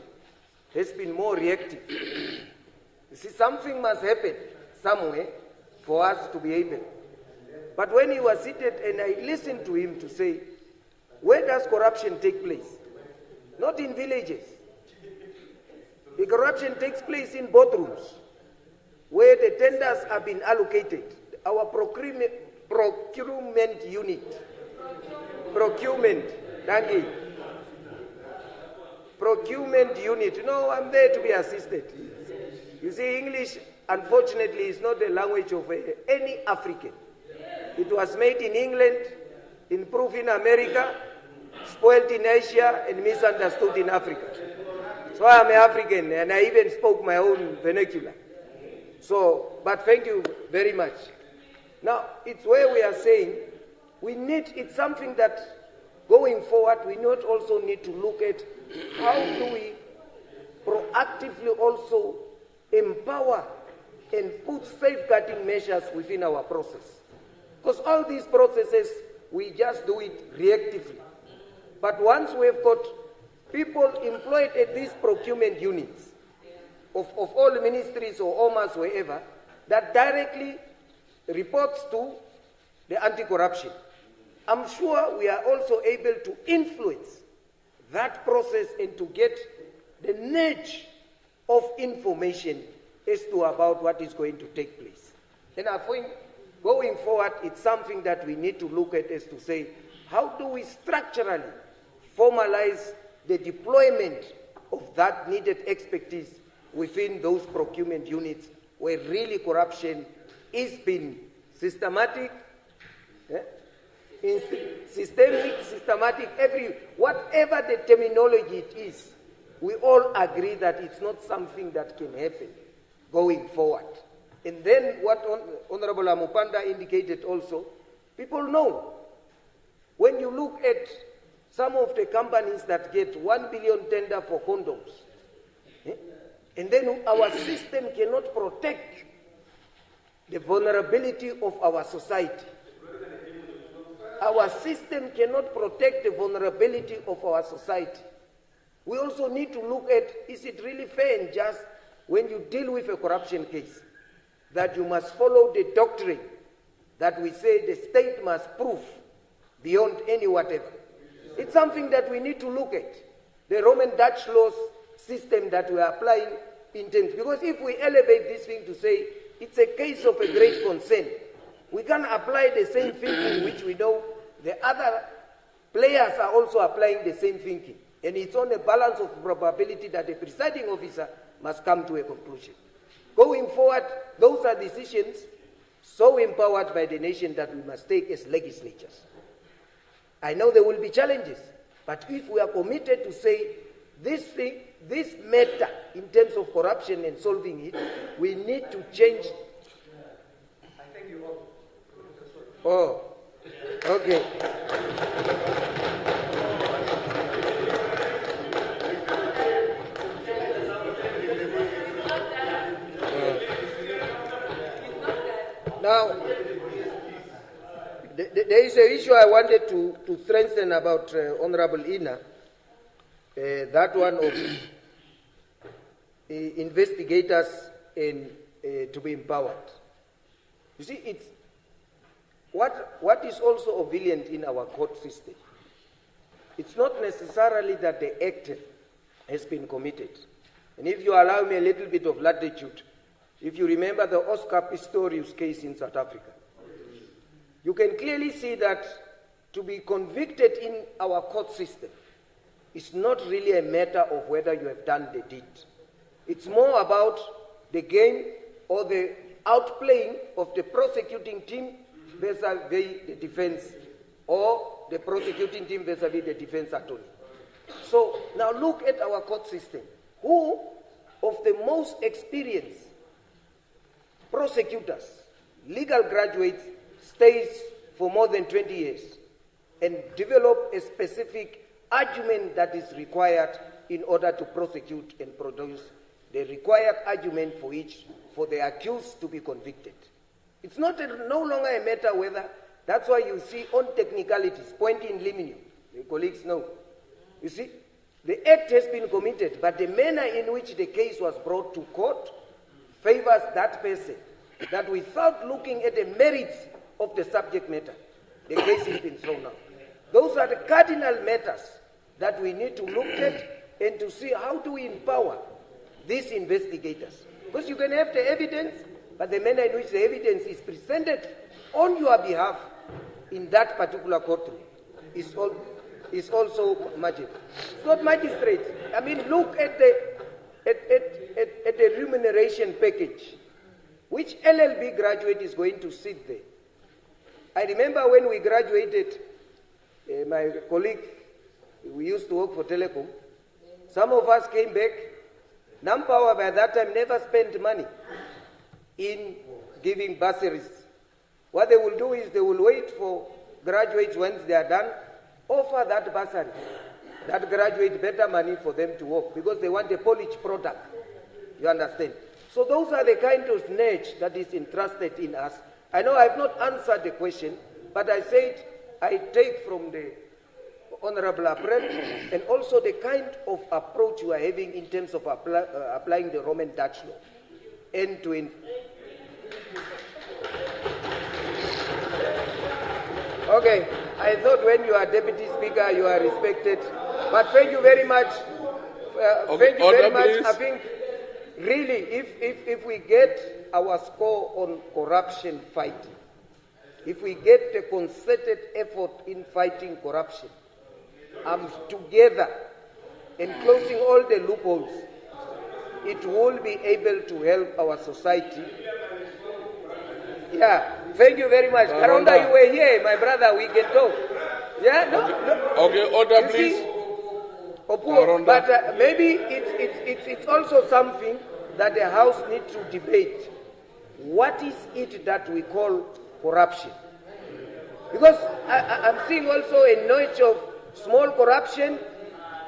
has been more reactive. You see, something must happen somewhere for us to be able. But when he was seated and I listened to him to say, where does corruption take place? Not in villages. The corruption takes place in boardrooms, where the tenders have been allocated. Our procurement unit, procurement unit. No, I'm there to be assisted. You see, English, unfortunately, is not the language of any African. It was made in England, improved in America, spoiled in Asia, and misunderstood in Africa. So I'm an African, and I even spoke my own vernacular. So, but thank you very much. Now, it's where we are saying it's something that going forward, we also need to look at how do we proactively also empower and put safeguarding measures within our process. Because all these processes, we just do it reactively. But once we've got people employed at these procurement units of all the ministries or OMAs, wherever, that directly reports to the anti-corruption, I'm sure we are also able to influence that process and to get the nudge of information as to about what is going to take place. And I think going forward, it's something that we need to look at as to say, how do we structurally formalize the deployment of that needed expertise within those procurement units where really corruption is being systematic, systematic, whatever the terminology it is, we all agree that it's not something that can happen going forward. And then what Honorable Amupanda indicated also, people know. When you look at some of the companies that get 1 billion tender for condoms. And then our system cannot protect the vulnerability of our society. Our system cannot protect the vulnerability of our society. We also need to look at, is it really fair and just when you deal with a corruption case, that you must follow the doctrine that we say the state must prove beyond any whatever. It's something that we need to look at. The Roman Dutch laws system that we are applying in terms, because if we elevate this thing to say it's a case of a great concern, we can apply the same thinking which we know the other players are also applying the same thinking. And it's on a balance of probability that the presiding officer must come to a conclusion. Going forward, those are decisions so empowered by the nation that we must take as legislatures. I know there will be challenges, but if we are committed to say this thing, this matter in terms of corruption and solving it, we need to change. I thank you all. Oh, okay. Now, there is an issue I wanted to strengthen about Honorable Ina, that one of investigators and to be empowered. You see, it's what is also obedient in our court system. It's not necessarily that the act has been committed. And if you allow me a little bit of latitude, if you remember the Oscar Pistorius case in South Africa, you can clearly see that to be convicted in our court system is not really a matter of whether you have done the deed. It's more about the game or the outplaying of the prosecuting team vis-a-vis the defense, or the prosecuting team vis-a-vis the defense attorney. So now look at our court system. Who of the most experienced prosecutors, legal graduates, stays for more than 20 years and develop a specific argument that is required in order to prosecute and produce the required argument for the accused to be convicted? It's no longer a matter whether, that's why you see on technicalities, point in limine, the colleagues know. You see, the act has been committed, but the manner in which the case was brought to court favors that person, that without looking at the merits of the subject matter, the case has been thrown out. Those are the cardinal matters that we need to look at and to see how do we empower these investigators. Because you can have the evidence, but the manner in which the evidence is presented on your behalf in that particular courtroom is also magic. It's not magistrate. I mean, look at the remuneration package. Which LLB graduate is going to sit there? I remember when we graduated, my colleague, we used to work for Telecom. Some of us came back. Nampower by that time never spent money in giving bursaries. What they will do is they will wait for graduates once they are done, offer that bursary. That graduate better money for them to work because they want a polished product. You understand? So those are the kind of niche that is entrusted in us. I know I have not answered the question, but I said I take from the Honorable Appropriation and also the kind of approach you are having in terms of applying the Roman Dutch law end to end. Okay, I thought when you are Deputy Speaker you are respected, but thank you very much. Thank you very much. I think really if we get our score on corruption fighting, if we get the concerted effort in fighting corruption, together and closing all the loopholes, it will be able to help our society. Yeah, thank you very much. Karonda, you were here, my brother, we can talk. Yeah, no. Okay, order please. But maybe it's also something that the House needs to debate. What is it that we call corruption? Because I'm seeing also a note of small corruption,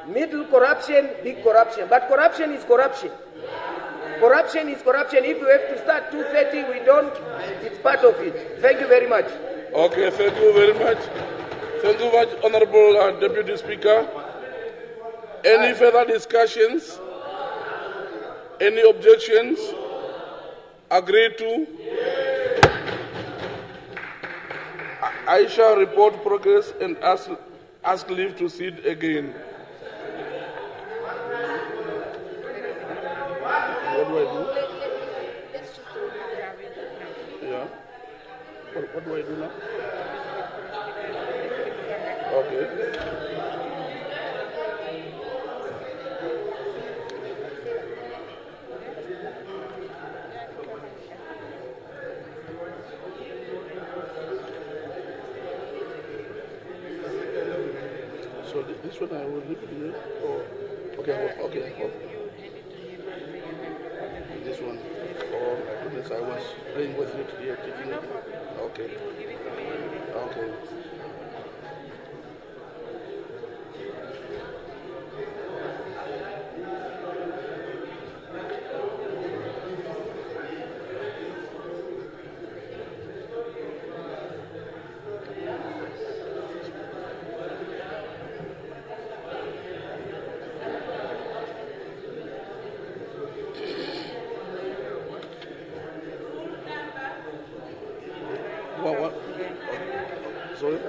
middle corruption, big corruption. But corruption is corruption. Corruption is corruption. If you have to start 230, we don't. It's part of it. Thank you very much. Okay, thank you very much. Thank you very much, Honorable Deputy Speaker. Any further discussions? Any objections? Agreed to? I shall report progress and ask leave to sit again. What do I do? Yeah. What do I do now? Okay. So this one I will leave it here. Oh, okay, okay. This one. Oh my goodness, I was playing with it here, taking it. Okay. Okay. What? Sorry?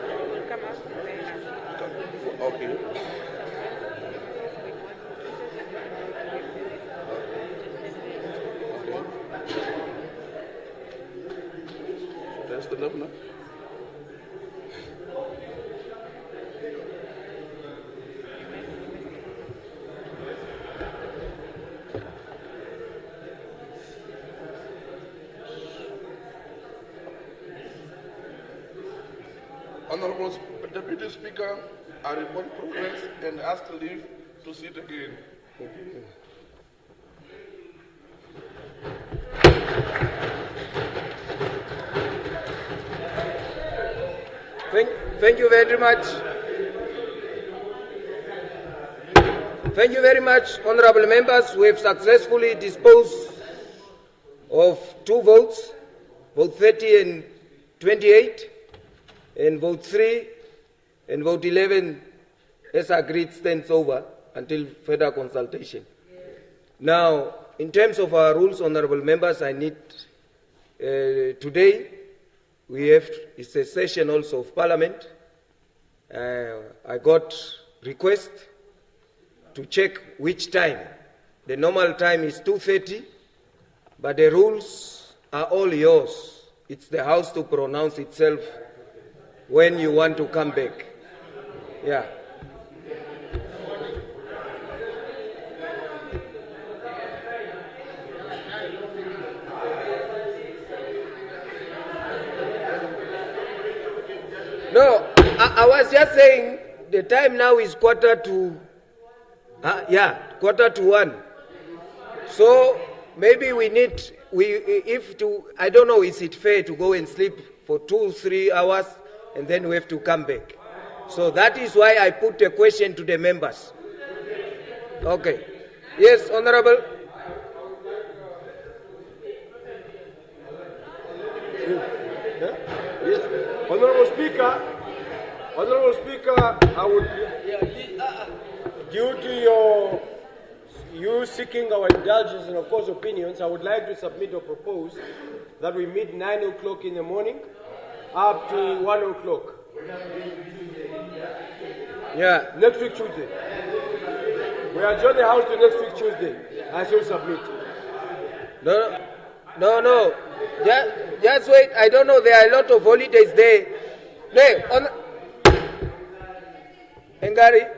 Okay. That's the number. Honorable Deputy Speaker, I report progress and ask leave to sit again. Thank you very much. Thank you very much, honorable members. We have successfully disposed of 2 votes, vote 30 and 28, and vote 3 and vote 11, as agreed, stands over until further consultation. Now, in terms of our rules, honorable members, I need today it's a session also of Parliament. I got request to check which time. The normal time is 2:30, but the rules are all yours. It's the House to pronounce itself when you want to come back. Yeah. No, I was just saying the time now is 1:45. So maybe I don't know, is it fair to go and sleep for 2-3 hours and then we have to come back? So that is why I put a question to the members. Okay. Yes, Honorable. Yes. Honorable Speaker, I would, due to you seeking our indulgence and of course opinions, I would like to submit or propose that we meet 9 o'clock in the morning up to 1 o'clock. Yeah. Next week Tuesday. We adjourn the House to next week Tuesday. I shall submit. No. Just wait. I don't know. There are a lot of holidays there. Engari.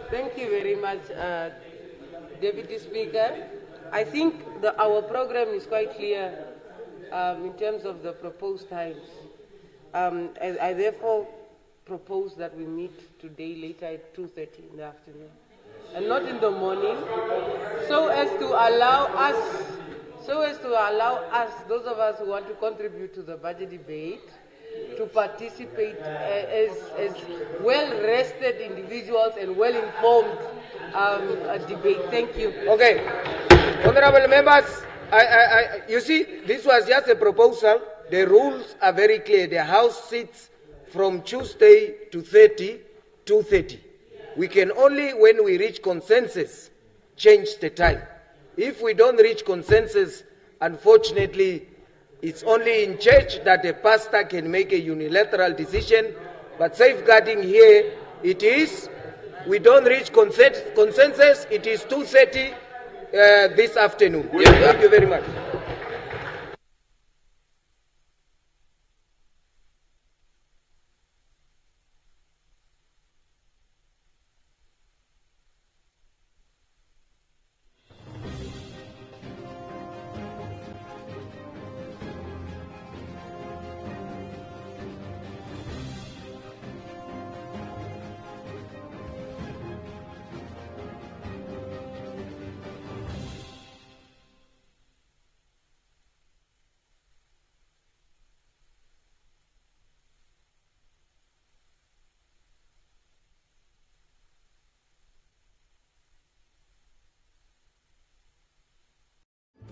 Thank you very much, Deputy Speaker. I think our program is quite clear in terms of the proposed times. I therefore propose that we meet today later at 2:30 in the afternoon, and not in the morning, so as to allow us, those of us who want to contribute to the budget debate, to participate as well-rested individuals and well-informed debate. Thank you. Okay. Honorable members, you see, this was just a proposal. The rules are very clear. The House sits from Tuesday to 2:30. We can only, when we reach consensus, change the time. If we don't reach consensus, unfortunately, it's only in church that the pastor can make a unilateral decision. But safeguarding here, it is, we don't reach consensus, it is 2:30 this afternoon. Thank you very much.